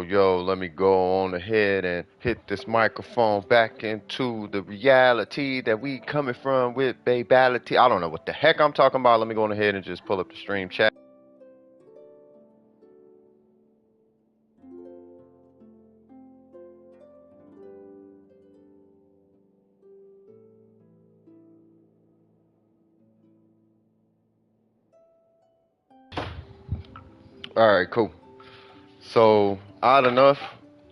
Yo, let me go on ahead and hit this microphone back into the reality that we coming from with babality. I don't know what the heck I'm talking about. Let me go on ahead and just pull up the stream chat. All right, cool. So, odd enough,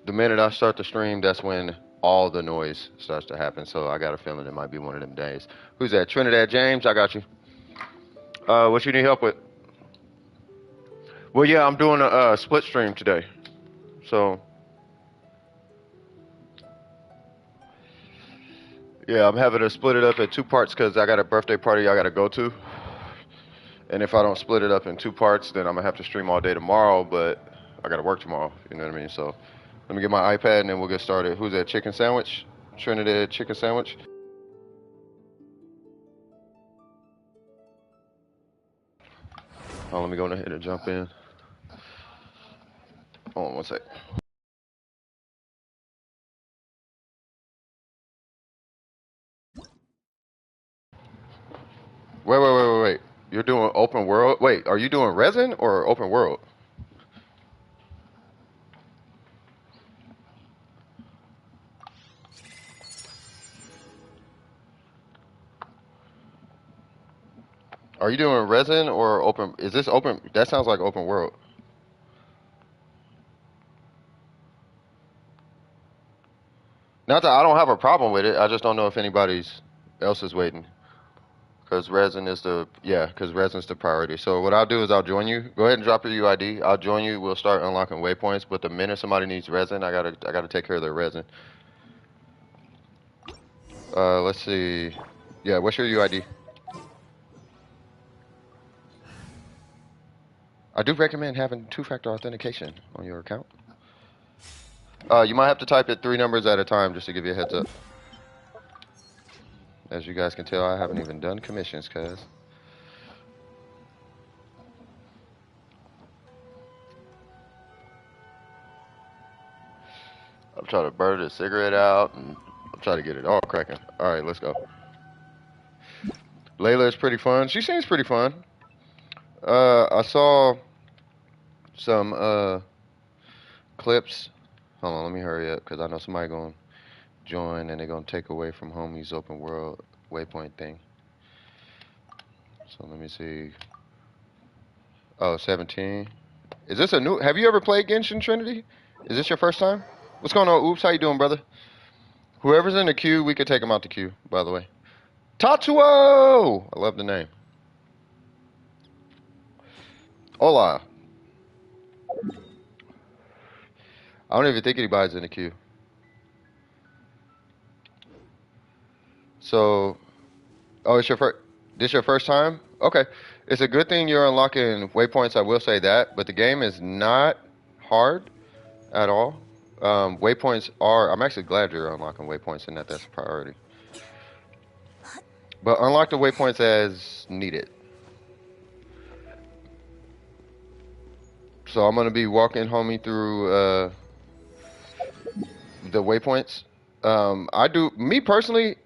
the minute I start the stream, that's when all the noise starts to happen. So, I got a feeling it might be one of them days. Who's that? Trinidad James? I got you. What you need help with? Well, yeah, I'm doing a split stream today. So, yeah, I'm having to split it up in two parts because I got a birthday party I got to go to. And if I don't split it up in two parts, then I'm going to have to stream all day tomorrow, but I got to work tomorrow. You know what I mean? So let me get my iPad and then we'll get started. Who's that? Chicken sandwich? Trinidad chicken sandwich? Oh, let me go ahead and jump in. Hold on one sec. Wait. You're doing open world? Wait, are you doing resin or open world? Are you doing resin or open? Is this open? That sounds like open world. Not that I don't have a problem with it. I just don't know if anybody's else is waiting. Because resin is because resin's the priority. So what I'll do is I'll join you. Go ahead and drop your UID. I'll join you. We'll start unlocking waypoints. But the minute somebody needs resin, I gotta take care of their resin. Let's see. Yeah, what's your UID? I do recommend having two-factor authentication on your account. You might have to type it 3 numbers at a time just to give you a heads up. As you guys can tell, I haven't even done commissions, cuz. I'm trying to burn this cigarette out, and I'm trying to get it all cracking. All right, let's go. Layla is pretty fun. She seems pretty fun. I saw some clips. Hold on, let me hurry up because I know somebody gonna join and they're gonna take away from homie's open world waypoint thing. So let me see. Oh, 17. Is this a new? Have you ever played Genshin Trinity? Is this your first time? What's going on? Oops, how you doing, brother? Whoever's in the queue, we could take him out the queue. By the way, Tatsuo. I love the name. Hola. I don't even think anybody's in the queue. So, oh, it's your first. This your first time? Okay, it's a good thing you're unlocking waypoints. I will say that, but the game is not hard at all. Waypoints are. I'm actually glad you're unlocking waypoints and that's a priority. But unlock the waypoints as needed. So I'm gonna be walking homie through the waypoints. Me personally,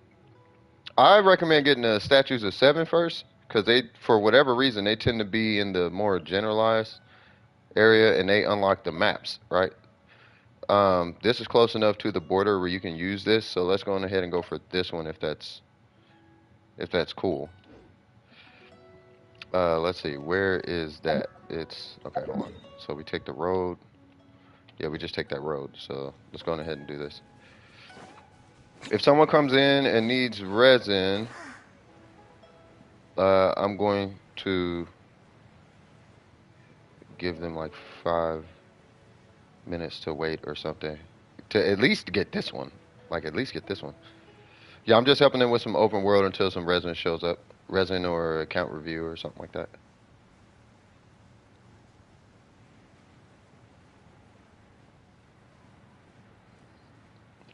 I recommend getting the statues of 7 first, because they, for whatever reason, they tend to be in the more generalized area and they unlock the maps, right? This is close enough to the border where you can use this, so let's go on ahead and go for this one if that's cool. Let's see, where is that? It's okay. Hold on. So we take the road. Yeah, we just take that road. So let's go on ahead and do this. If someone comes in and needs resin, I'm going to give them like 5 minutes to wait or something to at least get this one. Like at least get this one. Yeah, I'm just helping them with some open world until some resin shows up. Resin or account review or something like that.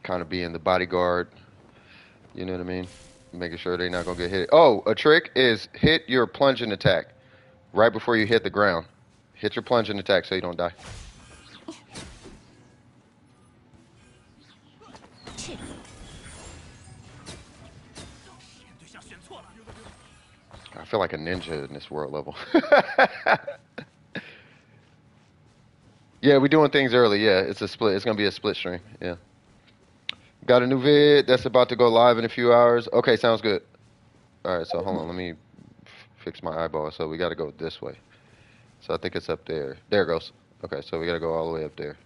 Kind of being the bodyguard. You know what I mean? Making sure they're not going to get hit. Oh, a trick is hit your plunging attack right before you hit the ground. Hit your plunging attack so you don't die. I feel like a ninja in this world level. Yeah, we're doing things early. Yeah, it's a split. It's gonna be a split stream. Yeah. Got a new vid that's about to go live in a few hours. Okay, sounds good. All right, so hold on. Let me fix my eyeball. So we got to go this way. So I think it's up there. There it goes. Okay, so we got to go all the way up there.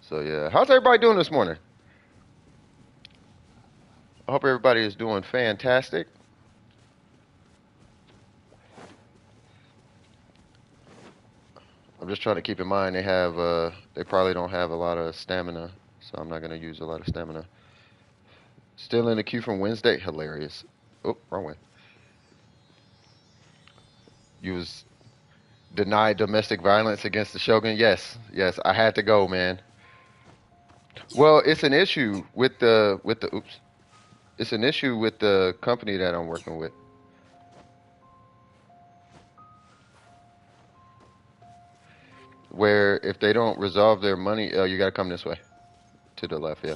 So yeah, how's everybody doing this morning? I hope everybody is doing fantastic. I'm just trying to keep in mind they probably don't have a lot of stamina, so I'm not gonna use a lot of stamina. Still in the queue from Wednesday. Hilarious. Oh, wrong way. You was denied domestic violence against the Shogun. Yes, yes, I had to go, man. Well, it's an issue with the oops. It's an issue with the company that I'm working with. Where if they don't resolve their money, you gotta come this way. To the left, yeah.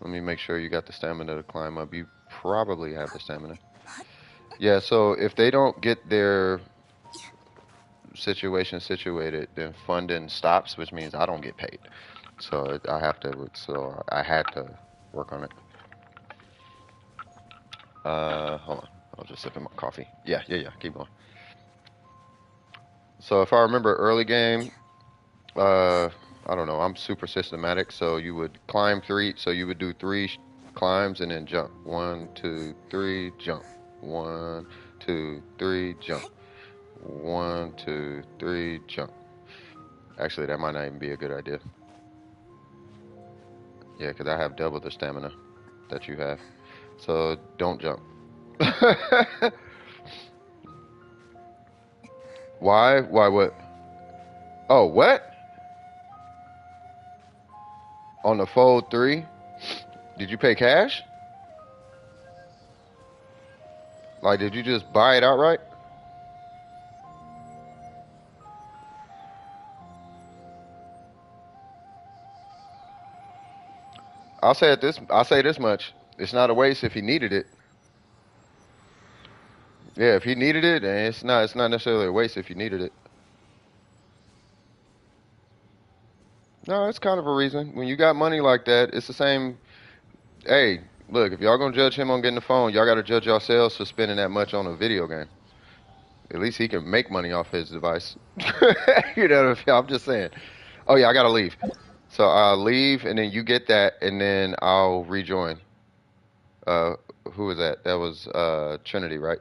Let me make sure you got the stamina to climb up. You probably have the stamina. Yeah, so if they don't get their situation situated, then funding stops, which means I don't get paid. So I had to work on it. Hold on. I'll just sip in my coffee. Yeah, keep going. So if I remember early game, I don't know, I'm super systematic, so you would climb three, so you would do three climbs and then jump. 1, 2, 3, jump. 1, 2, 3, jump. 1, 2, 3, jump. Actually, that might not even be a good idea. Yeah, because I have double the stamina that you have. So don't jump. Why? Why what? Oh, what? On the Fold 3? Did you pay cash? Like, did you just buy it outright? I'll say this much. It's not a waste if he needed it. Yeah, if he needed it, and it's not necessarily a waste if you needed it. No, it's kind of a reason. When you got money like that, it's the same. Hey, look, if y'all gonna judge him on getting the phone, y'all gotta judge yourselves for spending that much on a video game. At least he can make money off his device. You know what I'm just saying. Oh yeah, I gotta leave. So I'll leave, and then you get that, and then I'll rejoin. Uh, who was that? That was Trinity, right?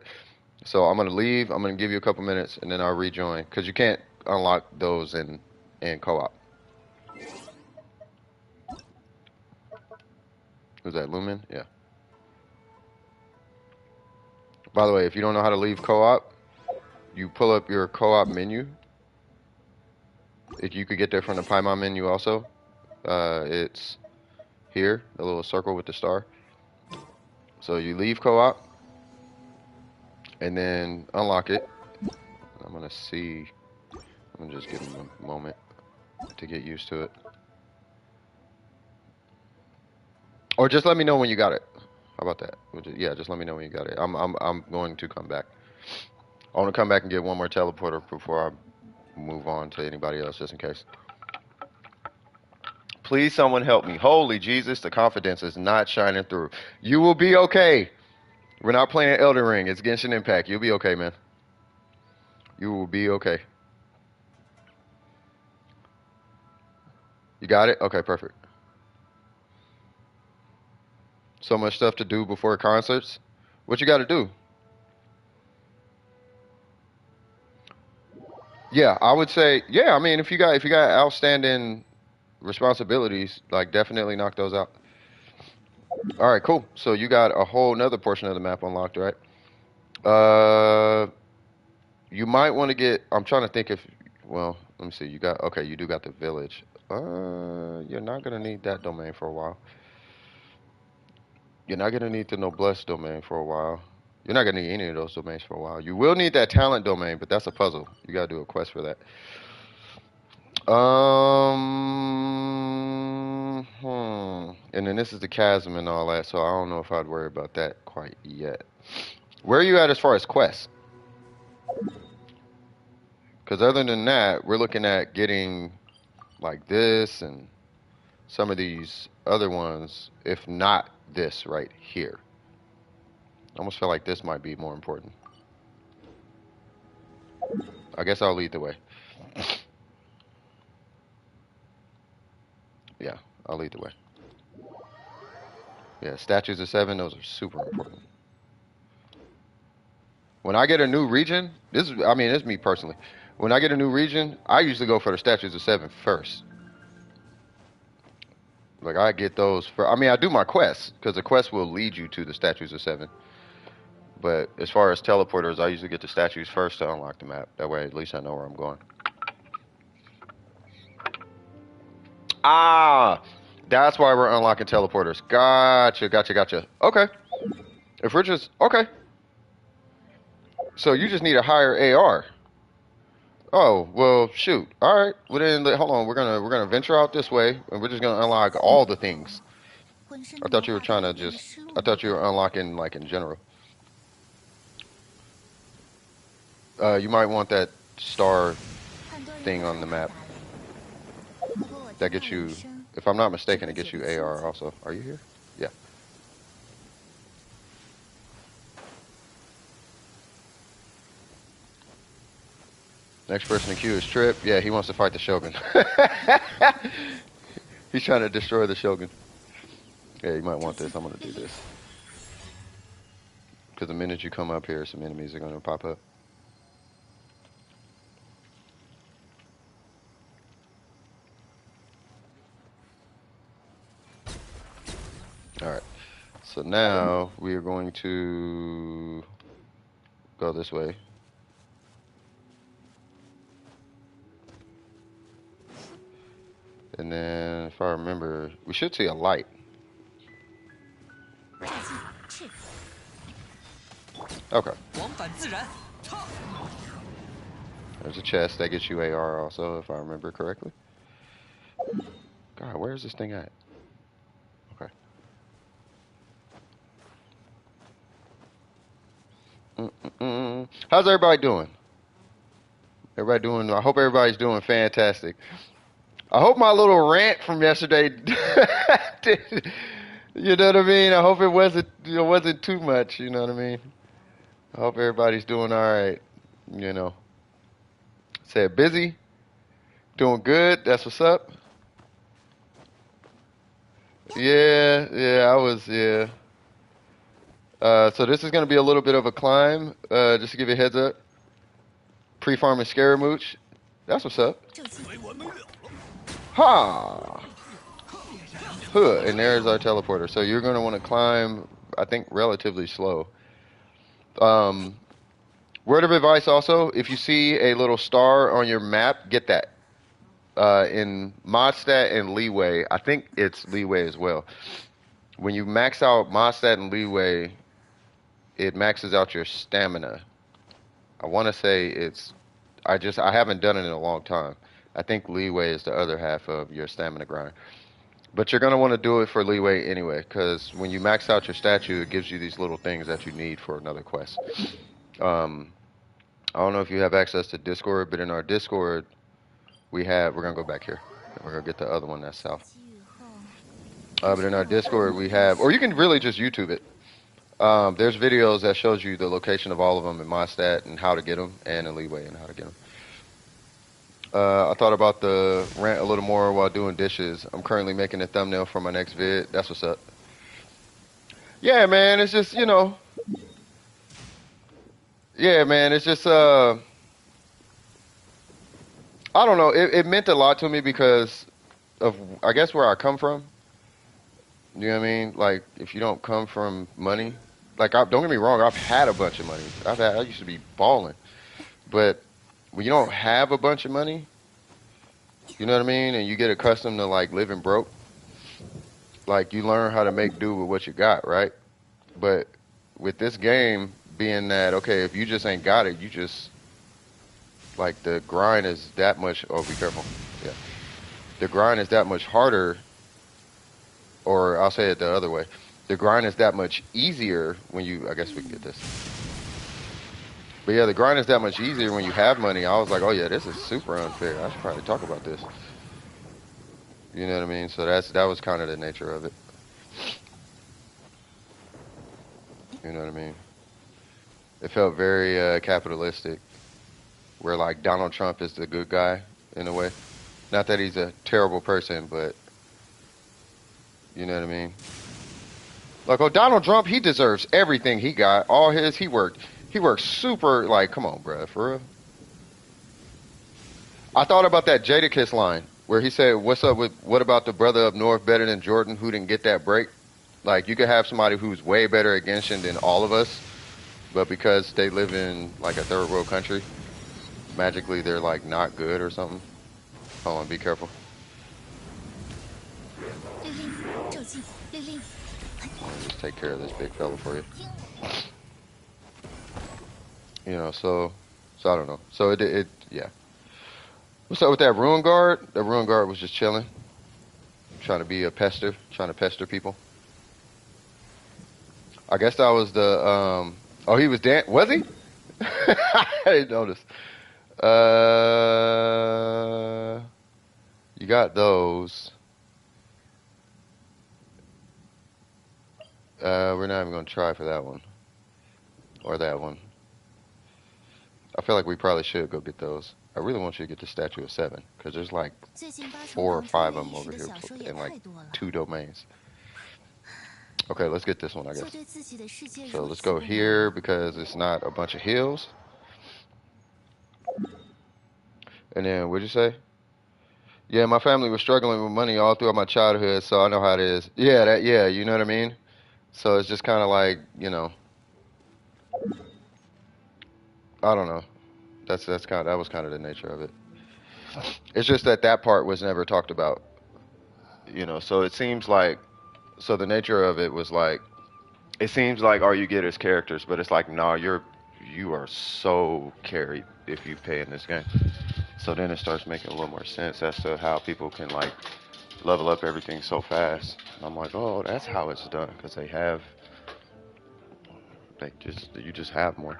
So I'm gonna leave. I'm gonna give you a couple minutes, and then I'll rejoin because you can't unlock those in co-op. Was that Lumen? Yeah. By the way, if you don't know how to leave co-op, you pull up your co-op menu. If you could get there from the Paimon menu also, it's here, the little circle with the star. So you leave co-op, and then unlock it. I'm gonna see. I'm gonna just give him a moment to get used to it. Or just let me know when you got it. How about that? Yeah, just let me know when you got it. I'm going to come back. I want to come back and get one more teleporter before I move on to anybody else, just in case. Please, someone help me. Holy Jesus, the confidence is not shining through. You will be okay. We're not playing Elden Ring. It's Genshin Impact. You'll be okay, man. You will be okay. You got it? Okay, perfect. So much stuff to do before concerts. What you got to do? Yeah, I would say, yeah, I mean, if you got outstanding responsibilities, like definitely knock those out. All right, cool. So you got a whole nother portion of the map unlocked, right? Uh, you might want to get. I'm trying to think if. Well, let me see. You got okay. You do got the village. You're not gonna need that domain for a while. You're not gonna need the noblesse domain for a while. You're not gonna need any of those domains for a while. You will need that talent domain, but that's a puzzle. You gotta do a quest for that. And then this is the chasm and all that, so I don't know if I'd worry about that quite yet. Where are you at as far as quests? Because other than that, we're looking at getting like this and some of these other ones, if not this right here. I almost feel like this might be more important. I guess I'll lead the way. Yeah, I'll lead the way. Yeah, statues of 7, those are super important. When I get a new region, I mean, this is me personally. When I get a new region, I usually go for the statues of 7 first. Like, I get those for, I mean, I do my quests, because the quest will lead you to the statues of 7. But as far as teleporters, I usually get the statues first to unlock the map. That way, at least I know where I'm going. Ah, that's why we're unlocking teleporters. Gotcha. Okay. If we're just, okay. So you just need a higher AR. Oh, well, shoot. All right. Well, then, hold on. We're gonna venture out this way, and we're just gonna unlock all the things. I thought you were trying to just. I thought you were unlocking like in general. You might want that star thing on the map. That gets you. If I'm not mistaken, it gets you AR also. Are you here? Yeah. Next person in queue is Trip. Yeah, he wants to fight the Shogun. He's trying to destroy the Shogun. Yeah, you might want this. I'm gonna do this. Because the minute you come up here, some enemies are gonna pop up. Alright. So now we are going to go this way. And then, if I remember, we should see a light. Okay. There's a chest that gets you AR also, if I remember correctly. God, where is this thing at? Okay. How's everybody doing? I hope everybody's doing fantastic. I hope my little rant from yesterday you know what I mean? I hope it wasn't too much, you know what I mean? I hope everybody's doing all right, you know. Said busy, doing good, that's what's up. Yeah, I was, yeah. So this is going to be a little bit of a climb, just to give you a heads up. Pre-farming Scaramouche. That's what's up. Ha! Huh, and there's our teleporter. So you're going to want to climb, I think, relatively slow. Word of advice also, if you see a little star on your map, get that. In Modstat and Leeway, I think it's Leeway as well. When you max out Modstat and Leeway, it maxes out your stamina. I want to say I haven't done it in a long time. I think Leeway is the other half of your stamina grind. But you're going to want to do it for Leeway anyway, because when you max out your statue, it gives you these little things that you need for another quest. I don't know if you have access to Discord, but in our Discord, we're going to go back here. We're going to get the other one that's south. But in our Discord, we have, or you can really just YouTube it. There's videos that shows you the location of all of them in Modstat and how to get them, and in Leeway and how to get them. I thought about the rant a little more while doing dishes. I'm currently making a thumbnail for my next vid. That's what's up. Yeah, man, it's just, yeah, man, it's just, I don't know. It meant a lot to me because of, I guess, where I come from. You know what I mean? Like, if you don't come from money, like, don't get me wrong, I've had a bunch of money. I used to be balling. But when you don't have a bunch of money, you know what I mean? And you get accustomed to, like, living broke, like, you learn how to make do with what you got, right? But with this game being that, okay, if you just ain't got it, you just, like, the grind is that much, oh, be careful. Yeah. The grind is that much harder, or I'll say it the other way. The grind is that much easier when you. I guess we can get this. But yeah, the grind is that much easier when you have money. I was like, oh yeah, this is super unfair. I should probably talk about this. You know what I mean? So that was kind of the nature of it. You know what I mean? It felt very capitalistic, where like Donald Trump is the good guy in a way. Not that he's a terrible person, but you know what I mean? Like, oh, Donald Trump, he deserves everything he got. All his, he worked super. Like, come on, bruh, for real. I thought about that Jadakiss line where he said, "What's up with what about the brother up north better than Jordan who didn't get that break?" Like, you could have somebody who's way better at Genshin than all of us, but because they live in like a third world country, magically they're like not good or something. Hold on, be careful. Let me just take care of this big fella for you. You know, so I don't know. So it yeah. What's up with that ruin guard? The ruin guard was just chilling, trying to be a pester, trying to pester people. I guess that was the oh, he was was he? I didn't notice. You got those. We're not even gonna try for that one or that one. I feel like we probably should go get those. I really want you to get the statue of 7 because there's like 4 or 5 of them over here in like 2 domains. Okay, let's get this one, I guess. So let's go here because it's not a bunch of hills. And then what'd you say? Yeah, my family was struggling with money all throughout my childhood, so I know how it is. Yeah, yeah, you know what I mean? So it's just kind of like, you know, I don't know. That was kind of the nature of it. It's just that that part was never talked about, you know. So it seems like so the nature of it was like it seems like all you get is characters, but it's like nah, you are so carried if you pay in this game. So then it starts making a little more sense as to how people can like level up everything so fast. And I'm like, oh, that's how it's done because you just have more.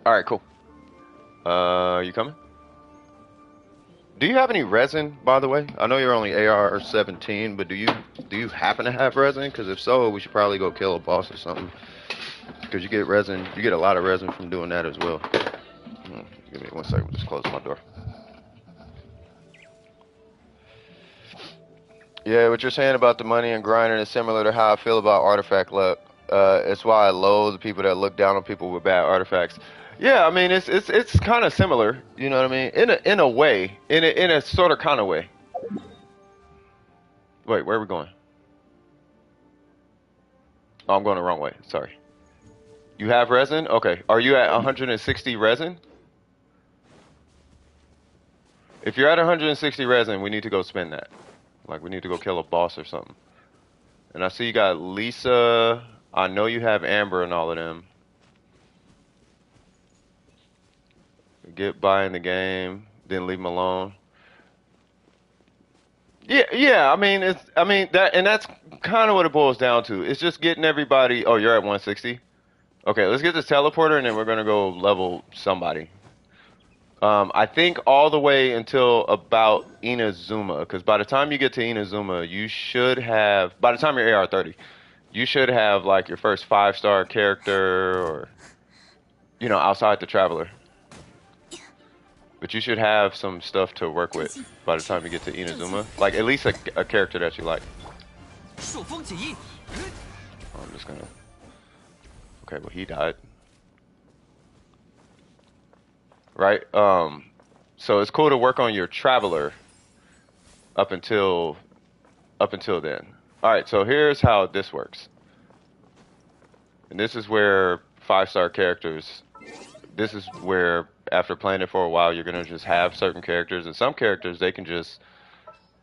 All right, cool. You coming? Do you have any resin, by the way? I know you're only AR17, but do you happen to have resin? Because if so, we should probably go kill a boss or something. Because you get resin, you get a lot of resin from doing that as well. Give me 1 second, just close my door. Yeah, what you're saying about the money and grinding is similar to how I feel about artifact luck. It's why I loathe the people that look down on people with bad artifacts. Yeah, I mean it's kind of similar, you know what I mean? In a way, in a sort of kind of way. Wait, where are we going? Oh, I'm going the wrong way. Sorry. You have resin? Okay. Are you at 160 resin? If you're at 160 resin, we need to go spend that. Like we need to go kill a boss or something. And I see you got Lisa. I know you have Amber and all of them. Get by in the game, then leave them alone. Yeah, yeah. I mean that, and that's kind of what it boils down to. It's just getting everybody. Oh, you're at 160. Okay, let's get this teleporter, and then we're gonna go level somebody. I think all the way until about Inazuma, because by the time you get to Inazuma, you should have. By the time you're AR30, you should have like your first 5-star character, or outside the Traveler. But you should have some stuff to work with by the time you get to Inazuma. Like, at least a character that you like. I'm just gonna... Okay, well, he died. Right? So it's cool to work on your Traveler up until then. Alright, so here's how this works. And this is where 5-star characters... This is where, after playing it for a while, you're going to just have certain characters. And some characters, they can just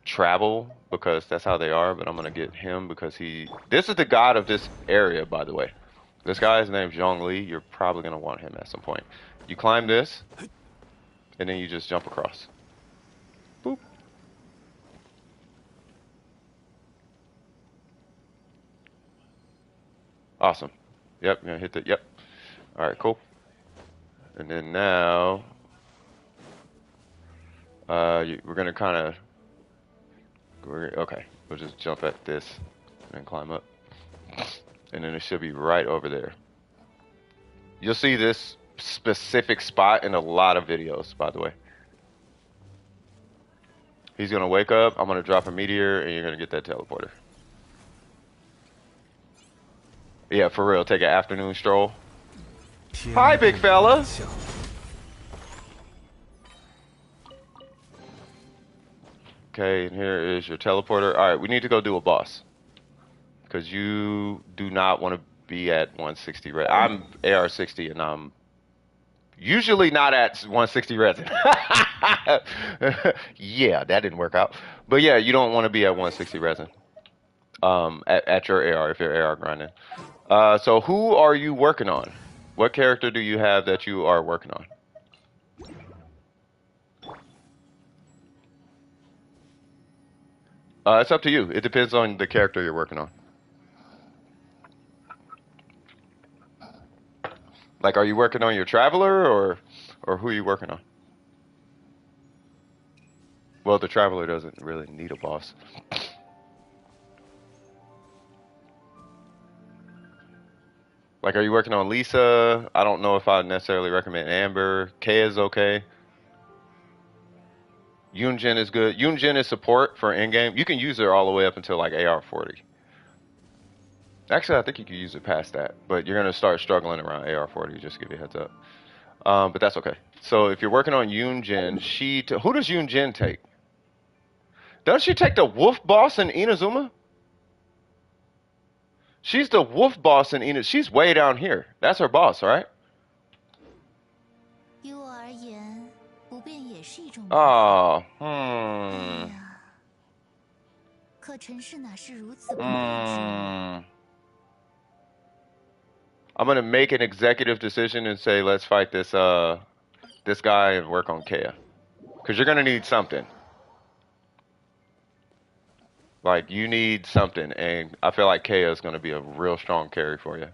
travel because that's how they are. But I'm going to get him because this is the god of this area, by the way. This guy's name's Zhongli. You're probably going to want him at some point. You climb this, and then you just jump across. Awesome. Yep, you're gonna hit the, yep. All right, cool. And then now, we're gonna kind of, okay, we'll just jump at this and climb up. And then it should be right over there. You'll see this specific spot in a lot of videos, by the way. He's gonna wake up, I'm gonna drop a meteor, and you're gonna get that teleporter. Yeah, for real, take an afternoon stroll. Hi, big fella! Okay, and here is your teleporter. Alright, we need to go do a boss. Because you do not want to be at 160 res. I'm AR60 and I'm usually not at 160 resin. Yeah, that didn't work out. But yeah, you don't want to be at 160 resin. At your AR if you're AR grinding. So who are you working on? What character do you have that you are working on? It's up to you. It depends on the character you're working on. Like, are you working on your traveler or who are you working on? Well, the traveler doesn't really need a boss. Like, are you working on Lisa? I don't know if I necessarily recommend Amber. Kay is okay. Yunjin is good. Yunjin is support for in-game. You can use her all the way up until like AR40. Actually, I think you can use it past that, but you're gonna start struggling around AR40. Just to give you a heads up. But that's okay. So if you're working on Yunjin, who does Yunjin take? Does she take the wolf boss in Inazuma? She's the wolf boss in Inazuma. She's way down here. That's her boss, right? Oh, I'm gonna make an executive decision and say let's fight this this guy and work on Kea. Cause you're gonna need something. Like you need something, and I feel like Kea is gonna be a real strong carry for you.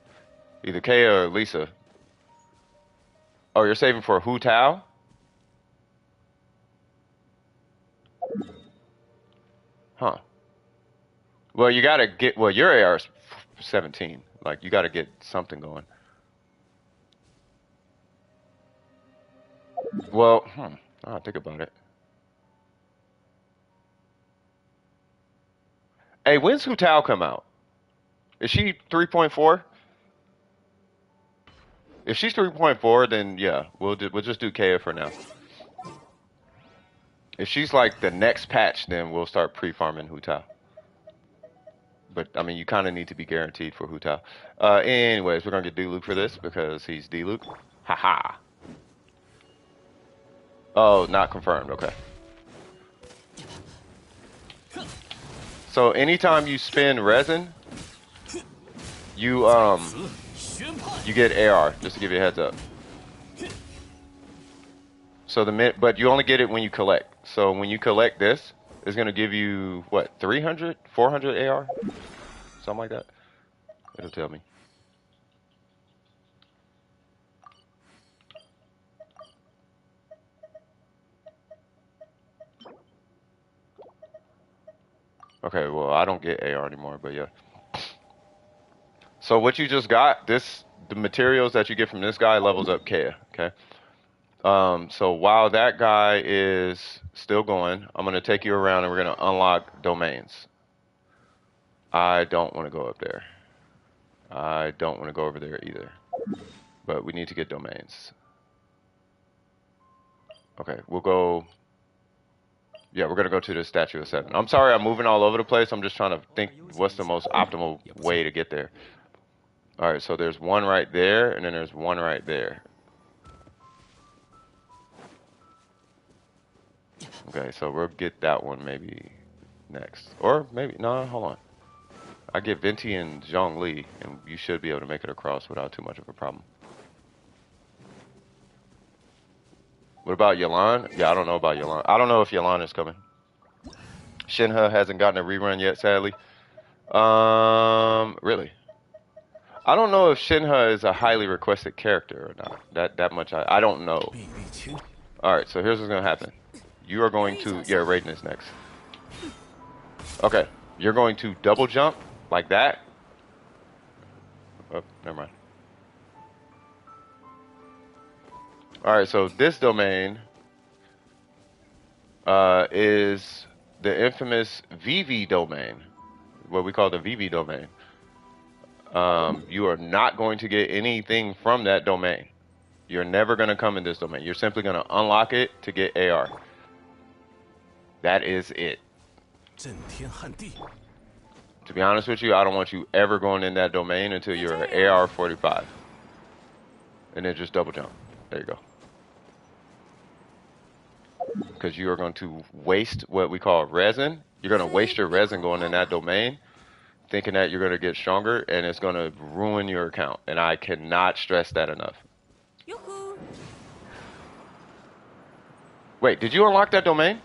Either Kea or Lisa. Oh, you're saving for Hu Tao? Huh. Well, you gotta get. Well, your AR is 17. Like you gotta get something going. Well, I'll think about it. Hey, when's Hu Tao come out? Is she 3.4? If she's 3.4, then yeah, we'll just do Kea for now. If she's like the next patch, then we'll start pre-farming Hu Tao. But I mean, you kind of need to be guaranteed for Hu Tao. Anyways, we're gonna get D-Luke for this because he's D-Luke. Haha. Oh, not confirmed. Okay. So anytime you spin resin, you get AR. Just to give you a heads up. So but you only get it when you collect. So when you collect this, it's gonna give you what 300, 400 AR, something like that. It'll tell me. Okay, well I don't get AR anymore, but yeah. So what you just got, the materials that you get from this guy levels up Kea. Okay. So while that guy is still going, I'm gonna take you around and we're gonna unlock domains. I don't want to go up there. I don't want to go over there either. But we need to get domains. Okay, we'll go. Yeah, we're gonna go to the Statue of 7. I'm sorry, I'm moving all over the place. I'm just trying to think what's the most optimal way to get there. All right, so there's one right there, and then there's one right there. Okay, so we'll get that one maybe next. Or maybe, no, hold on. I get Venti and Zhongli, and you should be able to make it across without too much of a problem. What about Yelan? Yeah, I don't know about Yelan. I don't know if Yelan is coming. Shinha hasn't gotten a rerun yet, sadly. Really? I don't know if Shinha is a highly requested character or not. That much I don't know. All right, so here's what's gonna happen. You are going to Raiden is next. Okay, you're going to double jump like that. Oh, never mind. All right, so this domain is the infamous VV domain, what we call the VV domain. You are not going to get anything from that domain. You're never going to come in this domain. You're simply going to unlock it to get AR. That is it. To be honest with you, I don't want you ever going in that domain until you're an AR45. And then just double jump. There you go. Because you are going to waste what we call resin. You're going to waste your resin going in that domain, thinking that you're going to get stronger, and it's going to ruin your account. And I cannot stress that enough. Wait, did you unlock that domain?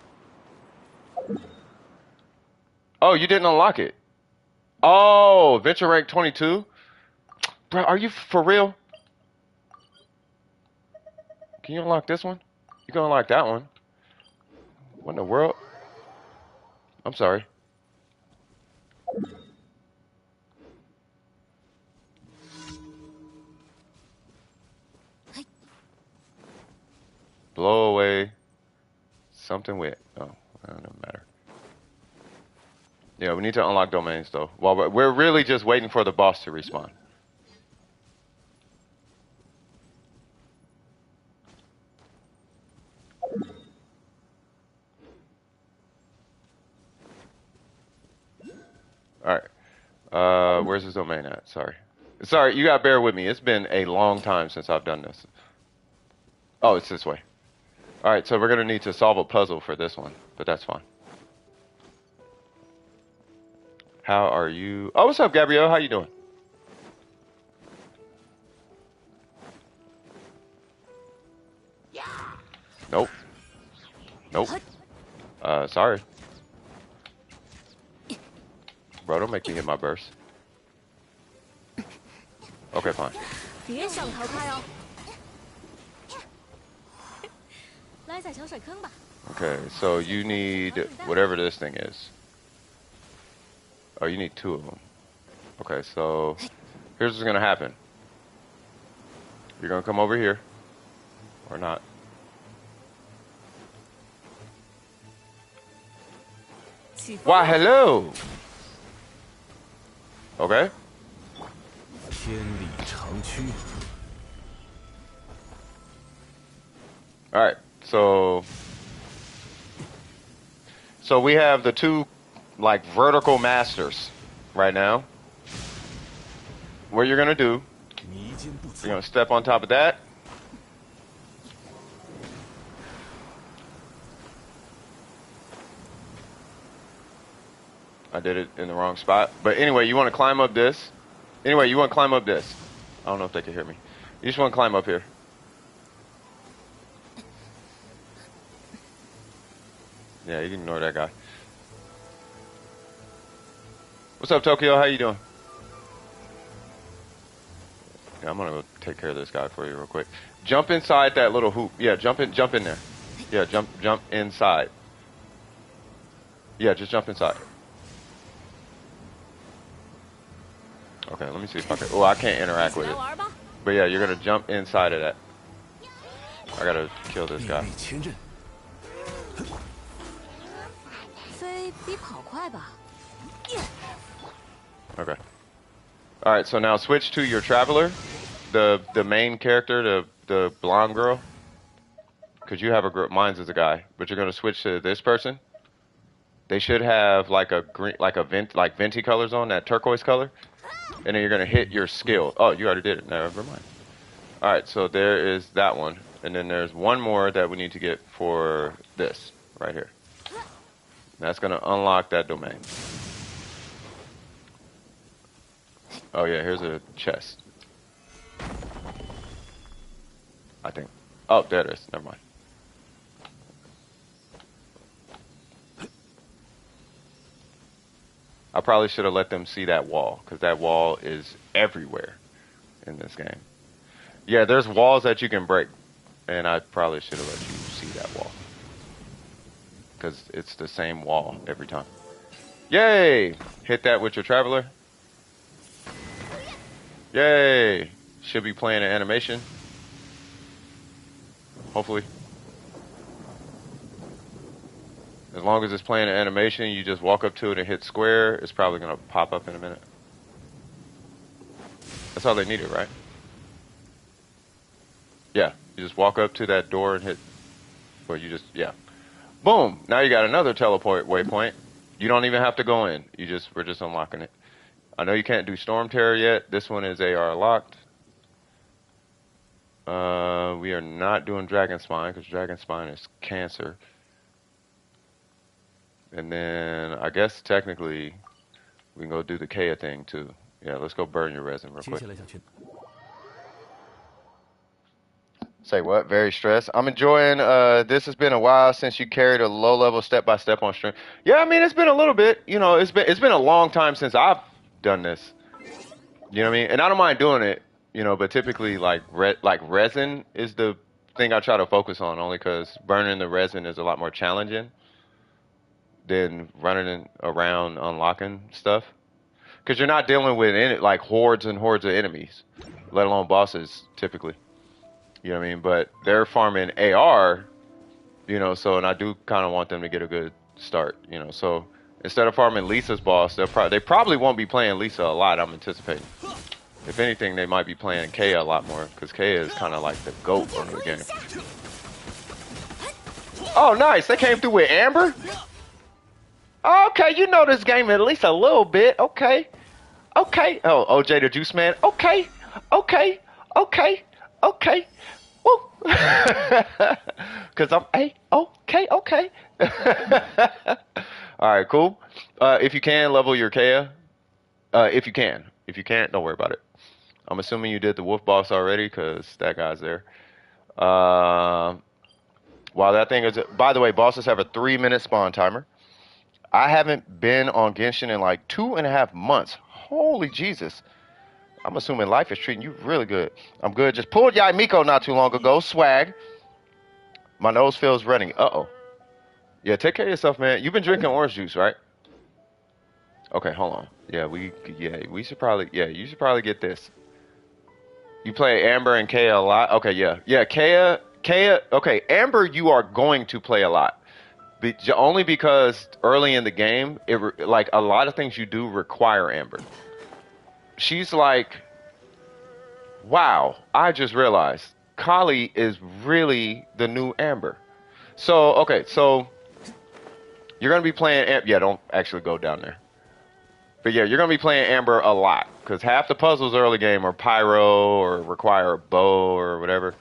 Oh, you didn't unlock it. Oh, Venture Rank 22? Bro, are you for real? Can you unlock this one? You can unlock that one. What in the world? I'm sorry. Blow away something with. Oh, it doesn't matter. Yeah, we need to unlock domains though. Well, we're really just waiting for the boss to respawn. All right. Where's this domain at? Sorry, you gotta bear with me. It's been a long time since I've done this. Oh, it's this way. All right, so we're gonna need to solve a puzzle for this one, but that's fine. How are you? Oh, what's up, Gabrielle? How you doing? Nope. Nope. Sorry. Bro, don't make me hit my burst. Okay, fine. Okay, so you need whatever this thing is. Oh, you need 2 of them. Okay, so here's what's gonna happen. You're gonna come over here. Or not. Why, hello! Okay. Alright, so we have the 2 like vertical masters right now. What you're gonna do, you're gonna step on top of that. I did it in the wrong spot. But anyway, you want to climb up this. I don't know if they can hear me. You just want to climb up here. Yeah, you can ignore that guy. What's up, Tokyo? How you doing? Yeah, I'm gonna go take care of this guy for you real quick. Jump inside that little hoop. Yeah, jump in there. Yeah, jump inside. Yeah, just jump inside. Okay, let me see if I can. Oh, I can't interact with it. But yeah, you're gonna jump inside of that. I gotta kill this guy. Okay. All right, so now switch to your traveler, the main character, the blonde girl. Cause you have a girl. Mine's is a guy, but you're gonna switch to this person. They should have like a green, like venti colors on, that turquoise color. And then you're gonna hit your skill. Oh, you already did it. Never mind. All right, so there is that one, and then there's one more that we need to get for this right here. That's gonna unlock that domain. Oh yeah, here's a chest. I think. Oh, there it is. Never mind. I probably should have let them see that wall, because that wall is everywhere. in this game. Yeah, there's walls that you can break, and I probably should have let you see that wall because it's the same wall every time. Yay! Hit that with your traveler. Yay! Should be playing an animation. Hopefully. As long as it's playing an animation, you just walk up to it and hit square. It's probably going to pop up in a minute. That's all they needed, right? Yeah. You just walk up to that door and hit... Well, you just... Yeah. Boom! Now you got another teleport waypoint. You don't even have to go in. We're just unlocking it. I know you can't do Storm Terror yet. This one is AR locked. We are not doing Dragon Spine because Dragon Spine is cancer. And then I guess technically we can go do the Kea thing too. Yeah, let's go burn your resin real quick. Say what? Very stressed. I'm enjoying. This has been a while since you carried a low level step by step on stream. Yeah, I mean it's been a little bit. You know, it's been a long time since I've done this. You know what I mean? And I don't mind doing it. You know, but typically like resin is the thing I try to focus on only because burning the resin is a lot more challenging than running around unlocking stuff. Because you're not dealing with like hordes and hordes of enemies, let alone bosses typically. You know what I mean? But they're farming AR, you know, so, and I do kind of want them to get a good start, you know. So instead of farming Lisa's boss, they probably won't be playing Lisa a lot, I'm anticipating. If anything, they might be playing Kea a lot more, because Kea is kind of like the GOAT of the game. Oh, nice. They came through with Amber? Okay, you know this game at least a little bit. Okay. Okay. Oh, OJ the Juice Man. Okay. Okay. Okay. Okay. Woo. Because I'm okay. Okay. All right, cool. If you can, level your Kea. If you can. If you can't, don't worry about it. I'm assuming you did the wolf boss already because that guy's there. While that thing is... By the way, bosses have a 3-minute spawn timer. I haven't been on Genshin in like 2.5 months. Holy Jesus. I'm assuming life is treating you really good. I'm good. Just pulled Yai Miko not too long ago. Swag. My nose feels running. Uh-oh. Yeah, take care of yourself, man. You've been drinking orange juice, right? Okay, hold on. Yeah, you should probably get this. You play Amber and Kea a lot? Okay, yeah. Yeah, Kea, okay, Amber you are going to play a lot. Only because early in the game, like a lot of things you do require Amber. She's like, wow, I just realized Kali is really the new Amber. So, okay, so you're going to be playing, yeah, don't actually go down there. But yeah, you're going to be playing Amber a lot because half the puzzles early game are pyro or require a bow or whatever.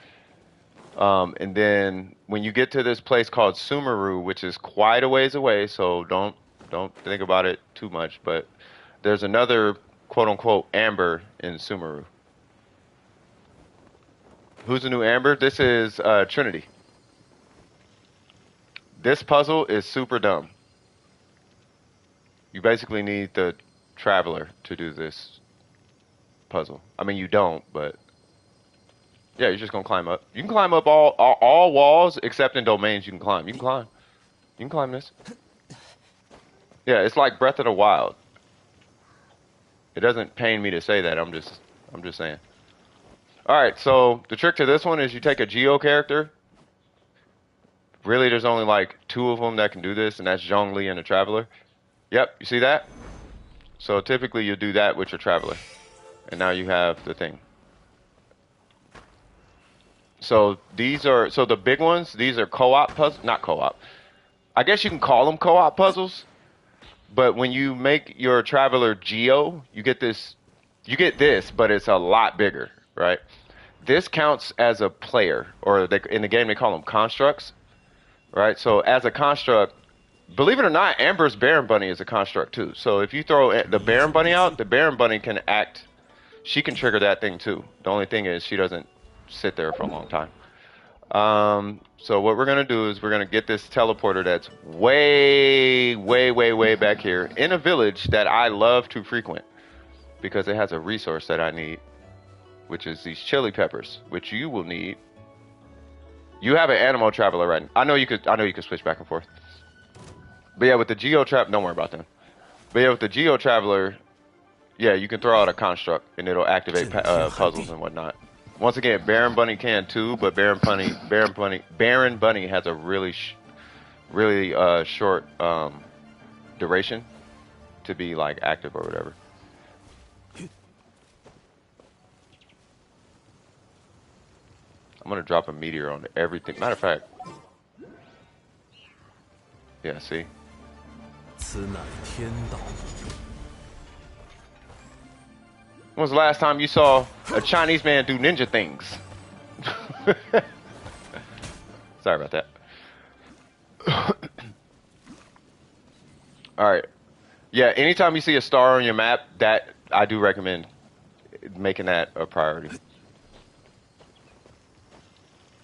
And then when you get to this place called Sumeru, which is quite a ways away, so don't think about it too much, but there's another quote-unquote Amber in Sumeru. Who's the new Amber? This is Trinity. This puzzle is super dumb. You basically need the Traveler to do this puzzle. I mean, you don't, but yeah, you're just gonna climb up. You can climb up all walls except in domains. You can climb. You can climb. You can climb this. Yeah, it's like Breath of the Wild. It doesn't pain me to say that. I'm just saying. All right, so the trick to this one is you take a Geo character. Really, there's only like 2 of them that can do this, and that's Zhongli and the Traveler. Yep, you see that? So typically you do that with your Traveler. And now you have the thing. So the big ones, these are co-op puzzles, not co-op. I guess you can call them co-op puzzles. But when you make your Traveler Geo, you get this, but it's a lot bigger, right? This counts as a player, or in the game they call them constructs, right? So as a construct, believe it or not, Amber's Baron Bunny is a construct too. So if you throw the Baron Bunny out, the Baron Bunny can act, she can trigger that thing too. The only thing is she doesn't sit there for a long time. So what we're gonna do is we're gonna get this teleporter that's way back here in a village that I love to frequent because it has a resource that I need. which is these chili peppers, which you will need. You have an animal traveler, right? I know you could switch back and forth. But yeah, with the Geo Trap, don't worry about them. But yeah, with the Geo Traveler, yeah, you can throw out a construct and it'll activate puzzles and whatnot. Once again, Baron Bunny can too, but Baron Bunny has a really short duration to be like active or whatever. I'm gonna drop a meteor on everything. Matter of fact, yeah, see. When was the last time you saw a Chinese man do ninja things? Sorry about that. Alright. Yeah, anytime you see a star on your map, that I do recommend making that a priority.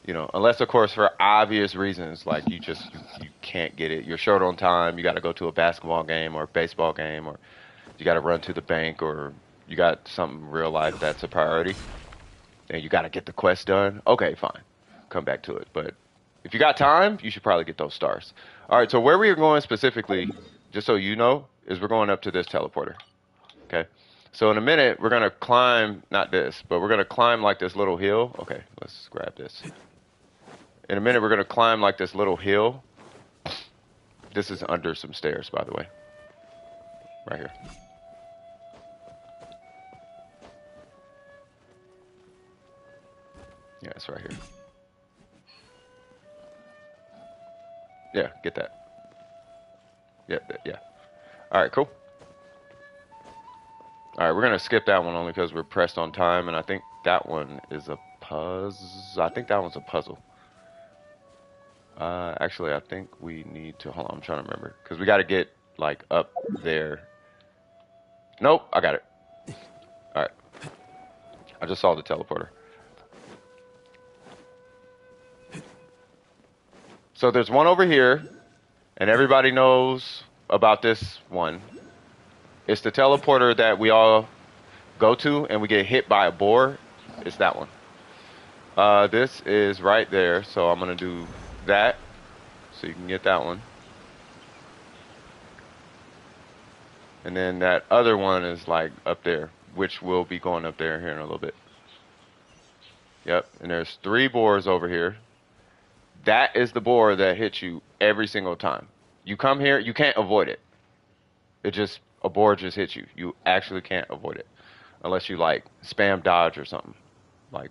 You know, unless of course for obvious reasons, like you can't get it. You're short on time, you gotta go to a basketball game or a baseball game, or you gotta run to the bank, or you got something real life that's a priority, and you got to get the quest done. Okay, fine. Come back to it. But if you got time, you should probably get those stars. All right, so where we are going specifically, just so you know, is we're going up to this teleporter. Okay? So in a minute, we're going to climb, not this, but we're going to climb like this little hill. Okay, let's grab this. In a minute, we're going to climb like this little hill. This is under some stairs, by the way. Right here. Yeah, it's right here. Yeah, get that. Yeah. All right, cool. All right, we're gonna skip that one only because we're pressed on time, and I think that one is a puzzle. I think that one's a puzzle. Actually, I think we need to. Hold on, I'm trying to remember because we got to get like up there. Nope, I got it. All right, I just saw the teleporter. So there's one over here, and everybody knows about this one. It's the teleporter that we all go to, and we get hit by a boar. It's that one. This is right there, so I'm gonna do that, so you can get that one. And then that other one is like up there, which will be going up there here in a little bit. Yep, and there's 3 boars over here. That is the boar that hits you every single time. You come here, you can't avoid it. A boar just hits you. You actually can't avoid it. Unless you like spam dodge or something. Like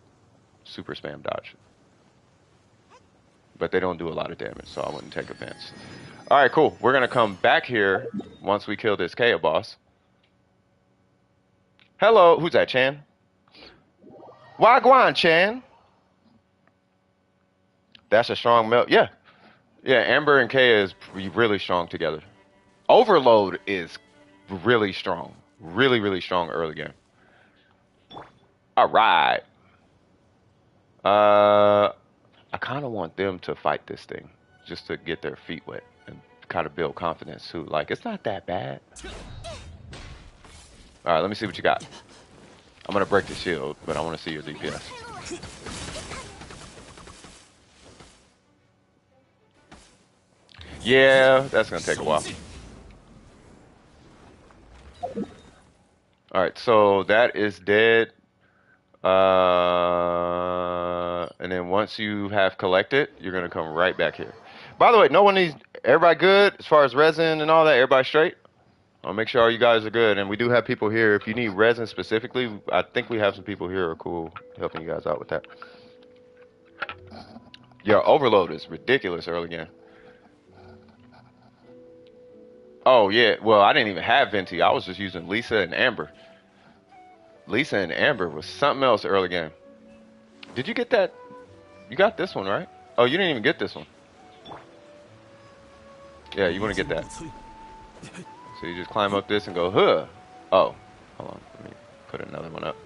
super spam dodge. But they don't do a lot of damage, so I wouldn't take offense. Alright, cool. We're gonna come back here once we kill this Kea boss. Hello, who's that, Chan? Wagwan, Chan. That's a strong melt. Yeah. Yeah, Amber and Kea is really strong together. Overload is really strong. Really, really strong early game. Alright. I kind of want them to fight this thing. Just to get their feet wet. And kind of build confidence too. Like, it's not that bad. Alright, let me see what you got. I'm going to break the shield, but I want to see your DPS. Yeah, that's gonna take a while. Alright, so that is dead. And then once you have collected, you're gonna come right back here. By the way, no one needs, everybody good as far as resin and all that? Everybody straight? I'll make sure all you guys are good. And we do have people here. If you need resin specifically, I think we have some people here who are cool helping you guys out with that. Your overload is ridiculous early game. Oh, yeah. Well, I didn't even have Venti. I was just using Lisa and Amber. Lisa and Amber was something else early game. Did you get that? You got this one, right? Oh, you didn't even get this one. Yeah, you want to get that. So you just climb up this and go, huh. Oh, hold on. Let me put another one up.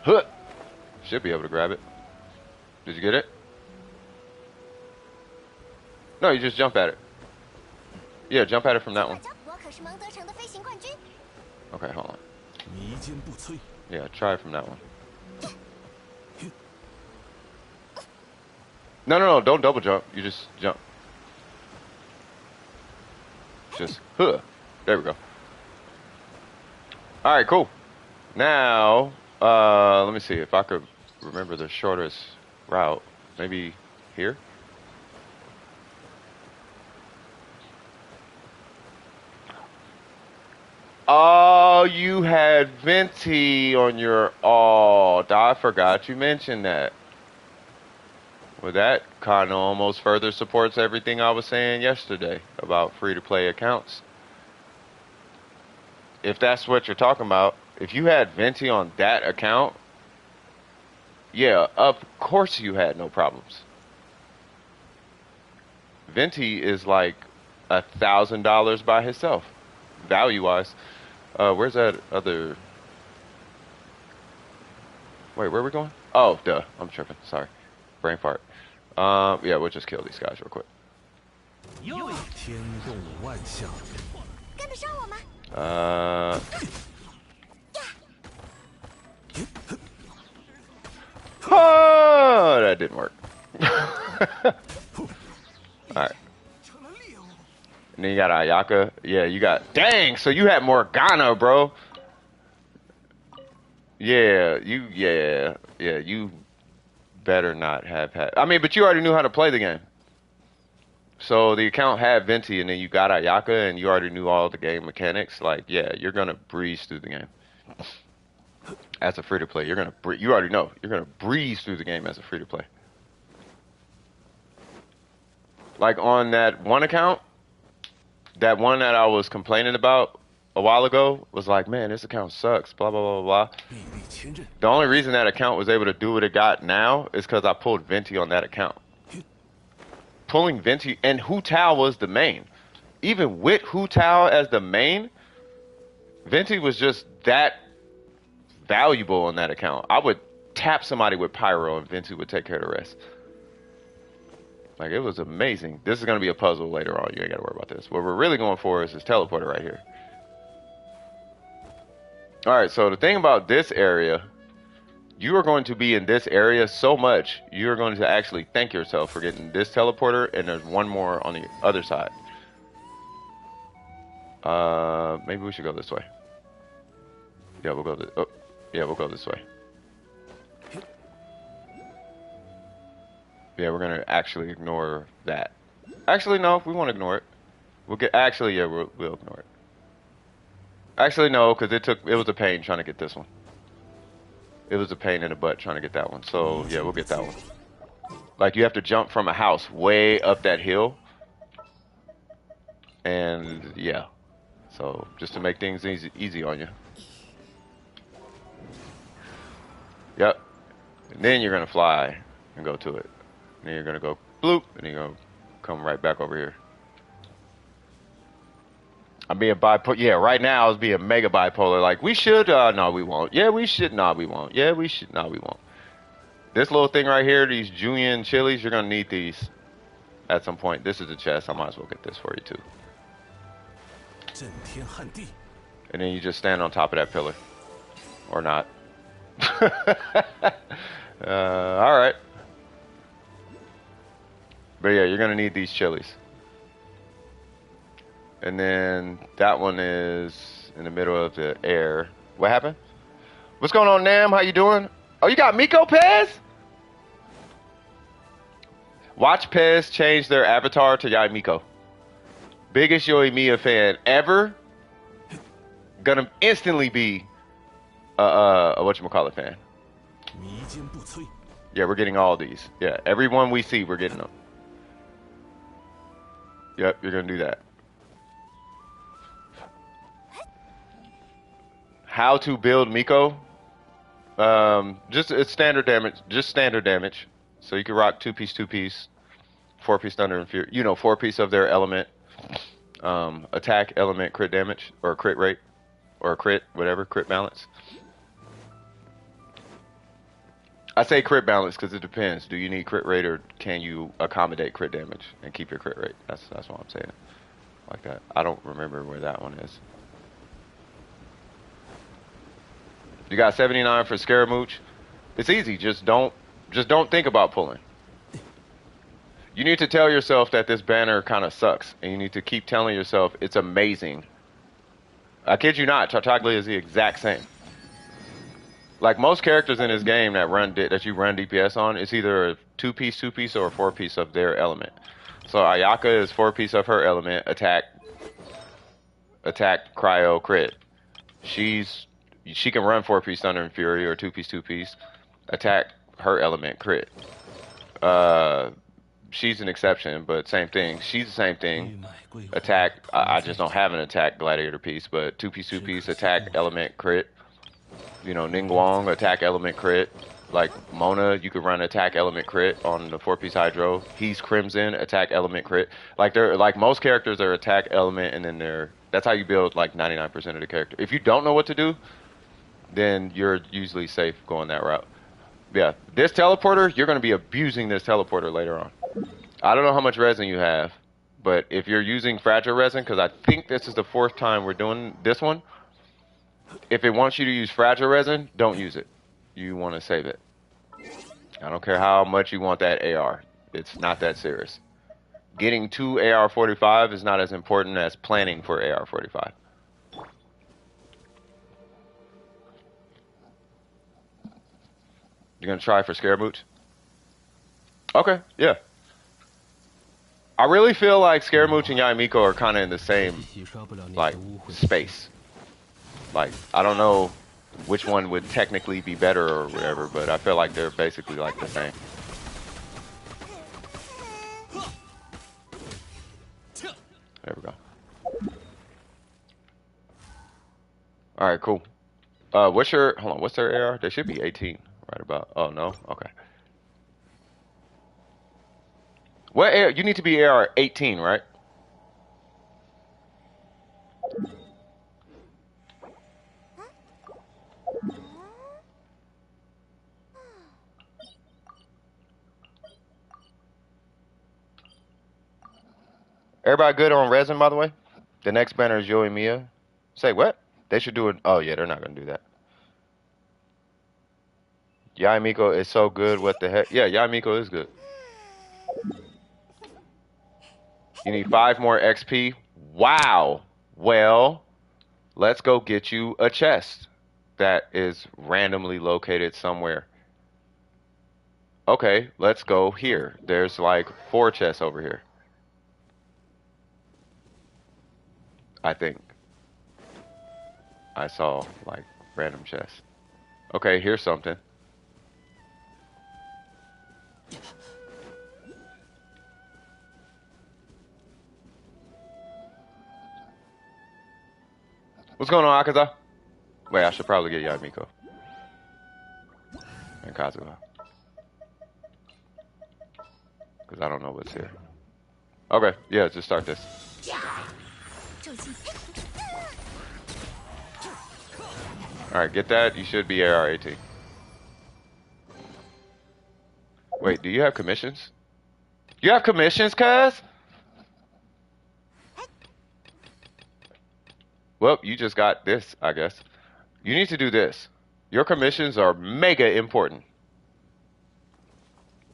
Huh. Should be able to grab it. Did you get it? No, you just jump at it. Yeah, jump at it from that one. Okay, hold on. Yeah, try from that one. No, no, no, don't double jump. You just jump. Just, huh. There we go. All right, cool. Now, let me see if I could remember the shortest route. Maybe here? Oh, you had Venti on your... Oh, I forgot you mentioned that. Well, that kind of almost further supports everything I was saying yesterday about free-to-play accounts. If that's what you're talking about, if you had Venti on that account, yeah, of course you had no problems. Venti is like $1,000 by himself, value-wise. Where's that other... Wait, where are we going? Oh, duh. I'm tripping. Sorry. Brain fart. Yeah, we'll just kill these guys real quick. Oh, that didn't work. Alright. And then you got Ayaka. Yeah, you got... Dang, so you had Morgana, bro. Yeah, you better not have had... I mean, but you already knew how to play the game. So the account had Venti, and then you got Ayaka, and you already knew all the game mechanics. Like, yeah, you're gonna breeze through the game. As a free-to-play, you already know. You're gonna breeze through the game as a free-to-play. Like on that one account, that one that I was complaining about a while ago was like, man, this account sucks, blah, blah, blah, blah. The only reason that account was able to do what it got now is because I pulled Venti on that account. Pulling Venti, and Hu Tao was the main. Even with Hu Tao as the main, Venti was just that valuable on that account. I would tap somebody with Pyro and Venti would take care of the rest. Like, it was amazing. This is going to be a puzzle later on. You ain't got to worry about this. What we're really going for is this teleporter right here. Alright, so the thing about this area, you are going to be in this area so much, you're going to actually thank yourself for getting this teleporter, and there's one more on the other side. Maybe we should go this way. Yeah, we'll go this. Oh, yeah, we'll go this way. Yeah, we're gonna actually ignore that. Actually, no, we won't ignore it. We'll get. Actually, yeah, we'll ignore it. Actually, no, because it was a pain trying to get this one. It was a pain in the butt trying to get that one. So yeah, we'll get that one. Like, you have to jump from a house way up that hill. And yeah, so just to make things easy on you. Yep. And then you're gonna fly and go to it. And then you're gonna go bloop, and you're gonna come right back over here. I'm being bipolar. Yeah, right now I was being mega bipolar. Like, we should, no, we won't. Yeah, we should, no, we won't. Yeah, we should, no, we won't. This little thing right here, these Julian chilies, you're gonna need these at some point. This is the chest. I might as well get this for you too. And then you just stand on top of that pillar, or not. All right. But yeah, you're gonna need these chilies. And then that one is in the middle of the air. What happened? What's going on, Nam? How you doing? Oh, you got Miko Pez? Watch Pez change their avatar to Yai Miko. Biggest Yoimiya fan ever. Gonna instantly be a whatchamacallit fan. Yeah, we're getting all these. Yeah, everyone we see, we're getting them. Yep, you're gonna do that. How to build Miko? Just it's standard damage. Just standard damage. So you can rock 2-piece, 2-piece, 4-piece Thunder and Fury. You know, 4-piece of their element. Attack, element, crit damage, or crit rate, or crit, whatever, crit balance. I say crit balance because it depends. Do you need crit rate, or can you accommodate crit damage and keep your crit rate? That's what I'm saying. Like that. I don't remember where that one is. You got 79 for Scaramouche. It's easy. Just don't think about pulling. You need to tell yourself that this banner kind of sucks, and you need to keep telling yourself it's amazing. I kid you not, Tartaglia is the exact same. Like most characters in this game that you run DPS on, it's either a two piece, or a four piece of their element. So Ayaka is four piece of her element, attack, cryo, crit. She can run four piece Thunder and Fury or two piece, attack, her element, crit. Uh, she's an exception, but same thing. She's the same thing. Attack. I just don't have an attack gladiator piece, but two piece, attack, element, crit. You know, Ningguang, attack, element, crit. Like Mona, you could run attack, element, crit on the four piece Hydro. He's Crimson, attack, element, crit. Like most characters are attack, element, and then that's how you build like 99% of the character. If you don't know what to do, then you're usually safe going that route. Yeah, this teleporter, you're going to be abusing this teleporter later on. I don't know how much resin you have, but if you're using fragile resin, because I think this is the fourth time we're doing this one, if it wants you to use fragile resin, don't use it. You want to save it. I don't care how much you want that AR. It's not that serious. Getting to AR45 is not as important as planning for AR45. You're going to try for Scaramouche? Okay, yeah. I really feel like Scaramouche and Yaimiko are kind of in the same, like, space. Like, I don't know which one would technically be better or whatever, but I feel like they're basically like the same. There we go. Alright, cool. What's their AR? They should be 18, right about. Oh, no? Okay. What AR? You need to be AR 18, right? Everybody good on resin, by the way? The next banner is Yo and Mia. Say what? They should do it. Oh, yeah, they're not going to do that. Yaimiko is so good. What the heck? Yeah, Yaimiko is good. You need 5 more XP. Wow. Well, let's go get you a chest that is randomly located somewhere. Okay, let's go here. There's like 4 chests over here. I think I saw like random chests. Okay, here's something. What's going on, Akaza? Wait, I should probably get Yamiko and Kazuha, because I don't know what's here. Okay, yeah, just start this. Alright, get that. You should be AR-18. Wait, do you have commissions? You have commissions, cuz? Well, you just got this, I guess. You need to do this. Your commissions are mega important.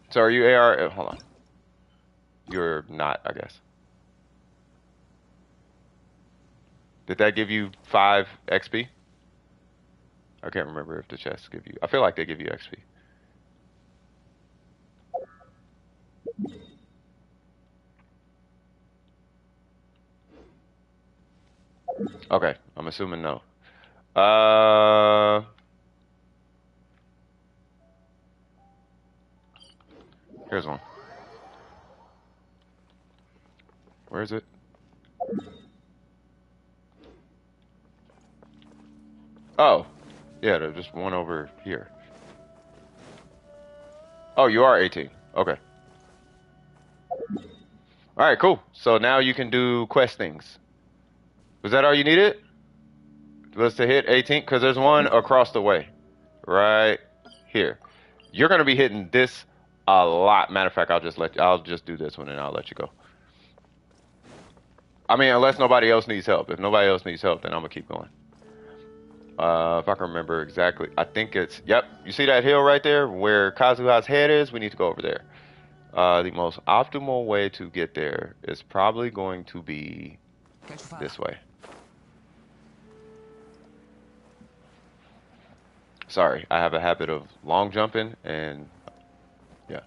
So are you AR? Hold on. You're not, I guess. Did that give you 5 XP? I can't remember if the chests give you. I feel like they give you XP. Okay, I'm assuming no. Here's one. Where is it? Oh, yeah, there's just one over here. Oh, you are 18. Okay. Alright, cool. So now you can do quest things. Was that all you needed? Was to hit 18? Because there's one across the way. Right here. You're going to be hitting this a lot. Matter of fact, I'll just do this one and I'll let you go. I mean, unless nobody else needs help. If nobody else needs help, then I'm going to keep going. If I can remember exactly, I think it's, yep, you see that hill right there where Kazuha's head is? We need to go over there. The most optimal way to get there is probably going to be this way. Sorry, I have a habit of long jumping and yeah.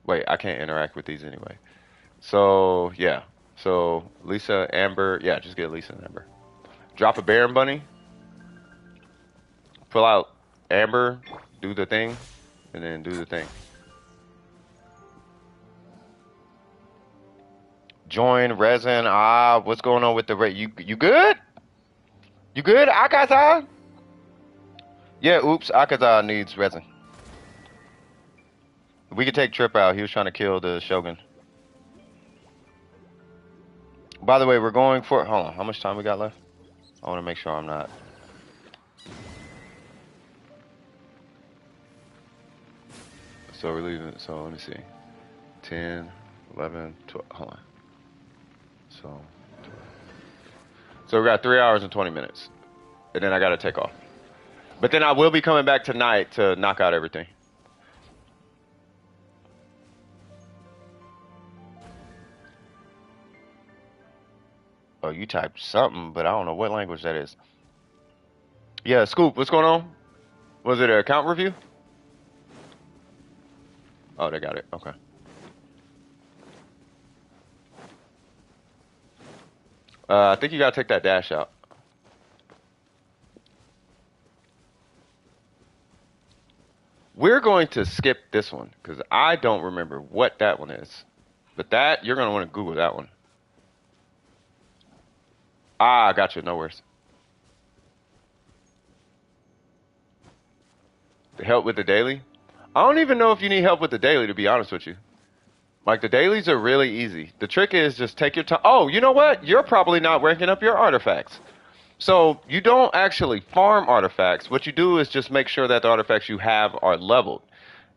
Wait, I can't interact with these anyway. So yeah. So Lisa, Amber, yeah, just get Lisa and Amber. Drop a bear and bunny. Pull out Amber, do the thing, and then do the thing. Join Resin. Ah, what's going on with the rate? You good? You good, Akaza? Yeah, oops, Akaza needs Resin. We could take Trip out. He was trying to kill the Shogun. By the way, we're going for, hold on, how much time we got left? I want to make sure I'm not. So we're leaving, so let me see. 10, 11, 12, hold on. So we got 3 hours and 20 minutes. And then I got to take off. But then I will be coming back tonight to knock out everything. Oh, you typed something, but I don't know what language that is. Yeah, Scoop, what's going on? Was it an account review? Oh, they got it. Okay. I think you gotta take that dash out. We're going to skip this one because I don't remember what that one is. But that, you're gonna want to Google that one. Ah, I got you. No worries. Help with the daily? I don't even know if you need help with the daily, to be honest with you. Like, the dailies are really easy. The trick is just take your time. Oh, you know what? You're probably not ranking up your artifacts. So you don't actually farm artifacts. What you do is just make sure that the artifacts you have are leveled.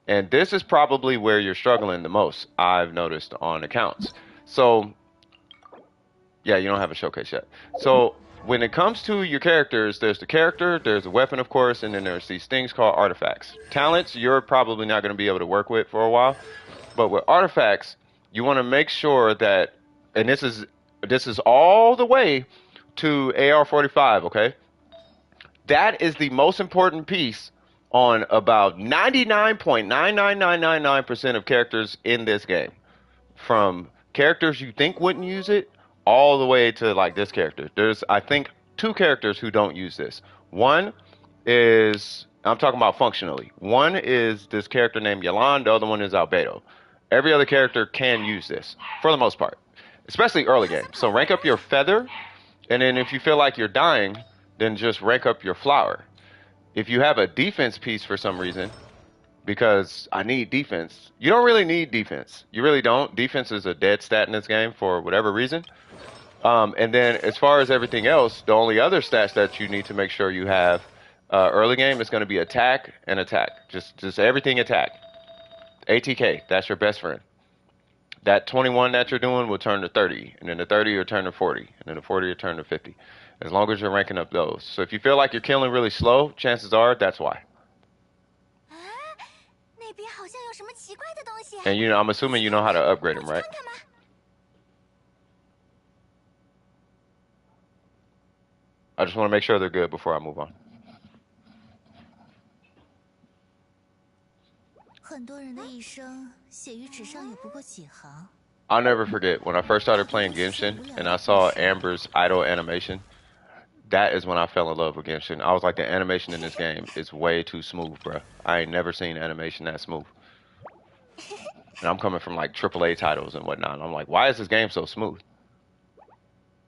And this is probably where you're struggling the most, I've noticed on accounts. So, yeah, you don't have a showcase yet. So when it comes to your characters, there's the character, there's a weapon, of course, and then there's these things called artifacts. Talents, you're probably not going to be able to work with for a while. But with artifacts, you want to make sure that, and this is all the way to AR45, okay? That is the most important piece on about 99.99999% of characters in this game. From characters you think wouldn't use it, all the way to like this character. There's, I think, 2 characters who don't use this. One is, I'm talking about functionally. One is this character named Yalan, the other one is Albedo. Every other character can use this, for the most part, especially early game. So rank up your feather, and then if you feel like you're dying, then just rank up your flower. If you have a defense piece for some reason, because I need defense, you don't really need defense. You really don't. Defense is a dead stat in this game for whatever reason. And then as far as everything else, the only other stats that you need to make sure you have early game is going to be attack and attack. Just everything attack. ATK, that's your best friend. That 21 that you're doing will turn to 30, and then the 30 will turn to 40, and then the 40 will turn to 50. As long as you're ranking up those. So if you feel like you're killing really slow, chances are that's why. And you know, I'm assuming you know how to upgrade them, right? I just want to make sure they're good before I move on. I'll never forget when I first started playing Genshin and I saw Amber's idle animation. That is when I fell in love with Genshin. I was like, the animation in this game is way too smooth, bro. I ain't never seen animation that smooth. And I'm coming from like AAA titles and whatnot. And I'm like, why is this game so smooth?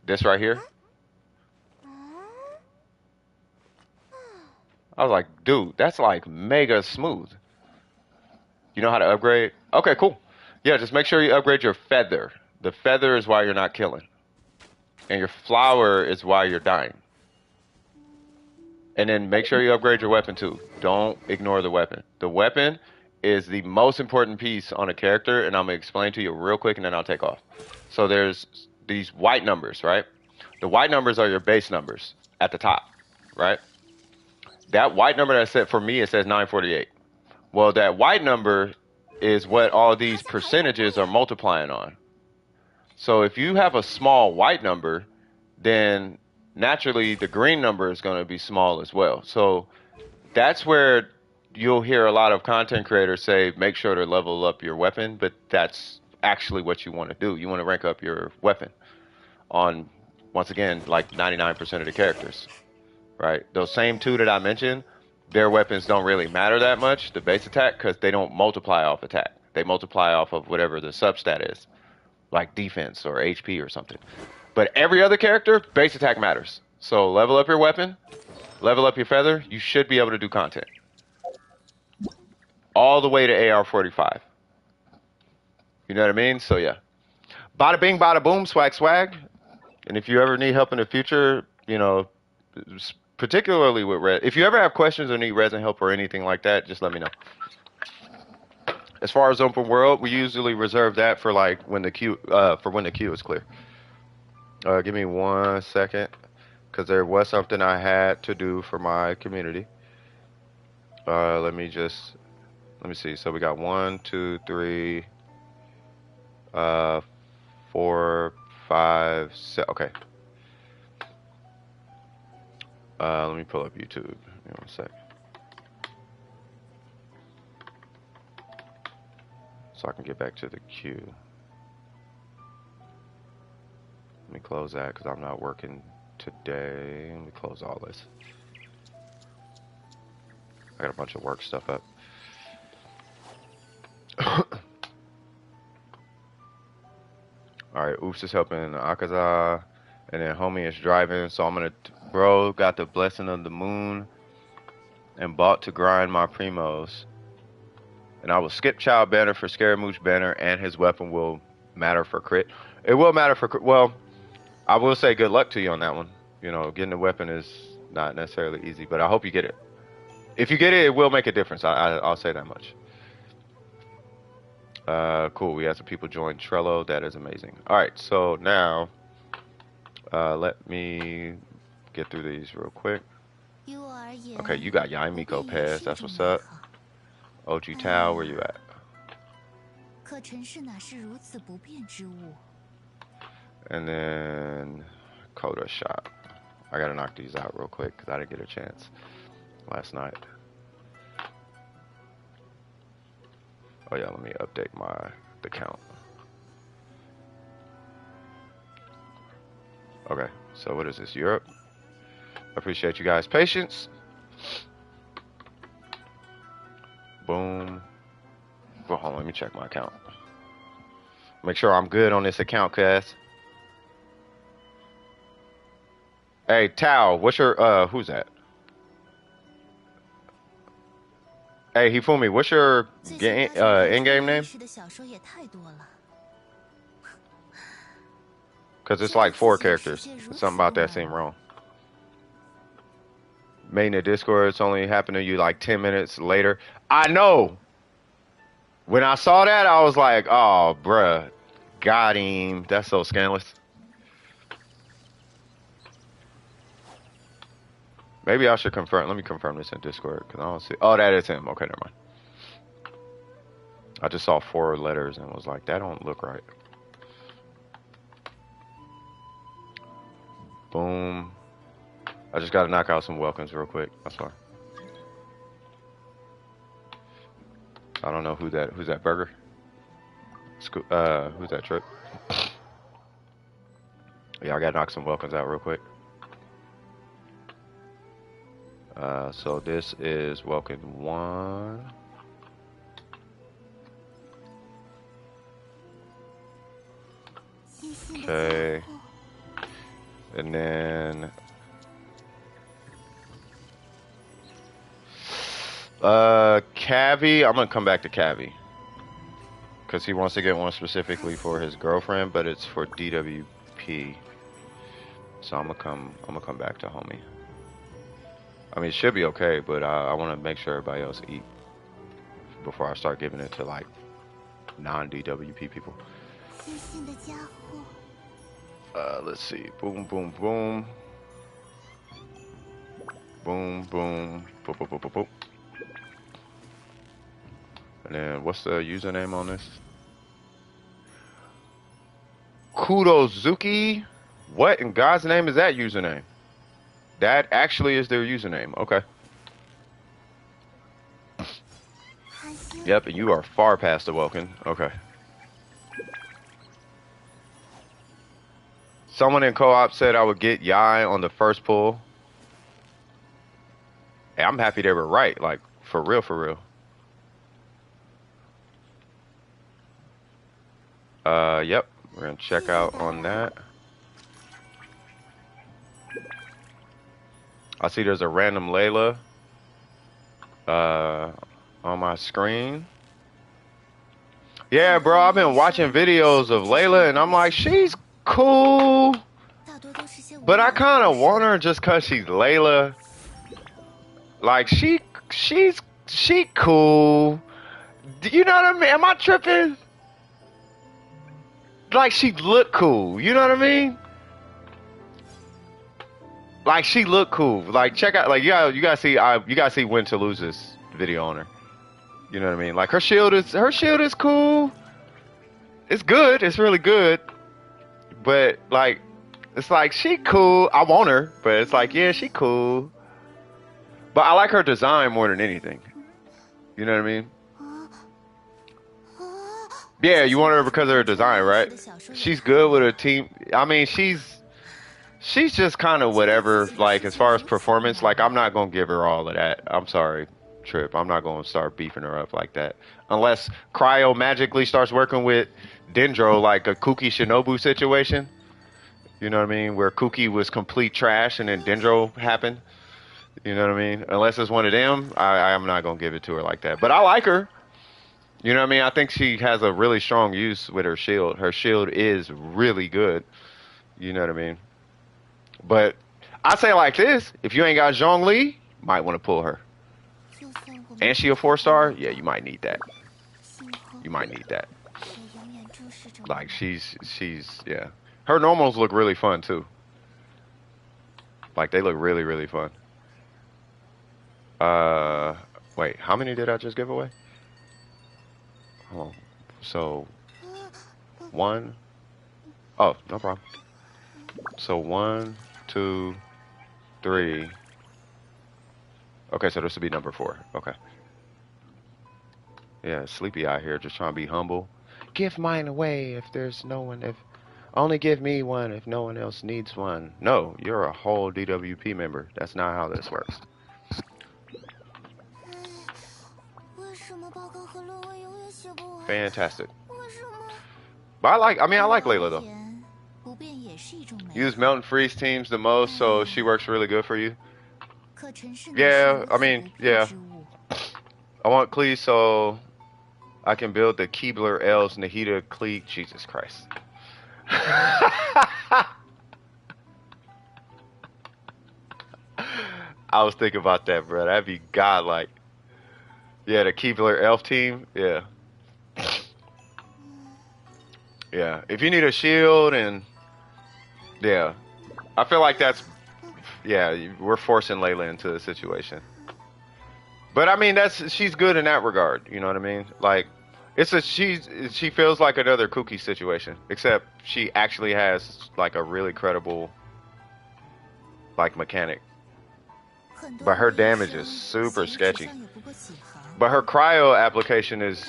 This right here? I was like, dude, that's like mega smooth. You know how to upgrade? Okay, cool. Yeah, just make sure you upgrade your feather. The feather is why you're not killing. And your flower is why you're dying. And then make sure you upgrade your weapon too. Don't ignore the weapon. The weapon is the most important piece on a character, and I'm going to explain to you real quick and then I'll take off. So there's these white numbers, right? The white numbers are your base numbers at the top, right? That white number that said for me it says 948. Well, that white number is what all these percentages are multiplying on. So if you have a small white number, then naturally the green number is going to be small as well. So that's where you'll hear a lot of content creators say, make sure to level up your weapon, but that's actually what you want to do. You want to rank up your weapon on, once again, like 99% of the characters, right? Those same two that I mentioned, their weapons don't really matter that much, the base attack, because they don't multiply off attack. They multiply off of whatever the substat is, like defense or HP or something. But every other character, base attack matters. So level up your weapon, level up your feather, you should be able to do content. All the way to AR45. You know what I mean? So yeah. Bada bing, bada boom, swag, swag. And if you ever need help in the future, you know, particularly with Resin, if you ever have questions or need Resin help or anything like that, just let me know. As far as open world, we usually reserve that for like when the queue, is clear. Give me 1 second, because there was something I had to do for my community. Let me see. So we got 1, 2, 3, 4, 5, 6. Okay. Let me pull up YouTube. Give me 1 sec. So I can get back to the queue. Let me close that because I'm not working today. Let me close all this. I got a bunch of work stuff up. Alright, Oops is helping Akaza. And then Homie is driving. So I'm gonna, bro, got the blessing of the moon. And bought to grind my primos. And I will skip Child banner for Scaramouche banner. And his weapon will matter for crit. It will matter for crit. Well, I will say good luck to you on that one. You know, getting the weapon is not necessarily easy. But I hope you get it. If you get it, it will make a difference. I'll say that much. Cool. We had some people join Trello. That is amazing. All right. So now, let me get through these real quick. Okay, you got Yaimiko Pass. That's what's up. OG Tao, where you at? And then Coda Shop. I gotta knock these out real quick because I didn't get a chance last night. Oh yeah, let me update the count. Okay, so what is this? Europe? Appreciate you guys' patience. Boom. Well, hold on, let me check my account. Make sure I'm good on this account, cuz. Hey, Tao, what's your, who's that? Hey, Hifumi, what's your in-game name? Because it's like 4 characters. Something about that seemed wrong. Main the Discord, it's only happened to you like 10 minutes later. I know! When I saw that, I was like, oh, bruh. Got him. That's so scandalous. Maybe I should confirm. Let me confirm this in Discord because I don't see. Oh, that is him. Okay, never mind. I just saw 4 letters and was like, that don't look right. Boom. I just got to knock out some welcomes real quick. That's fine. I don't know who's that Burger? Who's that Trip? Yeah, I got to knock some welcomes out real quick. So this is welcome 1. Okay. And then Cavi, I'm gonna come back to Cavi. Cause he wants to get one specifically for his girlfriend, but it's for DWP. So I'm gonna come back to Homie. I mean, it should be okay, but I want to make sure everybody else eat before I start giving it to like non-DWP people. Let's see. Boom, boom, boom. Boom, boom. Boop, boop, boop, boop, boop. And then what's the username on this? Kudozuki. What in God's name is that username? That actually is their username. Okay. Yep, and you are far past awoken. Okay. Someone in co-op said I would get Yai on the first pull. Hey, I'm happy they were right. Like, for real, for real. Yep. We're gonna check out on that. I see there's a random Layla on my screen. Yeah, bro, I've been watching videos of Layla and I'm like, she's cool. But I kind of want her just cause she's Layla. Like she cool. You know what I mean? Am I tripping? Like she look cool. You know what I mean? Like she look cool. Like check out. Like you gotta see When to Lose's video on her. You know what I mean? Like her shield is cool. It's good. It's really good. But like it's like she cool. I want her, but it's like yeah, she cool. But I like her design more than anything. You know what I mean? Yeah, you want her because of her design, right? She's good with her team. I mean, she's just kind of whatever. Like as far as performance, like I'm not gonna give her all of that. I'm sorry, Trip. I'm not gonna start beefing her up like that unless Cryo magically starts working with Dendro, like a Kuki Shinobu situation. You know what I mean? Where Kuki was complete trash and then Dendro happened. You know what I mean? Unless it's one of them, I'm not gonna give it to her like that. But I like her. You know what I mean? I think she has a really strong use with her shield. Her shield is really good. You know what I mean? But I say like this: if you ain't got Zhongli, might want to pull her. And she a 4-star? Yeah, you might need that. You might need that. Like she's yeah. Her normals look really fun too. Like they look really really fun. Wait, how many did I just give away? Oh, so one. Oh, no problem. So 1, 2, 3. Okay, so this would be number 4. Okay. Yeah, sleepy out here, just trying to be humble. Give mine away if there's no one. If only give me one if no one else needs one. No, you're a whole DWP member. That's not how this works. Fantastic. But I mean, I like Layla though. Use Melt and Freeze teams the most, so she works really good for you. Yeah, I mean, yeah. I want Clee so I can build the Keebler L's Nahida Clee. Jesus Christ. I was thinking about that, bro. That'd be godlike. Yeah, the Keebler Elf team. Yeah. Yeah. If you need a shield and yeah. I feel like that's yeah, we're forcing Layla into the situation. But I mean she's good in that regard, you know what I mean? Like she feels like another Cookie situation, except she actually has like a really credible like mechanic. But her damage is super sketchy. But her cryo application is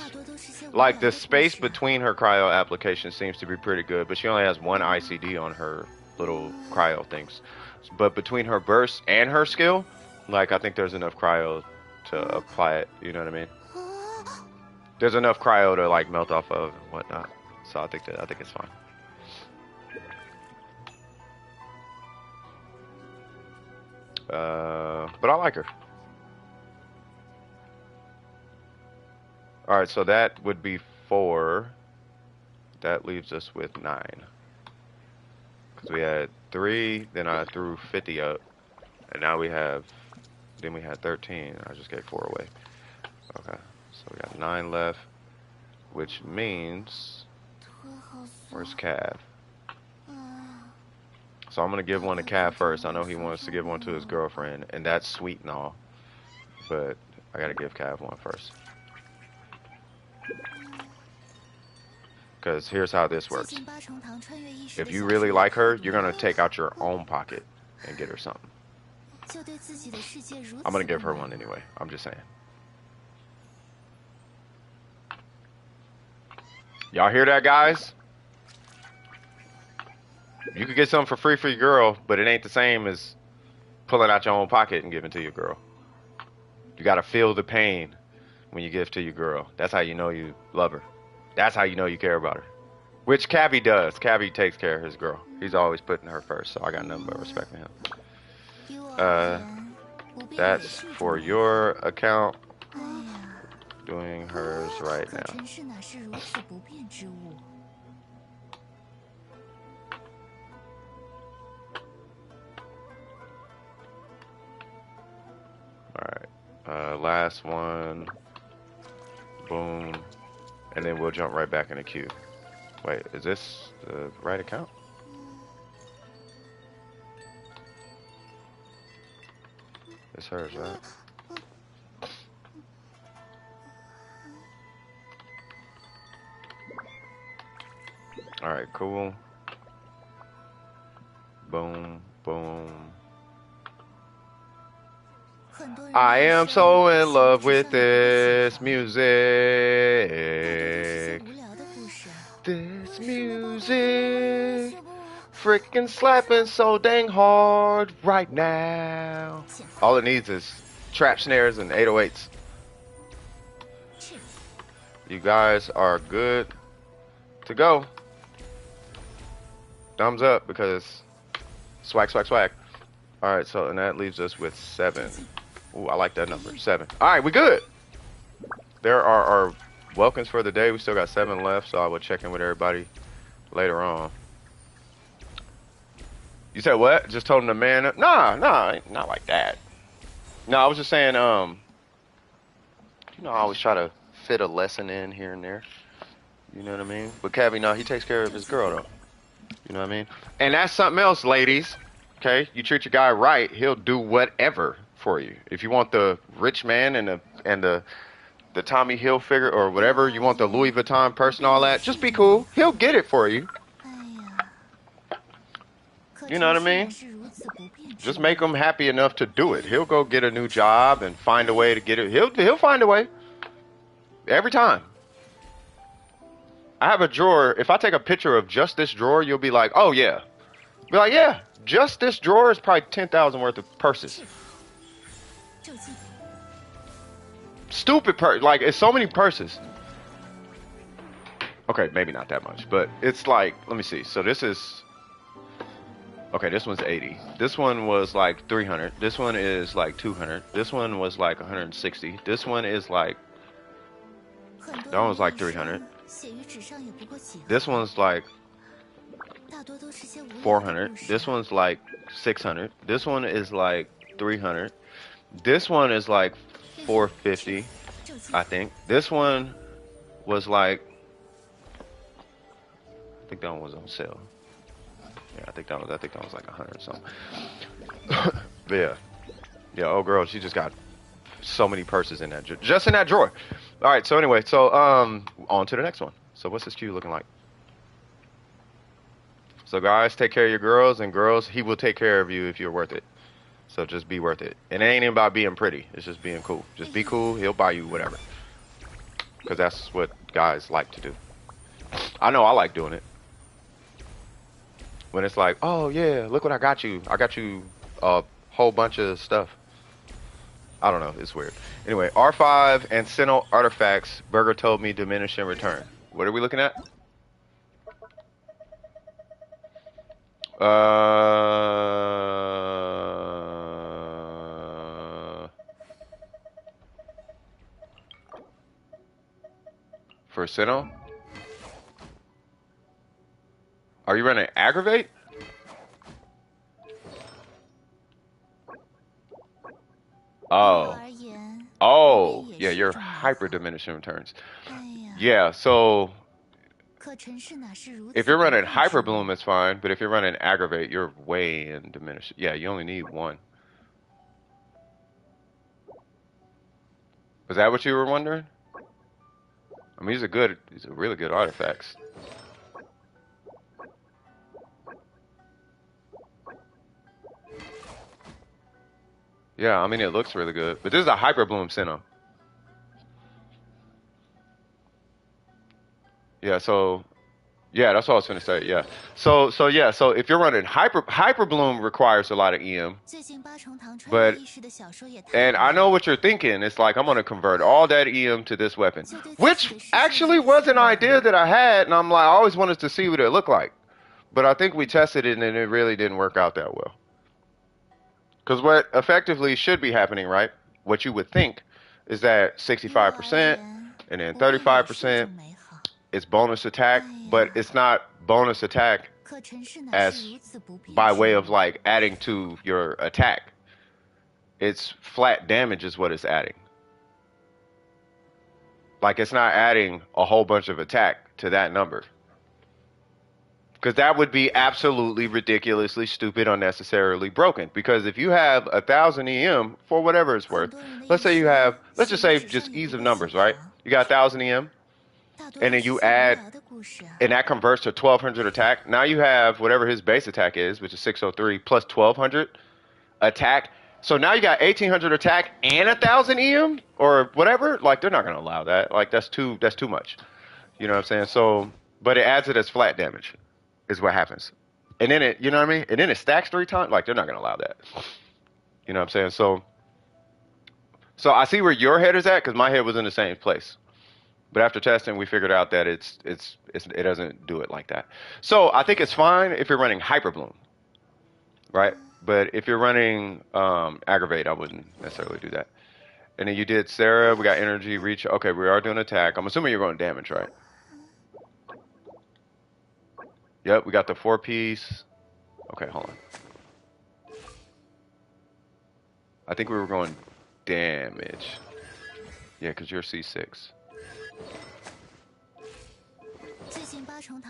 like the space between her cryo application seems to be pretty good, but she only has one ICD on her little cryo things. But between her burst and her skill, like I think there's enough cryo to apply it, you know what I mean? There's enough cryo to like melt off of and whatnot. So I think it's fine. But I like her. Alright, so that would be 4. That leaves us with 9. Because we had 3, then I threw 50 up. And now we had 13. I just gave 4 away. Okay, so we got 9 left. Which means... Where's Cav? So I'm gonna give one to Cav first. I know he wants to give one to his girlfriend, and that's sweet and all, but I gotta give Cav one first. Because here's how this works. If you really like her, you're gonna take out your own pocket and get her something. I'm gonna give her one anyway. I'm just saying. Y'all hear that, guys? You could get something for free for your girl, but it ain't the same as pulling out your own pocket and giving to your girl. You gotta feel the pain when you give to your girl. That's how you know you love her. That's how you know you care about her. Which Cabby does. Cabby takes care of his girl. He's always putting her first, so I got nothing but respect for him. That's for your account. Doing hers right now. Alright. Last one. Boom. And then we'll jump right back in the queue. Wait, is this the right account? It's hers, right? Alright, cool. Boom, boom. I am so in love with this music. This music. Freaking slapping so dang hard right now. All it needs is trap snares and 808s. You guys are good to go. Thumbs up because swag, swag, swag. Alright, so and that leaves us with 7. Ooh, I like that number. 7. Alright, we good. There are our welcomes for the day. We still got 7 left, so I will check in with everybody later on. You said what? Just told him to man up? Nah, not like that. No, I was just saying, you know, I always try to fit a lesson in here and there. You know what I mean? But Cabby, no, he takes care of his girl, though. You know what I mean? And that's something else, ladies. Okay? You treat your guy right, he'll do whatever for you. If you want the rich man and the Tommy Hilfiger or whatever, you want the Louis Vuitton purse and all that, just be cool. He'll get it for you. You know what I mean? Just make him happy enough to do it. He'll go get a new job and find a way to get it. He'll find a way. Every time. I have a drawer. If I take a picture of just this drawer, you'll be like, oh yeah. Be like, yeah, just this drawer is probably 10,000 worth of purses. Stupid purse. Like, it's so many purses. Okay, maybe not that much, but it's like, let me see. So this is, okay, this one's 80. This one was like 300. This one is like 200. This one was like 160. This one is like, that one was like 300. This one's like 400. This one's like 600. This one is like 300. This one is like 450, I think. This one was like, I think that one was on sale. Yeah, I think that was like 100 something. But yeah, old girl, she just got so many purses in that, just in that drawer. All right, so anyway, so on to the next one. So what's this queue looking like? So guys, take care of your girls, and girls, he will take care of you if you're worth it. So just be worth it. And it ain't even about being pretty. It's just being cool. Just be cool. He'll buy you whatever. Because that's what guys like to do. I know I like doing it. When it's like, oh yeah, look what I got you. I got you a whole bunch of stuff. I don't know. It's weird. Anyway, R5 and Sinnoh artifacts. Burger told me diminish and return. What are we looking at? For Sinnoh? Are you running aggravate? Oh. Oh, yeah, you're hyper diminishing returns. Yeah, so If you're running Hyper Bloom, it's fine, but if you're running Aggravate, you're way in diminished. Yeah, you only need one. Was that what you were wondering? I mean, these are really good artifacts. Yeah, I mean, it looks really good, but this is a Hyper Bloom Sinnoh. Yeah, so yeah, that's what I was gonna say. Yeah, so if you're running Hyper Bloom requires a lot of EM, but and I know what you're thinking. It's like I'm gonna convert all that EM to this weapon, which actually was an idea that I had, and I'm like I always wanted to see what it looked like, but I think we tested it and it really didn't work out that well. Because what effectively should be happening, right? What you would think is that 65% and then 35% is bonus attack, but it's not bonus attack as by way of like adding to your attack. It's flat damage is what it's adding. Like it's not adding a whole bunch of attack to that number. Because that would be absolutely ridiculously stupid, unnecessarily broken. Because if you have 1,000 EM for whatever it's worth, let's just say just ease of numbers, right? You got 1,000 EM, and then you add, and that converts to 1,200 attack. Now you have whatever his base attack is, which is 603 plus 1,200 attack. So now you got 1,800 attack and 1,000 EM or whatever. Like they're not gonna allow that. Like that's too much. You know what I'm saying? So, but it adds it as flat damage. Is what happens. And then you know what I mean? And then it stacks 3 times. Like, they're not going to allow that. You know what I'm saying? So I see where your head is at because my head was in the same place. But after testing, we figured out that it doesn't do it like that. So I think it's fine if you're running Hyper Bloom, right? But if you're running Aggravate, I wouldn't necessarily do that. And then you did Sarah. We got energy, reach. Okay, we are doing attack. I'm assuming you're going damage, right? Yep, we got the 4-piece. Okay, hold on. I think we were going damage. Yeah, because you're C6.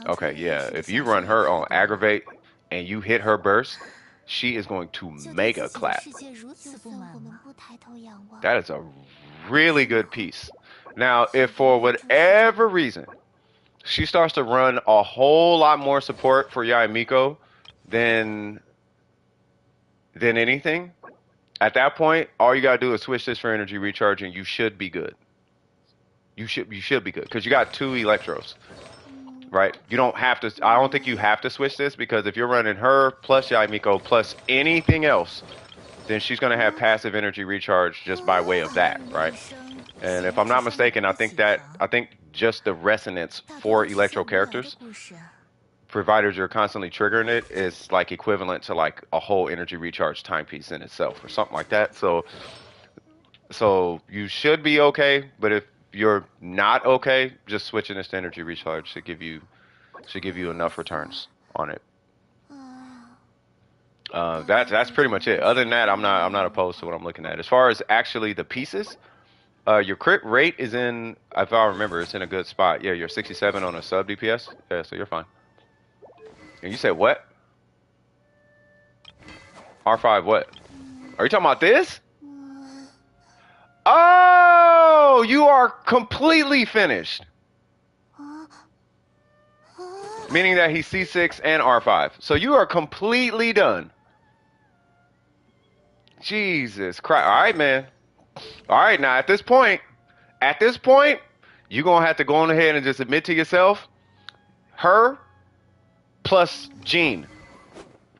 Okay, yeah. If you run her on Aggravate and you hit her burst, she is going to mega clap. That is a really good piece. Now, if for whatever reason she starts to run a whole lot more support for Yaimiko than anything, at that point, all you gotta do is switch this for energy recharge, and you should be good. You should be good because you got 2 Electros, right? You don't have to. I don't think you have to switch this because if you're running her plus Yaimiko plus anything else, then she's gonna have passive energy recharge just by way of that, right? And if I'm not mistaken, I think just the resonance for Electro characters, provided you're constantly triggering it, is like equivalent to like a whole energy recharge timepiece in itself or something like that. So you should be okay, but if you're not okay, just switching this to energy recharge should give you enough returns on it. That's pretty much it. Other than that, I'm not opposed to what I'm looking at. As far as actually the pieces, your crit rate is in, if I remember, it's in a good spot. Yeah, you're 67 on a sub DPS. Yeah, so you're fine. And you said what? R5 what? Are you talking about this? Oh, you are completely finished. Meaning that he's C6 and R5. So you are completely done. Jesus Christ. All right, man. All right, now at this point, you're going to have to go on ahead and just admit to yourself, her plus Jean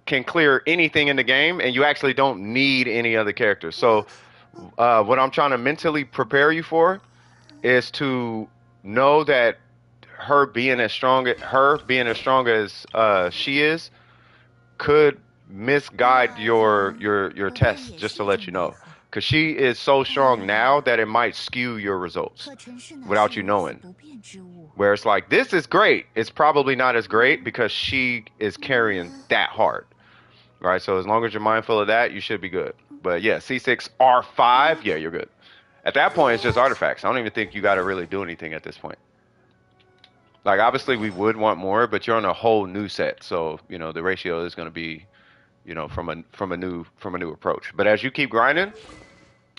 can clear anything in the game, and you actually don't need any other characters. So what I'm trying to mentally prepare you for is to know that her being as strong as she is could misguide your test, just to let you know. Because she is so strong now that it might skew your results without you knowing. Where it's like, this is great. It's probably not as great because she is carrying that hard. Right? So as long as you're mindful of that, you should be good. But yeah, C6, R5, yeah, you're good. At that point, it's just artifacts. I don't even think you got to really do anything at this point. Like obviously we would want more, but you're on a whole new set, so you know the ratio is going to be, you know, from a new approach. But as you keep grinding,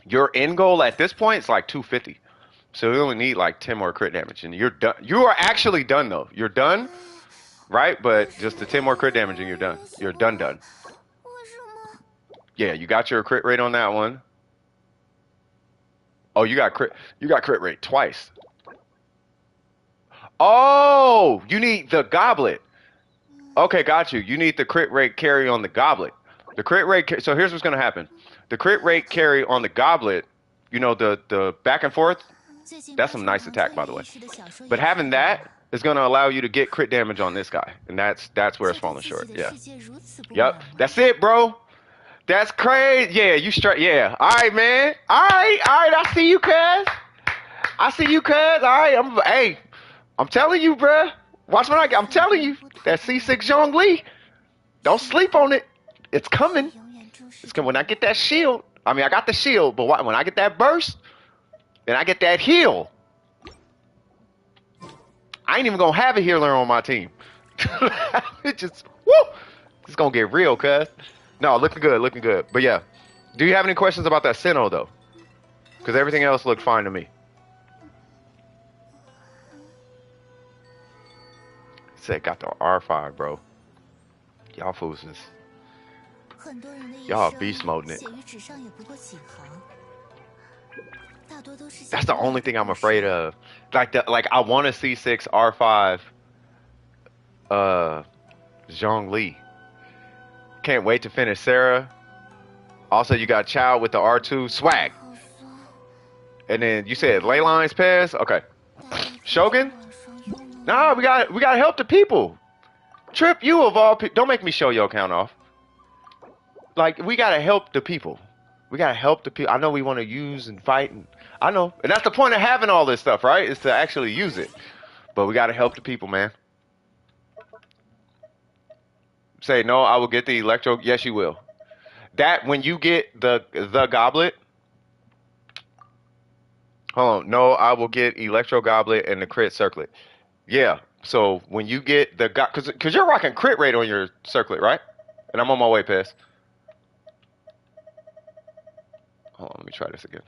your end goal at this point is like 250. So you only need like 10 more crit damage, and you're done. You are actually done though. You're done, right? But just the 10 more crit damage, and you're done. You're done, done. Yeah, you got your crit rate on that one. Oh, you got crit. You got crit rate twice. Oh, you need the goblet. Okay, got you. You need the crit rate carry on the goblet. The crit rate. So here's what's gonna happen. The crit rate carry on the goblet. You know the back and forth. That's some nice attack, by the way. But having that is gonna allow you to get crit damage on this guy, and that's where it's falling short. Yeah. Yep. That's it, bro. That's crazy. Yeah, you straight. Yeah. All right, man. All right. All right. I see you, cuz. I see you, cuz. All right. Hey, I'm telling you, bruh. Watch what I'm telling you. That C6 Zhongli. Don't sleep on it. It's coming. It's coming. When I get that shield. I mean, I got the shield, but when I get that burst, and I get that heal, I ain't even gonna have a healer on my team. It just, woo! It's gonna get real, cuz. No, looking good, looking good. But yeah, do you have any questions about that Sinnoh though? Because everything else looked fine to me. Said got the R5, bro. Y'all fools is, y'all beast moding it. That's the only thing I'm afraid of. Like I want to see C6 R5 Zhongli. Can't wait to finish Sarah. Also, you got Chow with the R2 swag. And then you said ley lines pass. Okay. Shogun? Nah, we got to help the people. Trip, you of all people. Don't make me show your account off. Like, we got to help the people. We got to help the people. I know we want to use and fight. And I know. And that's the point of having all this stuff, right? Is to actually use it. But we got to help the people, man. Say, no, I will get the electro. Yes, you will. That, when you get the goblet. Hold on. No, I will get electro goblet and the crit circlet. Yeah. So when you get the because you're rocking crit rate on your circlet, right? And I'm on my way, Pass. Hold on, let me try this again.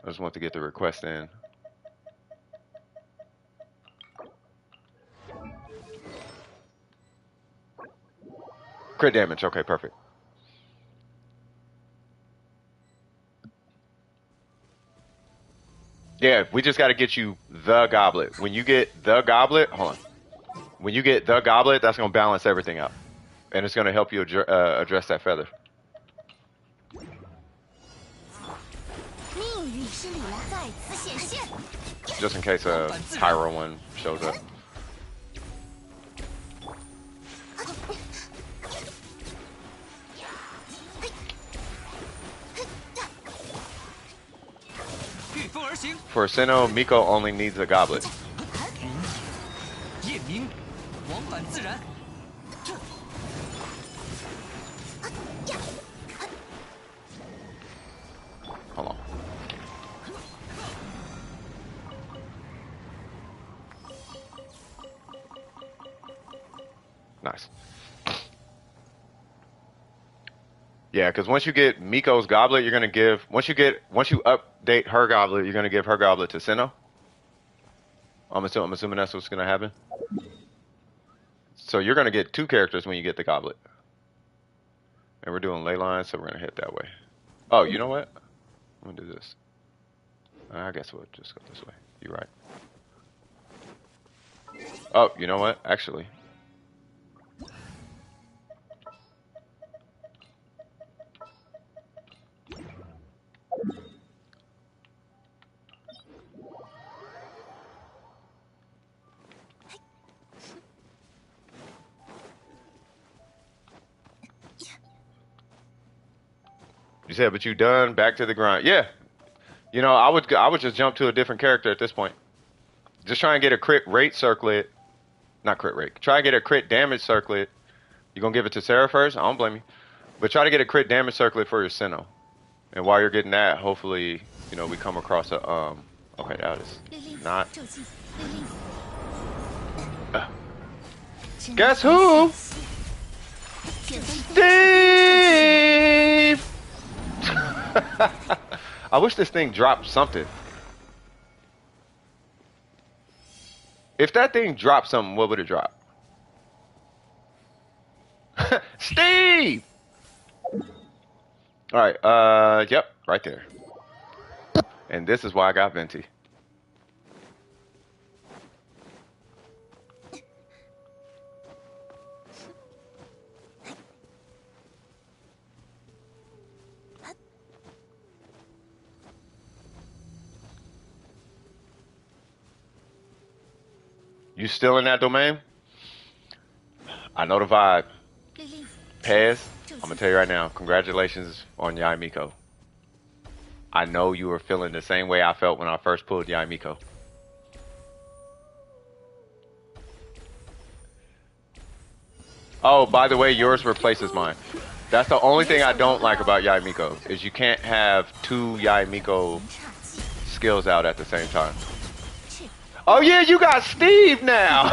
I just want to get the request in. Crit damage. Okay, perfect. Yeah, we just got to get you the goblet. When you get the goblet, hold on. When you get the goblet, that's going to balance everything out. And it's going to help you address that feather. Just in case a Tyro one shows up. For Sinnoh, Miko only needs a goblet. Hold on. Nice. Yeah, because once you get Miko's goblet, you're gonna give once you update her goblet, you're gonna give her goblet to Sinnoh. I'm assuming that's what's gonna happen. So you're gonna get two characters when you get the goblet. And we're doing ley lines, so we're gonna hit that way. Oh, you know what? I'm gonna do this. I guess we'll just go this way. You're right. Oh, you know what? Actually. You said, but you done? Back to the grind. Yeah. You know, I would just jump to a different character at this point. Just try and get a crit rate circlet. Not crit rate. Try and get a crit damage circlet. You gonna give it to Sarah first? I don't blame you. But try to get a crit damage circlet for your Sinnoh. And while you're getting that, hopefully, you know, we come across a Okay, that is not. Guess who? Steve! I wish this thing dropped something. If that thing dropped something, what would it drop? Steve! Alright, yep, right there. And this is why I got Venti. You still in that domain? I know the vibe. Pez, I'm gonna tell you right now, congratulations on Yai Miko. I know you were feeling the same way I felt when I first pulled Yai Miko. Oh, by the way, yours replaces mine. That's the only thing I don't like about Yai Miko, is you can't have two Yai Miko skills out at the same time. Oh yeah, you got Steve now!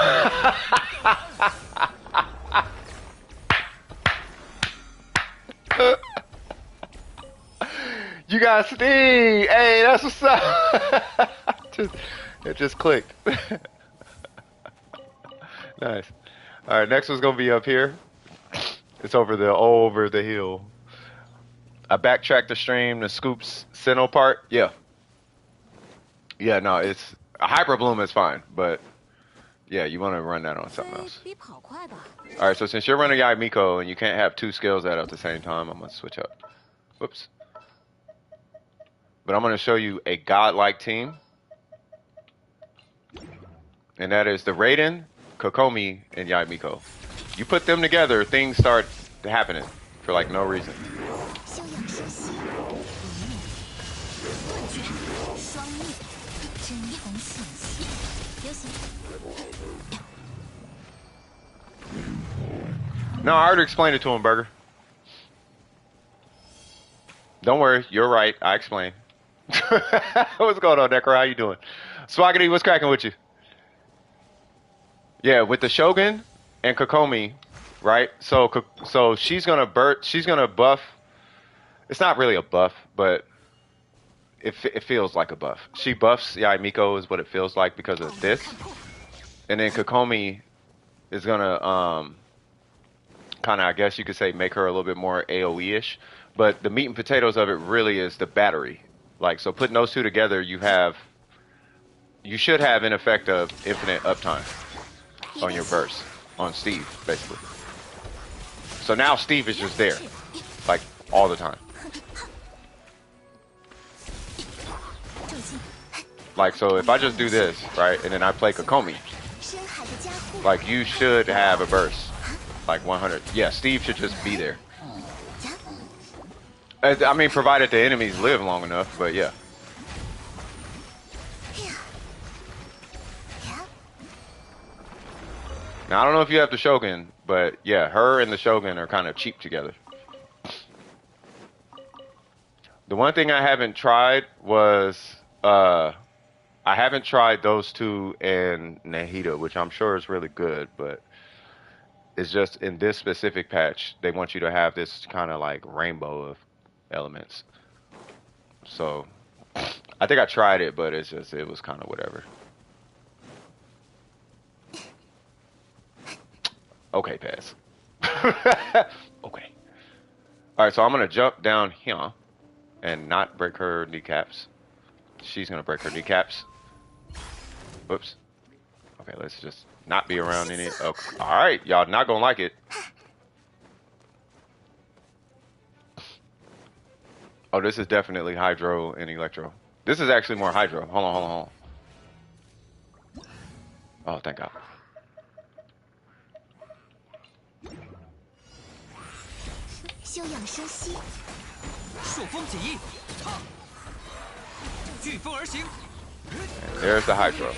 You got Steve! Hey, that's what's up! It just clicked. Nice. Alright, next one's gonna be up here. It's over the hill. I backtracked the stream, the Scoops Sinnoh part. Yeah. Yeah, no, it's a Hyper Bloom is fine, but yeah, you want to run that on something else. Alright, so since you're running Yai Miko and you can't have two skills out at the same time, I'm gonna switch up. Whoops. But I'm gonna show you a godlike team. And that is the Raiden, Kokomi, and Yai Miko. You put them together, things start happening for like no reason. No, I already explained it to him, Burger. Don't worry, you're right. I explained. What's going on, Necro? How you doing? Swaggity, what's cracking with you? Yeah, with the Shogun and Kokomi, right? So she's gonna buff. It's not really a buff, but it feels like a buff. She buffs Yai Miko is what it feels like because of this, and then Kokomi is gonna kind of, I guess you could say, make her a little bit more AoE-ish. But the meat and potatoes of it really is the battery. Like, so putting those two together, you should have an effect of infinite uptime on your burst, on Steve, basically. So now Steve is just there, like, all the time. Like, so if I just do this, right, and then I play Kokomi, like, you should have a burst. Like 100. Yeah, Steve should just be there. I mean, provided the enemies live long enough, but yeah. Now, I don't know if you have the Shogun, but yeah, her and the Shogun are kind of cheap together. The one thing I haven't tried was, I haven't tried those two in Nahida, which I'm sure is really good, but it's just in this specific patch, they want you to have this kind of like rainbow of elements. So I think I tried it, but it was kind of whatever. Okay, pass. Okay. All right, so I'm gonna jump down here and not break her kneecaps. She's gonna break her kneecaps. Whoops. Okay, let's just not be around any. Okay. All right, y'all not gonna like it. Oh, this is definitely Hydro and Electro. This is actually more Hydro. Hold on. Oh, thank God. And there's the Hydro.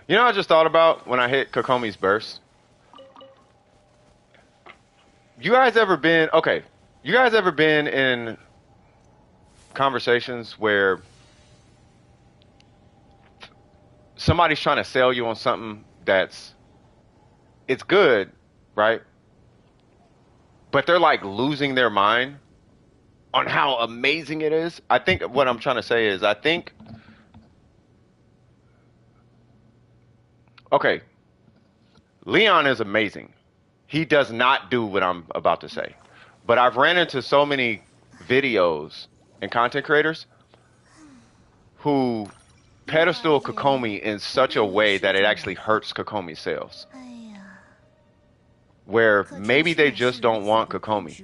You know, I just thought about when I hit Kokomi's burst. You guys ever been okay? You guys ever been in conversations where somebody's trying to sell you on something that's it's good, right? But they're like losing their mind on how amazing it is. I think what I'm trying to say is I think okay, Leon is amazing. He does not do what I'm about to say. But I've ran into so many videos and content creators who pedestal Kokomi in such a way that it actually hurts Kokomi's sales. Where maybe they just don't want Kokomi,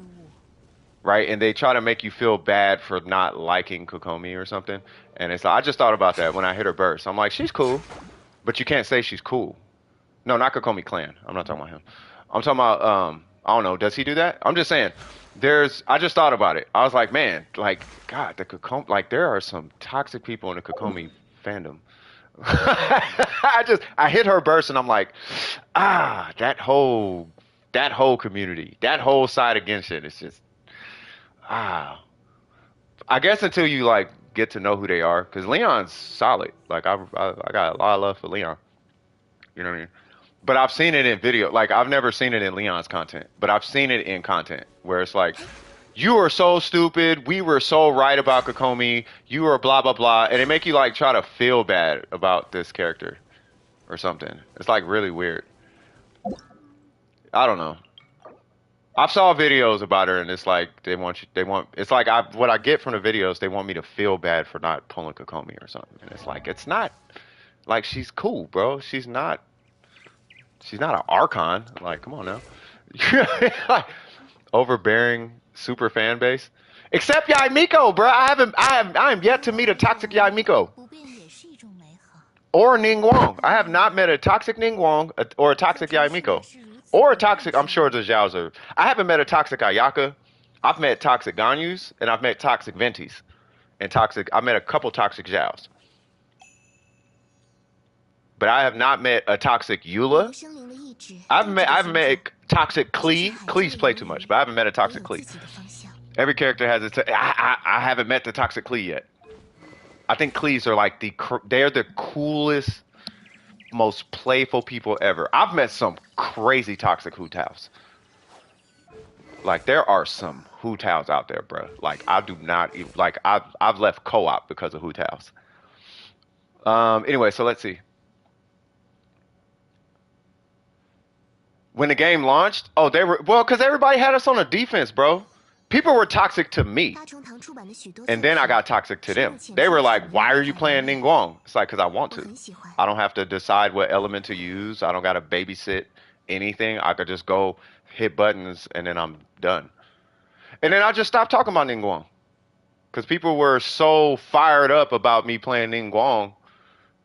right? And they try to make you feel bad for not liking Kokomi or something. And it's like, I just thought about that when I hit her burst. I'm like, she's cool, but you can't say she's cool. No, not Kokomi Clan. I'm not talking about him. I'm talking about I don't know, does he do that? I'm just saying I just thought about it. I was like, man, like God, the Kokomi like there are some toxic people in the Kokomi fandom. I hit her burst and I'm like, that whole community, that whole side of Genshin is just ah. I guess until you like get to know who they are, because Leon's solid. Like I got a lot of love for Leon. You know what I mean? But I've seen it in video. Like I've never seen it in Leon's content, but I've seen it in content where it's like, you are so stupid. We were so right about Kokomi. You are blah blah blah, and it make you like try to feel bad about this character or something. It's like really weird. I don't know. I've saw videos about her, and it's like they want you. They want. It's like what I get from the videos. They want me to feel bad for not pulling Kokomi or something, and it's like it's not. Like she's cool, bro. She's not. She's not an Archon. Like, come on now. Like, overbearing super fan base. Except Yaimiko, bro. I am yet to meet a toxic Yaimiko. Or Ning Wong. I have not met a toxic Ning Wong or a toxic Yaimiko. Or a toxic, I'm sure the Zhao's are. I haven't met a toxic Ayaka. I've met toxic Ganyus, and I've met toxic Ventis. And toxic, I met a couple toxic Zhao's. But I have not met a toxic Eula. I've met toxic Klee. Klee's play too much, but I haven't met a toxic Klee. Every character has its. I haven't met the toxic Klee yet. I think Klees are like they're the coolest, most playful people ever. I've met some crazy toxic Hoothouse. Like there are some Hoothouse out there, bro. Like I do not like I've left co-op because of Hoothouse. Anyway, so let's see. When the game launched, oh, they were well because everybody had us on a defense, bro. People were toxic to me, and then I got toxic to them. They were like, "Why are you playing Ningguang?" It's like, "Cause I want to. I don't have to decide what element to use. I don't got to babysit anything. I could just go hit buttons, and then I'm done." And then I just stopped talking about Ningguang because people were so fired up about me playing Ningguang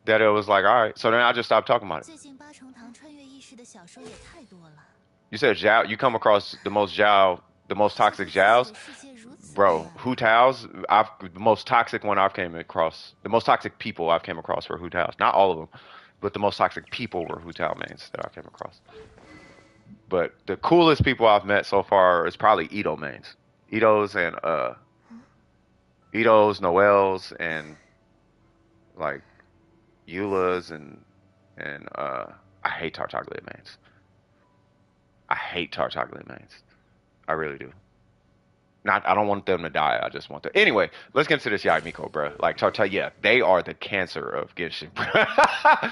that it was like, all right. So then I just stopped talking about it. You said Zhao. You come across the most Zhao, the most toxic Zhao's, bro. Hu Tao's. The most toxic one I've came across. The most toxic people I've came across were Hu Tao's. Not all of them, but the most toxic people were Hu Tao mains that I came across. But the coolest people I've met so far is probably Ito mains. Ito's and Ito's, Noel's, and like Eula's and I hate Tartaglia mains. I hate Tartaglia mains. I really do. Not, I don't want them to die. I just want to. Anyway, let's get into this Yaimiko, bro. Like yeah, they are the cancer of Genshin, bro.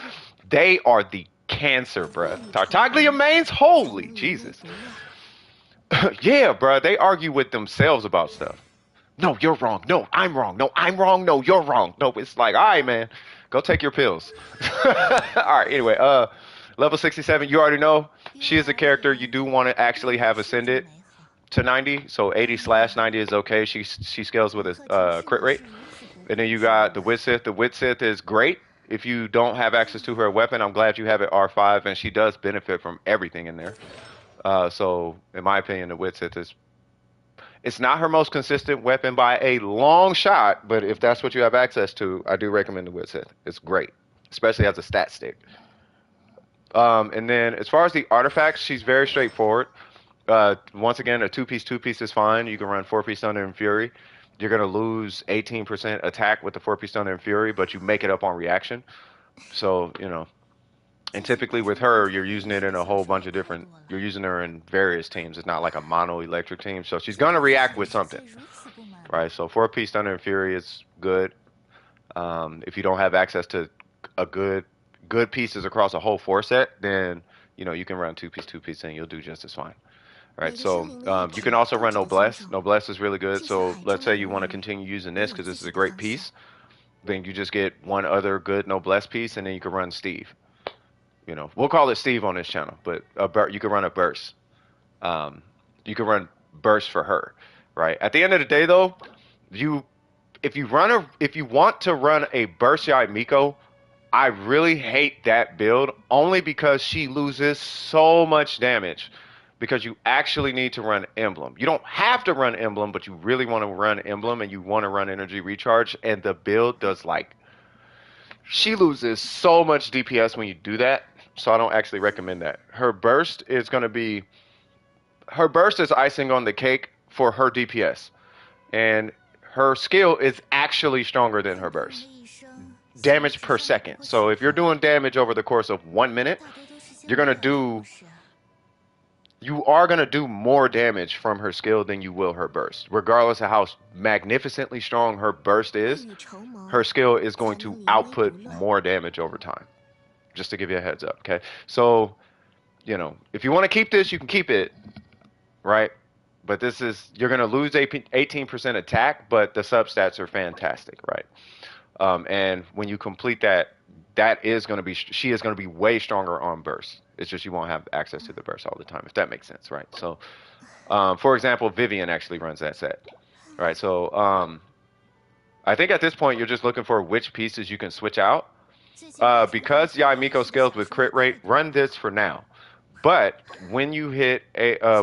They are the cancer, bro. Tartaglia mains, holy Jesus. Yeah, bro. They argue with themselves about stuff. No, you're wrong. No, I'm wrong. No, I'm wrong. No, you're wrong. No, it's like, all right, man, go take your pills. All right. Anyway, level 67. You already know she is a character you do want to actually have ascended to 90. So 80/90 is okay. She scales with a crit rate. And then you got the Wit Sith. The Wit Sith is great if you don't have access to her weapon. I'm glad you have it R5, and she does benefit from everything in there. So in my opinion, the Wit Sith is it's not her most consistent weapon by a long shot, but if that's what you have access to, I do recommend the Wit Sith. It's great, especially as a stat stick. And then as far as the artifacts, she's very straightforward. Once again, a two piece is fine. You can run four-piece Thunder and Fury. You're gonna lose 18% attack with the four-piece Thunder and Fury, but you make it up on reaction. So, and typically with her, you're using it in a whole bunch of different. You're using her in various teams. It's not like a mono electric team. So she's gonna react with something, right? So four-piece Thunder and Fury is good. If you don't have access to a good pieces across a whole four set, then you can run two piece, and you'll do just as fine. Right, so you can also run Noblesse. Noblesse is really good. So let's say you want to continue using this because this is a great piece. Then you just get one other good Noblesse piece, and then you can run Steve. We'll call it Steve on this channel, but you can run a burst. Um, you can run burst for her, right? At the end of the day, though, you if you want to run a burst Yai Miko, I really hate that build only because she loses so much damage. Because you actually need to run Emblem. You don't have to run Emblem, but you really want to run Emblem and you want to run Energy Recharge. And the build does she loses so much DPS when you do that. So I don't actually recommend that. Her burst is icing on the cake for her DPS. And her skill is actually stronger than her burst. Damage per second. So if you're doing damage over the course of 1 minute, you're going to do you are going to do more damage from her skill than you will her burst. Regardless of how magnificently strong her burst is, her skill is going to output more damage over time. Just to give you a heads up, okay? So, if you want to keep this, you can keep it, right? But you're going to lose 18% attack, but the substats are fantastic, right? And when you complete that, she is going to be way stronger on burst. It's just you won't have access to the burst all the time, if that makes sense, right? So, for example, Vivian actually runs that set, right? So, I think at this point you're just looking for which pieces you can switch out. Because Yai Miko scales with crit rate, run this for now. But when you hit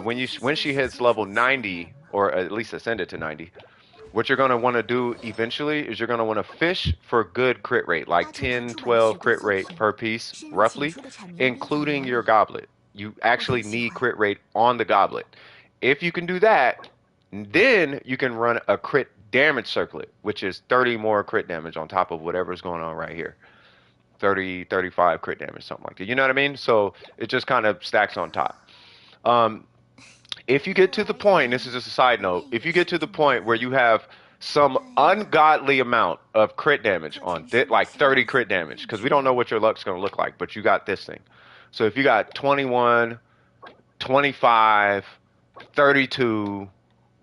when she hits level 90, or at least ascended to 90, what you're going to want to do eventually is you're going to want to fish for good crit rate, like 10, 12 crit rate per piece, roughly, including your goblet. You actually need crit rate on the goblet. If you can do that, then you can run a crit damage circlet, which is 30 more crit damage on top of whatever's going on right here. 30, 35 crit damage, something like that. You know what I mean? So it just kind of stacks on top. If you get to the point, this is just a side note, if you get to the point where you have some ungodly amount of crit damage on like 30 crit damage, because we don't know what your luck's going to look like, but you got this thing. So if you got 21, 25, 32,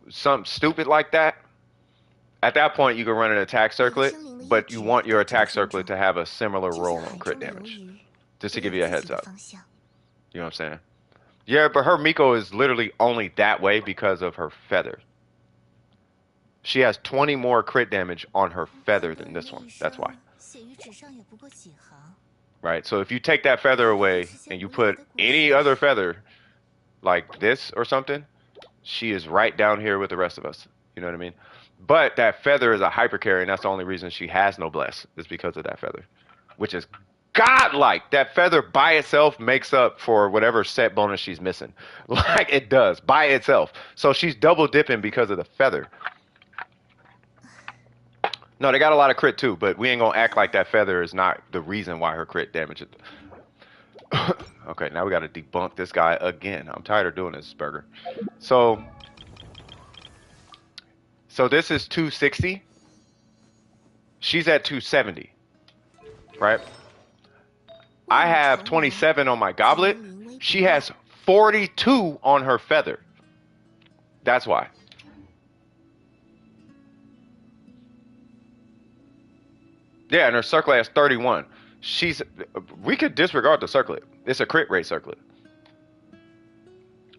something stupid like that, at that point you can run an attack circlet, but you want your attack circlet to have a similar roll on crit damage. Just to give you a heads up. You know what I'm saying? Yeah, but her Miko is literally only that way because of her feather. She has 20 more crit damage on her feather than this one. That's why. Right, so if you take that feather away and you put any other feather, like this or something, she is right down here with the rest of us. You know what I mean? But that feather is a hyper carry, and that's the only reason she has Noblesse, is because of that feather. Which is godlike. That feather by itself makes up for whatever set bonus she's missing. Like it does, by itself. So she's double dipping because of the feather. No, they got a lot of crit too, but we ain't gonna act like that feather is not the reason why her crit damage is. Okay, now we gotta debunk this guy again. I'm tired of doing this, Burger. So this is 260. She's at 270. Right? I have 27 on my goblet. She has 42 on her feather. That's why. Yeah, and her circlet has 31. We could disregard the circlet. It's a crit rate circlet.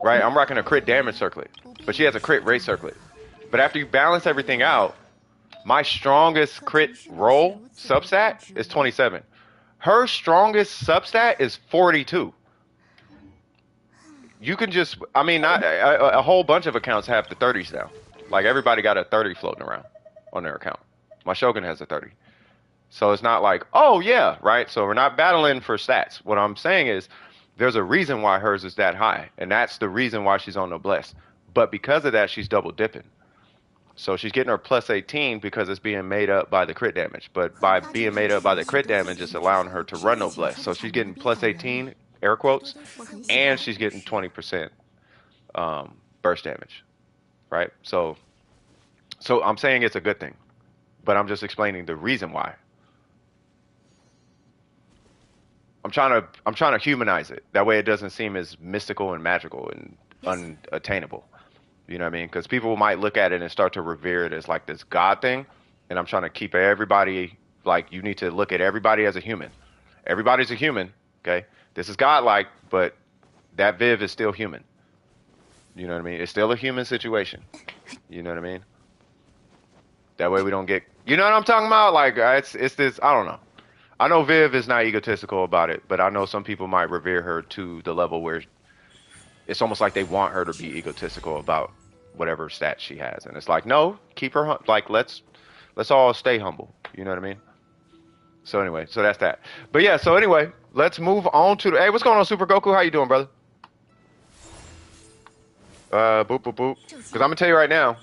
Right? I'm rocking a crit damage circlet. But she has a crit rate circlet. But after you balance everything out, my strongest crit roll substat is 27. Her strongest substat is 42. You can just, I mean, a whole bunch of accounts have the 30s now. Like everybody got a 30 floating around on their account. My Shogun has a 30. So it's not like, oh yeah, right? So we're not battling for stats. What I'm saying is there's a reason why hers is that high, and that's the reason why she's on noblesse. But because of that, she's double dipping. So she's getting her plus 18 because it's being made up by the crit damage. But by being made up by the crit damage, it's allowing her to run noblesse. So she's getting plus 18, air quotes, and she's getting 20% burst damage, right? So I'm saying it's a good thing, but I'm just explaining the reason why. I'm trying to humanize it. That way it doesn't seem as mystical and magical and unattainable. You know what I mean? Because people might look at it and start to revere it as like this God thing. And I'm trying to keep everybody like you need to look at everybody as a human. Everybody's a human. Okay. This is godlike, but that Viv is still human. You know what I mean? It's still a human situation. You know what I mean? That way we don't get, you know what I'm talking about? Like it's this, I don't know. I know Viv is not egotistical about it, but I know some people might revere her to the level where it's almost like they want her to be egotistical about whatever stats she has, and it's like, no, keep her like let's all stay humble. You know what I mean? So anyway, so that's that. But yeah, so anyway, let's move on to the. Hey, what's going on, Super Goku? How you doing, brother? Boop boop boop. Because I'm gonna tell you right now,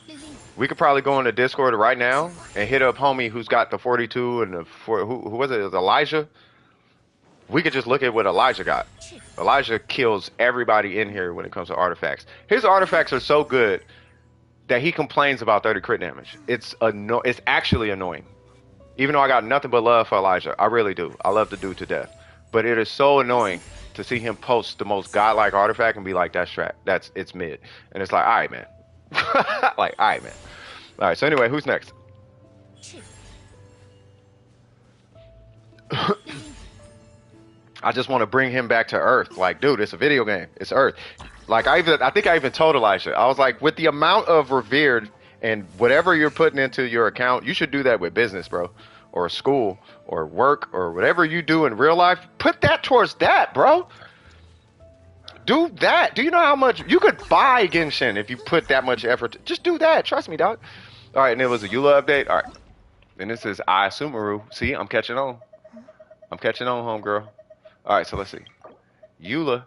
we could probably go into Discord right now and hit up homie who's got the 42 and the who was it? It was Elijah. We could just look at what Elijah got. Elijah kills everybody in here when it comes to artifacts. His artifacts are so good that he complains about 30 crit damage. It's actually annoying. Even though I got nothing but love for Elijah, I really do. I love the dude to death. But it is so annoying to see him post the most godlike artifact and be like, it's mid. And it's like, all right, man. Like, all right, man. All right, so anyway, who's next? I just want to bring him back to Earth. Like, dude, it's a video game. It's Earth. Like, I think I even told Elijah. I was like, with the amount of revered and whatever you're putting into your account, you should do that with business, bro, or school, or work, or whatever you do in real life. Put that towards that, bro. Do that. Do you know how much you could buy Genshin if you put that much effort? Just do that. Trust me, dog. All right, and it was a Eula update. All right, and this is I Sumaru. See, I'm catching on. I'm catching on, homegirl. All right, so let's see. Eula.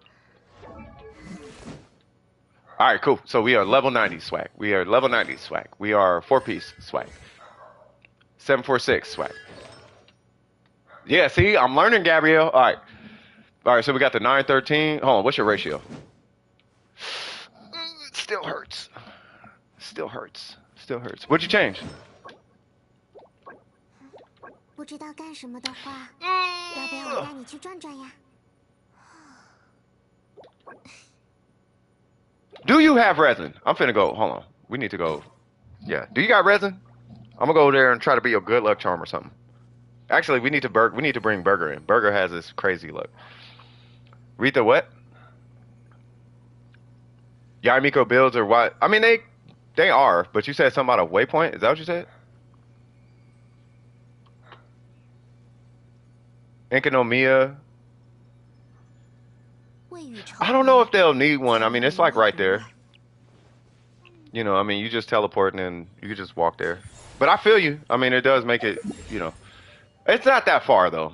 All right, cool. So we are level 90 swag. We are level 90 swag. We are 4-piece swag. 746 swag. Yeah, see, I'm learning, Gabrielle. All right. All right, so we got the 913. Hold on, what's your ratio? It still hurts. Still hurts. Still hurts. What'd you change? Do you have resin? I'm finna go. Hold on. We need to go. Yeah. Do you got resin? I'm gonna go there and try to be a good luck charm or something. Actually, we need to bring Burger in. Burger has this crazy luck. Read the what? Yamiko builds or what? I mean, they are, but you said something about a waypoint. Is that what you said? Enkinomiya. I don't know if they'll need one. I mean, it's like right there. You know, I mean, you just teleport and then you can just walk there. But I feel you. I mean, it does make it, you know. It's not that far, though.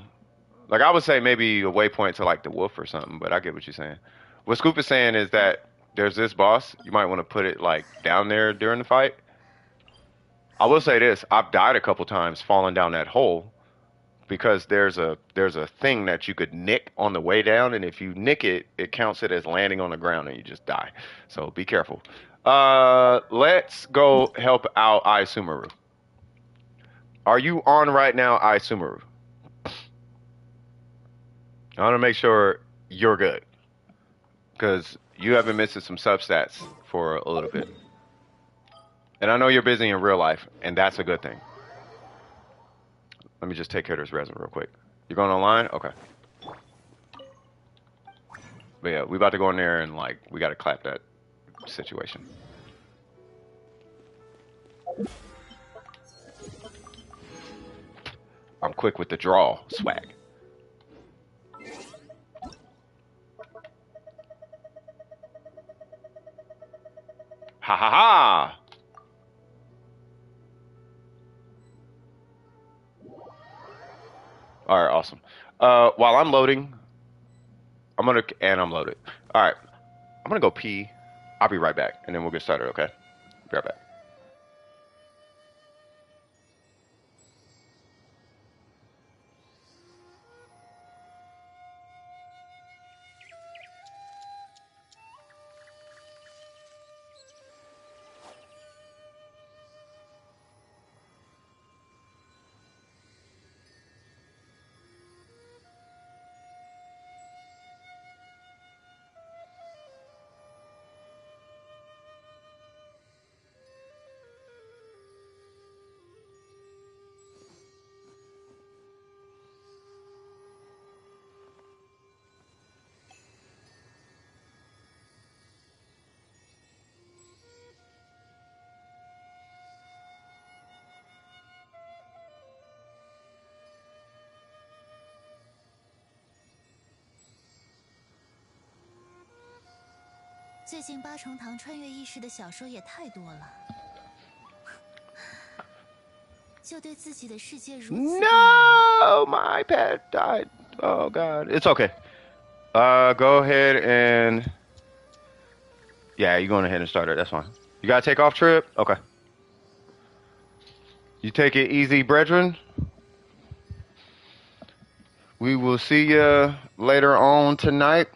Like, I would say maybe a waypoint to, like, the wolf or something, but I get what you're saying. What Scoop is saying is that there's this boss. You might want to put it, like, down there during the fight. I will say this. I've died a couple times falling down that hole because there's a thing that you could nick on the way down, and if you nick it, it counts it as landing on the ground and you just die. So be careful. Let's go help out Sumaru. Are you on right now, Sumaru? I want to make sure you're good because you have been missing some substats for a little bit. And I know you're busy in real life, and that's a good thing. Let me just take care of this resin real quick. You're going online? Okay. But yeah, we about to go in there and like, we got to clap that situation. I'm quick with the draw, swag. Ha ha ha! All right, awesome. While I'm loading, I'm loaded. All right, I'm gonna go pee. I'll be right back, and then we'll get started. Okay, be right back. 最近八重堂穿越异世的小说也太多了，就对自己的世界如此。No, my pet died. Oh God, it's okay. Go ahead and yeah, you're going ahead and start it. That's fine. You gotta take off trip. Okay. You take it easy, brethren. We will see you later on tonight.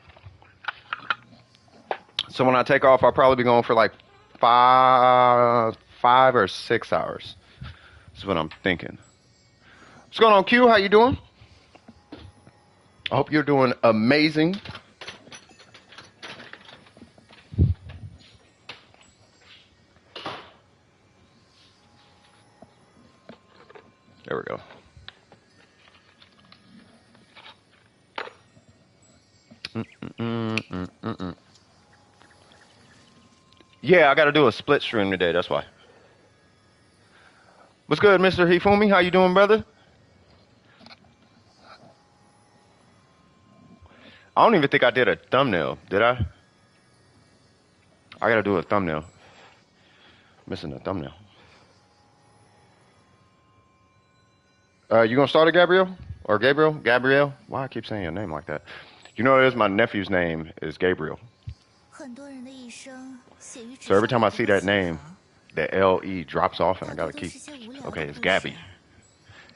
So when I take off, I'll probably be going for like 5 or 6 hours. That's what I'm thinking. What's going on, Q? How you doing? I hope you're doing amazing. There we go. Yeah, I got to do a split stream today. That's why. What's good, Mr. Hifumi? How you doing, brother? I don't even think I did a thumbnail. Did I? I got to do a thumbnail. Missing a thumbnail. You gonna start it, Gabriel? Or Gabriel? Gabrielle? Why I keep saying your name like that? You know, it is my nephew's name is Gabriel. So every time I see that name, the L-E drops off and I gotta keep... Okay, it's Gabby.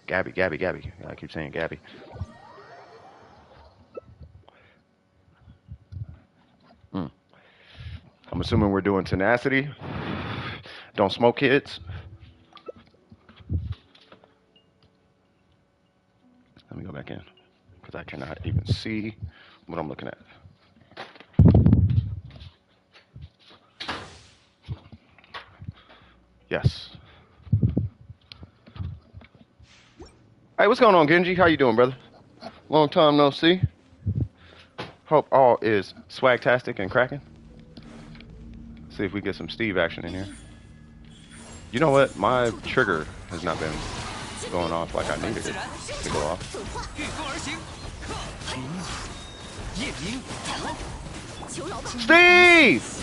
Gabby. I keep saying Gabby. I'm assuming we're doing tenacity. Don't smoke, kids. Let me go back in because I cannot even see what I'm looking at. Yes. Hey, what's going on, Genji? How you doing, brother? Long time no see. Hope all is swagtastic and cracking. See if we get some Steve action in here. You know what? My trigger has not been going off like I needed it to go off. Steve!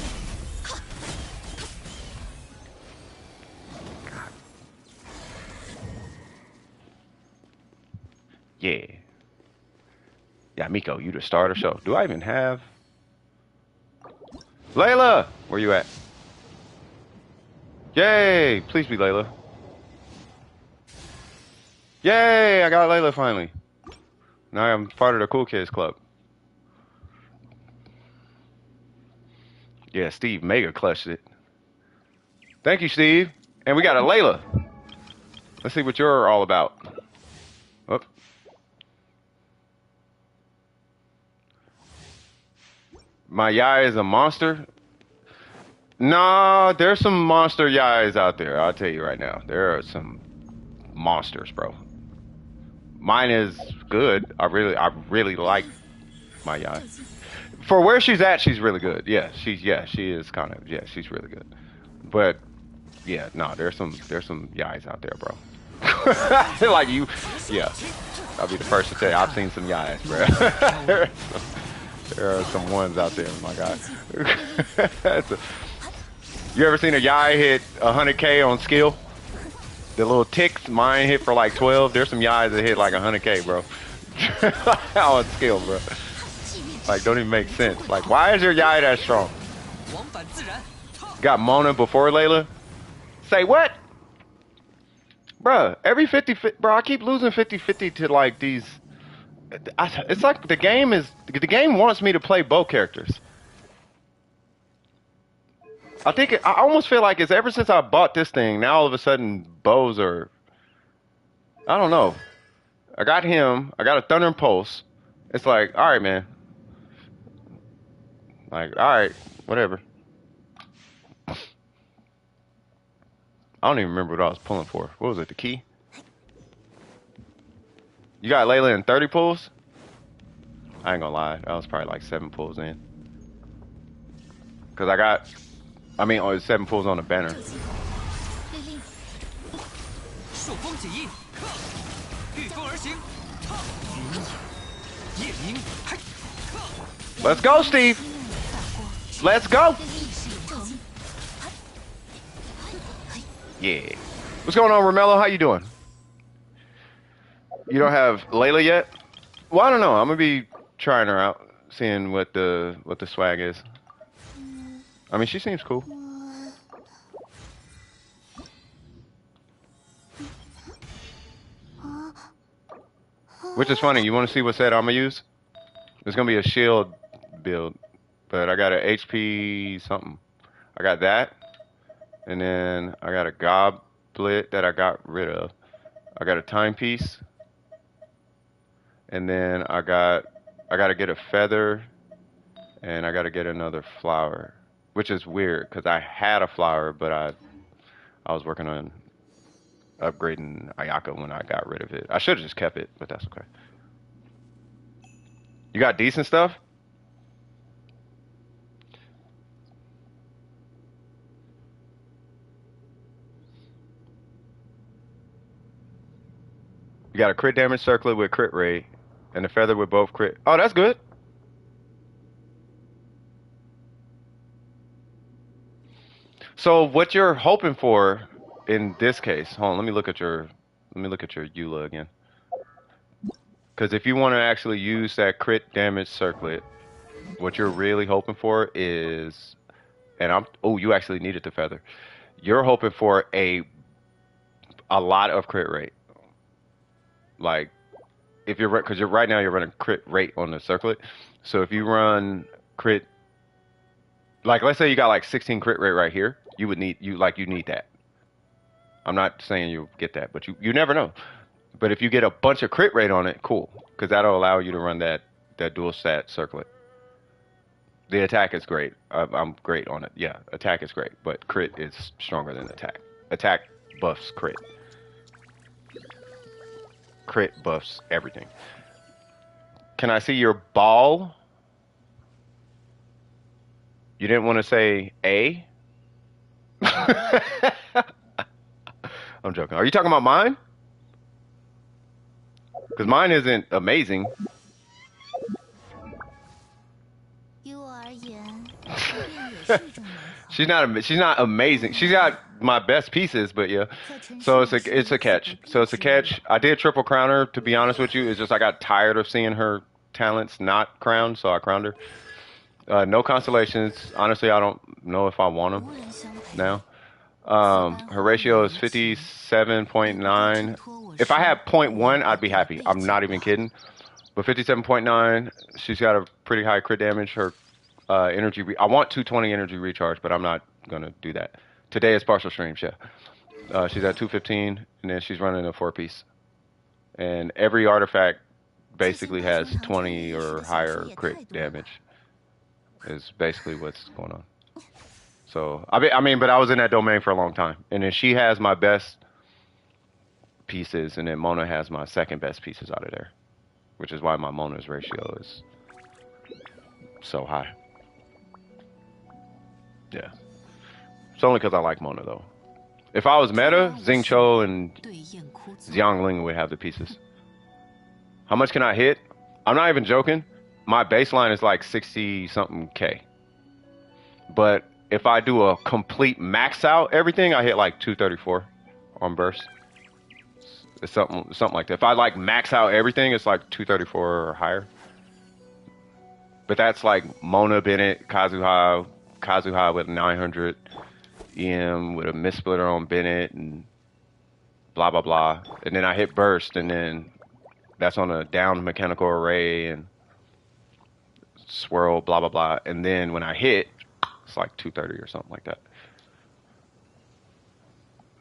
Yeah. Yeah, Miko, you the star of the show. Do I even have... Layla! Where you at? Yay! Please be Layla. Yay! I got Layla finally. Now I'm part of the Cool Kids Club. Yeah, Steve mega clutched it. Thank you, Steve. And we got a Layla. Let's see what you're all about. Oh. My Yai is a monster? Nah, there's some monster Yais out there. I'll tell you right now. There are some monsters, bro. Mine is good. I really like my Yai. For where she's at, she's really good. Yeah, she is kind of, yeah, she's really good. But yeah, no, there's some Yais out there, bro. Like you, yeah. I'll be the first to say I've seen some Yais, bro. There are some ones out there, my God. You ever seen a Yai hit 100K on skill? The little ticks, mine hit for like 12. There's some Yais that hit like 100K, bro. On skill, bro. Like, don't even make sense. Like, why is your Yai that strong? Got Mona before Layla? Say what? Bruh, every 50, bro, I keep losing 50-50 to like these. It's like the game wants me to play both characters. I almost feel like it's ever since I bought this thing, now all of a sudden bows are, I don't know. I got him, I got a Thunder and Pulse. It's like, all right, man. Like, all right, whatever. I don't even remember what I was pulling for. What was it, the key? You got Layla in 30 pulls? I ain't gonna lie, that was probably like 7 pulls in. Cause oh, it's 7 pulls on the banner. Let's go, Steve. Let's go. Yeah. What's going on, Romello? How you doing? You don't have Layla yet? Well, I don't know. I'm gonna be trying her out, seeing what the swag is. I mean, she seems cool. Which is funny. You want to see what set I'm gonna use? It's gonna be a shield build, but I got a HP something. I got that, and then I got a goblet that I got rid of. I got a timepiece, and then I gotta get a feather, and I gotta get another flower, which is weird because I had a flower, but I was working on upgrading Ayaka when I got rid of it. I should have just kept it, but that's okay. You got decent stuff? You got a crit damage circlet with crit rate, and a feather with both crit. Oh, that's good. So what you're hoping for in this case? Hold on, let me look at your EULA again. Because if you want to actually use that crit damage circlet, what you're really hoping for is, you actually needed the feather. You're hoping for a lot of crit rate. Like, because right now you're running crit rate on the circlet. So if you run crit, like let's say you got like 16 crit rate right here, you need that. I'm not saying you'll get that, but you never know. But if you get a bunch of crit rate on it, cool, because that'll allow you to run that dual stat circlet. The attack is great. I'm great on it. Yeah, attack is great, but crit is stronger than attack. Attack buffs crit. Crit buffs everything. Can I see your ball? You didn't want to say A? I'm joking. Are you talking about mine? Because mine isn't amazing. She's not amazing. She's got my best pieces, but yeah. So it's a catch. So it's a catch. I did triple crown her, to be honest with you. It's just I got tired of seeing her talents not crowned, so I crowned her. No constellations. Honestly, I don't know if I want them now. Her ratio is 57.9. If I had 0.1, I'd be happy. I'm not even kidding. But 57.9, she's got a pretty high crit damage. Her energy, I want 220 energy recharge, but I'm not gonna do that. Today is partial streams, yeah. She's at 215, and then she's running a 4-piece. And every artifact basically has 20 or higher crit damage. Is basically what's going on. So but I was in that domain for a long time, and then she has my best pieces, and then Mona has my second best pieces out of there, which is why my Mona's ratio is so high. Yeah, it's only because I like Mona though. If I was meta, Xingqiu and Xiangling would have the pieces. How much can I hit? I'm not even joking. My baseline is like 60 something K. But if I do a complete max out everything, I hit like 234 on burst. It's something like that. If I like max out everything, it's like 234 or higher. But that's like Mona Bennett, Kazuha with 900 EM with a missplitter on Bennett and blah blah blah. And then I hit burst, and then that's on a down mechanical array and swirl blah blah blah. And then when I hit, it's like 230 or something like that.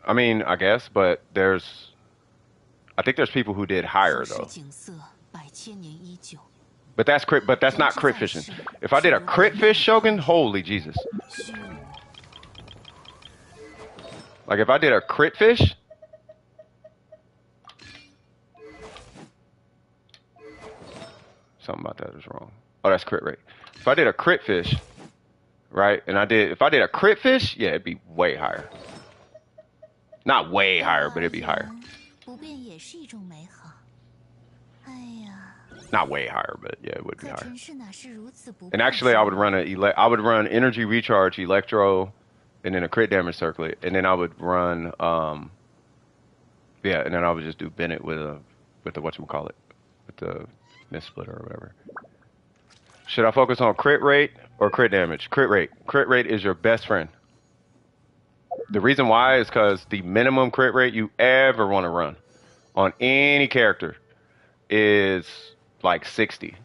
I mean, I guess, but I think there's people who did higher though. But that's crit. But that's not crit fishing. If I did a crit fish Shogun, holy Jesus! Like if I did a crit fish, something about that is wrong. Oh, that's crit rate. If I did a crit fish, right, and if I did a crit fish, yeah, it'd be way higher. Not way higher, but it'd be higher. Not way higher, but yeah, it would be higher. And actually, I would run energy recharge, electro, and then a crit damage circlet, and then I would run, and then I would just do Bennett with the whatchamacallit, with the miss splitter or whatever. Should I focus on crit rate or crit damage? Crit rate. Crit rate is your best friend. The reason why is because the minimum crit rate you ever want to run on any character is like 60.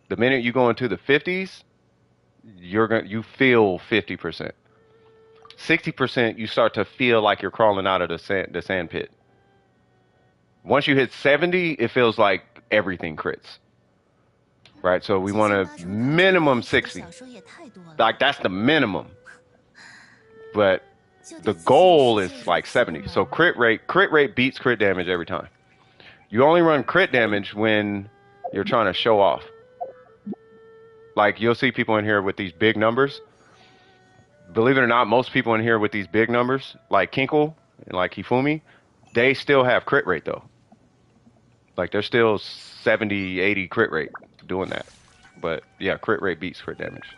The minute you go into the 50s, you feel 50%. 60%, you start to feel like you're crawling out of the sand pit. Once you hit 70, it feels like everything crits. Right? So we want a minimum 60. Like that's the minimum. But the goal is like 70. So crit rate beats crit damage every time. You only run crit damage when you're trying to show off. Like you'll see people in here with these big numbers. Believe it or not, most people in here with these big numbers, like Kinkle and like Hifumi, they still have crit rate though. Like they're still 70, 80 crit rate doing that. But yeah, crit rate beats crit damage.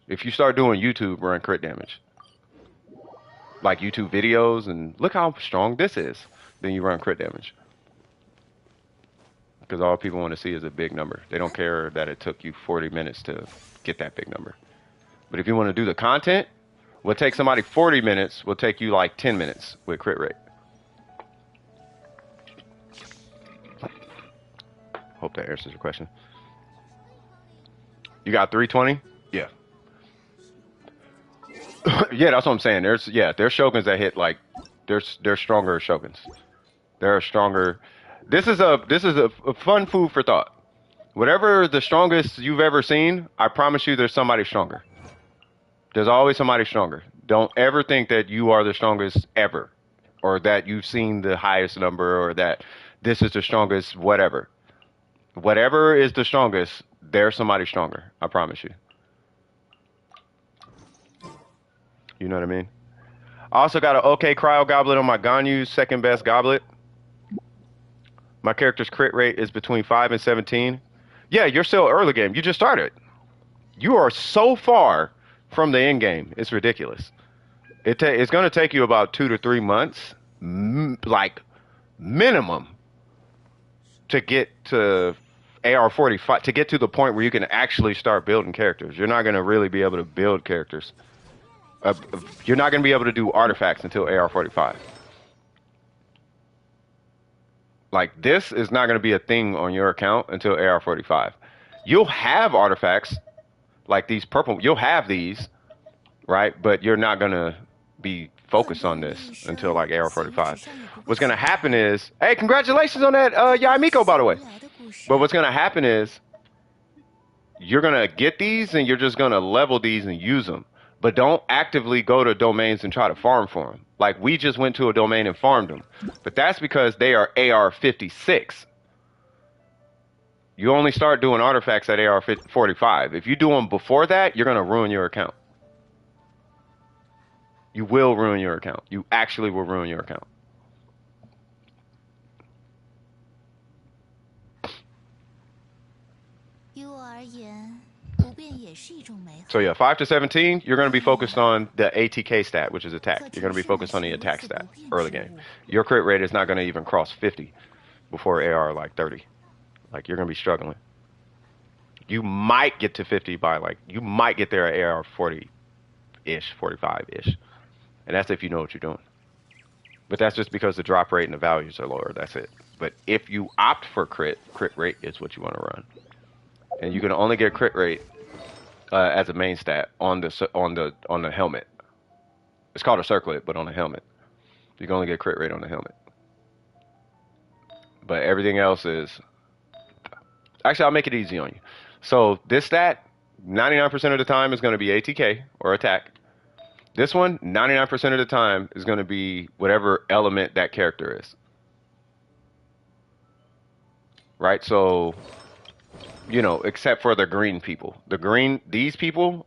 If you start doing YouTube, run crit damage. Like YouTube videos and look how strong this is. Then you run crit damage. Because all people want to see is a big number. They don't care that it took you 40 minutes to get that big number. But if you want to do the content, what takes somebody 40 minutes will take you like 10 minutes with crit rate. Hope that answers your question. You got 320? Yeah. Yeah, that's what I'm saying. There's Shoguns that hit like there's stronger Shoguns. There are stronger. This is a fun food for thought. Whatever the strongest you've ever seen, I promise you there's somebody stronger. There's always somebody stronger. Don't ever think that you are the strongest ever, or that you've seen the highest number, or that this is the strongest whatever. Whatever is the strongest, there's somebody stronger. I promise you. You know what I mean? I also got an OK Cryo Goblet on my Ganyu's second best goblet. My character's crit rate is between 5 and 17. Yeah, you're still early game. You just started. You are so far from the end game. It's ridiculous. It's going to take you about 2 to 3 months, like minimum, to get to AR45, to get to the point where you can actually start building characters. You're not going to really be able to build characters. You're not going to be able to do artifacts until AR45. Like, this is not going to be a thing on your account until AR45. You'll have artifacts, like these purple, you'll have these, right? But you're not going to be focused on this until, like, AR45. What's going to happen is, hey, congratulations on that Yaimiko, by the way. But what's going to happen is, you're going to get these, and you're just going to level these and use them. But don't actively go to domains and try to farm for them. Like, we just went to a domain and farmed them. But that's because they are AR56. You only start doing artifacts at AR45. If you do them before that, you're going to ruin your account. You will ruin your account. You actually will ruin your account. So yeah, 5 to 17, you're going to be focused on the ATK stat, which is attack. You're going to be focused on the attack stat early game. Your crit rate is not going to even cross 50 before AR like 30. Like you're going to be struggling. You might get to 50 by like, you might get there at AR 40-ish, 45-ish. And that's if you know what you're doing. But that's just because the drop rate and the values are lower. That's it. But if you opt for crit rate is what you want to run. And you can only get crit rate as a main stat on the helmet. It's called a circlet, but on the helmet. You can only get crit rate on the helmet. But everything else is... Actually, I'll make it easy on you. So this stat, 99% of the time is going to be ATK or attack. This one, 99% of the time is going to be whatever element that character is. Right? So, you know, except for the green people. These people,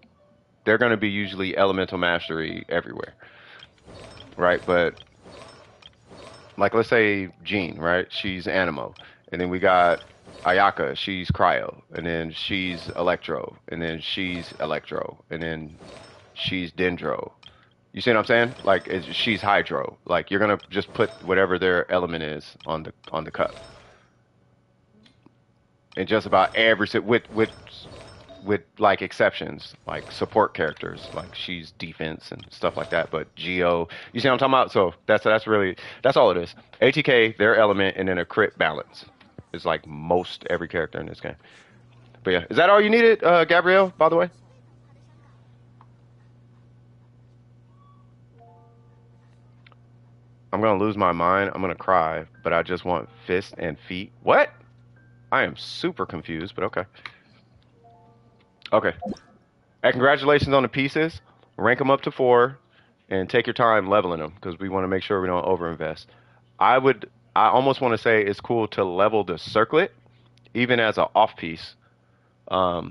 they're going to be usually elemental mastery everywhere. Right? But, like, let's say Jean, right? She's Animo. And then we got Ayaka, she's Cryo. And then she's Electro. And then she's Electro. And then she's Dendro. You see what I'm saying? Like she's Hydro. Like you're gonna just put whatever their element is on the cup. And just about every with like exceptions, like support characters, like she's defense and stuff like that. But Geo, you see what I'm talking about? So that's all it is. ATK, their element, and then a crit balance is like most every character in this game. But yeah, is that all you needed, Gabrielle? By the way. I'm gonna lose my mind. I'm gonna cry, but I just want fists and feet. What? I am super confused, but okay. Okay. And congratulations on the pieces. Rank them up to 4, and take your time leveling them because we want to make sure we don't overinvest. I almost want to say it's cool to level the circlet, even as an off piece. So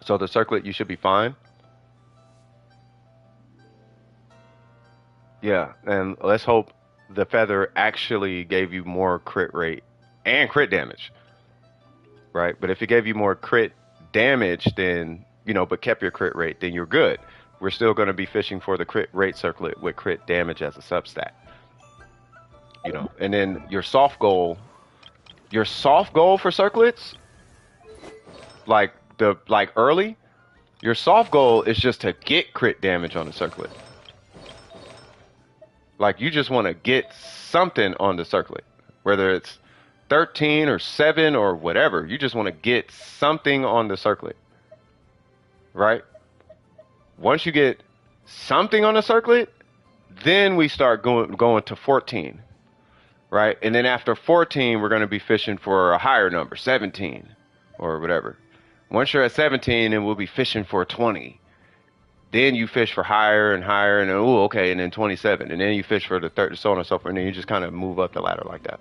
the circlet, you should be fine. Yeah, and let's hope the feather actually gave you more crit rate and crit damage, right? But if it gave you more crit damage, then, you know, but kept your crit rate, then you're good. We're still going to be fishing for the crit rate circlet with crit damage as a substat, you know. And then your soft goal for circlets, like early, your soft goal is just to get crit damage on the circlet. Like, you just want to get something on the circlet, whether it's 13 or 7 or whatever. You just want to get something on the circlet, right? Once you get something on the circlet, then we start going to 14, right? And then after 14, we're going to be fishing for a higher number, 17 or whatever. Once you're at 17, then we'll be fishing for 20. Then you fish for higher and higher, and then, ooh, okay, and then 27, and then you fish for the 30, so on and so forth, and then you just kind of move up the ladder like that.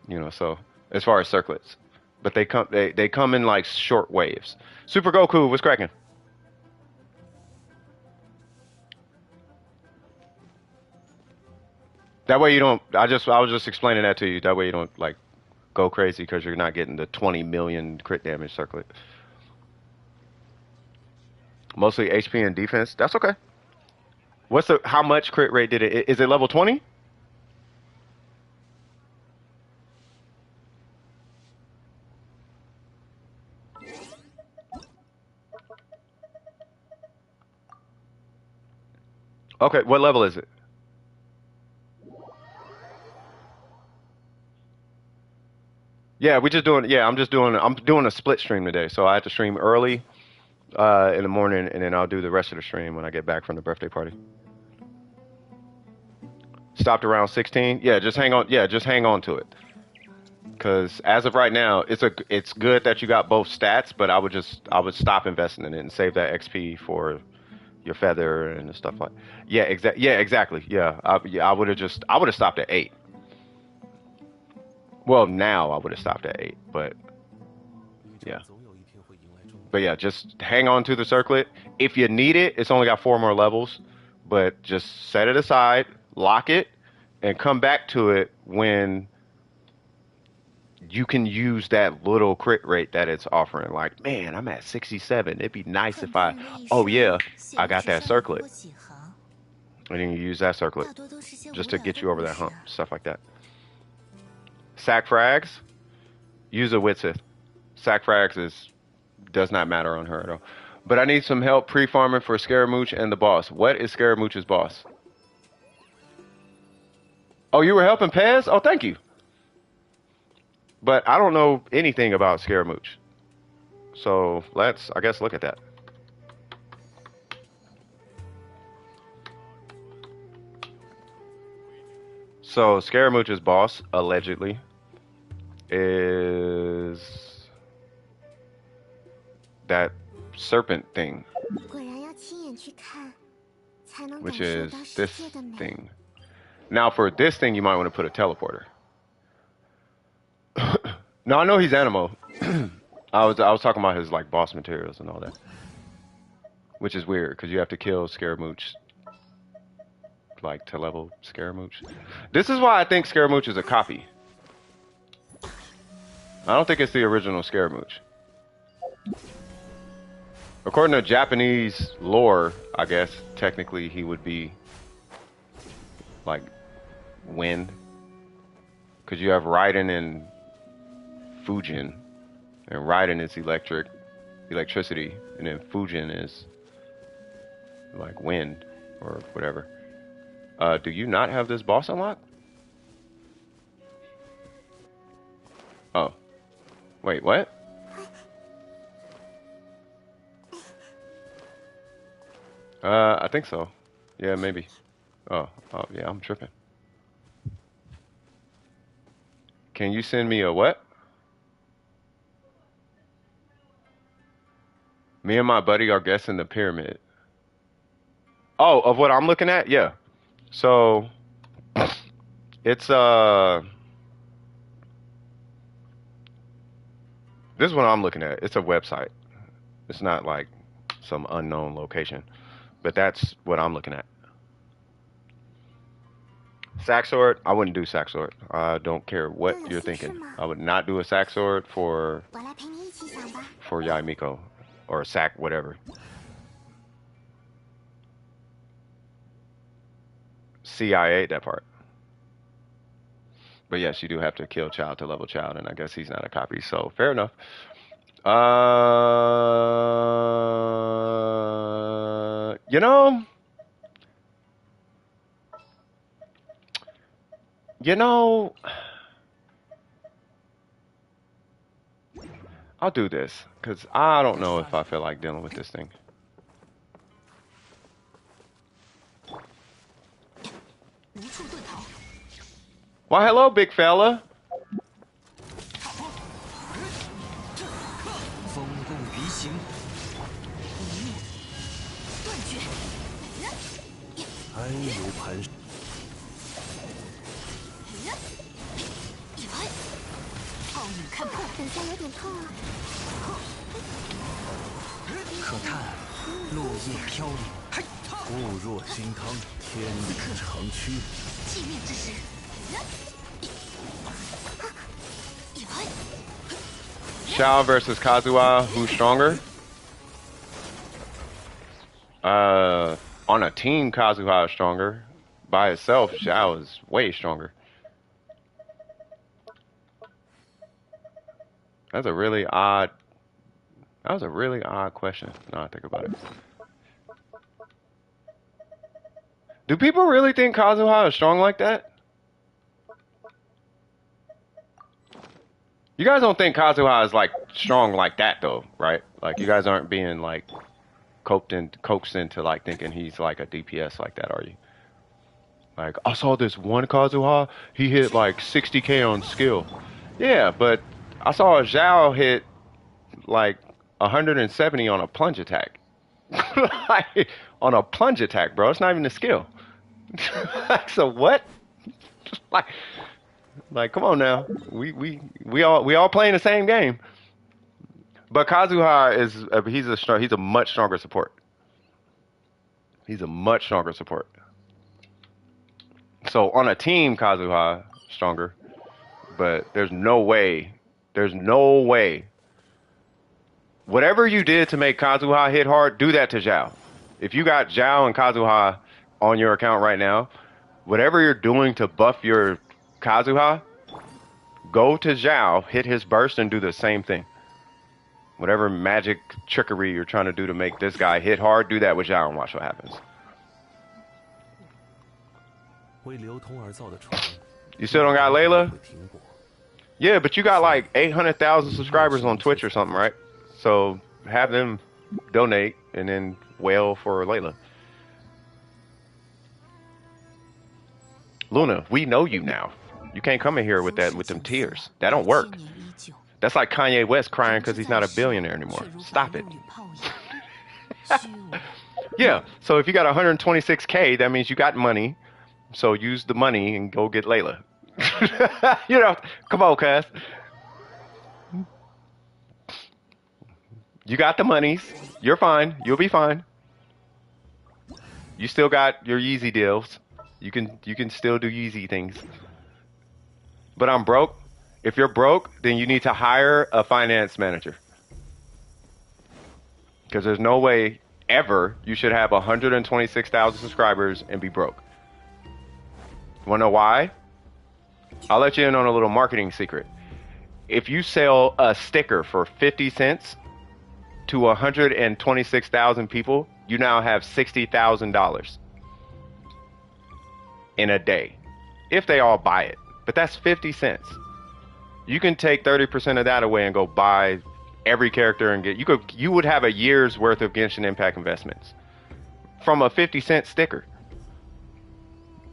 You know, so as far as circlets, but they come in like short waves. Super Goku, what's cracking? That way you don't. I was just explaining that to you. That way you don't like go crazy because you're not getting the 20 million crit damage circlet. Mostly HP and defense. That's okay. How much crit rate did it? Is it level 20? Okay, what level is it? Yeah, I'm doing a split stream today, so I have to stream early in the morning, and then I'll do the rest of the stream when I get back from the birthday party. Stopped around 16. Yeah, just hang on. Yeah, just hang on to it. Because as of right now, it's good that you got both stats, but I would stop investing in it and save that XP for your feather and stuff like. Yeah, exactly. Yeah, I would have stopped at 8. Well, now I would have stopped at 8, but yeah. But yeah, just hang on to the circlet. If you need it, it's only got 4 more levels, but just set it aside, lock it, and come back to it when you can use that little crit rate that it's offering. Like, man, I'm at 67. It'd be nice 很 if 多 I, 人的一 oh 生 yeah, 写 I 的 got 只 that 剩寥 circlet. 落几行， And then you use that circlet 大多都是些无 just to 聊 get 的 you over 故 that 事 hump, stuff like that. Sack frags, use a wit sith. Sack frags does not matter on her at all. But I need some help pre-farming for Scaramouche and the boss. What is Scaramouche's boss? Oh, you were helping Pez? Oh, thank you. But I don't know anything about Scaramouche. So let's, I guess, look at that. So Scaramouche's boss, allegedly, is that serpent thing, 果然要亲眼去看，才能感 which 受 is 到世 this 界的美。 thing. Now for this thing, you might want to put a teleporter. Now I know he's Animo. I was talking about his like boss materials and all that, which is weird because you have to kill Scaramouche like to level Scaramouche. This is why I think Scaramouche is a copy. I don't think it's the original Scaramouche. According to Japanese lore, I guess technically he would be like wind, because you have Raiden and Fujin, and Raiden is electricity, and then Fujin is like wind or whatever. Do you not have this boss unlocked? Oh, wait, what? I think so. Yeah, maybe. Oh, yeah, I'm tripping. Can you send me a what? Me and my buddy are guessing the pyramid. Oh, of what I'm looking at? Yeah. So it's this is what I'm looking at. It's a website. It's not like some unknown location. But that's what I'm looking at. Sack sword, I wouldn't do sack sword. I don't care what you're thinking. I would not do a sack sword for 我来陪你一起想吧。 Yaimiko or sack whatever. See, I ate that part. But yes, you do have to kill child to level child, and I guess he's not a copy, so fair enough. You know, I'll do this because I don't know if I feel like dealing with this thing. 无处遁逃， Why, hello, big fella. 风动鱼行，断绝。安如磐石。奥女看破，等下有点痛啊。可叹落叶飘零，物若金汤，天理长驱。寂灭之时。 Xiao versus Kazuha, who's stronger? On a team, Kazuha is stronger. By itself, Xiao is way stronger. That was a really odd question. Now I think about it. Do people really think Kazuha is strong like that? You guys don't think Kazuha is like strong like that though, right? Like you guys aren't being like coaxed into like thinking he's like a DPS like that, are you? Like, I saw this one Kazuha, he hit like 60k on skill. Yeah, but I saw a Zhao hit like 170 on a plunge attack. Like, on a plunge attack, bro. It's not even a skill. So what? Like, come on now. We all playing the same game. But Kazuha he's a much stronger support. He's a much stronger support. So on a team, Kazuha stronger, but there's no way. There's no way. Whatever you did to make Kazuha hit hard, do that to Zhao. If you got Zhao and Kazuha on your account right now, whatever you're doing to buff your Kazuha, go to Zhao, hit his burst, and do the same thing. Whatever magic trickery you're trying to do to make this guy hit hard, do that with Zhao and watch what happens. You still don't got Layla? Yeah, but you got like 800,000 subscribers on Twitch or something, right? So have them donate and then wail for Layla. Luna, we know you now. You can't come in here with them tears. That don't work. That's like Kanye West crying because he's not a billionaire anymore. Stop it. Yeah, so if you got 126K, that means you got money. So use the money and go get Layla. You know, come on, cuz. You got the monies. You're fine. You'll be fine. You still got your Yeezy deals. You can still do Yeezy things. But I'm broke. If you're broke, then you need to hire a finance manager. Because there's no way ever you should have 126,000 subscribers and be broke. Want to know why? I'll let you in on a little marketing secret. If you sell a sticker for 50 cents to 126,000 people, you now have $60,000 in a day. If they all buy it. But that's 50 cents. You can take 30% of that away and go buy every character and you would have a year's worth of Genshin Impact investments from a 50-cent sticker.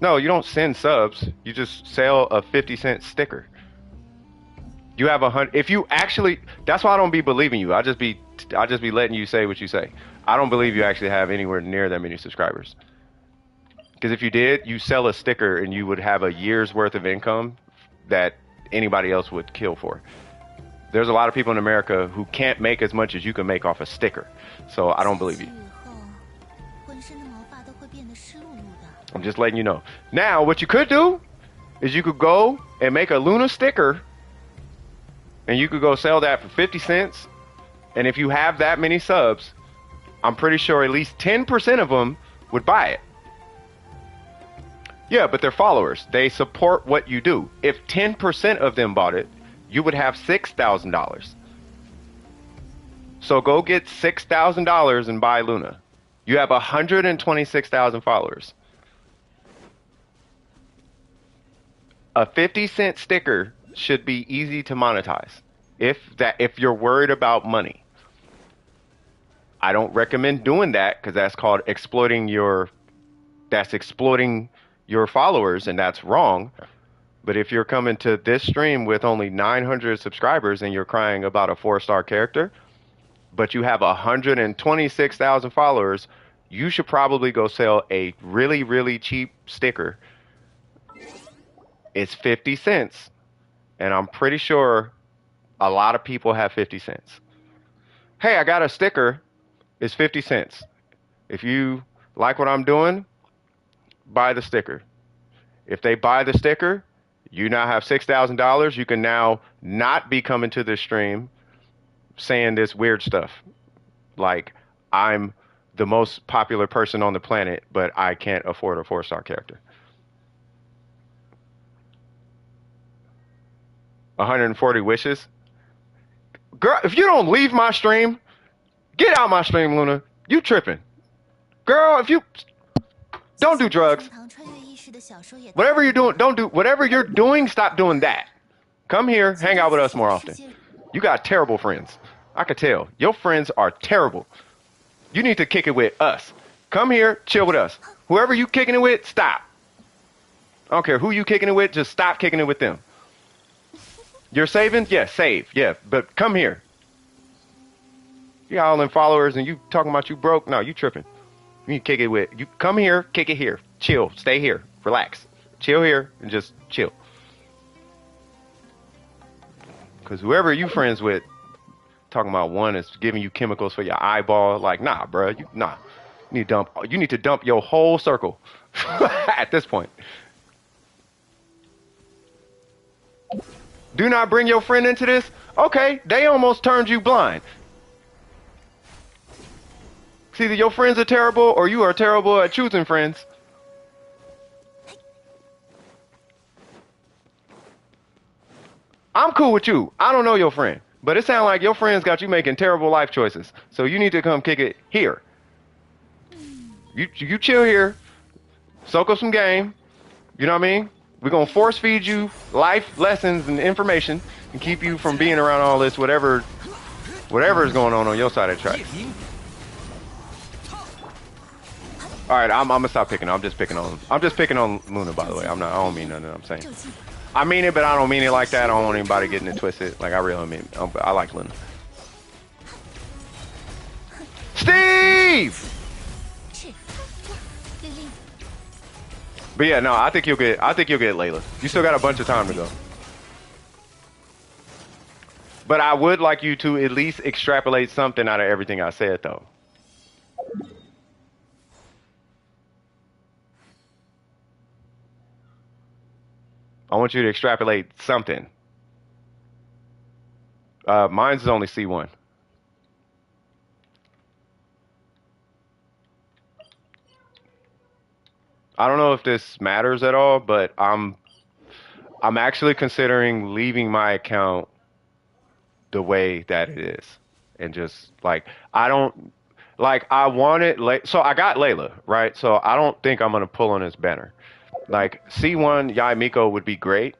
No, you don't send subs. You just sell a 50-cent sticker. You have 100. If you actually, that's why I don't be believing you. I just be letting you say what you say. I don't believe you actually have anywhere near that many subscribers. Because if you did, you sell a sticker and you would have a year's worth of income that anybody else would kill for. There's a lot of people in America who can't make as much as you can make off a sticker. So I don't believe you. I'm just letting you know. Now, what you could do is you could go and make a Luna sticker and you could go sell that for 50 cents. And if you have that many subs, I'm pretty sure at least 10% of them would buy it. Yeah, but they're followers. They support what you do. If 10% of them bought it, you would have $6,000. So go get $6,000 and buy Luna. You have 126,000 followers. A 50-cent sticker should be easy to monetize if you're worried about money. I don't recommend doing that because that's called exploiting your followers, and that's wrong. But if you're coming to this stream with only 900 subscribers and you're crying about a 4-star character, but you have 126,000 followers, you should probably go sell a really, really cheap sticker. It's 50 cents. And I'm pretty sure a lot of people have 50 cents. Hey, I got a sticker. It's 50 cents. If you like what I'm doing, buy the sticker. If they buy the sticker, you now have $6,000. You can now not be coming to this stream saying this weird stuff. Like, I'm the most popular person on the planet, but I can't afford a 4-star character. 140 wishes. Girl, if you don't leave my stream, get out my stream, Luna. You tripping. Girl, if you don't do drugs. Whatever you're doing, don't do whatever you're doing, stop doing that. Come here, hang out with us more often. You got terrible friends. I could tell. Your friends are terrible. You need to kick it with us. Come here, chill with us. Whoever you kicking it with, stop. I don't care who you kicking it with, just stop kicking it with them. You're saving? Yeah, save. Yeah, but come here. You got all them followers and you talking about you broke? No, you tripping. You need to kick it with. You come here, kick it here. Chill. Stay here. Relax. Chill here and just chill. Because whoever you friends with, talking about one is giving you chemicals for your eyeball. Like, nah, bro. Nah. You need to dump your whole circle at this point. Do not bring your friend into this? Okay, they almost turned you blind. It's either your friends are terrible or you are terrible at choosing friends. I'm cool with you. I don't know your friend. But it sounds like your friends got you making terrible life choices. So you need to come kick it here. You chill here. Soak up some game. You know what I mean? We're going to force feed you life lessons and information and keep you from being around all this whatever is going on your side of the track. All right, I'm gonna stop picking. I'm just picking on Luna, by the way. I don't mean nothing I'm saying. I mean it, but I don't mean it like that. I don't want anybody getting it twisted. Like I really mean it. I like Luna. Steve! But yeah, no, I think you'll get Layla. You still got a bunch of time to go. But I would like you to at least extrapolate something out of everything I said, though. I want you to extrapolate something. Mine's is only C1. I don't know if this matters at all, but I'm actually considering leaving my account the way that it is, and just like I want it. So I got Layla, right? So I don't think I'm gonna pull on his banner. Like C1 Yai Miko would be great,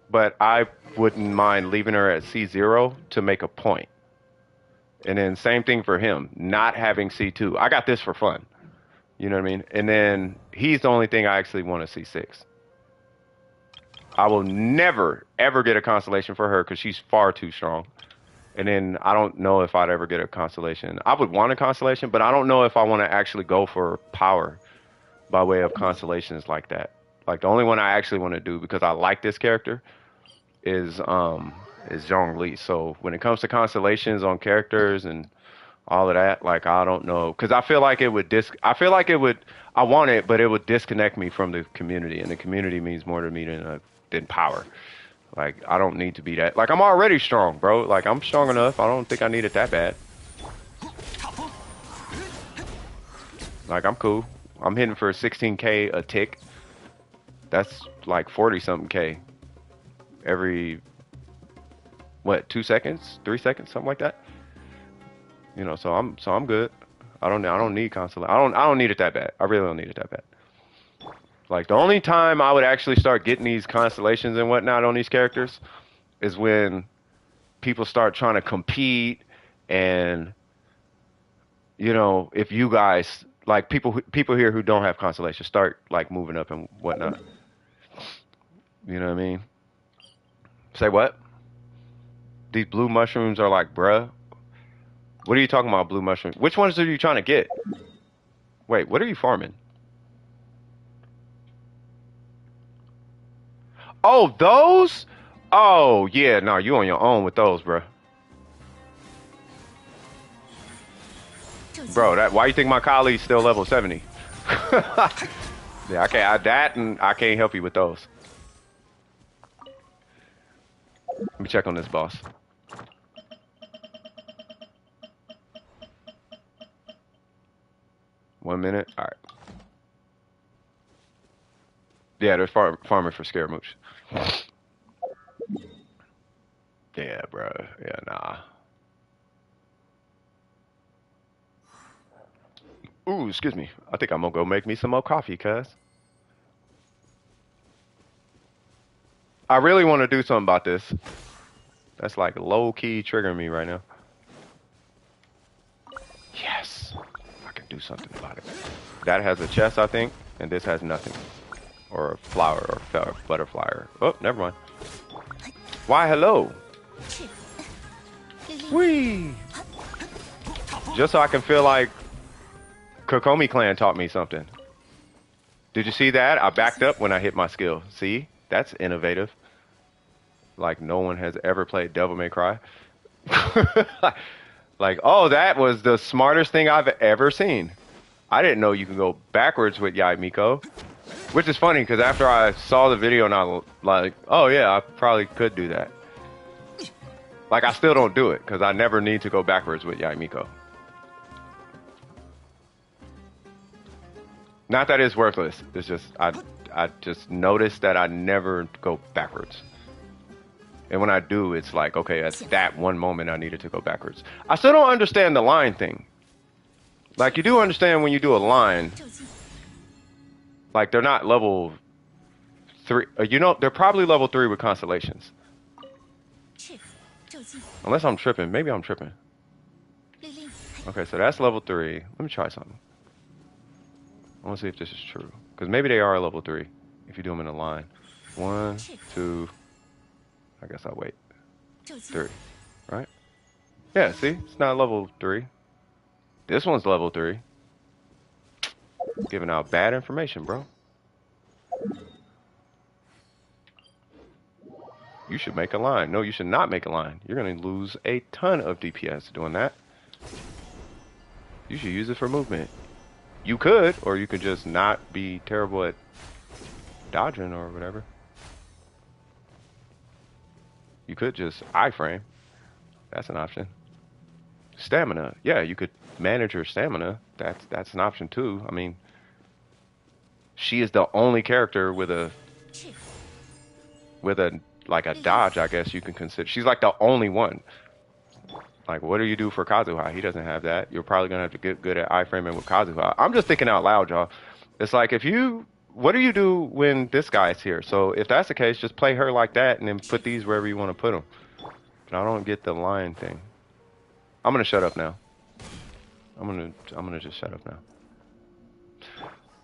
but I wouldn't mind leaving her at C0 to make a point. And then same thing for him, not having C2. I got this for fun. You know what I mean? And then he's the only thing I actually want to C6. I will never, ever get a constellation for her because she's far too strong. And then I don't know if I'd ever get a constellation. I would want a constellation, but I don't know if I want to actually go for power by way of constellations like that. Like the only one I actually want to do because I like this character is Zhongli. So when it comes to constellations on characters and all of that, like I don't know, because I feel like it would I want it, but it would disconnect me from the community, and the community means more to me than power. Like I don't need to be that. Like I'm already strong, bro. Like I'm strong enough. I don't think I need it that bad. Like I'm cool. I'm hitting for 16K a tick. That's like 40 something K every, what, 2 seconds, 3 seconds, something like that. You know, so I'm good. I don't need constellation. I don't need it that bad. I really don't need it that bad. Like the only time I would actually start getting these constellations and whatnot on these characters is when people start trying to compete, and you know, if you guys like people here who don't have constellations start like moving up and whatnot. You know what I mean? Say what? These blue mushrooms are like, bruh. What are you talking about, blue mushrooms? Which ones are you trying to get? Wait, what are you farming? Oh, those? Oh, yeah, no, you on your own with those, bruh. Bro, why you think my colleague's still level 70? Yeah, I can't help you with those. Let me check on this boss. One minute. All right. Yeah, they're farming for Scaramouche. Yeah, bro. Yeah, nah. Ooh, excuse me. I think I'm gonna go make me some more coffee, cuz. I really want to do something about this. That's like low-key triggering me right now. Yes. I can do something about it. That has a chest, I think, and this has nothing. Or a flower or butterfly. Oh, never mind. Why, hello. Whee! Just so I can feel like Kokomi Clan taught me something. Did you see that? I backed up when I hit my skill. See? That's innovative. Like no one has ever played Devil May Cry. Like, oh, that was the smartest thing I've ever seen. I didn't know you can go backwards with Yai Miko. Which is funny, because after I saw the video and I was like, oh yeah, I probably could do that. Like, I still don't do it because I never need to go backwards with Yaimiko. Not that it's worthless. It's just I just noticed that I never go backwards. And when I do, it's like, okay, at that one moment I needed to go backwards. I still don't understand the line thing. Like, you do understand when you do a line, like, they're not level 3. You know, they're probably level 3 with constellations. Unless I'm tripping. Maybe I'm tripping. Okay, so that's level 3. Let me try something. I want to see if this is true. Because maybe they are level 3 if you do them in a line. 1, 2. I guess I'll wait. 3. Right? Yeah, see? It's not level 3. This one's level 3. Giving out bad information, bro. You should make a line. No, you should not make a line. You're going to lose a ton of DPS doing that. You should use it for movement. You could, or you could just not be terrible at dodging or whatever. You could just iframe. That's an option. Stamina. Yeah, you could manage your stamina. That's an option too. I mean, she is the only character with a like a dodge, I guess you can consider. She's like the only one. Like, what do you do for Kazuha? He doesn't have that. You're probably gonna have to get good at iframing with Kazuha. I'm just thinking out loud, y'all. It's like, what do you do when this guy's here? So if that's the case, just play her like that and then put these wherever you want to put them. But I don't get the line thing. I'm gonna shut up now. I'm gonna just shut up now.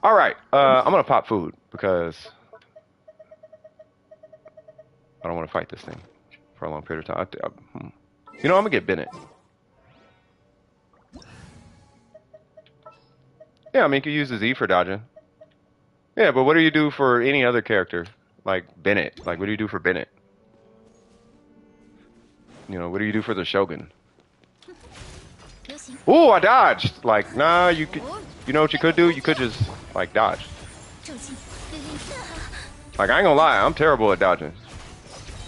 All right, I'm gonna pop food because I don't want to fight this thing for a long period of time. You know, I'm gonna get Bennett. Yeah, I mean, you could use the Z for dodging. Yeah, but what do you do for any other character? Like Bennett. Like, what do you do for Bennett? You know, what do you do for the Shogun? Ooh, I dodged! Like, nah, you know what you could do? You could just, like, dodge. Like, I ain't gonna lie, I'm terrible at dodging.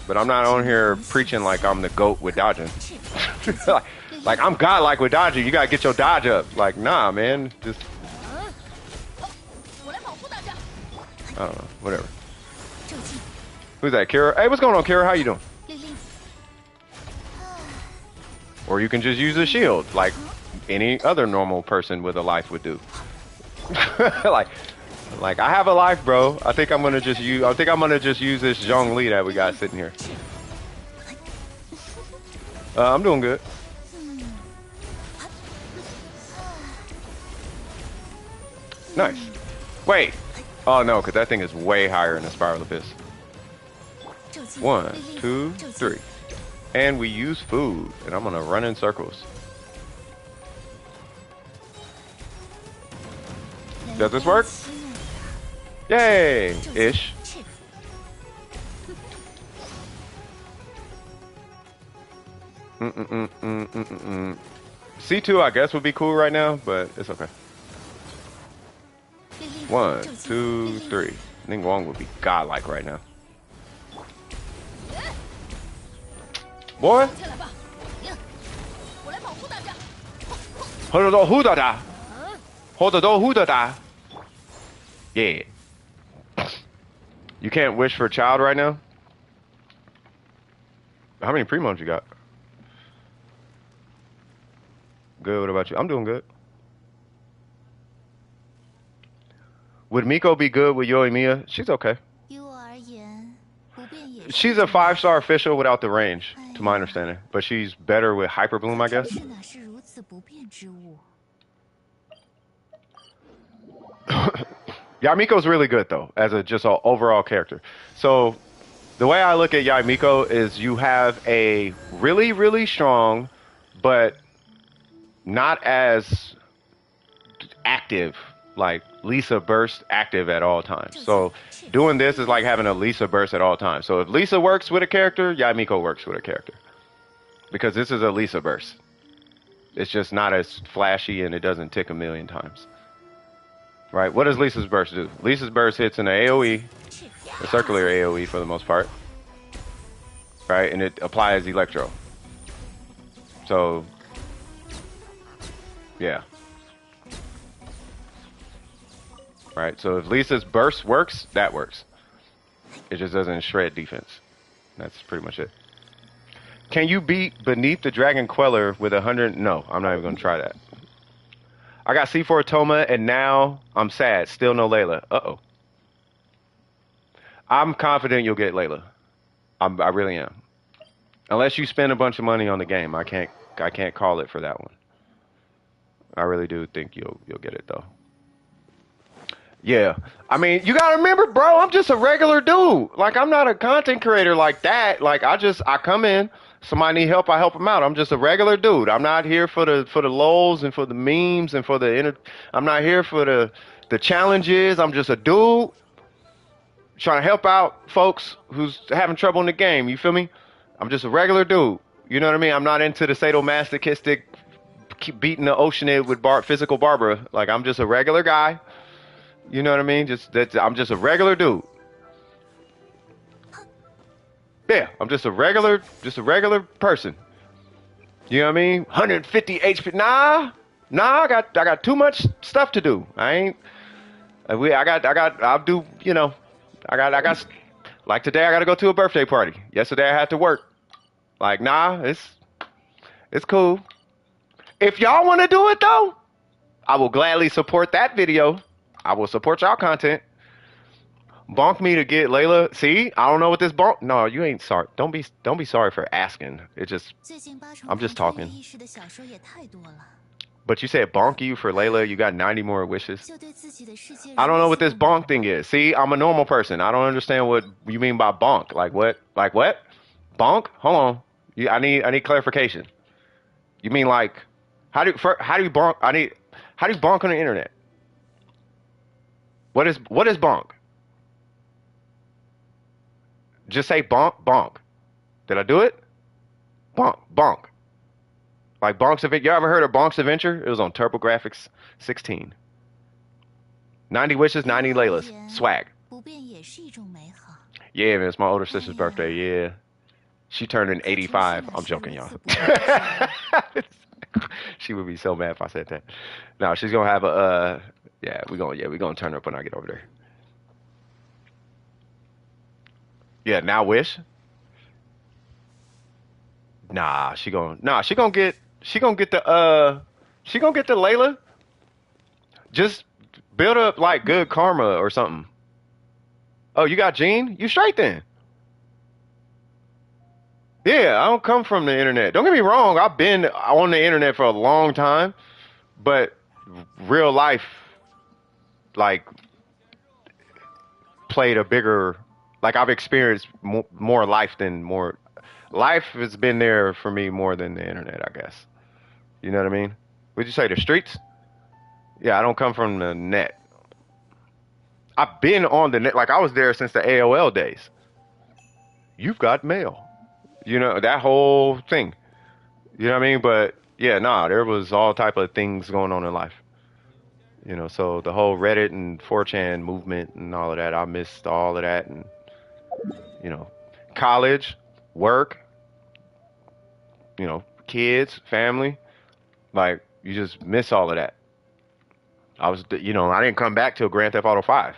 But I'm not on here preaching like I'm the GOAT with dodging. like, I'm godlike with dodging. You gotta get your dodge up. Like, nah, man. Just... I don't know. Whatever. Who's that, Kira? Hey, what's going on, Kira? How you doing? Or you can just use a shield, like any other normal person with a life would do. like I have a life, bro. I think I'm gonna just use this Zhongli that we got sitting here. I'm doing good. Nice. Wait. Oh no, because that thing is way higher in the Spiral Abyss. 1, 2, 3. And we use food, and I'm gonna run in circles. Does this work? Yay! Ish. C2, I guess, would be cool right now, but it's okay. 1, 2, 3. Ning Wong would be godlike right now. Boy! Yeah. You can't wish for a child right now? How many premons you got? Good, what about you? I'm doing good. Would Miko be good with Yoimiya? She's okay. She's a 5-star official without the range, to my understanding. But she's better with Hyper Bloom, I guess. Yaimiko's really good, though, as a just an overall character. So, the way I look at Yaimiko is you have a really, really strong, but not as active, like Lisa burst active at all times. So doing this is like having a Lisa burst at all times. So if Lisa works with a character, Yaimiko works with a character. Because this is a Lisa burst. It's just not as flashy and it doesn't tick a million times. Right? What does Lisa's burst do? Lisa's burst hits an AoE, a circular AoE for the most part. Right? And it applies electro. So, yeah. Right. So if Lisa's burst works, that works. It just doesn't shred defense. That's pretty much it. Can you beat Beneath the Dragon Queller with 100? No, I'm not even going to try that. I got C4 Toma, and now I'm sad. Still no Layla. Uh-oh. I'm confident you'll get Layla. I really am. Unless you spend a bunch of money on the game, I can't call it for that one. I really do think you'll get it though. Yeah. I mean, you gotta remember, bro, I'm just a regular dude. Like, I'm not a content creator like that. Like, I come in, somebody need help, I help them out. I'm just a regular dude. I'm not here for the lols and for the memes and for the I'm not here for the challenges. I'm just a dude trying to help out folks who's having trouble in the game. You feel me? I'm just a regular dude. You know what I mean? I'm not into the sadomasochistic keep beating the ocean with physical Barbara. Like, I'm just a regular guy. You know what I mean? I'm just a regular dude. Yeah, I'm just a regular person. You know what I mean? 150 HP. Nah, I got too much stuff to do. I'll do, you know, I got, like today I got to go to a birthday party. Yesterday I had to work. Like, nah, it's cool. If y'all want to do it though, I will gladly support that video. I will support y'all content. Bonk me to get Layla. See, I don't know what this bonk. No, you ain't sorry. Don't be sorry for asking. It just, I'm just talking. But you said bonk you for Layla. You got 90 more wishes. I don't know what this bonk thing is. See, I'm a normal person. I don't understand what you mean by bonk. Like what? Like what? Bonk? Hold on. I need clarification. You mean like how do you bonk? How do you bonk on the internet? What is bonk? Just say bonk. Did I do it? Bonk. Like Bonk's Adventure. You ever heard of Bonk's Adventure? It was on TurboGrafx 16. 90 wishes, 90 Laylas. Swag. Yeah, man, it's my older sister's birthday. Yeah. She turned in 85. I'm joking, y'all. She would be so mad if I said that. No, she's gonna have a we're gonna turn her up when I get over there. Yeah, now wish. Nah, she gonna get the Layla. Just build up like good karma or something. Oh, you got Gene? You straight then. Yeah, I don't come from the internet. Don't get me wrong, I've been on the internet for a long time, but real life like played a bigger, like I've experienced more life life has been there for me more than the internet, I guess. You know what I mean? Would you say the streets? Yeah, I don't come from the net. I've been on the net, like I was there since the AOL days. You've got mail. You know, that whole thing. You know what I mean? But yeah, there was all type of things going on in life. You know, so the whole Reddit and 4chan movement and all of that, I missed all of that. And, you know, college, work, you know, kids, family, like you just miss all of that. I didn't come back till Grand Theft Auto 5.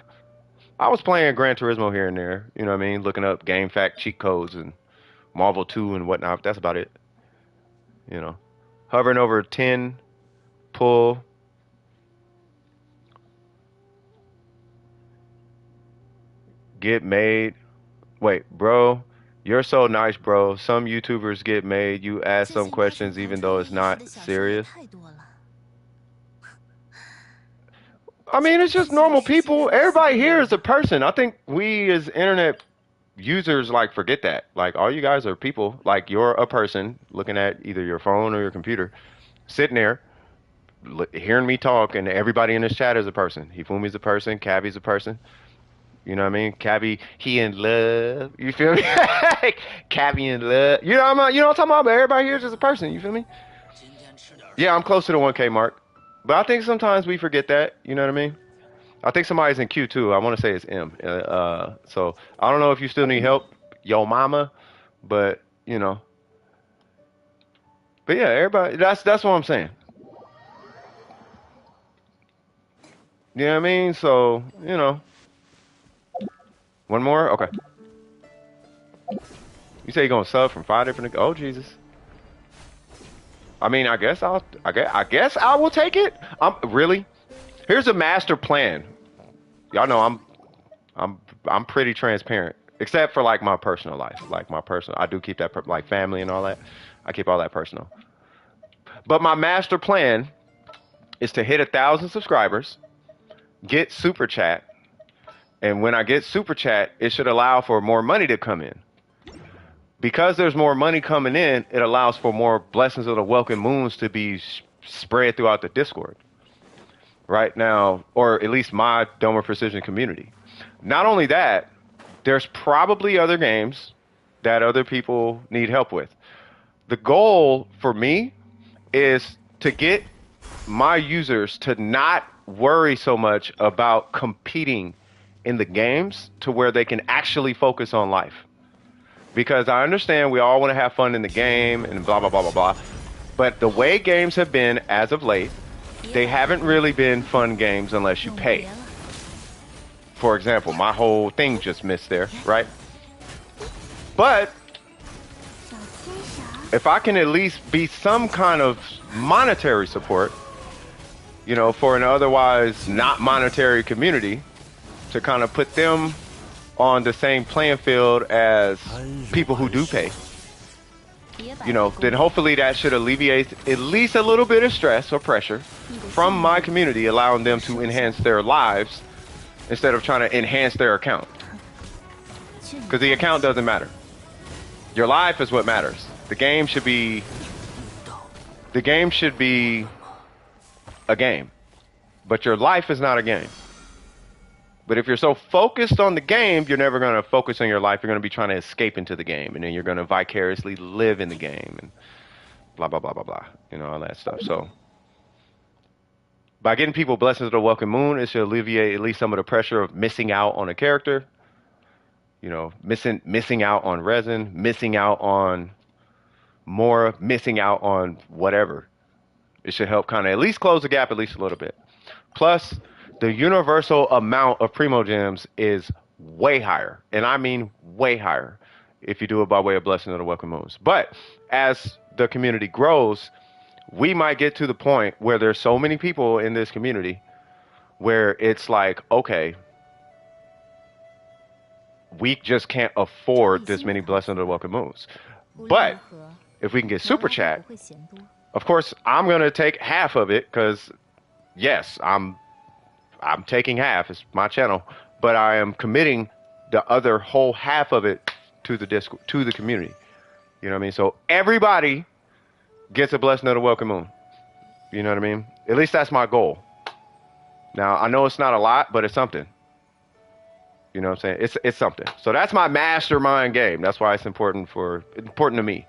I was playing Gran Turismo here and there, you know what I mean? Looking up game fact cheat codes and Marvel 2 and whatnot. That's about it. You know, hovering over 10, pull. Get made. Wait, bro, you're so nice, bro. Some YouTubers get made. You ask some questions even though it's not serious. I mean, it's just normal people. Everybody here is a person. I think we as internet users like forget that. Like all you guys are people. Like you're a person looking at either your phone or your computer, sitting there, hearing me talk, and everybody in this chat is a person. Hifumi's a person. Cabby's a person. You know what I mean? Cabby, he in love. You feel me? Cabby in love. You know what I'm talking about? But everybody here is just a person. You feel me? Yeah, I'm close to the 1K mark. But I think sometimes we forget that. You know what I mean? I think somebody's in queue too. I want to say it's M. So I don't know if you still need help, yo mama, but you know. But yeah, everybody. That's what I'm saying. You know what I mean? So one more. Okay. You say you're gonna sub from 5 different. Oh Jesus. I mean, I guess I will take it. Really. Here's a master plan. Y'all know I'm pretty transparent, except for like my personal life. Like my personal, I do keep that like family and all that. I keep all that personal. But my master plan is to hit 1,000 subscribers, get super chat, and when I get super chat, it should allow for more money to come in. Because there's more money coming in, it allows for more blessings of the welcome moons to be spread throughout the Discord. Right now, or at least my Domer Precision community. Not only that, there's probably other games that other people need help with. The goal for me is to get my users to not worry so much about competing in the games to where they can actually focus on life. Because I understand we all want to have fun in the game and blah, blah, blah, blah, blah. But the way games have been as of late, they haven't really been fun games unless you pay. For example, my whole thing just missed there, right? But if I can at least be some kind of monetary support, for an otherwise not monetary community, to kind of put them on the same playing field as people who do pay, then hopefully that should alleviate at least a little bit of stress or pressure from my community, allowing them to enhance their lives instead of trying to enhance their account. Because the account doesn't matter. Your life is what matters. The game should be a game. But your life is not a game. But if you're so focused on the game, you're never going to focus on your life. You're going to be trying to escape into the game. And then you're going to vicariously live in the game. And blah, blah, blah, blah, blah. All that stuff. So by getting people blessings of the welcome moon, it should alleviate at least some of the pressure of missing out on a character. Missing out on Resin, missing out on Mora, missing out on whatever. It should help kind of at least close the gap at least a little bit. Plus, the universal amount of Primo Gems is way higher. And I mean way higher if you do it by way of blessing of the welcome moons. But as the community grows, we might get to the point where there's so many people in this community where it's like, okay, we just can't afford this many blessings of the welcome moons. But if we can get super chat, of course, I'm going to take half of it because, yes, I'm taking half. It's my channel, but I am committing the other whole half of it to the Discord, to the community. You know what I mean? So everybody gets a blessing of the welcome moon. You know what I mean? At least that's my goal. Now, I know it's not a lot, but it's something. You know what I'm saying? It's something. So that's my mastermind game. That's why it's important to me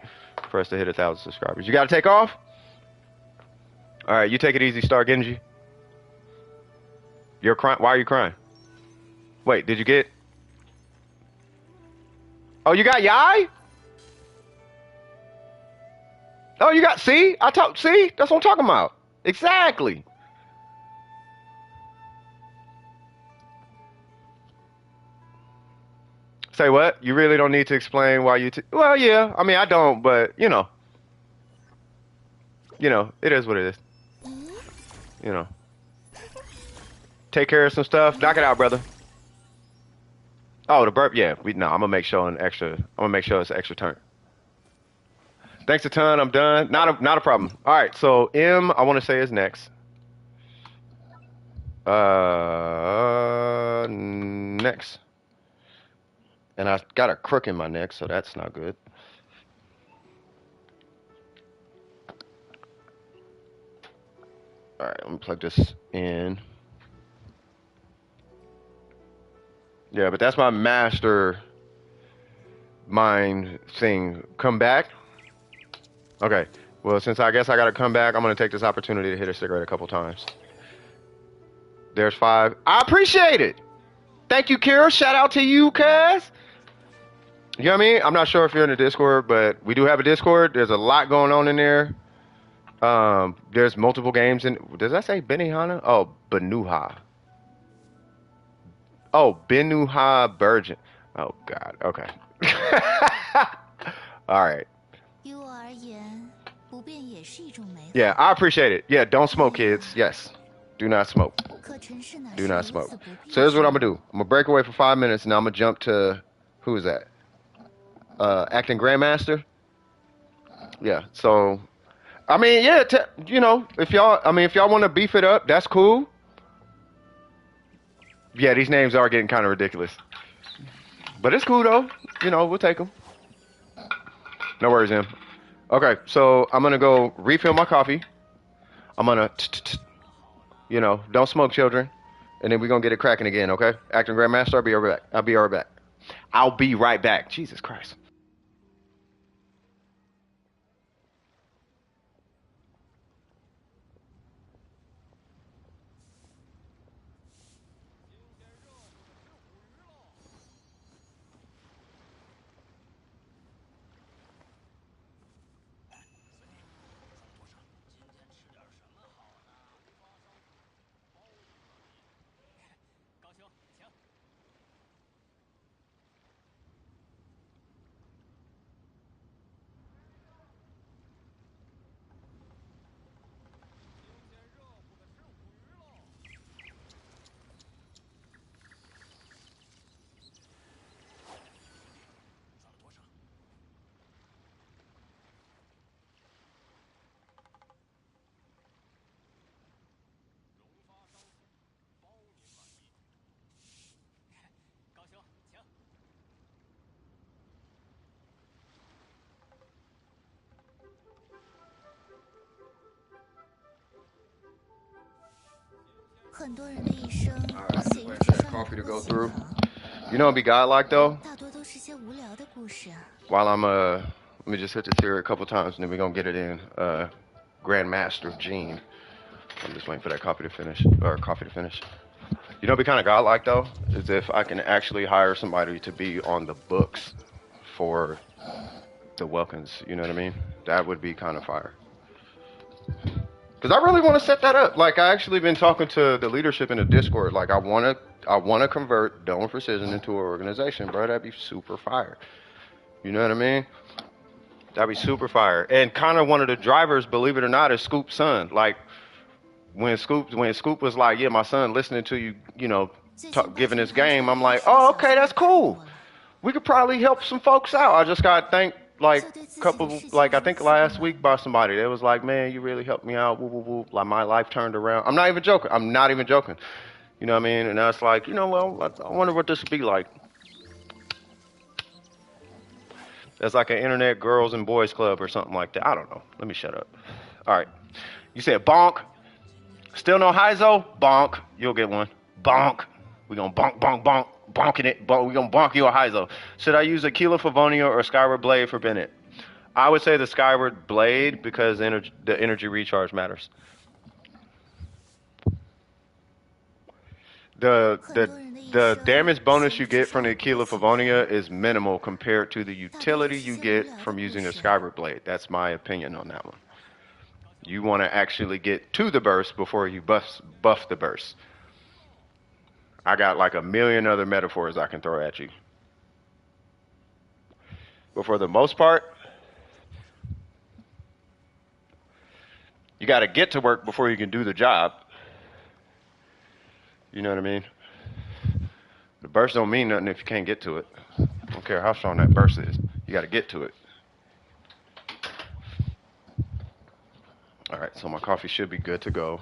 for us to hit 1,000 subscribers. You got to take off? All right, you take it easy, Star Genji. You're crying. Why are you crying? Wait, did you get? Oh, you got Yai? Oh, you got, see? See? That's what I'm talking about. Exactly. Say what? You really don't need to explain why you... Well, yeah. I mean, I don't, but, it is what it is. Take care of some stuff. Knock it out, brother. Oh, the burp? Yeah. I'm going to make sure it's an extra turn. Thanks a ton. I'm done. Not a problem. All right. So, M, I want to say is next. Next. And I got a crook in my neck, so that's not good. All right, let me plug this in. Yeah, but that's my master mind thing. Come back? Okay. Well, since I guess I got to come back, I'm going to take this opportunity to hit a cigarette a couple times. There's 5. I appreciate it. Thank you, Kira. Shout out to you, cuz. You know what I mean? I'm not sure if you're in the Discord, but we do have a Discord. There's a lot going on in there. There's multiple games in. Does that say Benihana? Oh, Benuha. Oh, Benuha Virgin. Oh God. Okay. All right. 于我而言，不变也是一种美好。 Yeah, I appreciate it. Yeah, don't smoke, kids. Yes, do not smoke. 可尘世乃 Do 是 not 如 smoke. 此不必 So here's what I'm 之 gonna do. I'm gonna break away for 5 minutes, and I'm gonna jump to who is that? Acting Grandmaster. Yeah. So I mean, yeah, you know, if y'all want to beef it up, that's cool. Yeah, these names are getting kind of ridiculous, but it's cool though. You know, we'll take them. No worries, Em. Okay, so I'm gonna go refill my coffee. I'm gonna, you know, don't smoke, children, and then we're gonna get it cracking again. Okay, Acting Grandmaster, I'll be right back. I'll be right back. I'll be right back. Jesus Christ. 很多人的一生 All right, 写于 wait 纸 for that 上的 coffee to 不 go 过 through. 行囊， You know what be godlike though? 大多都是些无聊的故事啊。 While I'm let me just hit this here a couple times, and then we're gonna get it in. Grandmaster Gene. I'm just waiting for that coffee to finish. You know, what'd be kind of godlike though, is if I can actually hire somebody to be on the books for the Welkins. You know what I mean? That would be kind of fire. Cause I really want to set that up. Like I actually been talking to the leadership in the Discord. Like I wanna convert Dome Precision into an organization, bro. That'd be super fire. You know what I mean? That'd be super fire. And kind of one of the drivers, believe it or not, is Scoop's son. Like when Scoop was like, yeah, my son listening to you, you know, 最近 giving this 八成堂 game. 穿 I'm 越 like, 时的 oh, 小 okay, 说 that's 也看过 cool. 了， We could probably help some folks out. I just got thanked like 这对自己的 couple 世界 like I 如 think 此 last 不 week 满 by somebody. They was like, man, you really helped me out. Woo, woo, woo. Like my life turned around. I'm not even joking. You know what I mean? And I was like, you know, well, I wonder what this would be like. That's like an internet girls and boys club or something like that. I don't know. Let me shut up. All right. You said bonk. Still no Heizo? Bonk. You'll get one. Bonk. We gonna bonk, bonk, bonk. Bonking it. We gonna bonk you a Heizo. Should I use Aquila Favonia or Skyward Blade for Bennett? I would say the Skyward Blade because the energy recharge matters. The 很 the 多人的一 the 生 damage 写 bonus 于 you 纸 get 上 from the 的不过 Aquila 行 Favonia 囊， is minimal compared to the 大多都 utility 是 you 些无 get 聊的 from 故 using a 事啊。 Skyward Blade. That's my opinion on that one. You want to actually get to the burst before you buff the burst. I got like a million other metaphors I can throw at you. But for the most part, you got to get to work before you can do the job. You know what I mean? The burst don't mean nothing if you can't get to it. I don't care how strong that burst is. You got to get to it. All right, so my coffee should be good to go.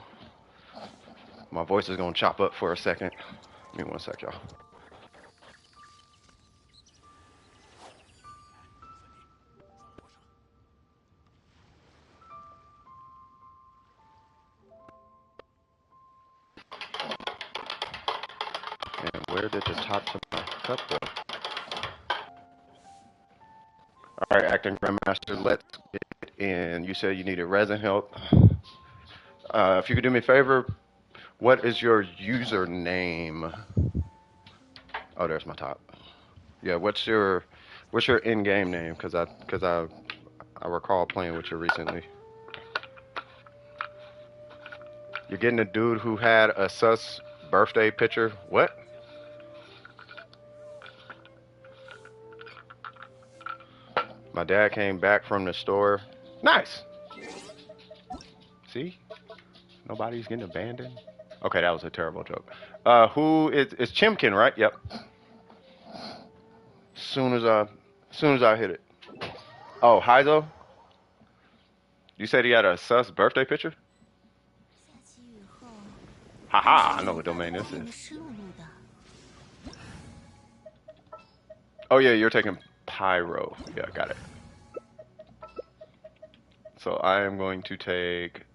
My voice is going to chop up for a second. Give me one sec, y'all. And where did the top of my cup go? All right, Acting Grandmaster, let's get in. You said you needed resin help. If you could do me a favor, what is your username? Oh, there's my top. Yeah, what's your in-game name? Cause I recall playing with you recently. You're getting a dude who had a sus birthday picture. What? My dad came back from the store. Nice. See? Nobody's getting abandoned. Okay, that was a terrible joke. Who is it's Chimkin, right? Yep. Soon as I hit it. Oh, Heizo? You said he had a sus birthday picture? 下起雨后， Haha, I know what domain this 的 is. 失误录的。 Oh yeah, you're taking Pyro. Yeah, got it. So I am going to take.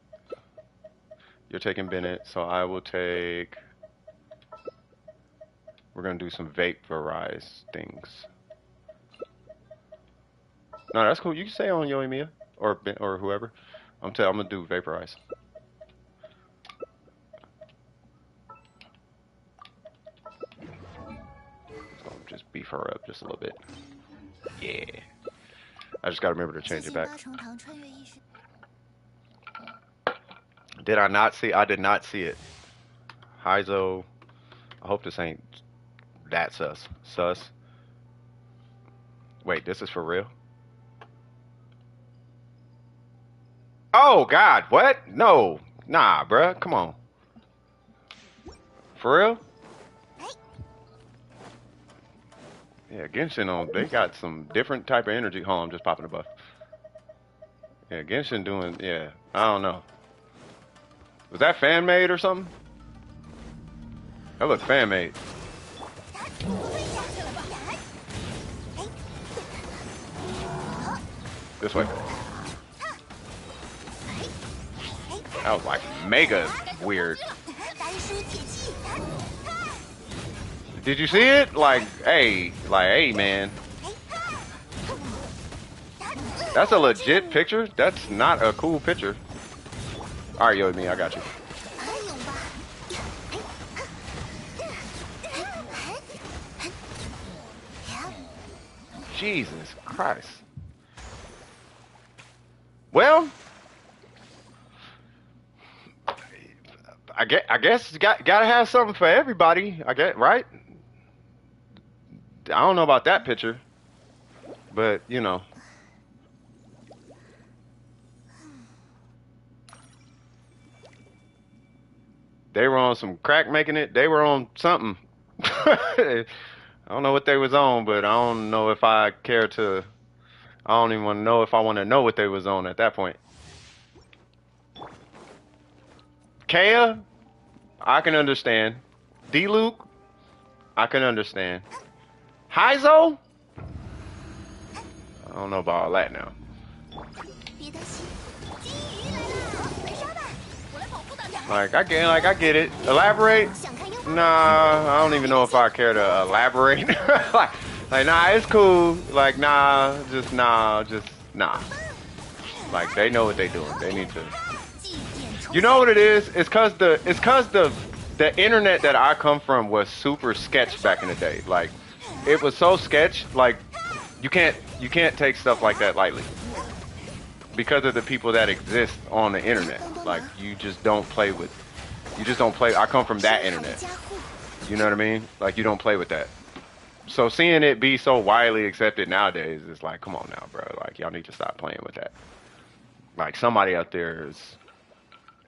You're taking Bennett, so I will take. We're gonna do some vaporize things. No, that's cool. You can stay on Yoimiya or whoever. I'm gonna do vaporize. So I'm just beef her up just a little bit. Yeah. I just gotta remember to change it back. 八重堂穿越意识。 Did I not see? I did not see it. Heizo. I hope this ain't that sus. Sus. Wait, this is for real? Oh, God. What? No. Nah, bruh. Come on. For real? Yeah, Genshin on. They got some different type of energy. Hold on, I'm just popping a buff. Yeah, Genshin doing. Yeah, I don't know. Was that fan made or something? That looked fan made. This way. That was like mega weird. Did you see it? Like, hey, man. That's a legit picture. That's not a cool picture. All right, Yomi, I got you. Jesus Christ. Well, I guess you gotta have something for everybody. I guess, right? I don't know about that picture, but you know. They were on some crack making it. They were on something. I don't know what they was on, but I don't know if I care to. I don't even want to know if I want to know what they was on at that point. Kaya, I can understand. D-Luke, I can understand. Heizo? I don't know about all that now. 别担心，金鱼来了，快杀吧！我来保护大家。 I get it. Elaborate? 想看樱花？ Nah, I don't even know if I care to elaborate. like, nah, it's cool. Like, nah. Like, they know what they doing. They need to. 祭奠重 You know what it is? It's cause the internet that I come from was super sketch back in the day. Like, it was so sketch. Like, you can't take stuff like that lightly because of the people that exist on the internet. Like, you just don't play. I come from that internet. 加护。 You know what I mean? Like, you don't play with that. So seeing it be so widely accepted nowadays, it's like, come on now, bro. Like, y'all need to stop playing with that. Like, somebody out there is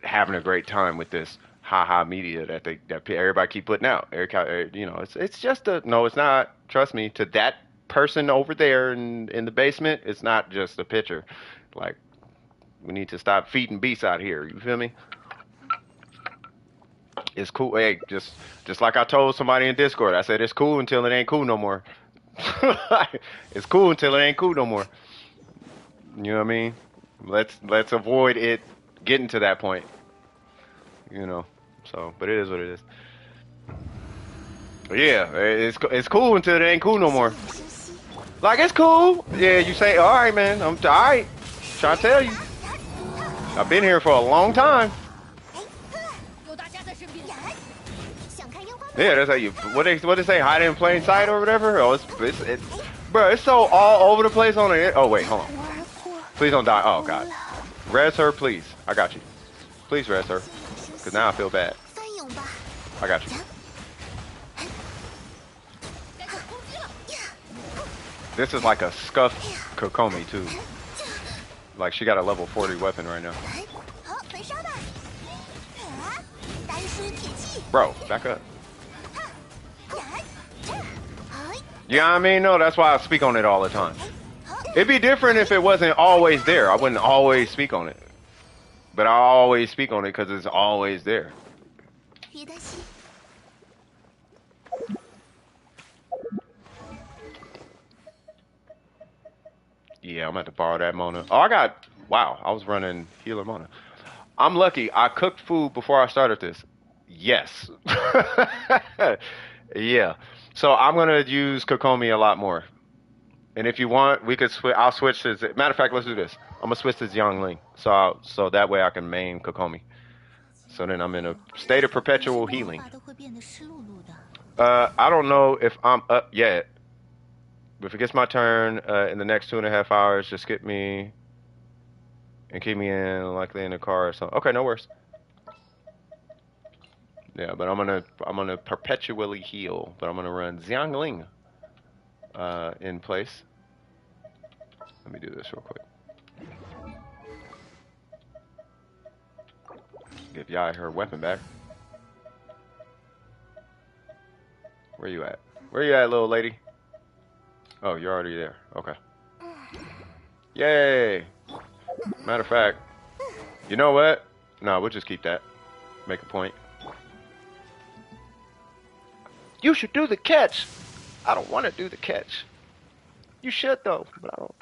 having a great time with this haha media that everybody keep putting out. You know, it's just no, it's not. Trust me, to that person over there in the basement, it's not just a picture. Like, we need to stop feeding beasts out here. You feel me? It's cool. Hey, just like I told somebody in Discord, I said it's cool until it ain't cool no more. It's cool until it ain't cool no more. You know what I mean? Let's avoid it getting to that point. You know. So, but it is what it is. But yeah, it's cool until it ain't cool no more. 休息。 Like, it's cool. Yeah, you say, all right, man. I'm all right. Trying to tell you, I've been here for a long time. 有大家在身边。想看樱花吗？ Yeah, that's how you. What they say? Hide in plain sight or whatever. Oh, bro. It's so all over the place on the. Oh wait, hold on. 我而破。 Please don't die. Oh god. Res her, please. I got you. Please res her. 休息。Cause now I feel bad. 翻涌吧， I got you. 该可攻击了。 This is like a scuffed Kokomi too. Like she got a level 40 weapon right now. 好，焚烧吧。单书铁器。 Bro, back up. 哎， Yeah, I mean, no, that's why I speak on it all the time. It'd be different if it wasn't always there. I wouldn't always speak on it. But I always speak on it because it's always there. 别担心。 Yeah, I'm gonna have to borrow that Mona. Oh, wow, I was running healer Mona. I'm lucky. I cooked food before I started this. Yes. Yeah. So I'm gonna use Kokomi a lot more. And if you want, we could switch. I'll switch to. Matter of fact, let's do this. I'm gonna switch to Xiangling, so that way I can main Kokomi. So then I'm in a state of perpetual healing. 都会变得湿漉漉的。 I don't know if I'm up yet. But if it gets my turn in the next 2.5 hours, just skip me and keep me likely in the car or something. Okay, no worries. Yeah, but I'm gonna perpetually heal, but I'm gonna run Xiangling in place. Let me do this real quick. Give Yai her weapon back. Where you at? Where you at, little lady? Oh, you're already there. Okay. Yay! Matter of fact, you know what? No, we'll just keep that. Make a point. You should do the catch. I don't want to do the catch. You should though, but I don't.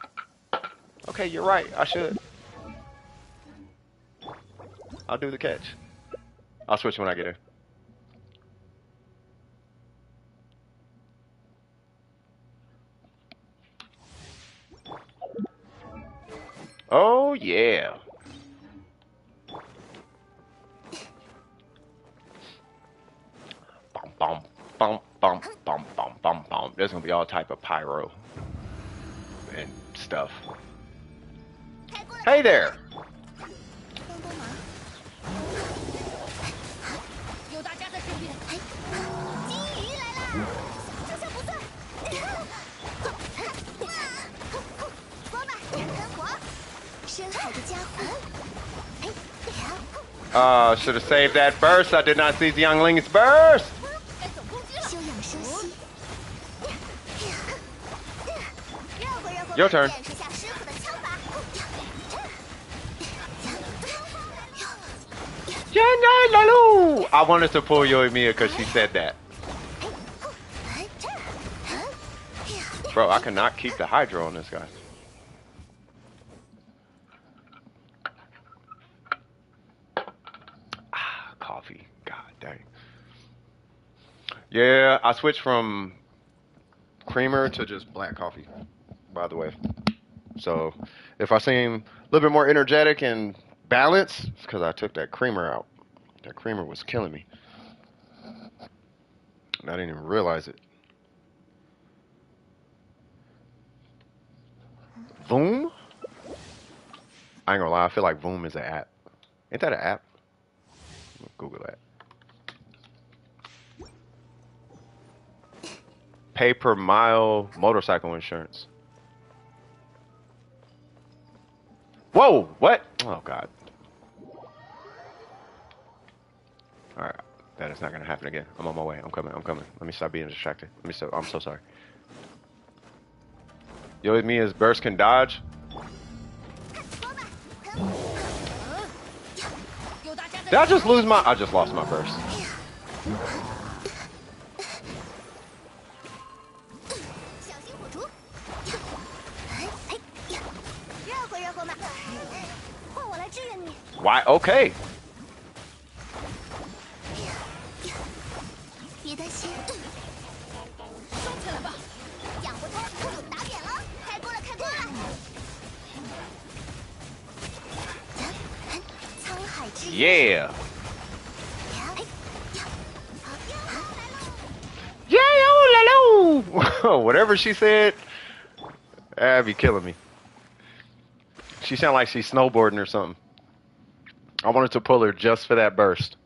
Okay, you're right. I should. I'll do the catch. I'll switch when I get there. Oh yeah. Bum bum bum bum bum bum bum. There's gonna be all type of pyro and stuff. Hey there. 帮帮忙。有大家在身边。哎，金鱼来啦！这下不算。说吧，干活。深海的家伙。哎， Should have saved that burst. I did not see the youngling's burst. 该走攻击了。休养生息。热乎热乎。 Your turn. 演示下师傅的枪法。 I wanted to pull Yoimiya because she said that. Bro, I cannot keep the Hydro on this guy. Coffee. God dang. Yeah, I switched from creamer to just black coffee, by the way. So if I seem a little bit more energetic and balanced, it's because I took that creamer out. That creamer was killing me. And I didn't even realize it. Voom? I ain't gonna lie, I feel like Voom is an app. Ain't that an app? Google that. Pay per mile motorcycle insurance. Whoa, what? Oh God. Alright, that is not gonna happen again. I'm on my way. I'm coming. Let me stop being distracted. I'm so sorry. Yoimiya's burst can dodge. Did I just lose I just lost my burst. 小心火烛。哎哎呀，热乎热乎嘛。换我来支援你。 Why? Okay. 别担心。收起来吧。养不通，打扁了。开锅了，开锅了。沧海之源。 Yeah. Yeah, oh, whatever she said, that'd be killing me. She sounded like she's snowboarding or something. I wanted to pull her just for that burst.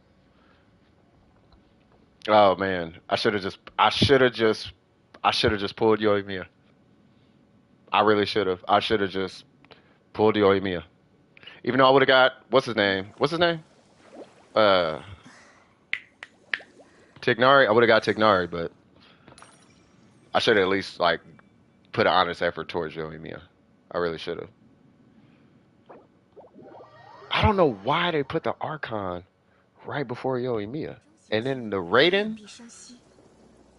Oh man, I should have just pulled Yoimiya. I really should have. I should have just pulled Yoimiya. Even though I would have got what's his name? What's his name? Uh, Tignari. I would have got Tignari, but I should have at least like put an honest effort towards Yoimiya. I really should have. I don't know why they put the Archon right before Yoimiya, and then the Raiden. 比生息，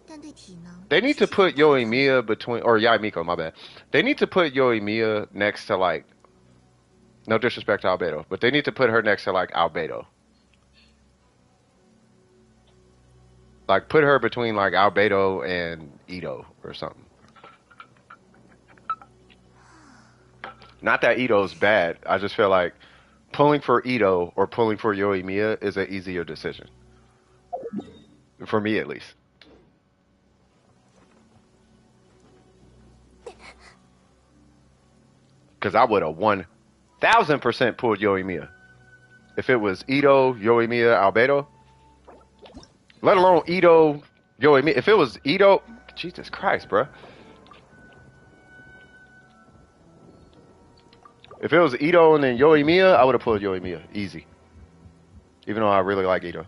但对体能 They need to put Yoimiya between, or Yaimiko, my bad. They need to put Yoimiya next to like, no disrespect to Albedo, but they need to put her next to like Albedo. Like put her between like Albedo and Ito or something. Not that Ito's bad. I just feel like pulling for Ito or pulling for Yoimiya is an easier decision. For me at least. Because I would have 1000% pulled Yoimiya. If it was Ito, Yoimiya, Albedo, let alone Ito, Yoimiya. If it was Ito, Jesus Christ, bruh. If it was Ito and then Yoimiya, I would have pulled Yoimiya. Easy. Even though I really like Ito.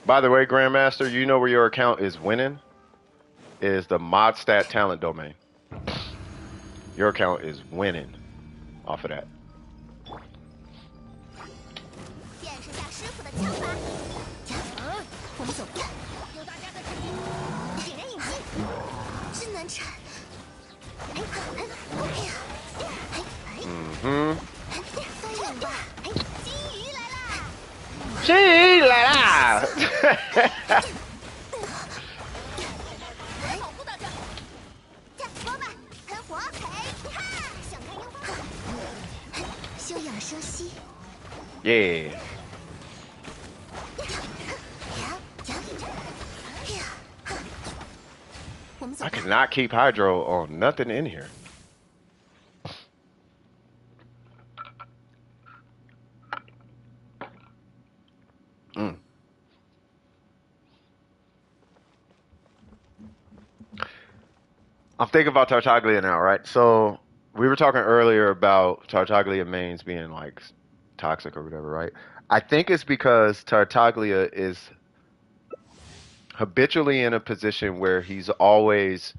By the way, Grandmaster, you know where your account is winning? Is the mod stat talent domain. Your account is winning off of that. 见识下师傅的枪法。我们走，有大家的指引，引人引击，真难缠。翻涌吧，金鱼来啦！金鱼来啦！保护大家。说吧，喷火，哈！想看樱花？休养生息。 Yeah. I cannot keep Hydro on nothing in here. I'm thinking about Tartaglia now, right? So we were talking earlier about Tartaglia mains being like toxic or whatever, right? I think it's because Tartaglia is habitually in a position where he's always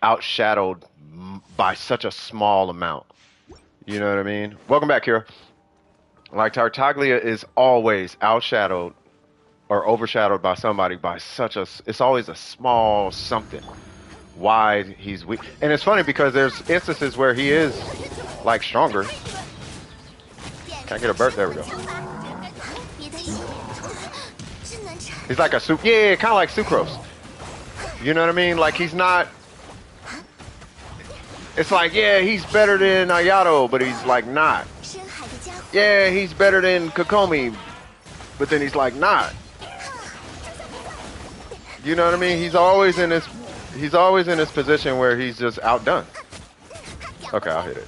outshadowed by such a small amount. You know what I mean? Welcome back, Kira. Like Tartaglia is always outshadowed or overshadowed by somebody by such a, it's always a small something. Why he's weak. And it's funny because there's instances where he is like stronger. Can I get a burst? There we go. He's like a soup. Yeah, kind of like Sucrose. You know what I mean? Like he's not. It's like, yeah, he's better than Ayato, but he's like not. Yeah, he's better than Kokomi, but then he's like not. You know what I mean? He's always in this position where he's just outdone. Okay, I'll hit it.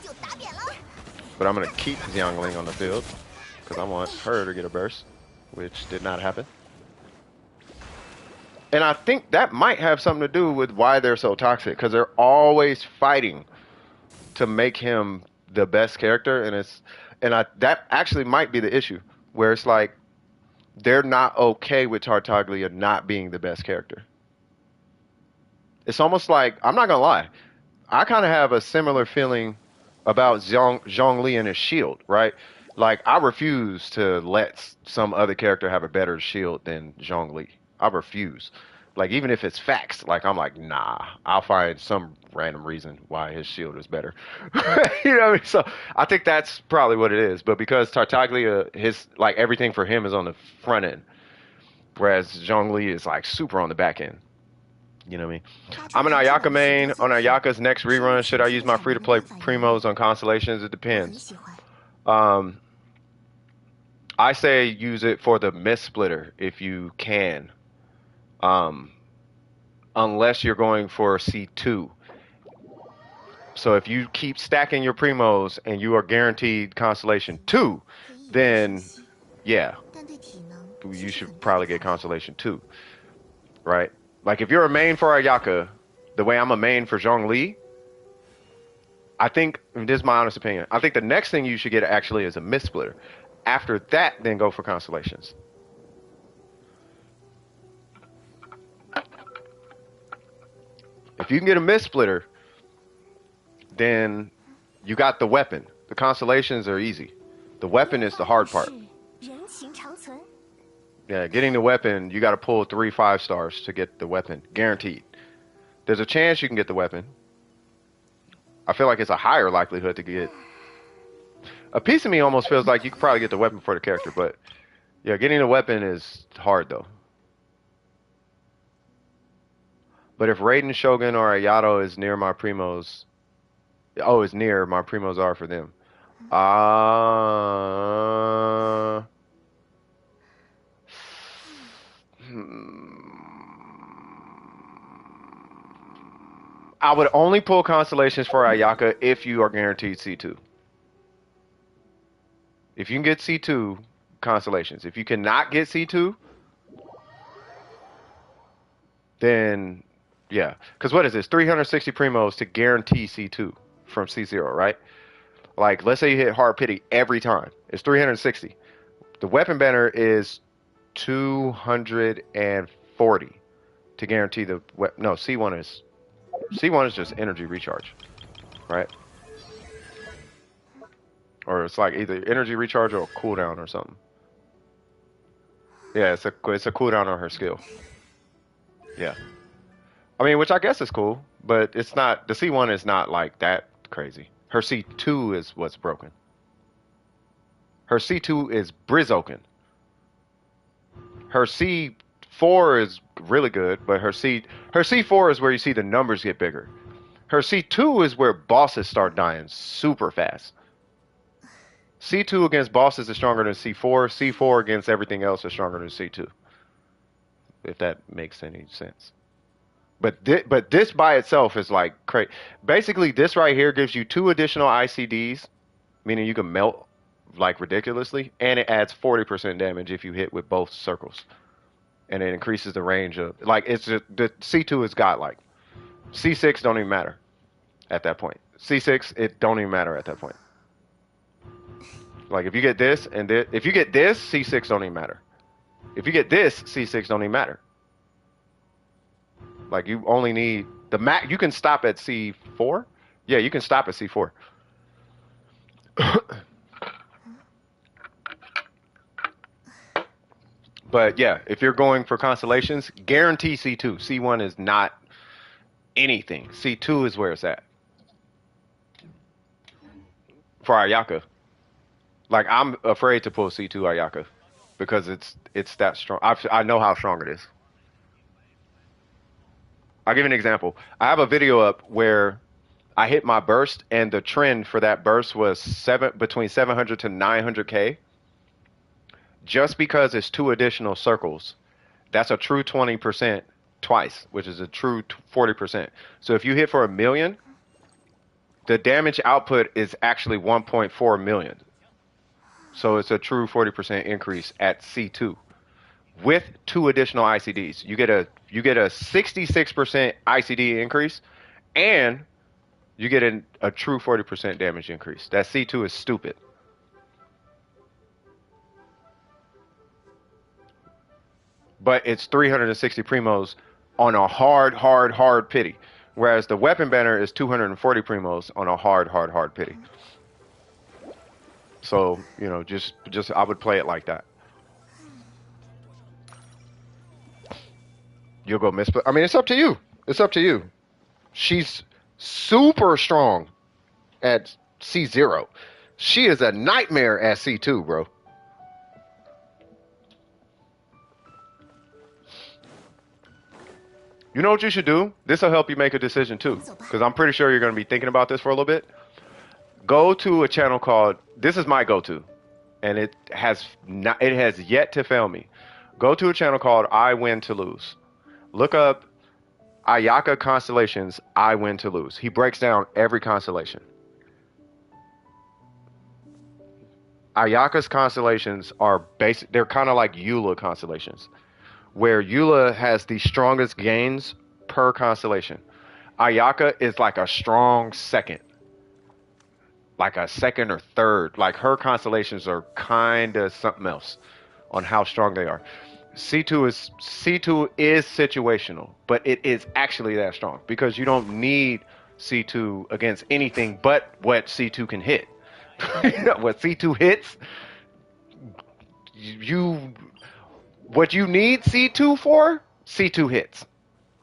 But I'm gonna keep Xiangling on the field because I want her to get a burst, which did not happen. And I think that might have something to do with why they're so toxic, because they're always fighting to make him the best character, and that actually might be the issue, where it's like they're not okay with Tartaglia not being the best character. It's almost like, I'm not gonna lie, I kind of have a similar feeling about Zhongli and his shield, right? Like I refuse to let some other character have a better shield than Zhongli. I refuse. Like even if it's facts, like I'm like, nah, I'll find some random reason why his shield is better. You know what I mean? So I think that's probably what it is. But because Tartaglia, his like everything for him is on the front end, whereas Zhongli is like super on the back end. You know what I mean? I'm an Ayaka main. On Ayaka's next rerun, should I use my free-to-play primos on constellations? It depends. I say use it for the Mist Splitter if you can. unless you're going for C2. So if you keep stacking your primos and you are guaranteed Constellation 2, 非一般生 then 息， yeah, 但对体能 you 是 should 很大的 probably get 障碍。 Constellation 2, right? Like if you're a main for Ayaka, the way I'm a main for Zhongli, I think, this is my honest opinion, I think the next thing you should get actually is a mist splitter. After that, then go for Constellations. If you can get a mist splitter, then you got the weapon. The Constellations are easy. The weapon is the hard part. 人情长存。 Yeah, getting the weapon, you got to pull 3 5-stars to get the weapon, guaranteed. There's a chance you can get the weapon. I feel like it's a higher likelihood to get. A piece of me almost feels like you could probably get the weapon for the character, but yeah, getting the weapon is hard though. But if Raiden, Shogun, or Ayato is near my primos, is near my primos are for them. I would only pull Constellations for Ayaka if you are guaranteed C2. If you can get C2, Constellations. If you cannot get C2, then yeah. Because what is this? 360 primos to guarantee C2 from C0, right? Like, let's say you hit hard pity every time. It's 360. The weapon banner is 240 to guarantee the no, C1 is just energy recharge, right? Or it's like either energy recharge or a cooldown or something. Yeah, it's a cooldown on her skill. Yeah. I mean, which I guess is cool, but it's not, the C1 is not like that crazy. Her C2 is what's broken. Her C2 is Brizoken. Her C4 is really good, but her C4 is where you see the numbers get bigger. Her C2 is where bosses start dying super fast. C2 against bosses is stronger than C4. C4 against everything else is stronger than C2. If that makes any sense. But this by itself is like crazy. Basically, this right here gives you 2 additional ICDs, meaning you can melt like ridiculously, and it adds 40% damage if you hit with both circles. And it increases the range of, like, it's just, the C2 has got like, C6 don't even matter at that point. C6, it don't even matter at that point. Like, if you get this and this, if you get this, C6 don't even matter. If you get this, C6 don't even matter. Like, you only need the max. You can stop at C4. Yeah, you can stop at C4. But yeah, if you're going for constellations, guarantee C2. C1 is not anything. C2 is where it's at. For Ayaka. Like, I'm afraid to pull C2 Ayaka because it's that strong. I know how strong it is. I'll give you an example. I have a video up where I hit my burst, and the trend for that burst was between 700 to 900k. Just because it's 2 additional circles, that's a true 20% twice, which is a true 40%. So if you hit for 1 million, the damage output is actually 1.4 million. So it's a true 40% increase at C2 with 2 additional ICDs. You get a 66% ICD increase, and you get a true 40% damage increase. That C2 is stupid. But it's 360 primos on a hard pity. Whereas the weapon banner is 240 primos on a hard pity. So, you know, just I would play it like that. You'll go miss, I mean, it's up to you. It's up to you. She's super strong at C0. She is a nightmare at C2, bro. You know what you should do? This will help you make a decision too, because I'm pretty sure you're going to be thinking about this for a little bit. Go to a channel called, this is my go-to, and it has yet to fail me. Go to a channel called I Win to Lose. Look up Ayaka constellations, I win to lose. He breaks down every constellation. Ayaka's constellations are basic. They're kind of like Eula constellations, where Eula has the strongest gains per constellation. Ayaka is like a strong second, like a second or third. Like her constellations are kind of something else on how strong they are. C2 is situational, but it is actually that strong because you don't need C2 against anything but what C2 can hit. What C2 hits, you what you need C2 for, C2 hits.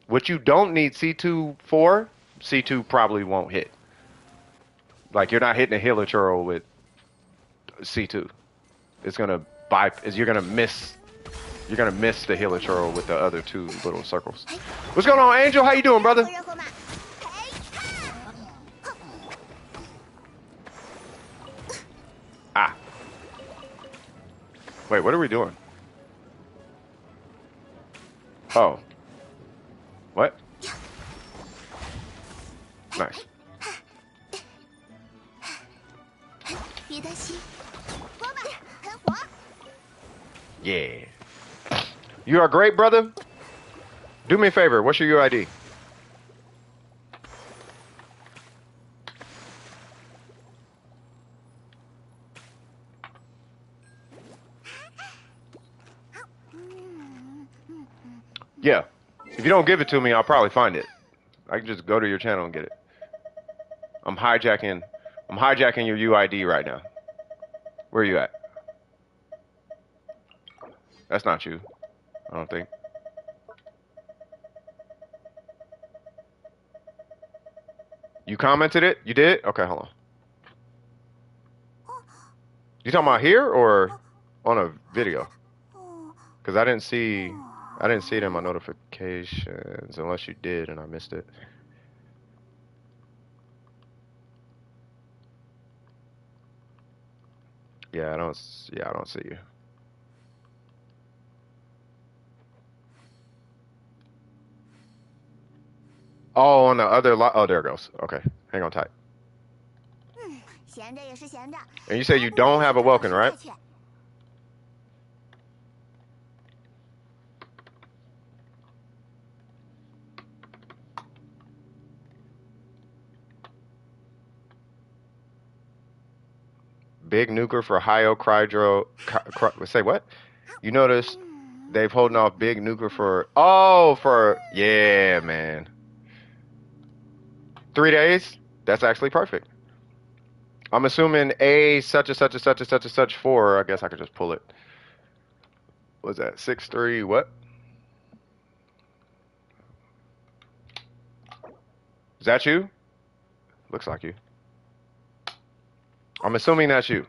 What you don't need C2 for, C2 probably won't hit. Like you're not hitting a healer churl with C2. It's gonna you're gonna miss the healer churl with the other two little circles. What's going on, Angel? How you doing, brother? 热火马，嘿哈！ Ah. Wait, what are we doing? Oh. What? Nice. 别担心，波马喷火。 Yeah. You are great, brother. Do me a favor. What's your UID? Yeah. If you don't give it to me, I'll probably find it. I can just go to your channel and get it. I'm hijacking your UID right now. Where are you at? That's not you. I don't think. You commented it? You did? Okay, hold on. You talking about here or on a video? Because I didn't see it in my notifications unless you did and I missed it. Yeah, I don't see you. Oh, on the other oh, there it goes. Okay, hang on tight. 闲着也是闲着。 And you say you don't have a Welkin, right? Big nuker for Hyo Crydro. Say what? You notice they've holding off big nuker for. Oh, yeah, man. 3 days. That's actually perfect. I'm assuming a such and such and such and such and such 4. I guess I could just pull it. What's that? 6-3. What? Is that you? Looks like you. I'm assuming that's you.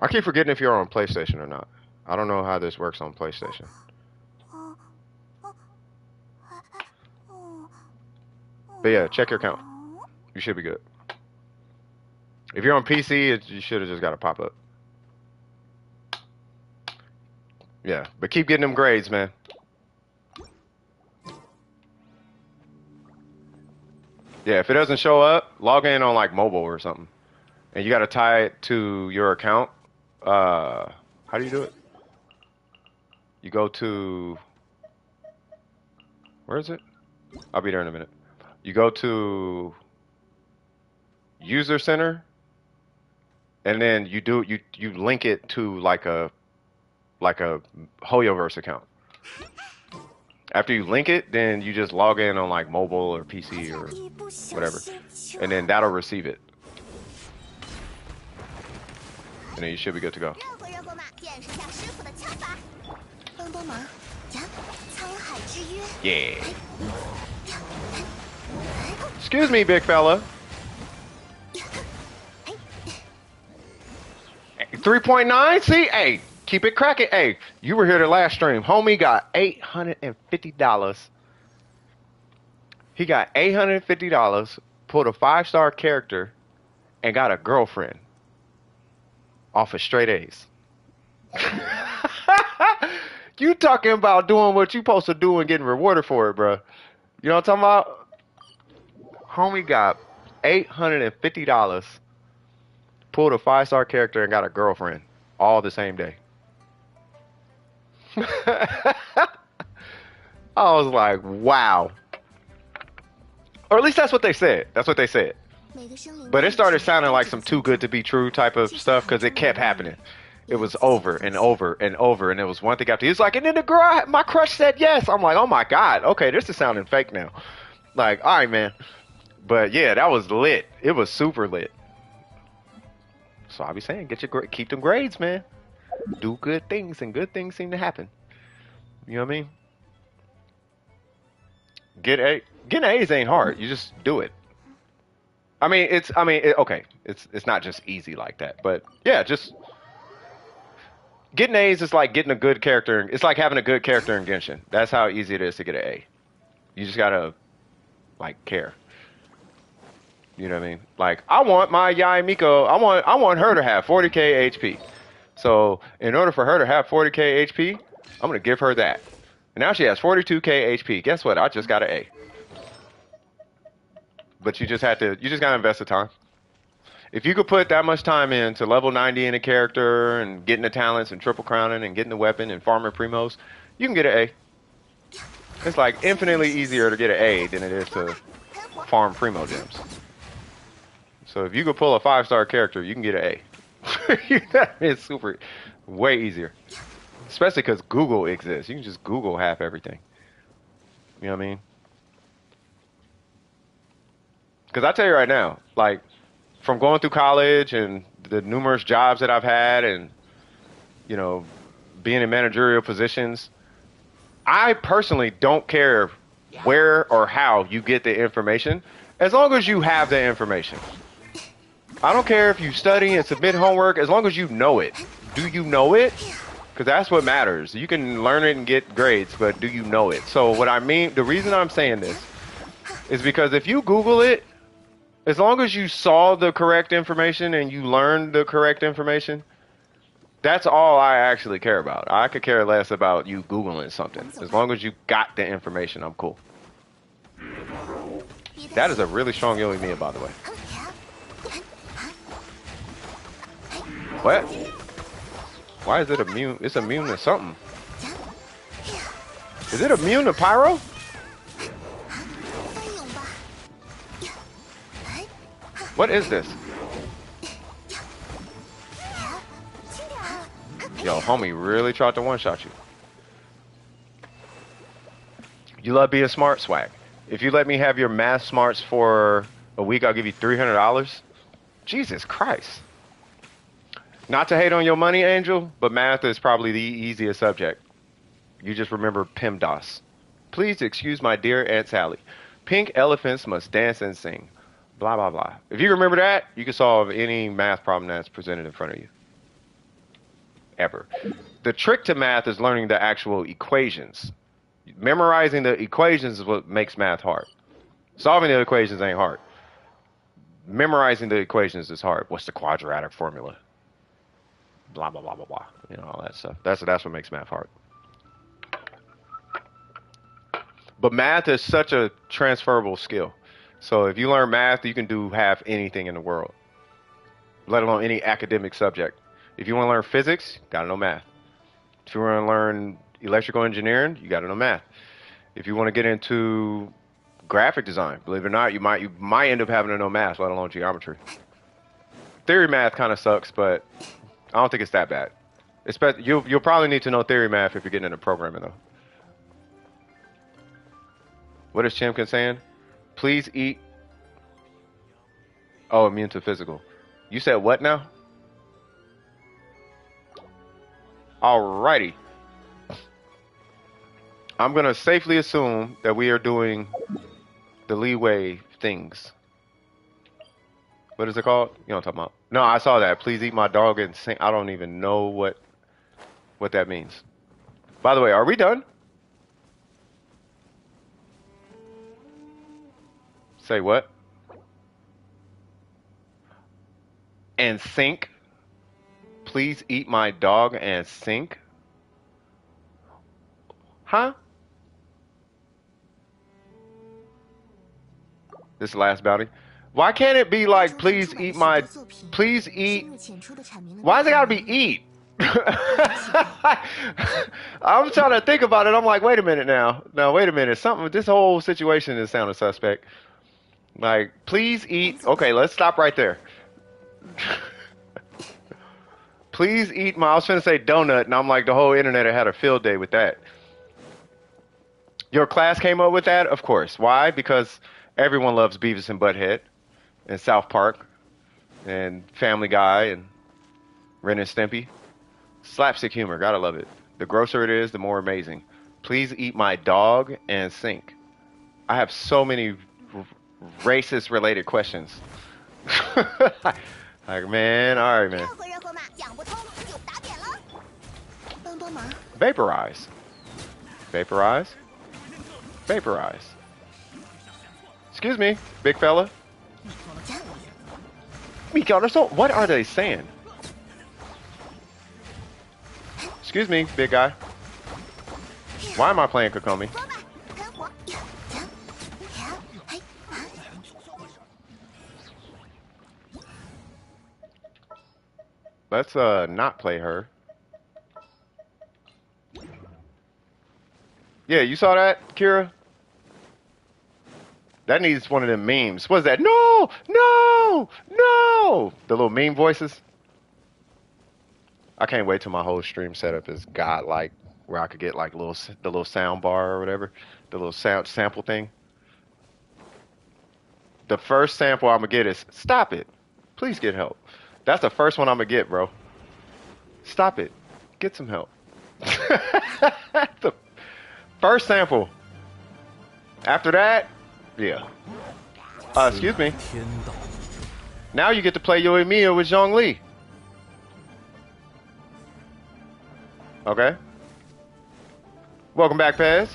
I keep forgetting if you're on PlayStation or not. I don't know how this works on PlayStation. But yeah, check your count. You should be good. If you're on PC, you should have just got a pop-up. Yeah, but keep getting them grades, man. Yeah, if it doesn't show up, log in on like mobile or something. And you got to tie it to your account. How do you do it? You go to... Where is it? I'll be there in a minute. You go to User Center, and then you link it to like a HoYoverse account. After you link it, then you just log in on like mobile or PC or whatever, and then that'll receive it, and then you should be good to go. 热火马，见识下师傅的枪法。帮帮忙呀！沧海之约。Yeah. Excuse me, big fella. 3.9? See? Hey, keep it cracking. Hey, you were here the last stream. Homie got $850. He got $850, pulled a 5-star character, and got a girlfriend off of straight A's. You talking about doing what you supposed to do and getting rewarded for it, bro. You know what I'm talking about? Homie got $850, pulled a 5-star character, and got a girlfriend all the same day. I was like, wow. Or at least that's what they said. That's what they said. But it started sounding like some too good to be true type of stuff because it kept happening. It was over and over and over, and it was one thing after. He was like, and then the girl, my crush said yes. I'm like, oh my god, okay, this is sounding fake now. Like, all right, man. But yeah, that was lit. It was super lit. So I be saying, keep them grades, man. Do good things, and good things seem to happen. You know what I mean? Getting A's ain't hard. You just do it. Okay. It's not just easy like that, but yeah, just getting A's is like getting a good character. It's like having a good character in Genshin. That's how easy it is to get an A. You just gotta like care. You know what I mean? Like, I want my Yai Miko. I want her to have 40k HP. So in order for her to have 40k HP, I'm gonna give her that. And now she has 42k HP. Guess what? I just got an A. But you just gotta invest the time. If you could put that much time in to level 90 in a character and getting the talents and triple crowning and getting the weapon and farming primos, you can get an A. It's like infinitely easier to get an A than it is to farm primo gems. So if you could pull a 5-star character, you can get an A. It's super, way easier. Especially because Google exists. You can just Google half everything. You know what I mean? Because I tell you right now, like, from going through college and the numerous jobs that I've had and, you know, being in managerial positions, I personally don't care where or how you get the information, as long as you have the information. I don't care if you study and submit homework, as long as you know it. Do you know it? Because that's what matters. You can learn it and get grades, but do you know it? So what I mean, the reason I'm saying this is because if you Google it, as long as you saw the correct information and you learned the correct information, that's all I actually care about. I could care less about you Googling something. As long as you got the information, I'm cool. That is a really strong Yoimiya, by the way. What? Why is it immune? It's immune to something. Is it immune to pyro? What is this? Yo, homie really tried to one-shot you. You love being smart? Swag. If you let me have your math smarts for a week, I'll give you $300. Jesus Christ. Not to hate on your money, Angel, but math is probably the easiest subject. You just remember PEMDAS. Please excuse my dear Aunt Sally. Pink elephants must dance and sing. Blah, blah, blah. If you remember that, you can solve any math problem that's presented in front of you. Ever. The trick to math is learning the actual equations. Memorizing the equations is what makes math hard. Solving the equations ain't hard. Memorizing the equations is hard. What's the quadratic formula? Blah, blah, blah, blah, blah. You know, all that stuff. That's what makes math hard. But math is such a transferable skill. So if you learn math, you can do half anything in the world, let alone any academic subject. If you want to learn physics, you gotta know math. If you want to learn electrical engineering, you gotta know math. If you want to get into graphic design, believe it or not, you might end up having to know math, let alone geometry. Theory math kind of sucks, but I don't think it's that bad. You'll probably need to know theory math if you're getting into programming, though. What is Chimkin saying? Please eat. Oh, immune to physical. You said what now? Alrighty. I'm going to safely assume that we are doing The leeway things. What is it called? You know what I'm talking about? No, I saw that. Please eat my dog and sink. I don't even know what that means. By the way, are we done? Say what? And sink? Please eat my dog and sink? Huh? This last bounty. Why can't it be like, please eat my, please eat, why's it gotta be eat? I'm trying to think about it. I'm like, wait a minute now. No, wait a minute. Something, this whole situation is sounding suspect. Like, please eat. Okay, let's stop right there. Please eat my, I was finna say donut, and I'm like, the whole internet had a field day with that. Your class came up with that? Of course. Why? Because everyone loves Beavis and Butthead, and South Park, and Family Guy, and Ren and Stimpy. Slapstick humor, gotta love it. The grosser it is, the more amazing. Please eat my dog and sink. I have so many racist related questions. Like, man, alright, man. 任何人和马讲不通就打扁了。帮帮忙， Vaporize. Vaporize. Vaporize. Excuse me, big fella. What are they saying? Excuse me, big guy. Why am I playing Kokomi? 说吧，喷火，嘿， Let's not play her. Yeah, you saw that, Kira? That needs one of them memes. What's that? No, no, no. The little meme voices. I can't wait till my whole stream setup is godlike, where I could get like the little sound bar or whatever, the little sound sample thing. The first sample I'm gonna get is stop it. Please get help. That's the first one I'm gonna get, bro. Stop it. Get some help. The first sample. After that, yeah. Excuse me. 天道， Now you get to play Yoimiya with Zhongli. Okay. Welcome back, Pez.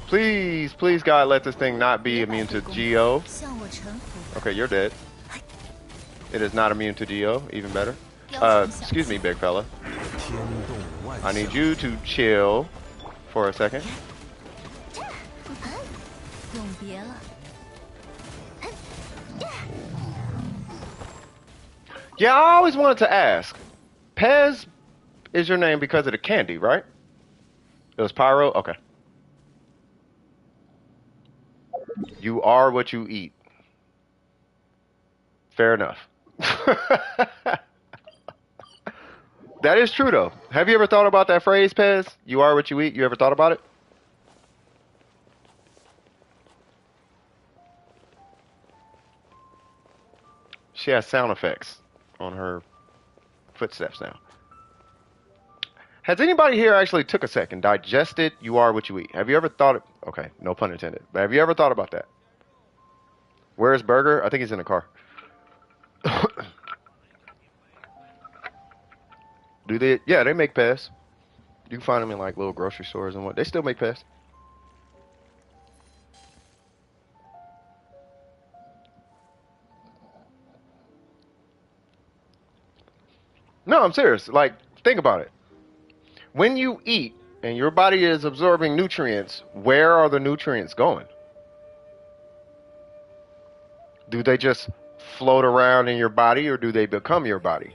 Please, please, God, let this thing not be immune to Geo. 向我臣服。 Okay, you're dead. It is not immune to Geo. Even better. Excuse me, big fella. 天动万 I need 象， you to chill for a second. 永别了。 Yeah, I always wanted to ask. Pez is your name because of the candy, right? It was Pyro? Okay. You are what you eat. Fair enough. That is true, though. Have you ever thought about that phrase, Pez? You are what you eat. You ever thought about it? She has sound effects on her footsteps now. Has anybody here actually took a second, digested you are what you eat? Have you ever thought of, okay, no pun intended, but have you ever thought about that? Where's Burger? I think he's in the car. Do they? Yeah, they make Pez. You can find them in like little grocery stores and what. They still make Pez. No, I'm serious. Like, think about it. When you eat and your body is absorbing nutrients, where are the nutrients going? Do they just float around in your body or do they become your body?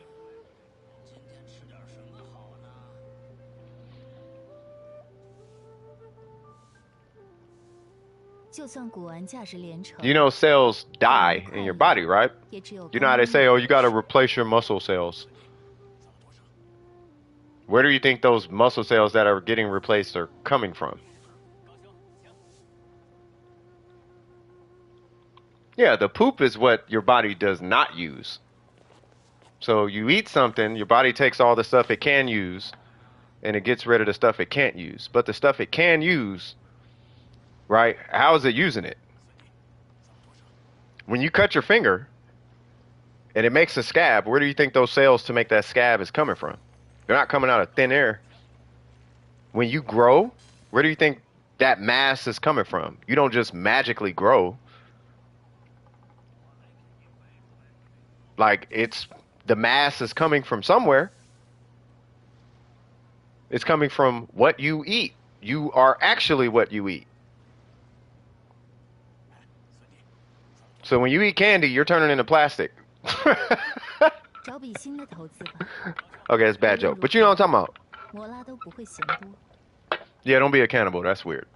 You know cells die in your body, right? You know how they say, oh, you got to replace your muscle cells. Where do you think those muscle cells that are getting replaced are coming from? Yeah, the poop is what your body does not use. So you eat something, your body takes all the stuff it can use, and it gets rid of the stuff it can't use. But the stuff it can use right? How is it using it? When you cut your finger and it makes a scab, where do you think those cells to make that scab is coming from? They're not coming out of thin air. When you grow, where do you think that mass is coming from? You don't just magically grow. Like, it's the mass is coming from somewhere. It's coming from what you eat. You are actually what you eat. So when you eat candy, you're turning into plastic.找笔新的投资吧， Okay, it's a bad joke. But you know what I'm talking about. 摩拉都不会嫌多。 Yeah, don't be a cannibal. That's weird.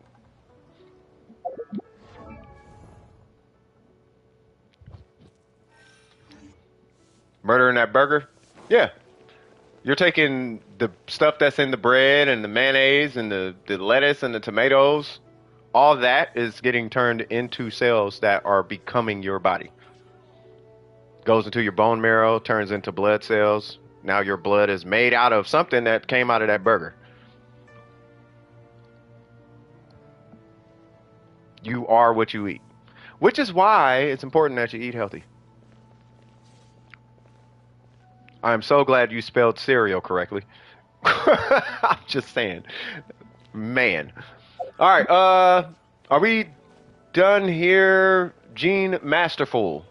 Murdering that burger? Yeah. You're taking the stuff that's in the bread and the mayonnaise and the lettuce and the tomatoes. All that is getting turned into cells that are becoming your body. Goes into your bone marrow, turns into blood cells. Now your blood is made out of something that came out of that burger. You are what you eat. Which is why it's important that you eat healthy. I'm so glad you spelled cereal correctly. I'm just saying. Man. All right, are we done here? Gene Masterful.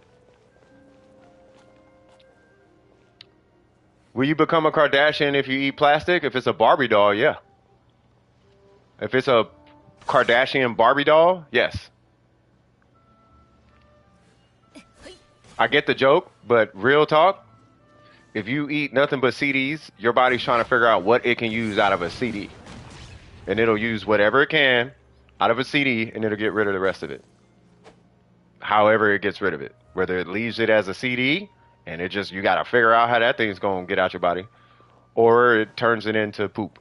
Will you become a Kardashian if you eat plastic? If it's a Barbie doll, yeah. If it's a Kardashian Barbie doll, yes. I get the joke, but real talk, if you eat nothing but CDs, your body's trying to figure out what it can use out of a CD. And it'll use whatever it can out of a CD, and it'll get rid of the rest of it. However it gets rid of it. Whether it leaves it as a CD, and it just, you gotta figure out how that thing's gonna get out your body, or it turns it into poop.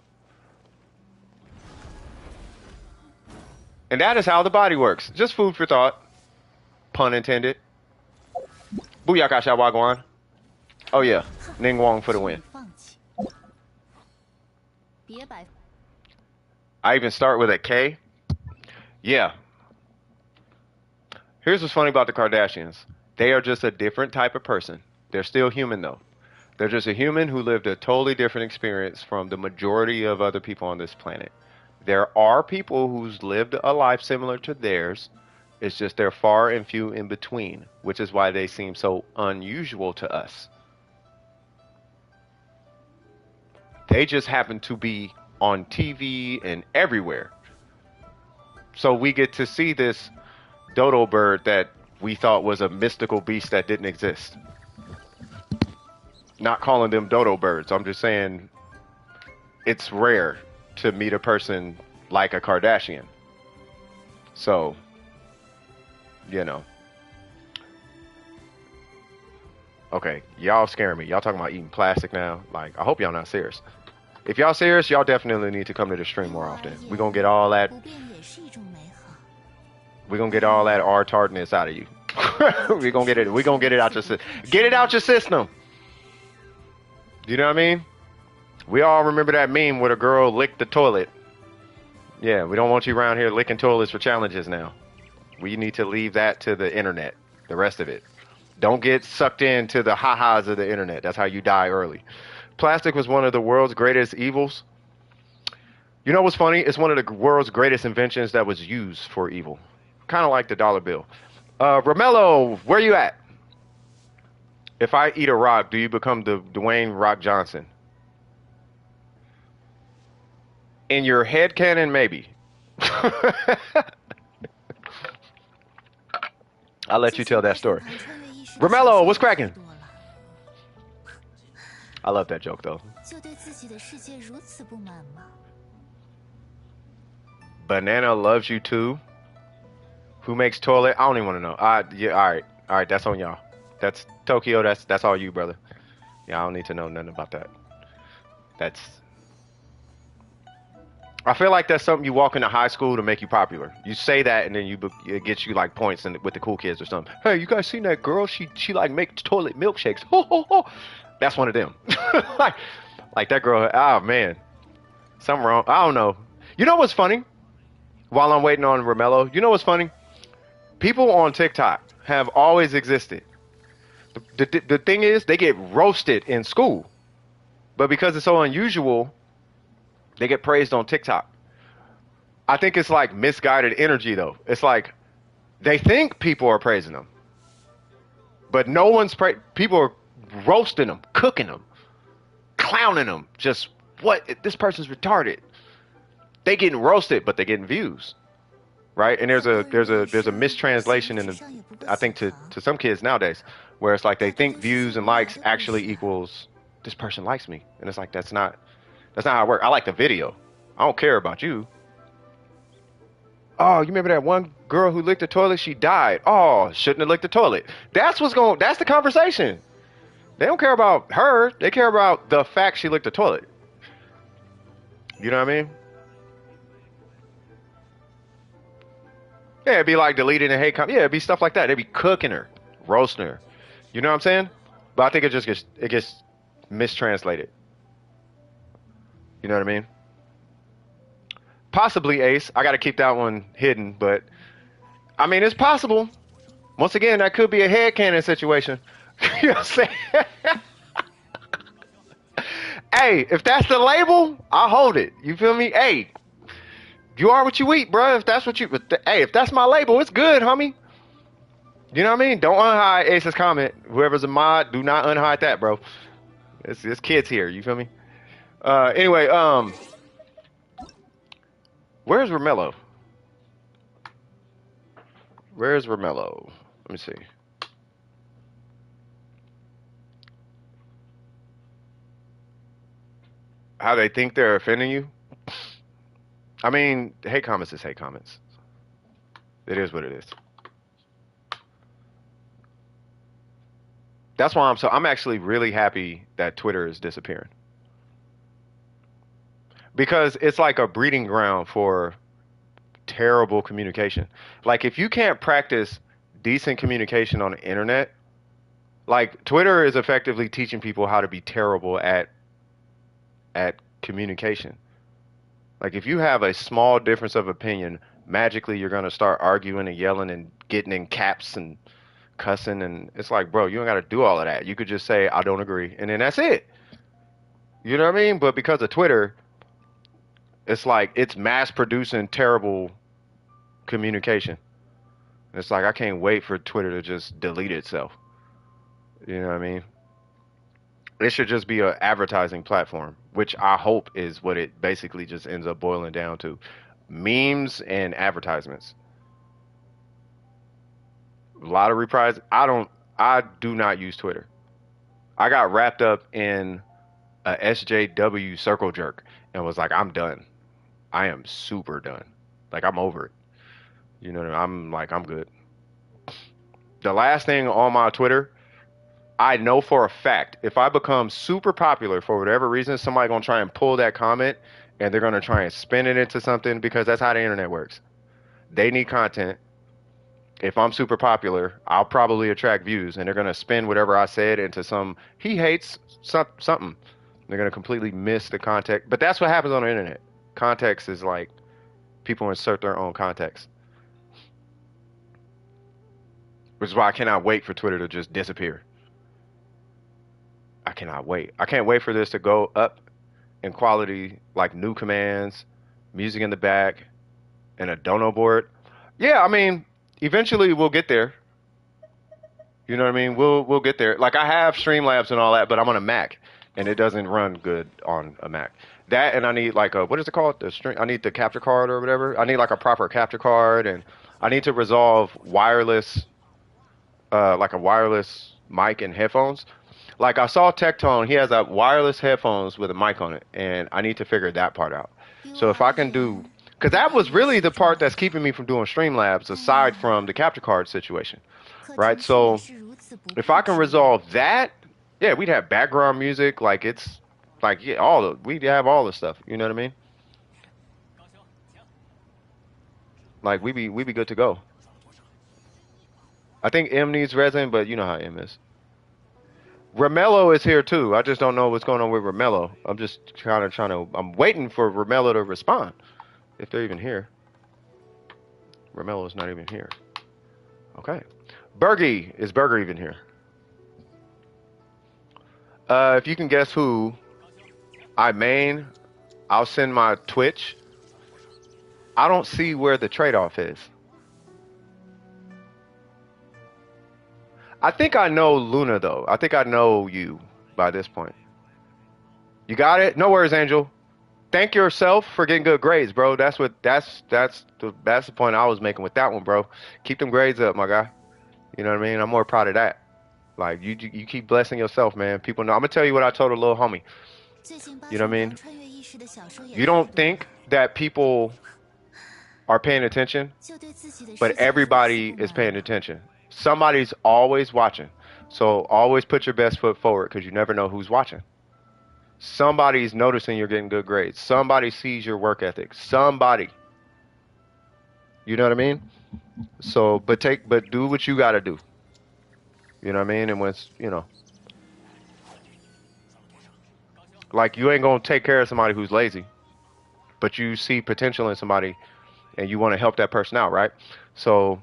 And that is how the body works. Just food for thought. Pun intended. Booyaka Shawagwan. Oh yeah, Ning Wong for the win. 放弃。别摆。 I even start with a K. Yeah. Here's what's funny about the Kardashians. They are just a different type of person. They're still human though. They're just a human who lived a totally different experience from the majority of other people on this planet. There are people who's lived a life similar to theirs. It's just they're far and few in between, which is why they seem so unusual to us. They just happen to be on TV and everywhere. So we get to see this dodo bird that we thought was a mystical beast that didn't exist. Not calling them dodo birds. I'm just saying it's rare to meet a person like a Kardashian. So, you know. Okay, y'all scaring me. Y'all talking about eating plastic now? Like, I hope y'all not serious. If y'all serious, y'all definitely need to come to the stream more often. We're gonna get all that. 不变也是一种美好。 We're gonna get all that R tartness out of you. We're gonna get it. We're gonna get it out your system. Get it out your system. You know what I mean? We all remember that meme where the girl licked the toilet. Yeah, we don't want you around here licking toilets for challenges now. We need to leave that to the internet. The rest of it. Don't get sucked into the ha-has of the internet. That's how you die early. Plastic was one of the world's greatest evils. You know what's funny? It's one of the world's greatest inventions that was used for evil. Kind of like the dollar bill. Romello, where you at? If I eat a rock, do you become the Dwayne Rock Johnson? In your head canon, maybe. I'll let you tell that story. Romello, what's cracking? I love that joke though. 就对自己的世界如此不满吗？ Banana loves you too. Who makes toilet? I don't even want to know. Yeah, all right. That's on y'all. That's Tokyo. That's all you, brother. Yeah, I don't need to know nothing about that. That's. I feel like that's something you walk into high school to make you popular. You say that, and then it gets you like points with the cool kids or something. Hey, you guys seen that girl? She like makes toilet milkshakes. Ho ho ho. That's one of them. like that girl. Oh man, something wrong. I don't know. You know what's funny? while I'm waiting on Romello, you know what's funny? People on TikTok have always existed. The thing is, they get roasted in school, but because it's so unusual, they get praised on TikTok. I think it's like misguided energy, though. It's like they think people are praising them, but no one's people are roasting them, cooking them, clowning them. Just what? This person's retarded. They getting roasted, but they getting views, right? And there's a mistranslation in the, I think to some kids nowadays, where it's like they think views and likes actually equals this person likes me, and it's like that's not how it works. I like the video. I don't care about you. Oh, you remember that one girl who licked the toilet? She died. Oh, shouldn't have licked the toilet. That's the conversation. They don't care about her. They care about the fact she licked the toilet. You know what I mean? Yeah, it'd be like deleting a hate comment. Yeah, it'd be stuff like that. They'd be cooking her, roasting her. You know what I'm saying? But I think it gets mistranslated. You know what I mean? Possibly Ace. I got to keep that one hidden, but I mean, it's possible. Once again, that could be a headcanon situation. You know what I'm saying? Hey, if that's the label, I'll hold it. You feel me? Hey, you are what you eat, bro. If that's what you, hey, if that's my label, it's good, homie. You know what I mean? Don't unhide Ace's comment. Whoever's a mod, do not unhide that, bro. It's kids here. You feel me? Anyway, where's Romello? Where's Romello? Let me see. How they think they're offending you? I mean, hate comments is hate comments. It is what it is. That's why I'm actually really happy that Twitter is disappearing. Because it's like a breeding ground for terrible communication. Like if you can't practice decent communication on the internet, like Twitter is effectively teaching people how to be terrible at communication. Like if you have a small difference of opinion, magically you're going to start arguing and yelling and getting in caps and cussing, and it's like, bro, you don't got to do all of that. You could just say I don't agree and then that's it. You know what I mean? But because of Twitter, it's like it's mass producing terrible communication. It's like I can't wait for Twitter to just delete itself. You know what I mean? It should just be an advertising platform, which I hope is what it basically just ends up boiling down to. Memes and advertisements. A lot of reprise. I do not use Twitter. I got wrapped up in a SJW circle jerk and was like, I'm done. I am super done. Like I'm over it. You know, I'm good. The last thing on my Twitter, I know for a fact, if I become super popular for whatever reason, somebody gonna try and pull that comment and they're gonna try and spin it into something because that's how the internet works. They need content. If I'm super popular, I'll probably attract views and they're gonna spin whatever I said into some he hates something. They're gonna completely miss the context. But that's what happens on the internet. Context is like people insert their own context. Which is why I cannot wait for Twitter to just disappear. I cannot wait. I can't wait for this to go up in quality, like new commands, music in the back, and a dono board. Yeah, I mean, eventually we'll get there. You know what I mean? We'll get there. Like I have Streamlabs and all that, but I'm on a Mac, and it doesn't run good on a Mac. That and I need like a, what is it called? I need the capture card or whatever. I need like a proper capture card, and I need to resolve wireless, like a wireless mic and headphones. Like I saw Tectone, he has a wireless headphones with a mic on it, and I need to figure that part out. So if I can do, because that was really the part that's keeping me from doing Streamlabs, aside from the capture card situation, right? So if I can resolve that, yeah, we'd have background music, like it's, like yeah, we'd have all the stuff. You know what I mean? Like we'd be good to go. I think M needs Resin, but you know how M is. Romello is here too. I just don't know what's going on with Romello. I'm just kind of I'm waiting for Romello to respond, if they're even here. Romelo's not even here. Okay. Bergie. Is Burger even here? If you can guess who I main, I'll send my Twitch. I don't see where the trade-off is. I think I know Luna though. I think I know you by this point. You got it? No worries, Angel. Thank yourself for getting good grades, bro. That's the point I was making with that one, bro. Keep them grades up, my guy. You know what I mean? I'm more proud of that. Like you keep blessing yourself, man. People know. I'm gonna tell you what I told a little homie. You know what I mean? You don't think that people are paying attention, but everybody is paying attention. Somebody's always watching. So always put your best foot forward because you never know who's watching. Somebody's noticing you're getting good grades. Somebody sees your work ethic. Somebody. You know what I mean? So, but do what you got to do. You know what I mean? And when it's, you know, like you ain't going to take care of somebody who's lazy, but you see potential in somebody and you want to help that person out, right? So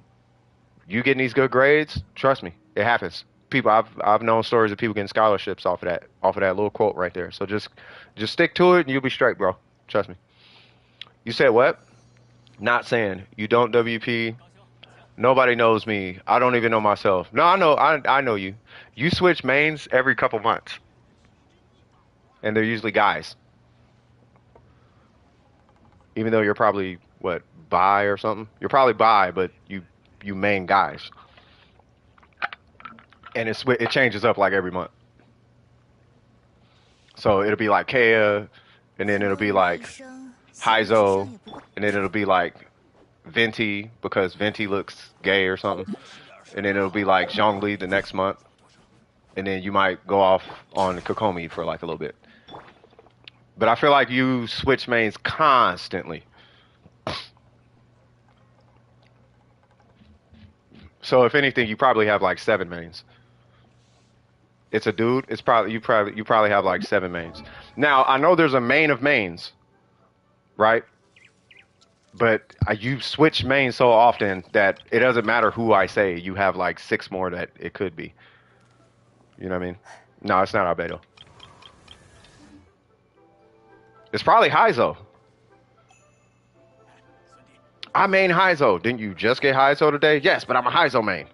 you getting these good grades, trust me, it happens. People, I've known stories of people getting scholarships off of that little quote right there. So just stick to it and you'll be straight, bro. Trust me. You said what? Not saying you don't WP. Nobody knows me. I don't even know myself. No, I know you. You switch mains every couple months. And they're usually guys. Even though you're probably what, bi or something? You're probably bi, but you main guys. And it changes up like every month. So it'll be like Kea, and then it'll be like Heizo, and then it'll be like Venti because Venti looks gay or something, and then it'll be like Zhongli the next month, and then you might go off on Kokomi for like a little bit. But I feel like you switch mains constantly. So if anything, you probably have like 7 mains. It's a dude. It's probably you probably have like 7 mains. Now I know there's a main of mains, right? But you switch mains so often that it doesn't matter who I say. You have like 6 more that it could be. You know what I mean? No, it's not Albedo. It's probably Heizo. I main Heizo. Didn't you just get Heizo today? Yes, but I'm a Heizo main.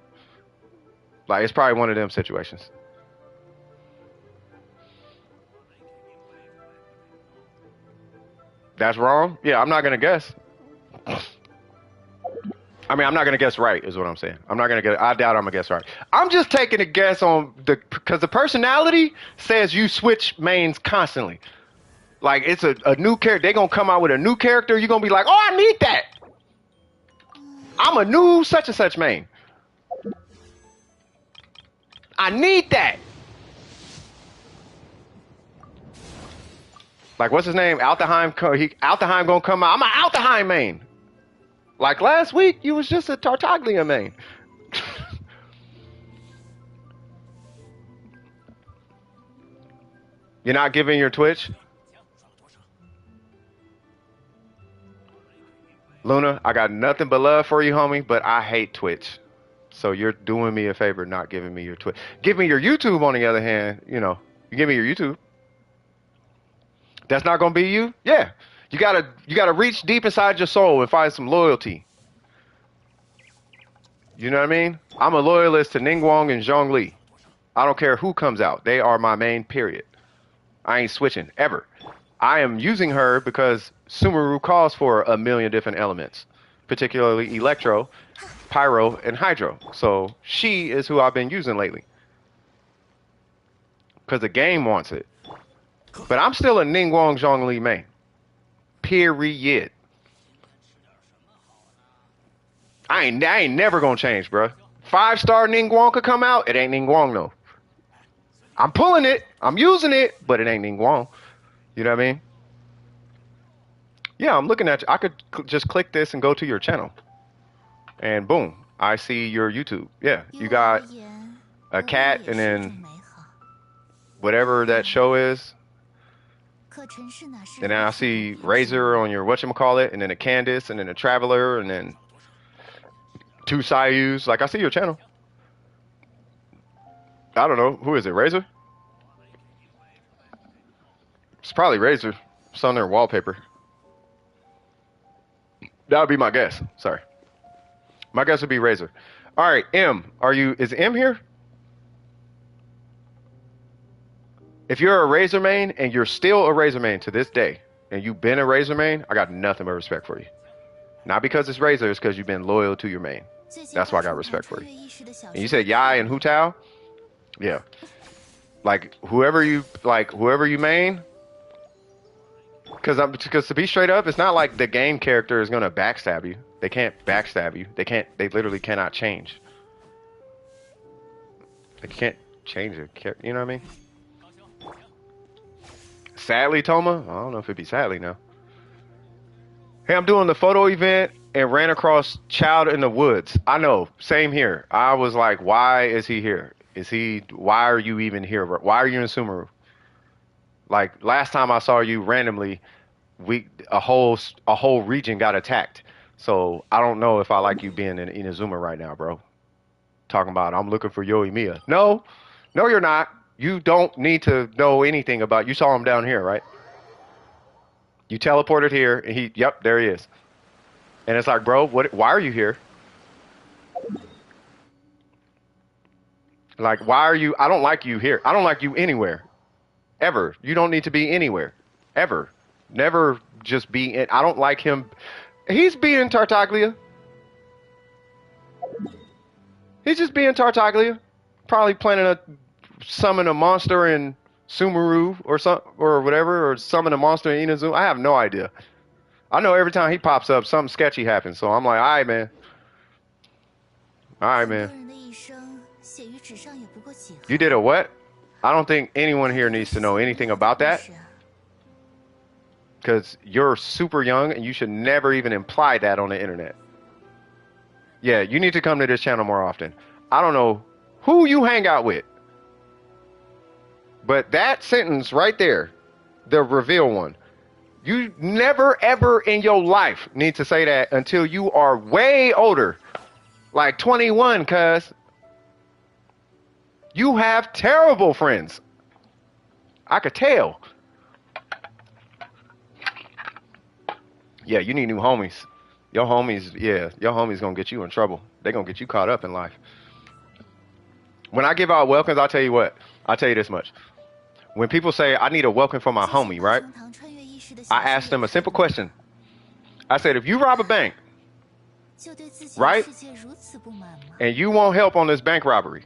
Like it's probably one of them situations. That's wrong? Yeah, I'm not going to guess. I mean, I'm not going to guess right is what I'm saying. I'm not going to guess. I doubt I'm going to guess right. I'm just taking a guess on because the personality says you switch mains constantly. Like it's a new character. They're going to come out with a new character. You're going to be like, oh, I need that. I'm a new such and such main. I need that. Like, what's his name? Altaheim gonna come out. I'm an Altaheim main. Like last week, you was just a Tartaglia main. You're not giving your Twitch? Luna, I got nothing but love for you, homie, but I hate Twitch. So you're doing me a favor not giving me your Twitch. Give me your YouTube, on the other hand. You know, you give me your YouTube. That's not gonna be you? Yeah. You gotta reach deep inside your soul and find some loyalty. You know what I mean? I'm a loyalist to Ningguang and Zhongli. I don't care who comes out. They are my main, period. I ain't switching, ever. I am using her because Sumeru calls for a million different elements, particularly Electro, Pyro, and Hydro. So she is who I've been using lately. Because the game wants it. But I'm still a Ningguang Zhongli main. Period. I ain't never gonna change, bro. 5-star Ningguang could come out. It ain't Ningguang, though. I'm pulling it. I'm using it. But it ain't Ningguang. You know what I mean? Yeah, I'm looking at you. I could just click this and go to your channel. And boom. I see your YouTube. Yeah, you got a cat and then whatever that show is. And then I see Razor on your whatchamacallit, and then a Candace, and then a Traveler, and then Two Sayus. Like, I see your channel. I don't know. Who is it? Razor? It's probably Razor. It's on their wallpaper. That would be my guess. Sorry. My guess would be Razor. All right, M. Is M here? If you're a Razor main and you're still a Razor main to this day, and you've been a Razor main, I got nothing but respect for you. Not because it's Razor, it's because you've been loyal to your main. That's why I got respect for you. And you said Yai and Hu Tao? Yeah. Like whoever you main. Because to be straight up, it's not like the game character is gonna backstab you. They can't backstab you. They literally cannot change. They can't change it. You know what I mean? Sadly, Toma? I don't know if it'd be sadly now. Hey, I'm doing the photo event and ran across Child in the Woods. I know, same here. I was like, why is he here? Why are you even here? Why are you in Sumeru? Like, last time I saw you randomly, a whole region got attacked. So I don't know if I like you being in Inazuma right now, bro. Talking about, I'm looking for Yoimiya. No, you're not. You don't need to know anything about. You saw him down here, right? You teleported here, and yep, there he is. And it's like, bro, why are you here? Like, why are you? I don't like you here. I don't like you anywhere, ever. You don't need to be anywhere, ever. Never just be in. I don't like him. He's being Tartaglia. He's just being Tartaglia. Probably planning to summon a monster in Sumeru or whatever, or summon a monster in Inazuma. I have no idea. I know every time he pops up, something sketchy happens. So I'm like, all right, man. All right, man. You did a what? I don't think anyone here needs to know anything about that. Because you're super young and you should never even imply that on the internet. Yeah, you need to come to this channel more often. I don't know who you hang out with. But that sentence right there, the reveal one, you never ever in your life need to say that until you are way older. Like 21, cuz. You have terrible friends. I could tell. Yeah, you need new homies. Your homies gonna get you in trouble. They gonna get you caught up in life. When I give out welcomes, I'll tell you what. I'll tell you this much. When people say, I need a welcome for my homie, right? I ask them a simple question. I said, if you rob a bank, right? And you want help on this bank robbery,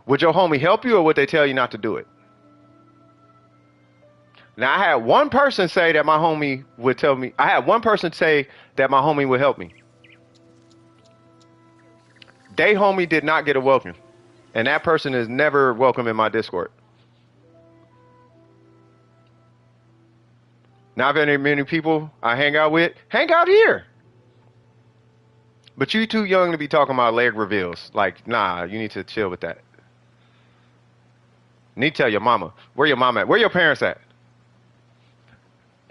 would your homie help you or would they tell you not to do it? Now, I had one person say that my homie would tell me. I had one person say that my homie would help me. They homie did not get a welcome. And that person is never welcome in my Discord. Not very many people I hang out with. Hang out here. But you too young to be talking about leg reveals. Like, nah, you need to chill with that. Need to tell your mama. Where your mama at? Where your parents at?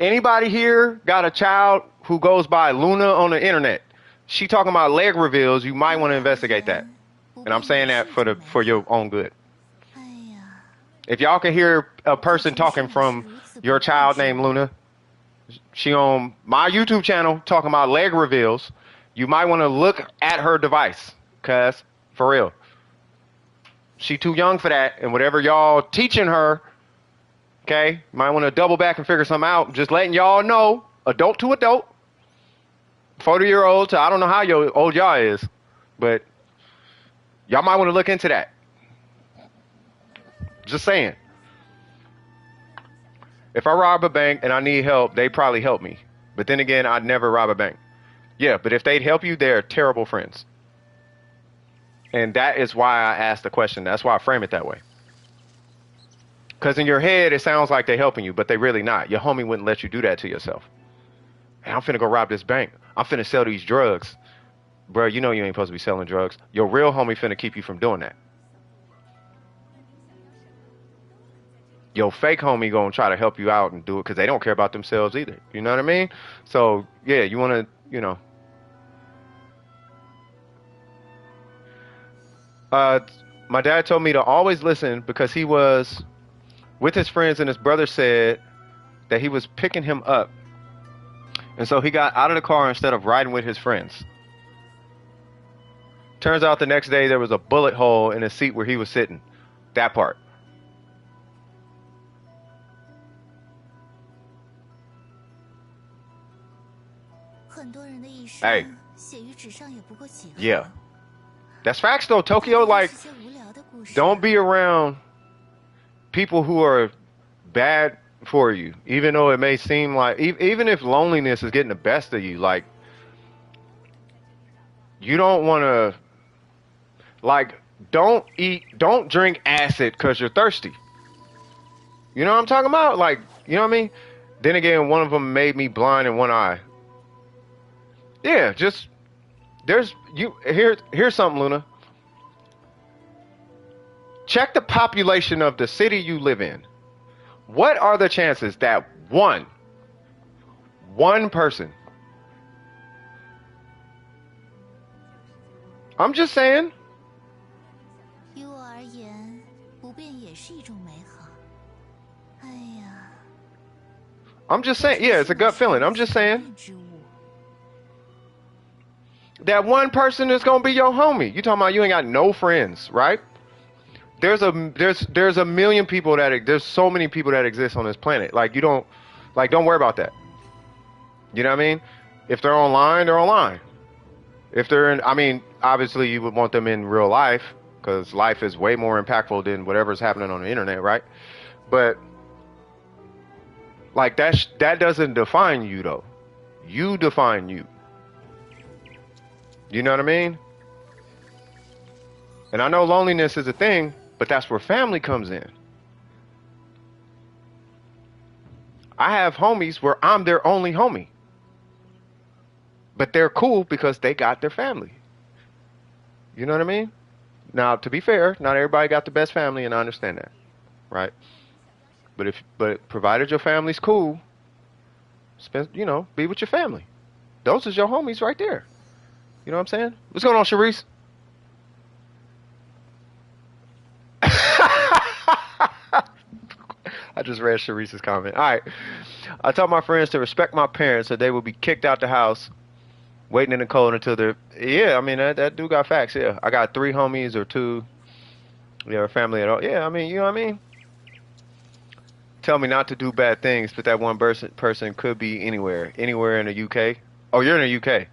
Anybody here got a child who goes by Luna on the internet? She talking about leg reveals. You might want to investigate that. And I'm saying that for your own good. If y'all can hear a person talking from your child named Luna, she on my YouTube channel talking about leg reveals, you might want to look at her device, cuz for real. She too young for that, and whatever y'all teaching her, okay, might want to double back and figure something out. Just letting y'all know, adult to adult, 40-year-old to I don't know how old y'all is, but y'all might want to look into that. Just saying. If I rob a bank and I need help, they probably help me. But then again, I'd never rob a bank. Yeah, but if they'd help you, they're terrible friends. And that is why I asked the question. That's why I frame it that way. Because in your head, it sounds like they're helping you, but they really not. Your homie wouldn't let you do that to yourself. Hey, I'm finna go rob this bank. I'm finna sell these drugs. Bro, you know you ain't supposed to be selling drugs. Your real homie finna keep you from doing that. Your fake homie gonna try to help you out and do it because they don't care about themselves either. You know what I mean? So, yeah, you want to, My dad told me to always listen because he was with his friends and his brother said that he was picking him up. And so he got out of the car instead of riding with his friends. Turns out the next day there was a bullet hole in his seat where he was sitting. That part. 很多人的一生 Hey. 写于纸上也不过几行。 Yeah. That's facts though, Tokyo. Like, 是些无聊的故事。 don't be around people who are bad for you, even though it may seem like, even if loneliness is getting the best of you, like, you don't want to, like, don't drink acid because you're thirsty. You know what I'm talking about? Like, you know what I mean? Then again, one of them made me blind in one eye. Yeah, just, here's something, Luna. Check the population of the city you live in. What are the chances that one person, I'm just saying. 于我而言，不变也是一种美好。哎呀， I'm just saying. Yeah, it's a gut feeling. I'm just saying. 之物 That one person is gonna be your homie. You talking about you ain't got no friends, right? There's a million people there's so many people that exist on this planet. Like don't worry about that. You know what I mean? If they're online, they're online. If they're in, I mean, obviously you would want them in real life because life is way more impactful than whatever's happening on the internet, right? But like that doesn't define you though. You define you. You know what I mean? And I know loneliness is a thing, but that's where family comes in. I have homies where I'm their only homie. But they're cool because they got their family. You know what I mean? Now, to be fair, not everybody got the best family, and I understand that, right? But provided your family's cool, be with your family. Those is your homies right there. You know what I'm saying? What's going on, Sharice? I just read Sharice's comment. All right. I taught my friends to respect my parents or they will be kicked out the house, waiting in the cold until they're... Yeah, I mean, that dude got facts, yeah. I got 3 homies or 2. Yeah, family at all. Yeah, I mean, you know what I mean? Tell me not to do bad things, but that one person could be anywhere. Anywhere in the UK. Oh, you're in the UK.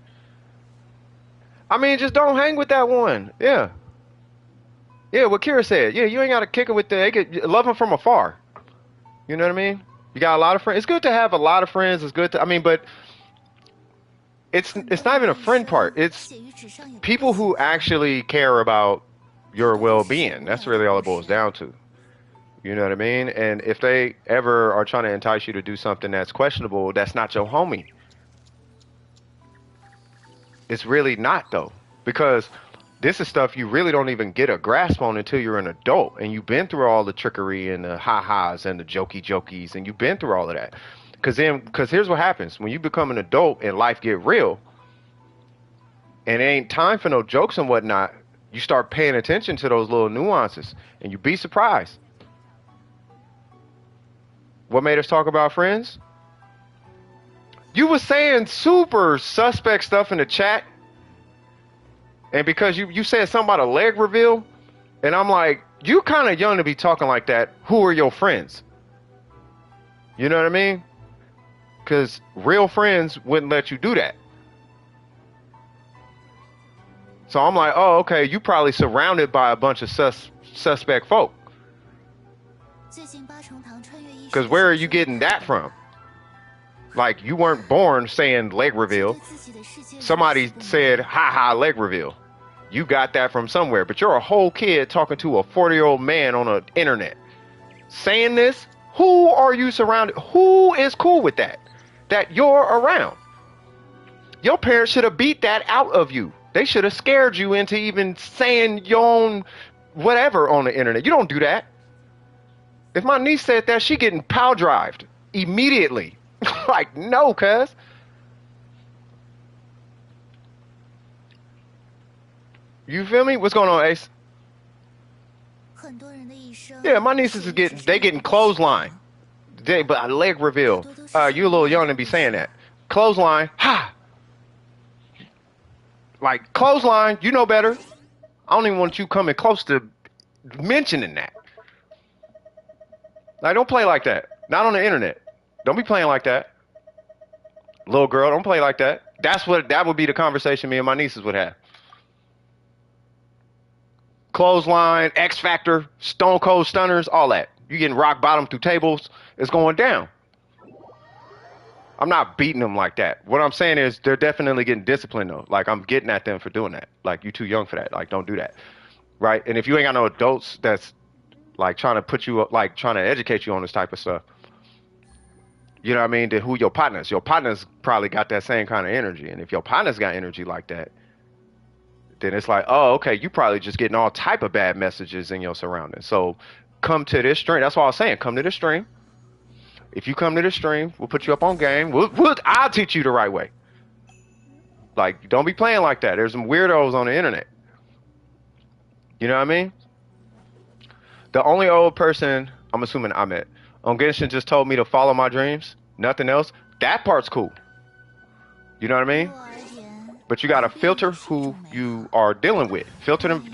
I mean, just don't hang with that one. Yeah. Yeah, what Kira said. Yeah, you ain't got to kick it with they could love them from afar. You know what I mean? You got a lot of friends. It's good to have a lot of friends. It's good to, I mean, but it's not even a friend part. It's people who actually care about your well-being. That's really all it boils down to. You know what I mean? And if they ever are trying to entice you to do something that's questionable, that's not your homie. It's really not, though, because this is stuff you really don't even get a grasp on until you're an adult and you've been through all the trickery and the ha-has and the jokies and you've been through all of that. Because here's what happens. When you become an adult and life get real and it ain't time for no jokes and whatnot, you start paying attention to those little nuances and you be surprised. What made us talk about friends? You was saying super suspect stuff in the chat. And because you said something about a leg reveal, and I'm like, you kind of young to be talking like that. Who are your friends? You know what I mean? Because real friends wouldn't let you do that. So I'm like, oh, okay, you probably surrounded by a bunch of suspect folk. Because where are you getting that from? Like, you weren't born saying leg reveal. Somebody said, ha-ha, leg reveal. You got that from somewhere. But you're a whole kid talking to a 40-year-old man on the internet. Saying this? Who are you surrounded? Who is cool with that? That you're around? Your parents should have beat that out of you. They should have scared you into even saying your own whatever on the internet. You don't do that. If my niece said that, she getting pow drived immediately. Like, no, cuz. You feel me? What's going on, Ace? Yeah, my nieces is getting clothesline. But a leg reveal. You a little young to be saying that. Clothesline, ha! Like clothesline, you know better. I don't even want you coming close to mentioning that. Like, don't play like that. Not on the internet. Don't be playing like that. Little girl, don't play like that. That would be the conversation me and my nieces would have. Clothesline, X Factor, Stone Cold Stunners, all that. You getting rock bottom through tables, it's going down. I'm not beating them like that. What I'm saying is they're definitely getting disciplined though. Like, I'm getting at them for doing that. Like, you too young for that. Like, don't do that. Right? And if you ain't got no adults that's like trying to put you up, like trying to educate you on this type of stuff, you know what I mean? Then who your partners? Your partners probably got that same kind of energy. And if your partners got energy like that, then it's like, oh, okay, you probably just getting all type of bad messages in your surroundings. So come to this stream. That's what I was saying. Come to this stream. If you come to this stream, we'll put you up on game. I'll teach you the right way. Like, don't be playing like that. There's some weirdos on the internet. You know what I mean? The only old person, I'm assuming I met, on Genshin just told me to follow my dreams. Nothing else. That part's cool. You know what I mean? But you gotta filter who you are dealing with. Filter them.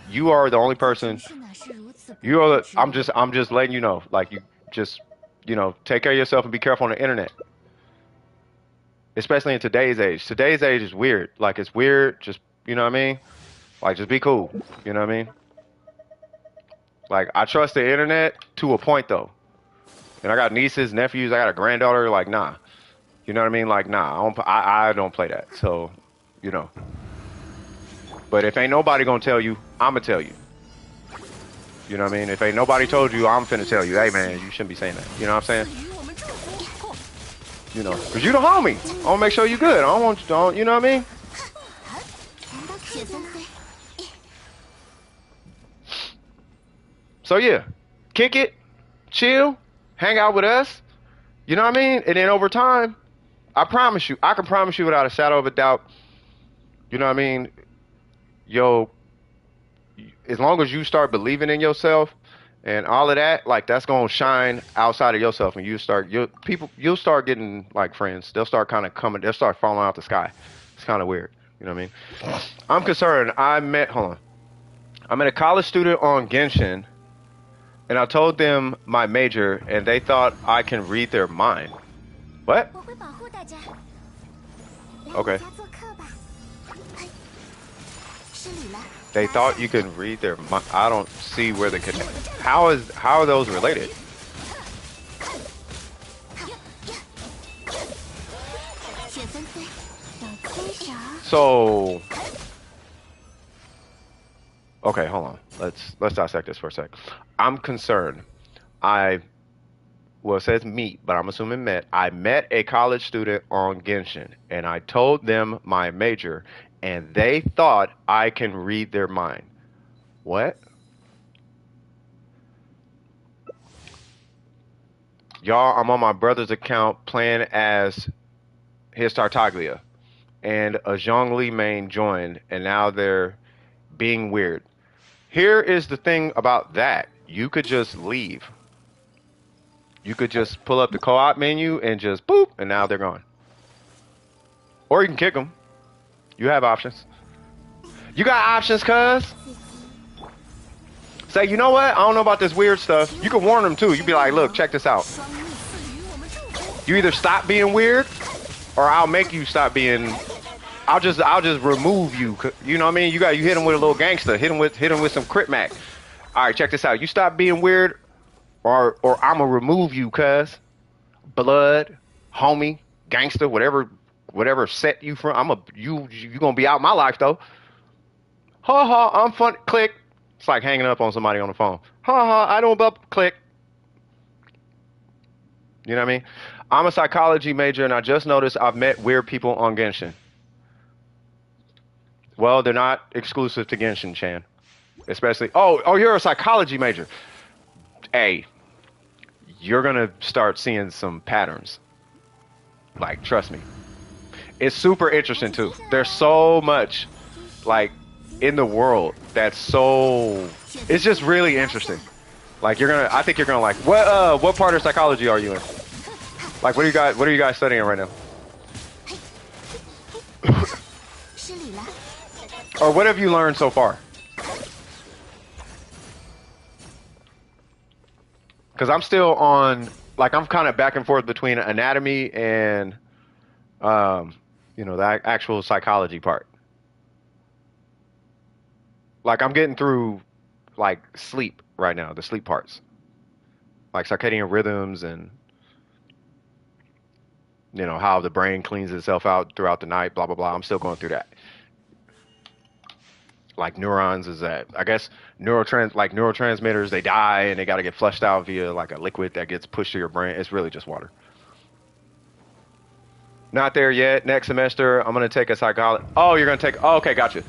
You are the only person. I'm just letting you know. Like, you just, take care of yourself and be careful on the internet. Especially in today's age. Today's age is weird. Like, it's weird. Just, you know what I mean? Like, just be cool. You know what I mean? Like, I trust the internet to a point, though. And I got nieces, nephews. I got a granddaughter. Like, nah. You know what I mean? Like, nah. I don't play that. So, But if ain't nobody gonna tell you, I'ma tell you. You know what I mean? If ain't nobody told you, I'm finna tell you, hey, man, you shouldn't be saying that. You know what I'm saying? Because you the homie. I want to make sure you good. I don't want you, you know what I mean? So, yeah. Kick it. Chill. Hang out with us. You know what I mean? And then over time, I can promise you without a shadow of a doubt, you know what I mean? As long as you start believing in yourself and all of that, like, that's gonna shine outside of yourself, and you'll start getting like friends. They'll start kind of coming. They'll start falling out the sky. It's kind of weird. You know what I mean? I'm concerned. I met a college student on Genshin, and I told them my major, and they thought I can read their mind. What? Okay. They thought you could read their mind. I don't see where the connection. How are those related? So, okay, hold on. Let's dissect this for a sec. I'm concerned. It says meet, but I'm assuming met. I met a college student on Genshin, and I told them my major, and they thought I can read their mind. What? Y'all, I'm on my brother's account playing as his Tartaglia, and a Zhongli main joined, and now they're being weird. Here is the thing about that. You could just leave. You could just pull up the co-op menu and just boop, and now they're gone. Or you can kick them. You have options. You got options, cuz. Say, you know what? I don't know about this weird stuff. You can warn them too. You be like, look, check this out. You either stop being weird, or I'll make you stop being. I'll just remove you. You know what I mean? You hit him with a little gangster. Hit him with some crit mac. All right, check this out. You stop being weird, or I'ma remove you, cuz. Blood, homie, gangster, whatever set you from. You gonna be out my life though. Ha ha, I'm fun. Click. It's like hanging up on somebody on the phone. Ha ha, I don't up. Click. You know what I mean? I'm a psychology major, and I just noticed I've met weird people on Genshin. Well, they're not exclusive to Genshin, Chan. Especially, oh, you're a psychology major. Hey, you're gonna start seeing some patterns. Like, trust me. It's super interesting too. There's so much, like, in the world that's so. It's just really interesting. Like I think you're gonna like. What part of psychology are you in? Like, what are you guys studying right now? 失礼了。 Or what have you learned so far? Because I'm still on, like, I'm kind of back and forth between anatomy and, the actual psychology part. Like, I'm getting through, like, sleep right now, the sleep parts. Like circadian rhythms and, how the brain cleans itself out throughout the night, blah, blah, blah. I'm still going through that. Like neurons is that, I guess, neurotransmitters, they die and they got to get flushed out via like a liquid that gets pushed to your brain. It's really just water. Not there yet. Next semester, I'm going to take a psychology. Oh, you're going to take, oh, okay, gotcha.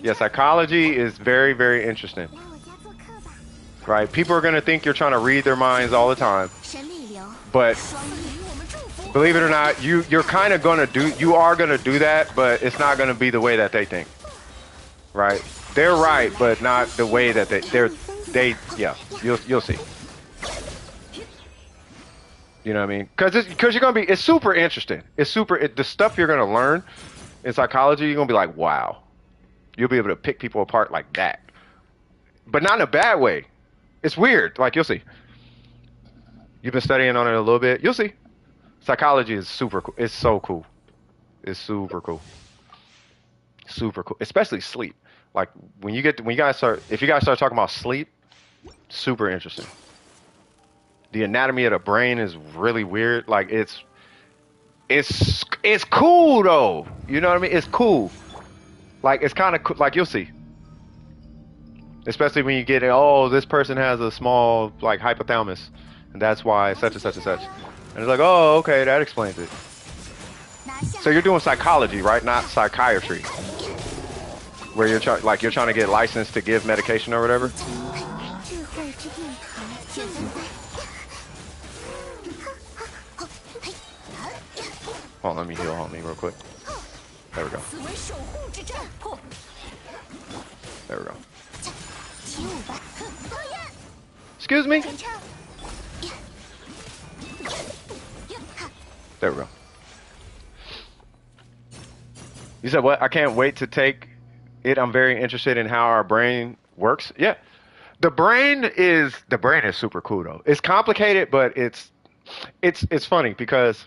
Yeah, psychology is very, very interesting. 来我家做客吧。 Right? People are going to think you're trying to read their minds all the time. 神秘流， But 双鱼与我们祝福。 believe it or not, you are going to do that, but it's not going to be the way that they think. Right? They're right, but not the way that yeah, you'll see. You know what I mean? Because it's super interesting. The stuff you're going to learn in psychology, you're going to be like, wow. You'll be able to pick people apart like that. But not in a bad way. It's weird. Like, you'll see. You've been studying on it a little bit. You'll see. Psychology is super cool. It's so cool. It's super cool. Super cool. Especially sleep. Like, if you guys start talking about sleep, super interesting. The anatomy of the brain is really weird. Like, it's cool though. You know what I mean? It's cool. Like, it's kind of cool. Like, you'll see. Especially when you get, this person has a small, like, hypothalamus, and that's why such and such and such. And it's like, oh, okay, that explains it. 拿下。 So you're doing psychology, right? Not psychiatry. Where you're trying to get licensed to give medication or whatever. 智慧之殿堂现在在。 Hold on, let me heal homie real quick. There we go. 此为守护之战。破。 There we go. 起舞吧。导演。 Excuse me? 全场。 There we go. You said what? I can't wait to take it. I'm very interested in how our brain works. Yeah. The brain is super cool though. It's complicated, but it's funny because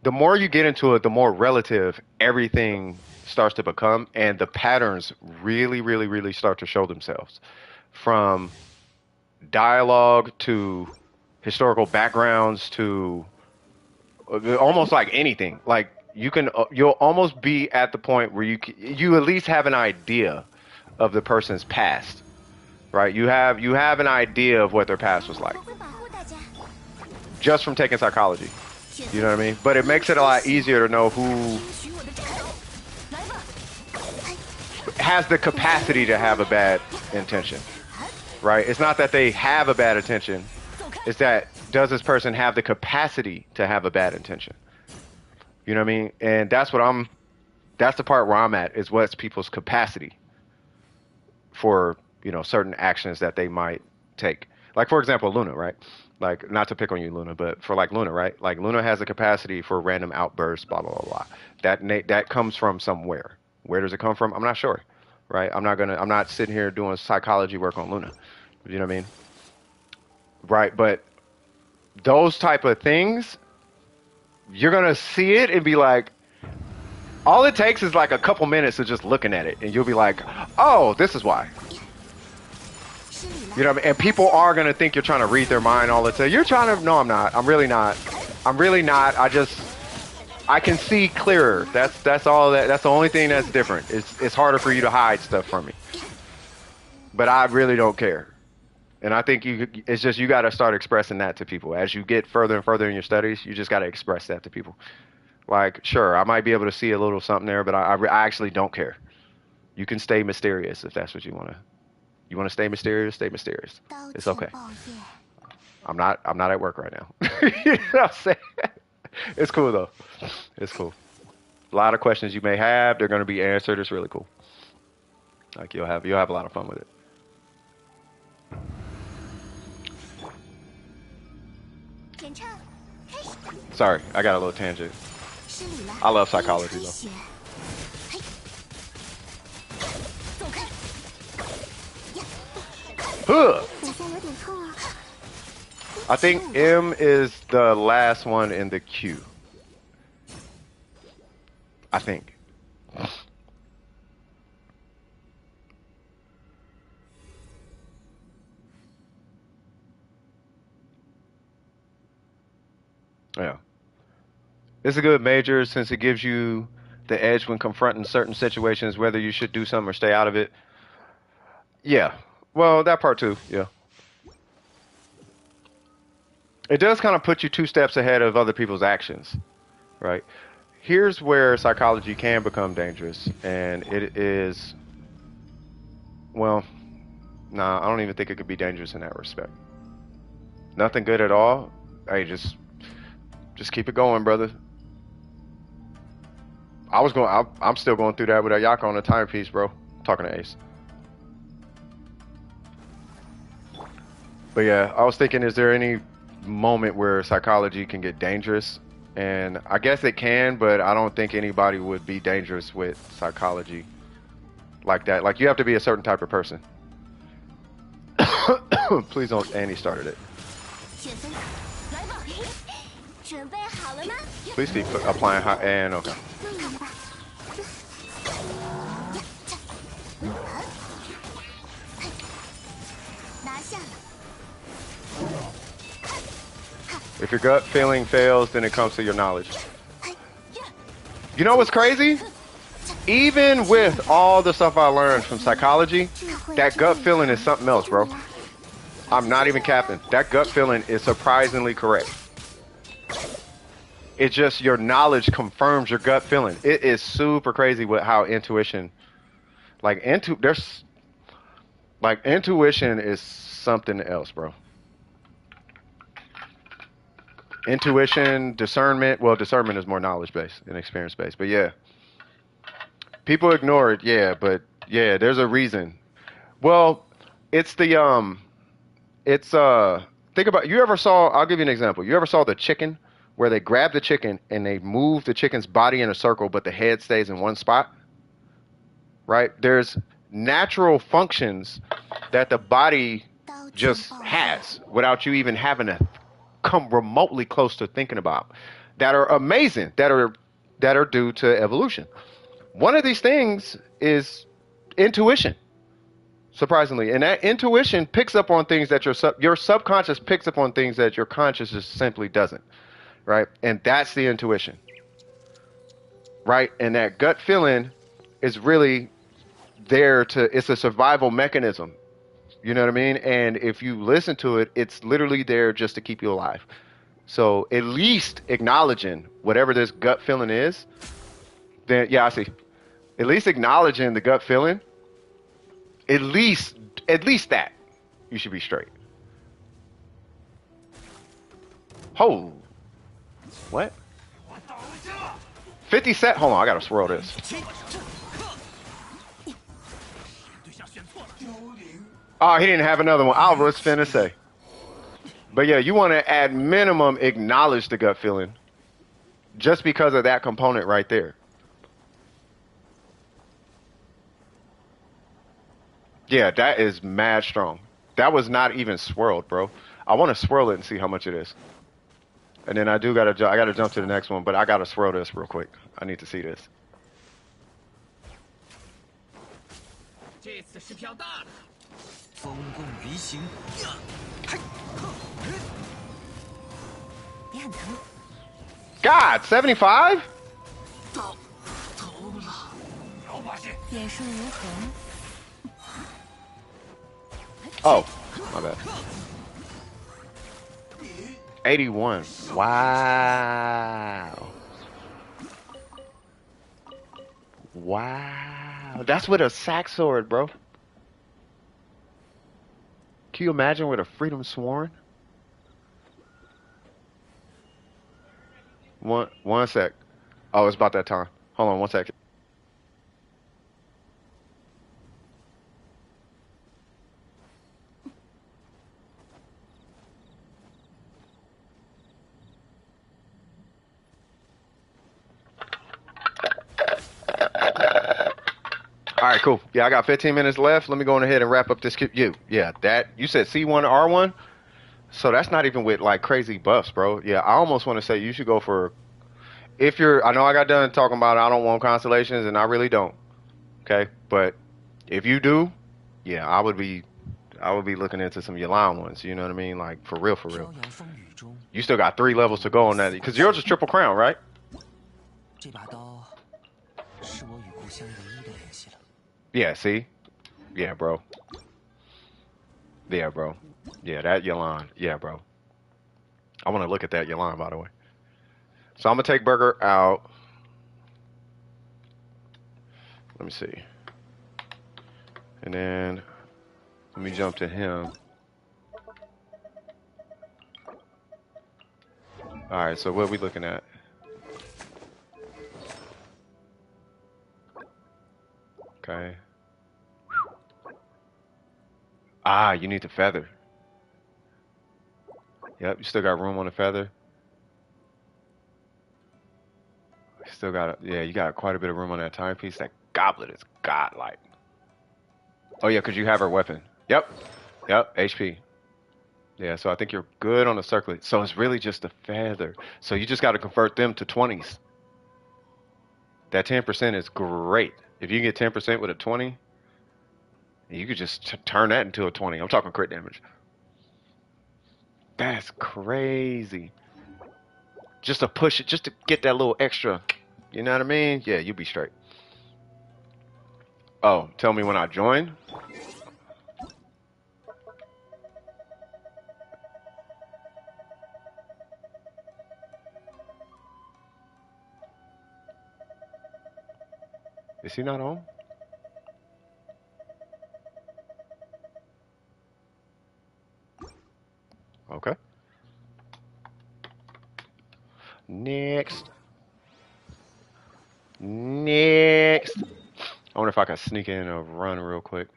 the more you get into it, the more relative everything starts to become, and the patterns really, really, really start to show themselves. From dialogue to historical backgrounds to almost like anything. Like you'll almost be at the point where you at least have an idea of the person's past, right? You have an idea of what their past was like 我会保护大家。 just from taking psychology. You know what I mean? But it makes it a lot easier to know who 许我的战斗。来吧。 has the capacity to have a bad intention, right? It's not that they have a bad intention. 走开。 It's that, does this person have the capacity to have a bad intention? You know what I mean? And that's the part where I'm at, is what's people's capacity for, certain actions that they might take. Like, for example, Luna, right? Like, not to pick on you, Luna, but for like Luna, right? Like, Luna has a capacity for random outbursts, blah, blah, blah, blah. That comes from somewhere. Where does it come from? I'm not sure, right? I'm not sitting here doing psychology work on Luna. You know what I mean? Right, but those type of things, you're gonna see it and be like, all it takes is like a couple minutes of just looking at it, and you'll be like, oh, this is why. 失礼了。 You know what I mean? And people are gonna think you're trying to read their mind all the time. You're trying to, no, I'm not. I'm really not. I can see clearer. That's all that's the only thing that's different. It's harder for you to hide stuff from me. But I really don't care. And I think it's just, you got to start expressing that to people. As you get further and further in your studies, you just got to express that to people. Like, sure, I might be able to see a little something there, but I actually don't care. You can stay mysterious if that's what you want to. You want to stay mysterious? Stay mysterious. 刀 It's 剑 okay. 报业。 I'm not at work right now. You know what I'm saying? It's cool though. It's cool. A lot of questions you may have, they're going to be answered. It's really cool. Like you'll have a lot of fun with it. Sorry, I got a little tangent. I love psychology though. Huh. I think M is the last one in the queue. I think. Yeah. It's a good major since it gives you the edge when confronting certain situations, whether you should do something or stay out of it. Yeah. Well, that part too. Yeah. It does kind of put you 2 steps ahead of other people's actions, right? Here's where psychology can become dangerous, and it is, well, nah, I don't even think it could be dangerous in that respect. Nothing good at all. Hey, just keep it going, brother. I'm still going through that with Ayaka on the timepiece, bro. Talking to Ace. But yeah, I was thinking, is there any moment where psychology can get dangerous? And I guess it can, but I don't think anybody would be dangerous with psychology like that. Like, you have to be a certain type of person. Please don't. And he started it. Please keep applying high. And okay. If your gut feeling fails, then it comes to your knowledge. You know what's crazy? Even with all the stuff I learned from psychology, that gut feeling is something else, bro. I'm not even capping. That gut feeling is surprisingly correct. It's just your knowledge confirms your gut feeling. It is super crazy with how intuition, intuition is something else, bro. Intuition, discernment. Well, discernment is more knowledge-based and experience-based. But yeah, people ignore it. Yeah, but yeah, there's a reason. Well, it's think about, you ever saw, I'll give you an example. You ever saw the chicken where they grab the chicken and they move the chicken's body in a circle, but the head stays in one spot? Right? There's natural functions that the body just has without you even having to come remotely close to thinking about, that are amazing, that are due to evolution. One of these things is intuition, surprisingly, and that intuition picks up on things that your subconscious picks up on things that your conscious just simply doesn't, right? And that's the intuition, right? And that gut feeling is really it's a survival mechanism. You know what I mean? And if you listen to it, it's literally there just to keep you alive. So at least acknowledging whatever this gut feeling is, then yeah, I see. At least acknowledging the gut feeling, at least that, you should be straight. Oh, what? 50 set. Hold on, I gotta swirl this. Oh, he didn't have another one. I was finna say. But yeah, you want to at minimum acknowledge the gut feeling just because of that component right there. Yeah, that is mad strong. That was not even swirled, bro. I want to swirl it and see how much it is. And then I gotta jump to the next one, but I gotta swirl this real quick. I need to see this. God, 75? Oh, my bad. 81. Wow. Wow. That's with a sack sword, bro. Can you imagine with a freedom sworn? One sec. Oh, it's about that time. Hold on one second. All right, cool. Yeah, I got 15 minutes left. Let me go on ahead and wrap up this. Yeah, that you said C1 R1, so that's not even with like crazy buffs, bro. Yeah, I almost want to say you should go for if you're. I know I got done talking about I don't want constellations, and I really don't. Okay, but if you do, yeah, I would be looking into some Yalan ones. You know what I mean? Like for real, for 飘 real. 摇风雨中， You still got 3 levels to go on that because yours is triple crown, right? 这把刀是我与故乡唯一的联系了。 Yeah. See. Yeah, bro. Yeah, bro. Yeah, that Yalan. Yeah, bro. I want to look at that Yalan, by the way. So I'm gonna take Burger out. Let me see. And then let me jump to him. All right. So what are we looking at? Okay. Ah, you need the feather. Yep, you still got room on the feather. Still got, yeah, you got quite a bit of room on that timepiece. That goblet is godlike. Oh yeah, because you have her weapon. Yep, yep, HP. Yeah, so I think you're good on the circlet. So it's really just the feather. So you just got to convert them to 20s. That 10% is great. If you get 10% with a 20, you could just turn that into a 20. I'm talking crit damage. That's crazy. Just to push it, just to get that little extra. You know what I mean? Yeah, you be straight. Oh, tell me when I join? Is he not on? Okay. Next. Next. I wonder if I can sneak in a run real quick.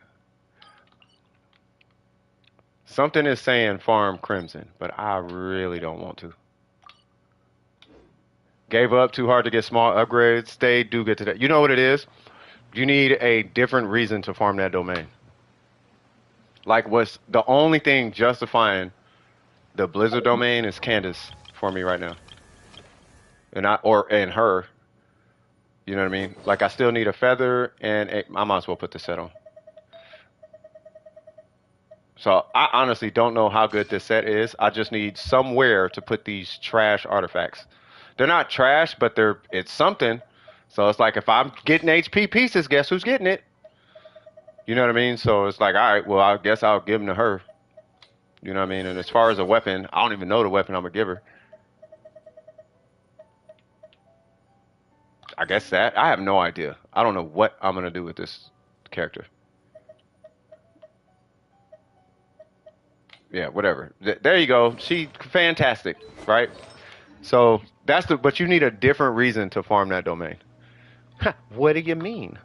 Something is saying farm Crimson, but I really don't want to. Gave up, too hard to get small upgrades. Stayed, do get to that. You know what it is? You need a different reason to farm that domain. Like, what's the only thing justifying the Blizzard domain is Candace for me right now. And her. You know what I mean? Like, I still need a feather, and I might as well put the set on. So I honestly don't know how good this set is. I just need somewhere to put these trash artifacts. They're not trash, but it's something. So it's like if I'm getting HP pieces, guess who's getting it? You know what I mean? So it's like, all right, well, I guess I'll give them to her. You know what I mean? And as far as a weapon, I don't even know the weapon I'm gonna give her. I guess that I have no idea. I don't know what I'm gonna do with this character. Yeah, whatever. There you go. She fantastic, right? So but you need a different reason to farm that domain. What do you mean?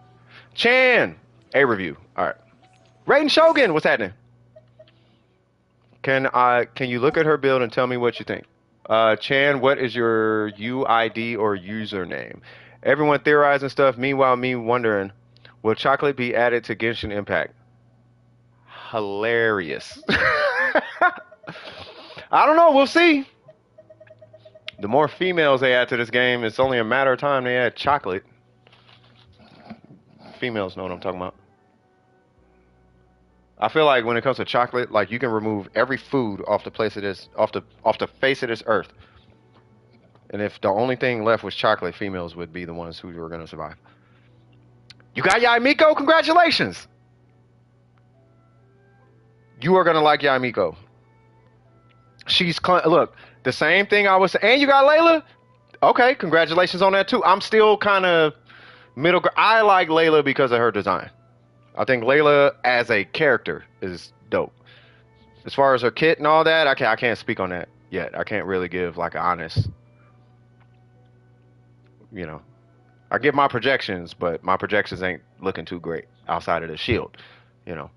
Chan, a review. All right. Raiden Shogun, what's happening? Can you look at her build and tell me what you think? Chan, what is your UID or username? Everyone theorizing stuff. Meanwhile, me wondering, will chocolate be added to Genshin Impact? Hilarious. I don't know. We'll see. The more females they add to this game, it's only a matter of time they add chocolate. Females know what I'm talking about. I feel like when it comes to chocolate, like you can remove every food off the place of this, off the face of this earth, and if the only thing left was chocolate, females would be the ones who were gonna survive. You got Yai Miko? Congratulations! You are gonna like Yai Miko. Look, the same thing I was saying. And you got Layla? Okay, congratulations on that too. I'm still kind of middle. I like Layla because of her design. I think Layla as a character is dope. As far as her kit and all that, I can't speak on that yet. I can't really give like an honest, you know, I give my projections, but my projections ain't looking too great outside of the shield. You know,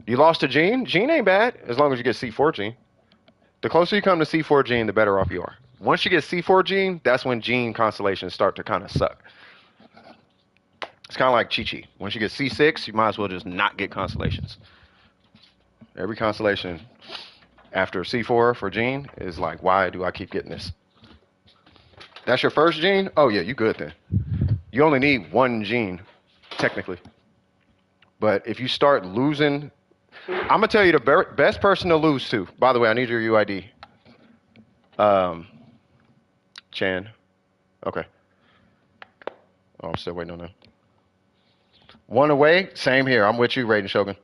you lost to Gene. Gene ain't bad as long as you get C4 Gene. The closer you come to C4 Gene, the better off you are. Once you get C4 Gene, that's when Gene constellations start to kind of suck. It's kind of like Chi-Chi. Once you get C6, you might as well just not get constellations. Every constellation after C4 for Gene is like, why do I keep getting this? That's your first Gene? Oh yeah, you good then. You only need one Gene, technically. But if you start losing, I'm gonna tell you the best person to lose to. By the way, I need your UID. Chan. Okay. Oh, I'm still waiting on that. One away. Same here. I'm with you, Raiden Shogun.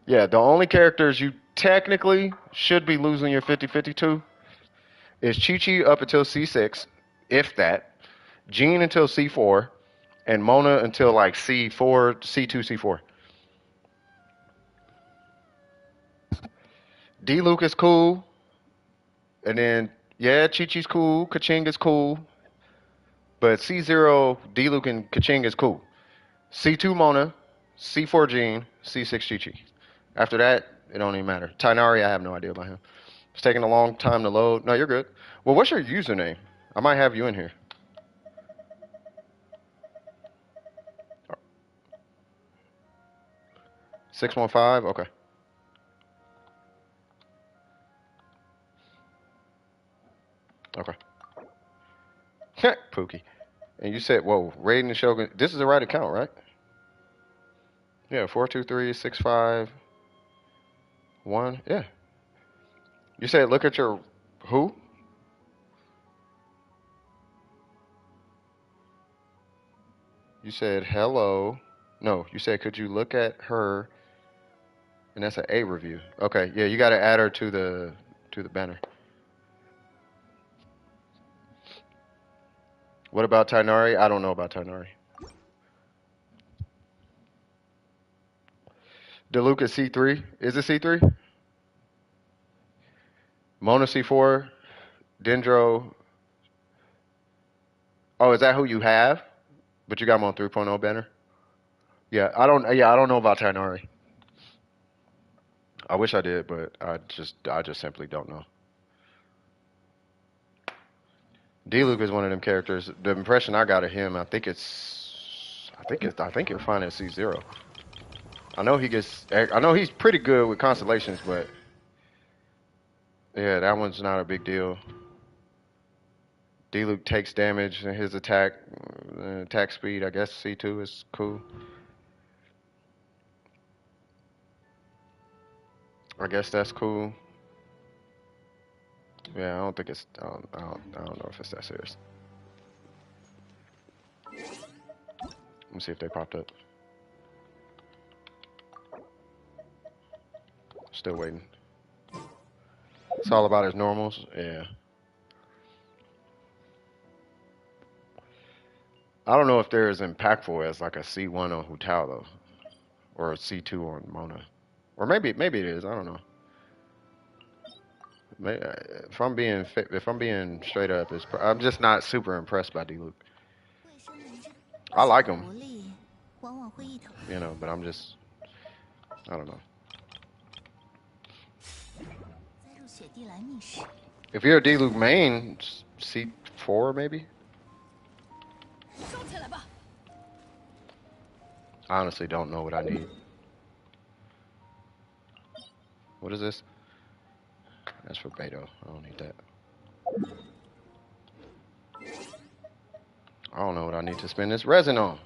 Yeah, the only characters you technically should be losing your 50-50 to is Chi-Chi up until C6, if that. Jean until C4, and Mona until like C4, C2, C4. D-Luke is cool. And then, yeah, Chi-Chi's cool. Kaching is cool. But C0, D-Luke, and Kaching is cool. C2 Mona, C4 Jean, C6 Chi-Chi. After that, it don't even matter. Tainari, I have no idea about him. It's taking a long time to load. No, you're good. Well, what's your username? I might have you in here. 615? Okay. Okay. Pookie. And you said, whoa, Raiden and Shogun. This is the right account, right? Yeah, 423-651. Yeah. You said look at your who? You said hello. No, you said could you look at her? And that's an A review. Okay, yeah, you got to add her to the banner. What about Tainari? I don't know about Tainari. DeLuca C3. Is it C3? Mona C4. Dendro. Oh, is that who you have? But you got him on 3.0 banner? Yeah, I don't know about Tainari. I wish I did, but I just simply don't know. D-Luke is one of them characters. The impression I got of him, I think you'll find at C0. I know he's pretty good with constellations, but yeah, that one's not a big deal. D-Luke takes damage and his attack speed, I guess C2 is cool. I guess that's cool. Yeah, I don't think it's I don't know if it's that serious. Let me see if they popped up. Still waiting. It's all about his normals. Yeah. I don't know if they're as impactful as like a C1 on Hutao though, or a C2 on Mona, or maybe it is. I don't know. If I'm being straight up, I'm just not super impressed by D-Luke. I like him, but I don't know. If you're a D-Luke main, C4 maybe. I honestly don't know what I need. What is this? That's for Beto. I don't need that. I don't know what I need to spend this resin on.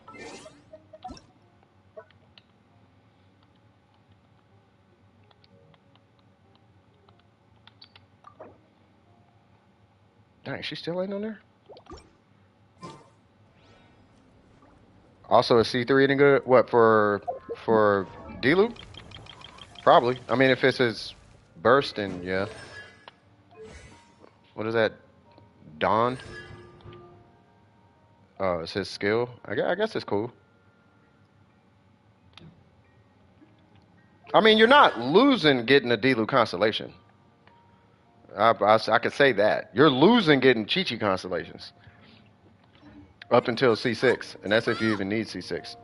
Dang, she still ain't on there? Also, is C3 any good? What, for D-Loop? Probably. I mean, if it's his burst, then yeah. What is that? Dawn? Oh, it's his skill? I guess it's cool. I mean, you're not losing getting a D-Loop constellation. I could say that. You're losing getting Chi-Chi constellations up until C6, and that's if you even need C6.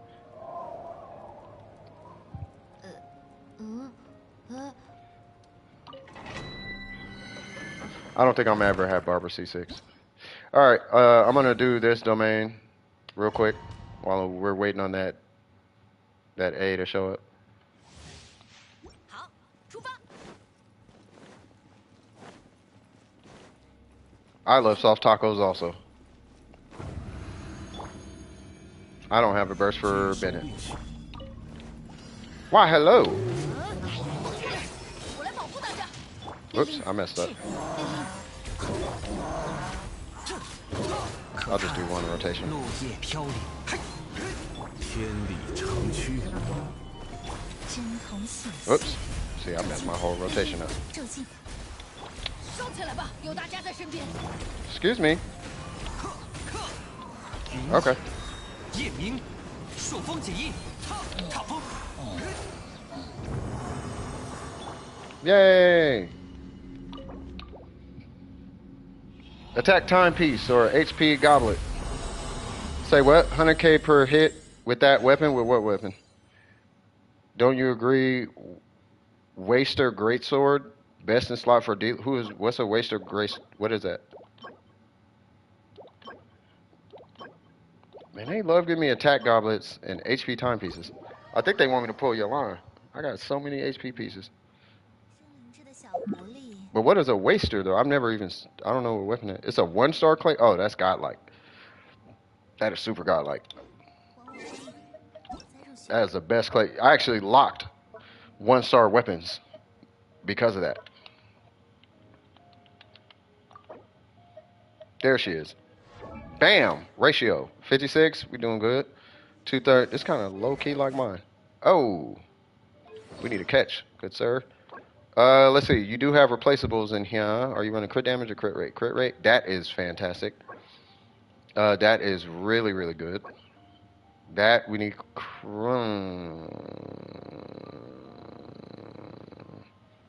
I don't think I'm ever have Barber C6. All right, I'm gonna do this domain real quick while we're waiting on that A to show up. 好，出发。 I love soft tacos also. I don't have a burst for Bennett. Why, hello. 我来保护大家。 Whoops, I messed up. I'll just do one rotation. 落叶飘零，天理长驱。针头线。 Whoops. See, I messed my whole rotation up. 骤进。收起来吧，有大家在身边。 Excuse me. Okay. 夜明，朔风紧印，踏风。 Yay! Attack timepiece or HP goblet. Say what? 100k per hit with that weapon? With what weapon? Don't you agree? Waster greatsword, best in slot for deal. What's a waster great? What is that? Man, they love giving me attack goblets and HP timepieces. I think they want me to pull your line. I got so many HP pieces. 灵智的小狐狸。 But what is a waster though? I don't know what weapon it is. It's a 1-star clay. Oh, that's godlike. That is super godlike. 还我力。栽入血。 That is the best clay. I actually locked 1-star weapons because of that. There she is. Bam! Ratio 56. We doing good. 2/3. It's kind of low key like mine. Oh, we need a catch, good sir. Let's see. You do have replaceables in here. Are you running crit damage or crit rate? Crit rate. That is fantastic. That is really, really good. That we need.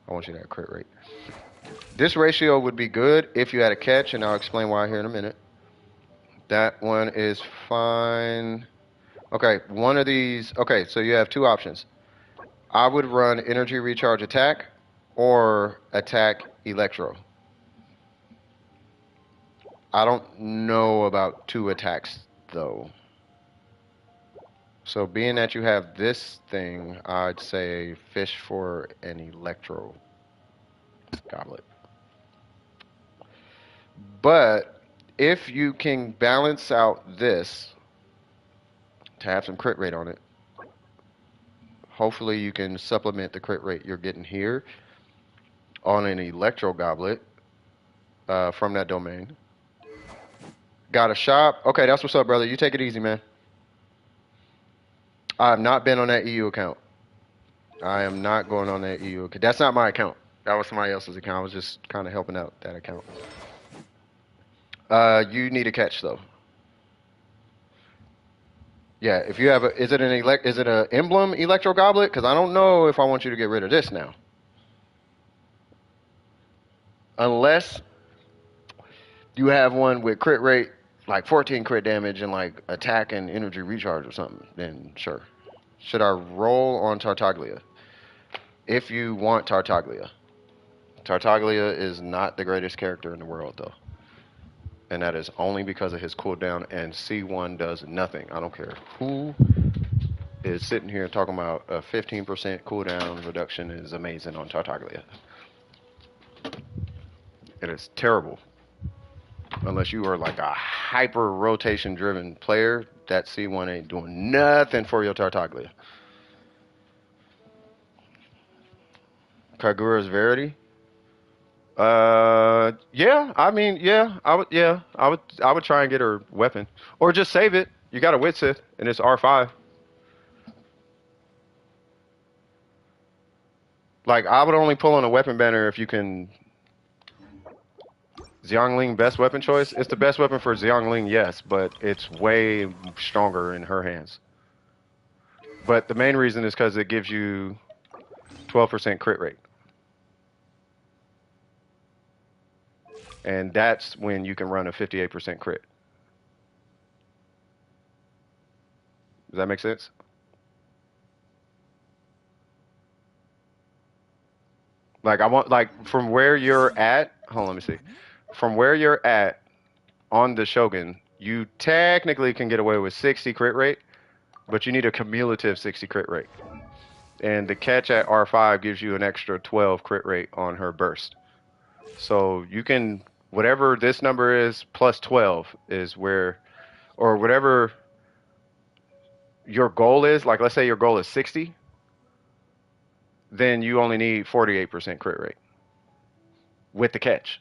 I want you to have crit rate. This ratio would be good if you had a catch, and I'll explain why here in a minute. That one is fine. Okay, one of these. Okay, so you have two options. I would run energy recharge attack or attack electro. I don't know about 2 attacks though. So being that you have this thing, I'd say fish for an electro goblet. But if you can balance out this to have some crit rate on it, hopefully you can supplement the crit rate you're getting here on an electro goblet from that domain. Got a shop. Okay, that's what's up, brother. You take it easy, man. I have not been on that EU account. I am not going on that EU account. That's not my account. That was somebody else's account. I was just kind of helping out that account. You need a catch though. Yeah, if you have is it an emblem electro goblet? Because I don't know if I want you to get rid of this now. Unless you have one with crit rate, like 14 crit damage and like attack and energy recharge or something, then sure. Should I roll on Tartaglia? If you want Tartaglia. Tartaglia is not the greatest character in the world though. And that is only because of his cooldown, and C1 does nothing. I don't care who is sitting here talking about a 15% cooldown reduction is amazing on Tartaglia. It is terrible. Unless you are like a hyper rotation driven player, that C1 ain't doing nothing for your Tartaglia. Kagura's Verity. Yeah, I mean, I would try and get her weapon. Or just save it. You got a Witsith, and it's R5. Like, I would only pull on a weapon banner if you can... Xiangling, best weapon choice? It's the best weapon for Xiangling, yes, but it's way stronger in her hands. But the main reason is because it gives you 12% crit rate. and that's when you can run a 58% crit. Does that make sense? Like I want like from where you're at. Hold on, let me see. From where you're at on the Shogun, you technically can get away with 60 crit rate, but you need a cumulative 60 crit rate. And the catch at R5 gives you an extra 12 crit rate on her burst. So you can, whatever this number is plus 12 is where, or whatever your goal is, like let's say your goal is 60, then you only need 48% crit rate with the catch.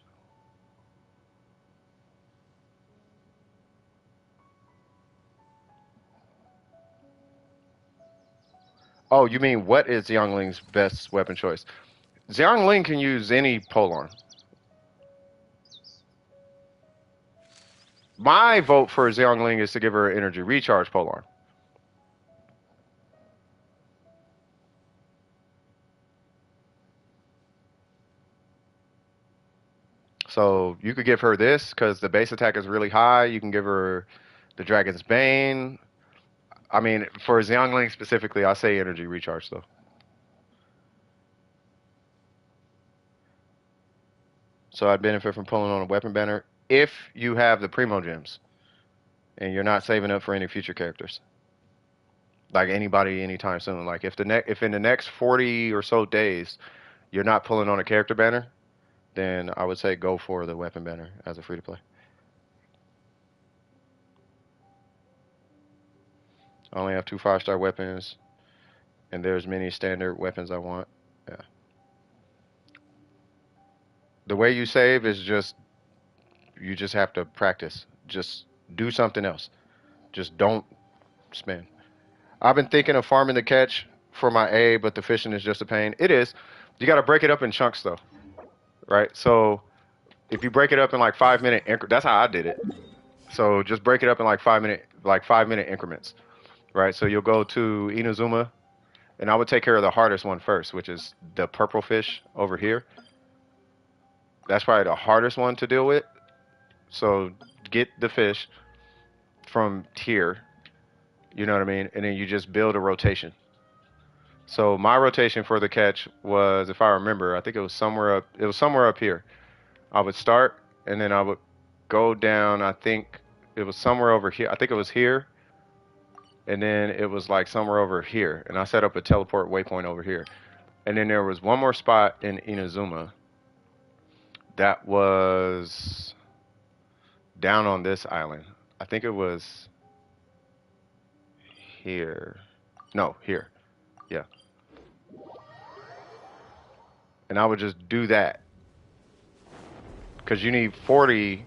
Oh, you mean what is Xiangling's best weapon choice? Xiangling can use any polearm. My vote for Xiangling is to give her an energy recharge polearm. So you could give her this because the base attack is really high. You can give her the Dragon's Bane. I mean, for Xiangling specifically, I say energy recharge though. So I'd benefit from pulling on a weapon banner if you have the Primo gems and you're not saving up for any future characters. Like anybody anytime soon. Like if in the next 40 or so days you're not pulling on a character banner, then I would say go for the weapon banner as a free to play. I only have 2 5-star weapons, and there's many standard weapons I want. Yeah. The way you save is just you just have to practice. Just do something else. Just don't spend. I've been thinking of farming the catch for my A, but the fishing is just a pain. It is. You got to break it up in chunks though, right? So if you break it up in like 5-minute that's how I did it. So just break it up in like 5-minute increments, right? So you'll go to Inazuma, and I would take care of the hardest one first, which is the purple fish over here. That's probably the hardest one to deal with. So get the fish from here, you know what I mean? And then you just build a rotation. So my rotation for the catch was, if I remember, I think it was somewhere up here. I would start and then I would go down, I think it was somewhere over here. I think it was here. And then it was like somewhere over here. And I set up a teleport waypoint over here. And then there was one more spot in Inazuma that was down on this island. I think it was here. No, here. Yeah. And I would just do that. Because you need 40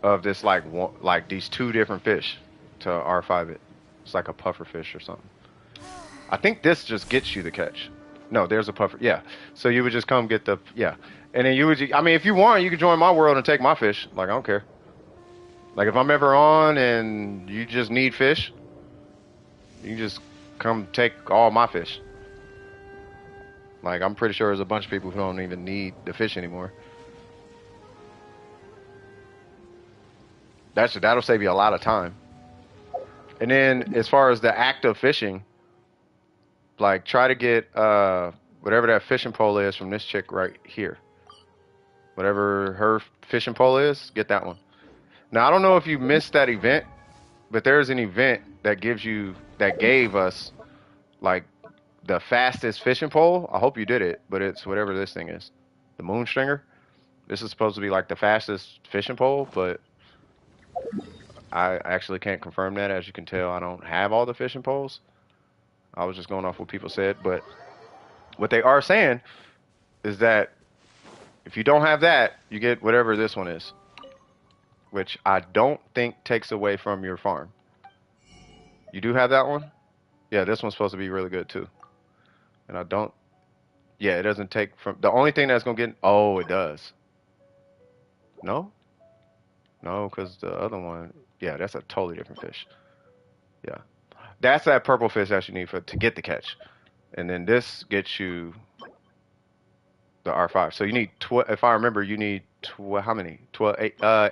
of this, like these 2 different fish to R5 it. It's like a puffer fish or something. I think this just gets you the catch. No, there's a puffer. Yeah. So you would just come get the, yeah. And then you would, I mean, if you want, you could join my world and take my fish. Like, I don't care. Like, if I'm ever on and you just need fish, you just come take all my fish. Like, I'm pretty sure there's a bunch of people who don't even need the fish anymore. That'll save you a lot of time. And then, as far as the act of fishing, like, try to get whatever that fishing pole is from this chick right here. Whatever her fishing pole is, get that one. Now, I don't know if you missed that event, but there's an event that gave us, like, the fastest fishing pole. I hope you did it, but it's whatever this thing is. The Moonstringer. This is supposed to be, like, the fastest fishing pole, but I actually can't confirm that. As you can tell, I don't have all the fishing poles. I was just going off what people said, but what they are saying is that if you don't have that, you get whatever this one is, which I don't think takes away from your farm. You do have that one? Yeah, this one's supposed to be really good too. And I don't, yeah, it doesn't take from, the only thing that's going to get, oh, it does. No? No, because the other one, yeah, that's a totally different fish. Yeah. That's that purple fish that you need to get the catch. And then this gets you the R5. So you need, if I remember, you need how many? 12,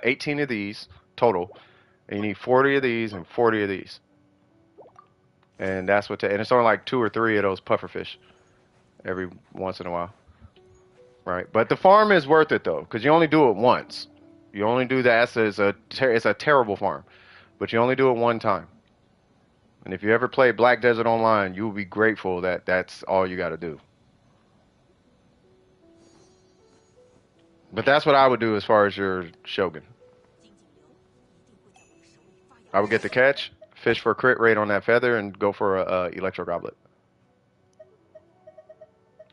18 of these total. And you need 40 of these and 40 of these. And that's what, and it's only like 2 or 3 of those pufferfish every once in a while. Right? But the farm is worth it though, because you only do it once. You only do that. It's a terrible farm, but you only do it one time. And if you ever play Black Desert Online, you will be grateful that that's all you got to do. But that's what I would do as far as your Shogun. I would get the catch, fish for a crit rate on that feather, and go for a electro goblet.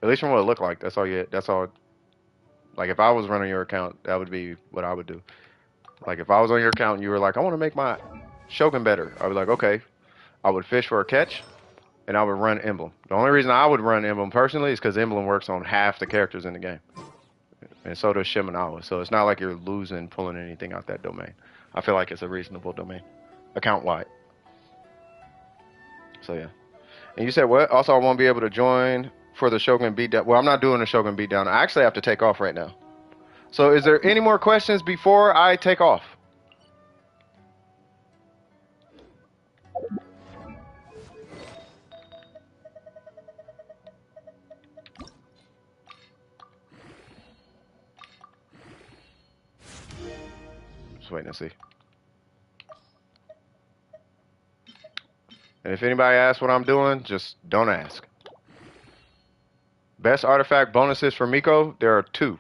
At least from what it looked like. That's all you. That's all. Like if I was running your account, that would be what I would do. Like if I was on your account and you were like, I want to make my Shogun better, I would be like, okay. I would fish for a catch, and I would run Emblem. The only reason I would run Emblem personally is because Emblem works on half the characters in the game. And so does Shiminawa. So it's not like you're losing pulling anything out that domain. I feel like it's a reasonable domain, account-wide. So yeah. And you said what? Also, I won't be able to join for the Shogun beatdown. Well, I'm not doing the Shogun beatdown. I actually have to take off right now. So is there any more questions before I take off? Just waiting to see. And if anybody asks what I'm doing, just don't ask. Best artifact bonuses for Miko, there are 2.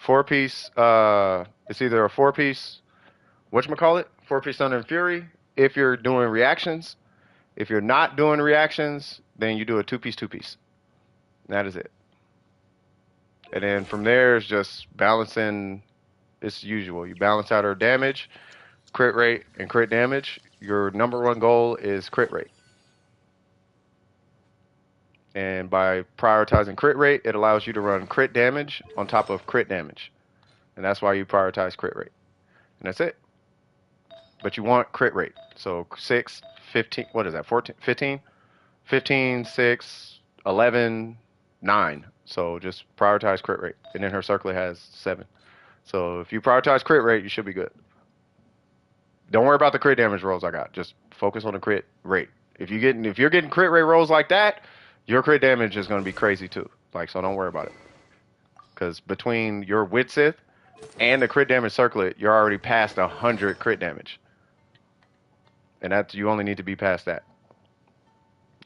4-piece, it's either a 4-piece, whatchamacallit, 4-piece Thunder and Fury, if you're doing reactions. If you're not doing reactions, then you do a 2-piece, 2-piece. That is it. And then from there, it's just balancing, it's usual. You balance out her damage, crit rate, and crit damage. Your number 1 goal is crit rate. And by prioritizing crit rate, it allows you to run crit damage on top of crit damage. And that's why you prioritize crit rate. And that's it. But you want crit rate. So 6, 15, what is that, 14, 15? 15, 6, 11, 9. So just prioritize crit rate. And then her circlet has 7. So if you prioritize crit rate, you should be good. Don't worry about the crit damage rolls I got. Just focus on the crit rate. If you're getting crit rate rolls like that, your crit damage is going to be crazy too. Like, so don't worry about it. Because between your Wit Sith and the crit damage circlet, you're already past 100 crit damage. And that's, you only need to be past that.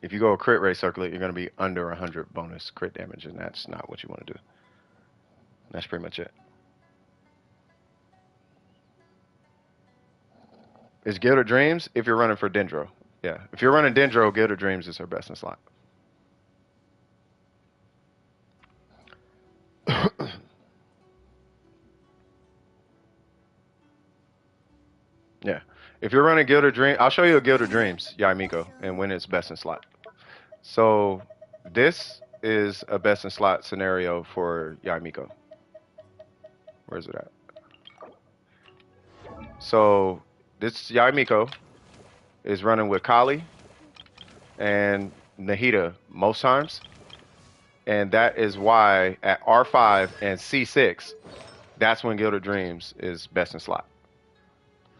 If you go a crit rate circlet, you're going to be under 100 bonus crit damage, and that's not what you want to do. That's pretty much it. Is Guild of Dreams if you're running for Dendro. Yeah, if you're running Dendro, Guild of Dreams is her best in slot. Yeah. If you're running Guild of Dreams, I'll show you a Guild of Dreams, Yaimiko, and when it's best in slot. So this is a best in slot scenario for Yaimiko. Where is it at? So this Yaimiko is running with Kali and Nahida most times. And that is why at R5 and C6, that's when Guild of Dreams is best in slot.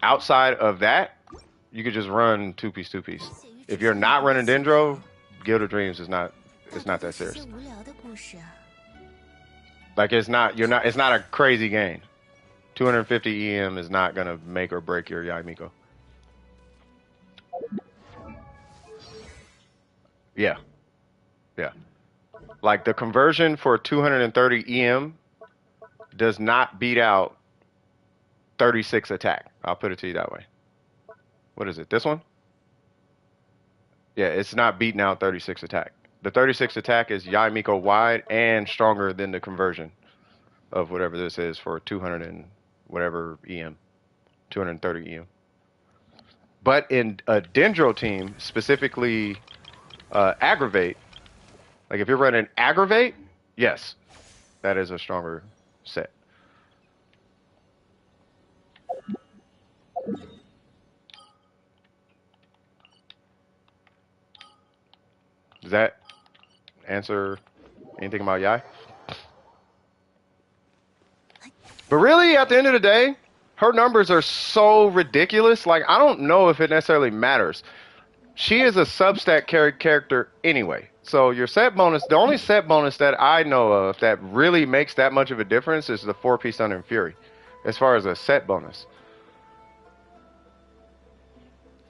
Outside of that, you could just run 2-piece, 2-piece. If you're not running Dendro, Guild of Dreams is not that serious. Like it's not a crazy game. 250 EM is not gonna make or break your Yaimiko. Yeah. Yeah. Like the conversion for 230 EM does not beat out 36 attack. I'll put it to you that way. What is it? This one? Yeah, it's not beating out 36 attack. The 36 attack is Yaimiko wide and stronger than the conversion of whatever this is for 200 and whatever EM. 230 EM. But in a Dendro team, specifically Aggravate, like if you're running Aggravate, yes, that is a stronger set. Does that answer anything about Yai? But really, at the end of the day, her numbers are so ridiculous. Like, I don't know if it necessarily matters. She is a substat character anyway. So your set bonus, the only set bonus that I know of that really makes that much of a difference is the 4-piece Thunder and Fury, as far as a set bonus.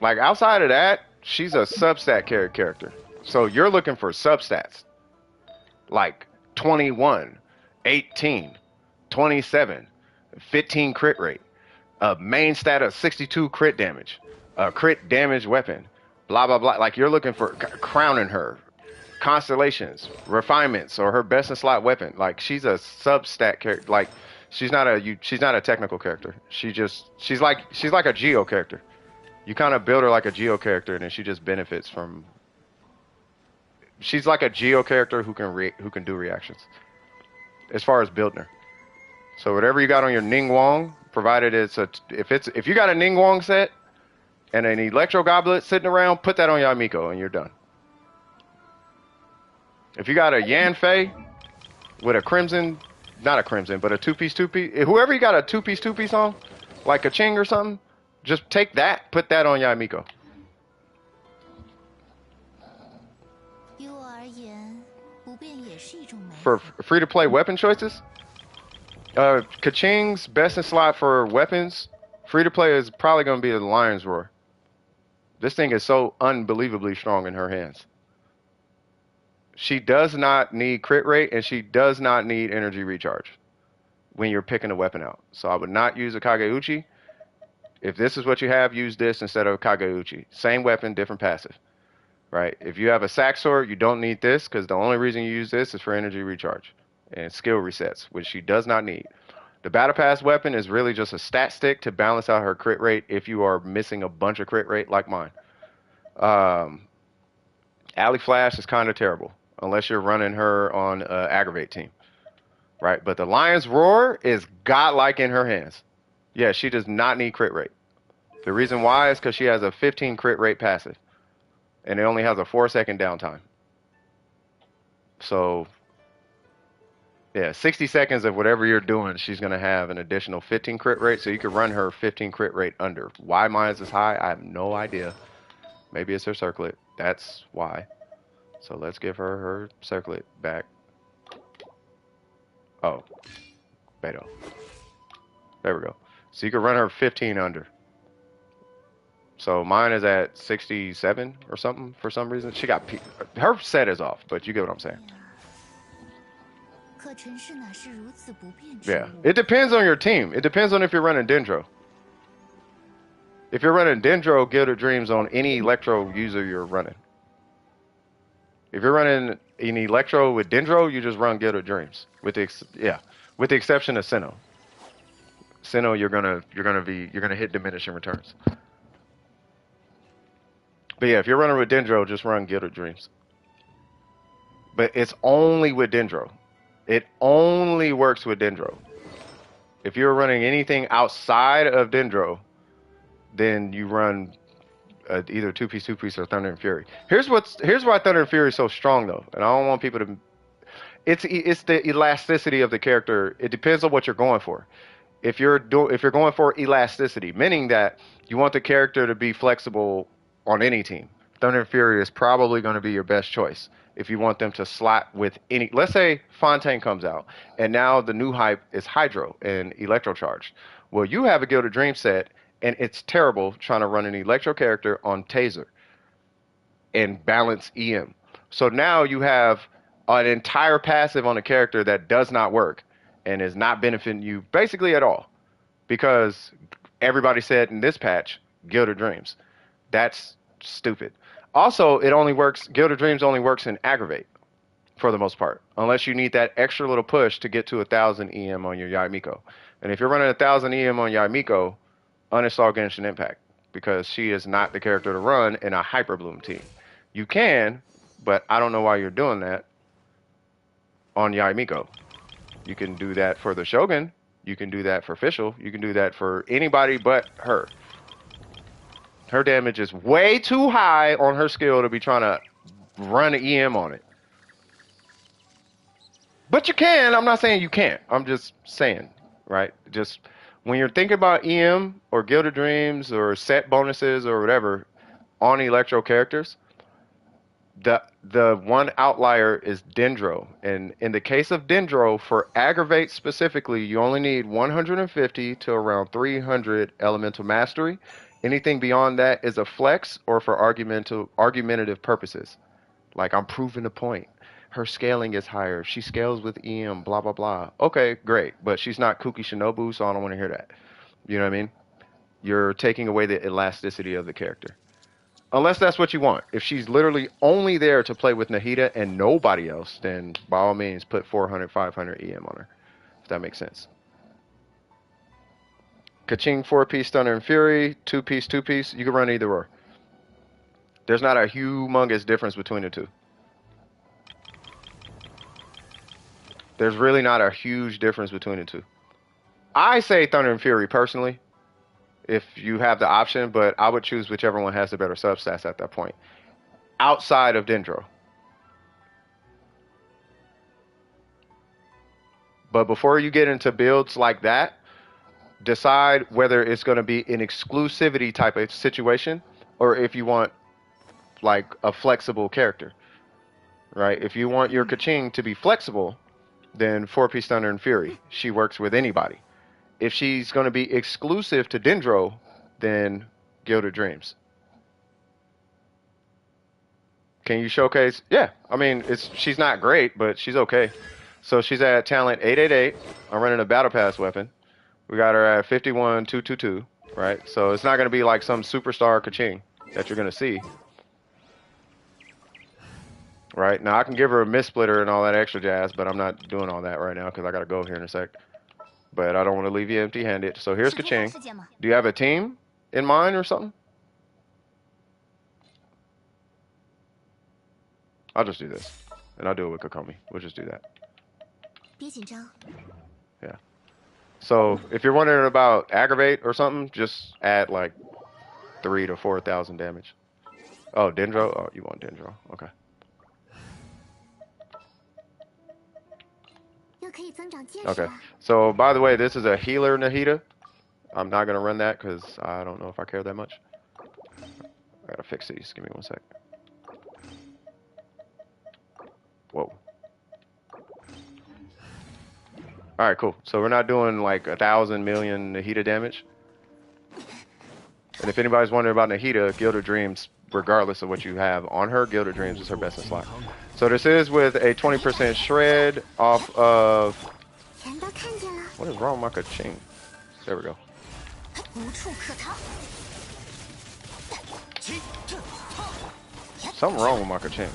Like, outside of that, she's a substat character. So you're looking for substats. Like 21, 18, 27, 15 crit rate, a main stat of 62 crit damage, a crit damage weapon, blah, blah, blah. Like, you're looking for crowning her, constellations, refinements, or her best in slot weapon. Like, she's a substat character. Like, she's not a technical character. She's like a geo character. You kind of build her like a geo character, and then she just benefits from. She's like a geo character who can do reactions. As far as building her, so whatever you got on your Ning Wong, provided if you got a Ning Wong set and an Electro Goblet sitting around, put that on your Miko and you're done. If you got a Yan Fei with a crimson, not a crimson, but a two-piece, whoever you got a two-piece on, like a Ching or something, just take that, put that on Yamiko. 于我而言，不变也是一种美好。 For free-to-play weapon choices, Kaching's best in slot for weapons, free-to-play is probably going to be the Lion's Roar. This thing is so unbelievably strong in her hands. She does not need crit rate, and she does not need energy recharge when you're picking a weapon out. So I would not use a Kageuchi. If this is what you have, use this instead of a Kageuchi. Same weapon, different passive. Right? If you have a sack sword, you don't need this because the only reason you use this is for energy recharge and skill resets, which she does not need. The Battle Pass weapon is really just a stat stick to balance out her crit rate if you are missing a bunch of crit rate like mine. Alley Flash is kind of terrible unless you're running her on Aggravate team. Right? But the Lion's Roar is godlike in her hands. Yeah, she does not need crit rate. The reason why is because she has a 15 crit rate passive. And it only has a 4-second downtime. So, yeah, 60 seconds of whatever you're doing, she's going to have an additional 15 crit rate. So you could run her 15 crit rate under. Why mine is high, I have no idea. Maybe it's her circlet. That's why. So let's give her her circlet back. Oh, Beto. There we go. So you could run her 15 under. So mine is at 67 or something for some reason. She got her set is off, but you get what I'm saying. 可尘世乃是如此不变之 Yeah, 物。 it depends on your team. It depends on if you're running Dendro. If you're running Dendro, Guild of Dreams on any Electro user you're running. If you're running an Electro with Dendro, you just run Guild of Dreams. With the exception of Sinnoh. Sinnoh, you're gonna hit diminishing returns. But yeah, if you're running with Dendro, just run Guild of Dreams. But it's only with Dendro. It only works with Dendro. If you're running anything outside of Dendro, then you run either two-piece, or Thunder and Fury. Here's why Thunder and Fury is so strong, though. And I don't want people to... It's the elasticity of the character. It depends on what you're going for. If you're going for elasticity, meaning that you want the character to be flexible on any team, Thunder and Fury is probably going to be your best choice. If you want them to slot with any, let's say Fontaine comes out, and now the new hype is Hydro and Electro Charge. Well, you have a Guild of Dreams set, and it's terrible trying to run an Electro character on Taser and balance EM. So now you have an entire passive on a character that does not work and is not benefiting you basically at all, because everybody said in this patch, Guild of Dreams. That's stupid. Also, Guild of Dreams only works in Aggravate for the most part, unless you need that extra little push to get to 1,000 EM on your Yamiko. And if you're running 1,000 EM on Yamiko, uninstall Genshin Impact, because she is not the character to run in a Hyper Bloom team. You can, but I don't know why you're doing that on Yamiko. You can do that for the Shogun. You can do that for Fischl. You can do that for anybody but her. Her damage is way too high on her skill to be trying to run an EM on it. But you can. I'm not saying you can't. I'm just saying, right? Just when you're thinking about EM or Gilded Dreams or set bonuses or whatever on Electro characters, the one outlier is Dendro. And in the case of Dendro, for Aggravate specifically, you only need 150 to around 300 Elemental Mastery. Anything beyond that is a flex or for argumentative purposes. Like, I'm proving a point. Her scaling is higher. She scales with EM, blah, blah, blah. Okay, great. But she's not Kuki Shinobu, so I don't want to hear that. You know what I mean? You're taking away the elasticity of the character. Unless that's what you want. If she's literally only there to play with Nahida and nobody else, then by all means put 400, 500 EM on her. If that makes sense. Kaching 4-piece Thunder and Fury, 2-piece, 2-piece. You can run either or. There's not a humongous difference between the two. There's really not a huge difference between the two. I say Thunder and Fury personally, if you have the option, but I would choose whichever one has the better substats at that point. Outside of Dendro. But before you get into builds like that, decide whether it's going to be an exclusivity type of situation or if you want like a flexible character, right? If you want your Kaching to be flexible, then 4-piece Thunder and Fury. She works with anybody. If she's going to be exclusive to Dendro, then Gilded Dreams. Can you showcase? Yeah, I mean, she's not great, but she's okay. So she's at talent 888. I'm running a battle pass weapon. We got her at 51,222, right? So it's not going to be like some superstar Kaching that you're going to see. Right? Now I can give her a mist splitter and all that extra jazz, but I'm not doing all that right now because I got to go here in a sec. But I don't want to leave you empty-handed. So here's Kaching. Do you have a team in mind or something? I'll just do this. And I'll do it with Kokomi. We'll just do that. Yeah. So if you're wondering about Aggravate or something, just add like 3,000 to 4,000 damage. Oh, Dendro? Oh, you want Dendro. Okay. Okay. So, by the way, this is a healer Nahida. I'm not going to run that because I don't know if I care that much. I got to fix these. Give me one sec. Whoa. Alright, cool. So we're not doing like 1,000 million Nahida damage. And if anybody's wondering about Nahida, Gilded Dreams, regardless of what you have on her, Gilded Dreams is her best in slot. So this is with a 20% shred off of... What is wrong with my Kaching? There we go. Something wrong with my Kaching.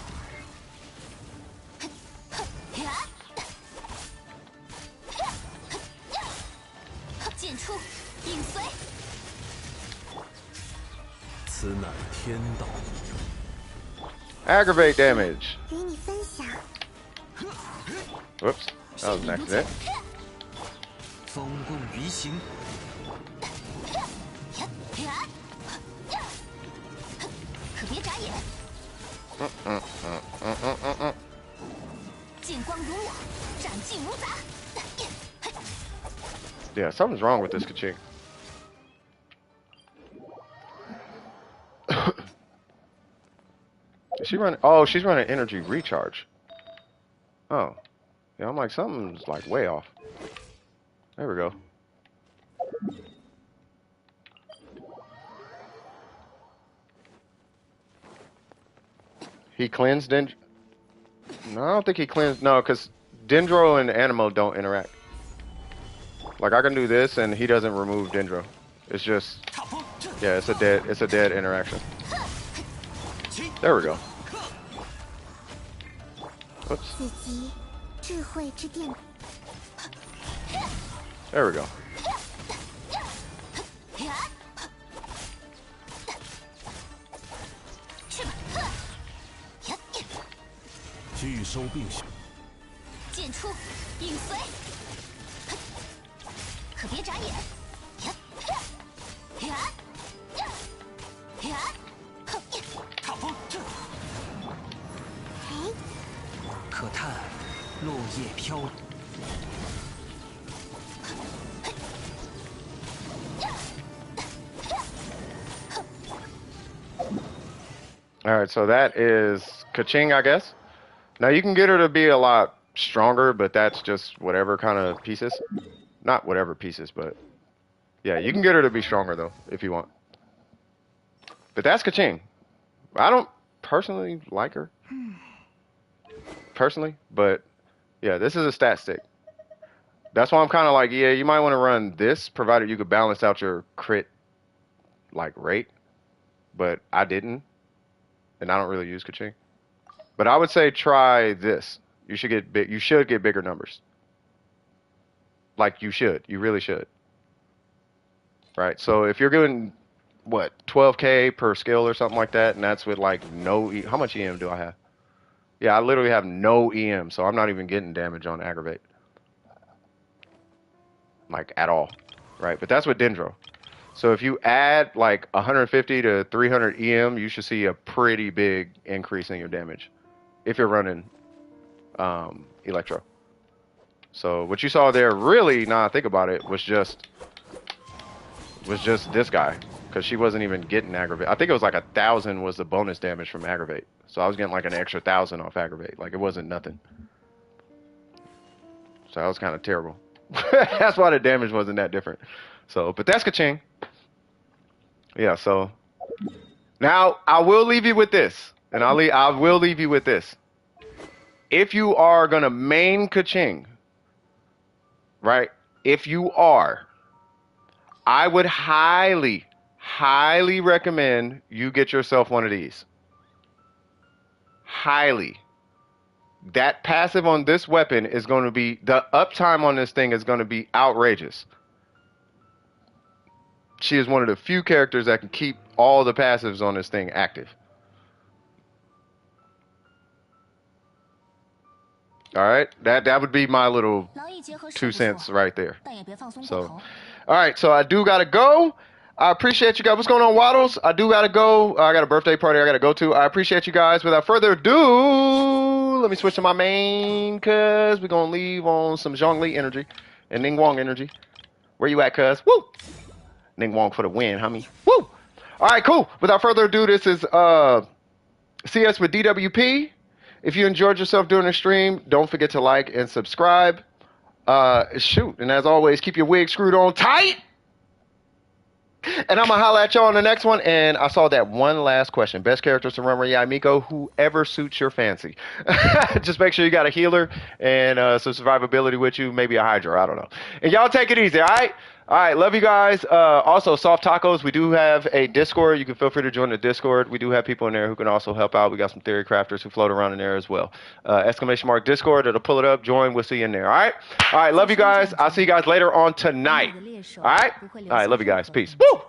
Aggravate damage. Whoops, that was an accident. Yeah, something's wrong with this Kaching. Is she running? Oh, she's running energy recharge. Oh. Yeah, I'm like, something's like way off. There we go. He cleansed Dendro? No, I don't think he cleansed. No, because Dendro and Animo don't interact. Like, I can do this and he doesn't remove Dendro. It's just, yeah, it's a dead interaction. There we go. Oops. There we go. All right, so that is Kaching, I guess. Now you can get her to be a lot stronger, but that's just whatever kind of pieces. Not whatever pieces, but yeah, you can get her to be stronger though if you want. But that's Kaching. I don't personally like her personally, but yeah, this is a stat stick. That's why I'm kind of like, yeah, you might want to run this, provided you could balance out your crit like rate. But I didn't, and I don't really use Kaching. But I would say try this. You should get big. You should get bigger numbers. Like you should. You really should. Right. So if you're doing what 12K per skill or something like that, and that's with like no. How much EM do I have? Yeah, I literally have no EM, so I'm not even getting damage on aggravate. Like at all. Right. But that's with Dendro. So if you add like 150 to 300 EM, you should see a pretty big increase in your damage if you're running Electro. So what you saw there, really, now I think about it, was just this guy, because she wasn't even getting aggravate. I think it was like 1,000 was the bonus damage from aggravate. So I was getting like an extra 1,000 off aggravate. Like it wasn't nothing. So that was kind of terrible. That's why the damage wasn't that different. So, but that's Kaching. Yeah, so now I will leave you with this, and I will leave you with this. If you are gonna main Kaching, right? If you are, I would highly, highly recommend you get yourself one of these. Highly. That passive on this weapon is going to be, the uptime on this thing is going to be outrageous. She is one of the few characters that can keep all the passives on this thing active. All right, that would be my little 2 cents right there. So, all right, so I do gotta go. I appreciate you guys. What's going on, Waddles? I do gotta go. I got a birthday party I gotta go to. I appreciate you guys. Without further ado, let me switch to my main, cuz we're gonna leave on some Zhongli energy and Ning Wong energy. Where you at, cuz? Woo! Ning Wong for the win, homie. Woo! All right, cool. Without further ado, this is CS with DWP. If you enjoyed yourself during the stream, don't forget to like and subscribe. Shoot, and as always, keep your wig screwed on tight. And I'm going to holla at y'all on the next one. And I saw that one last question. Best characters to run Yai Miko, whoever suits your fancy. Just make sure you got a healer and some survivability with you, maybe a Hydra, I don't know. And y'all take it easy, all right? All right, love you guys. Also, Soft Tacos, we do have a Discord. You can feel free to join the Discord. We do have people in there who can also help out. We got some theory crafters who float around in there as well. ! Discord, it'll pull it up. Join, we'll see you in there, all right? All right, love you guys. I'll see you guys later on tonight. All right? All right, love you guys. Peace. Woo!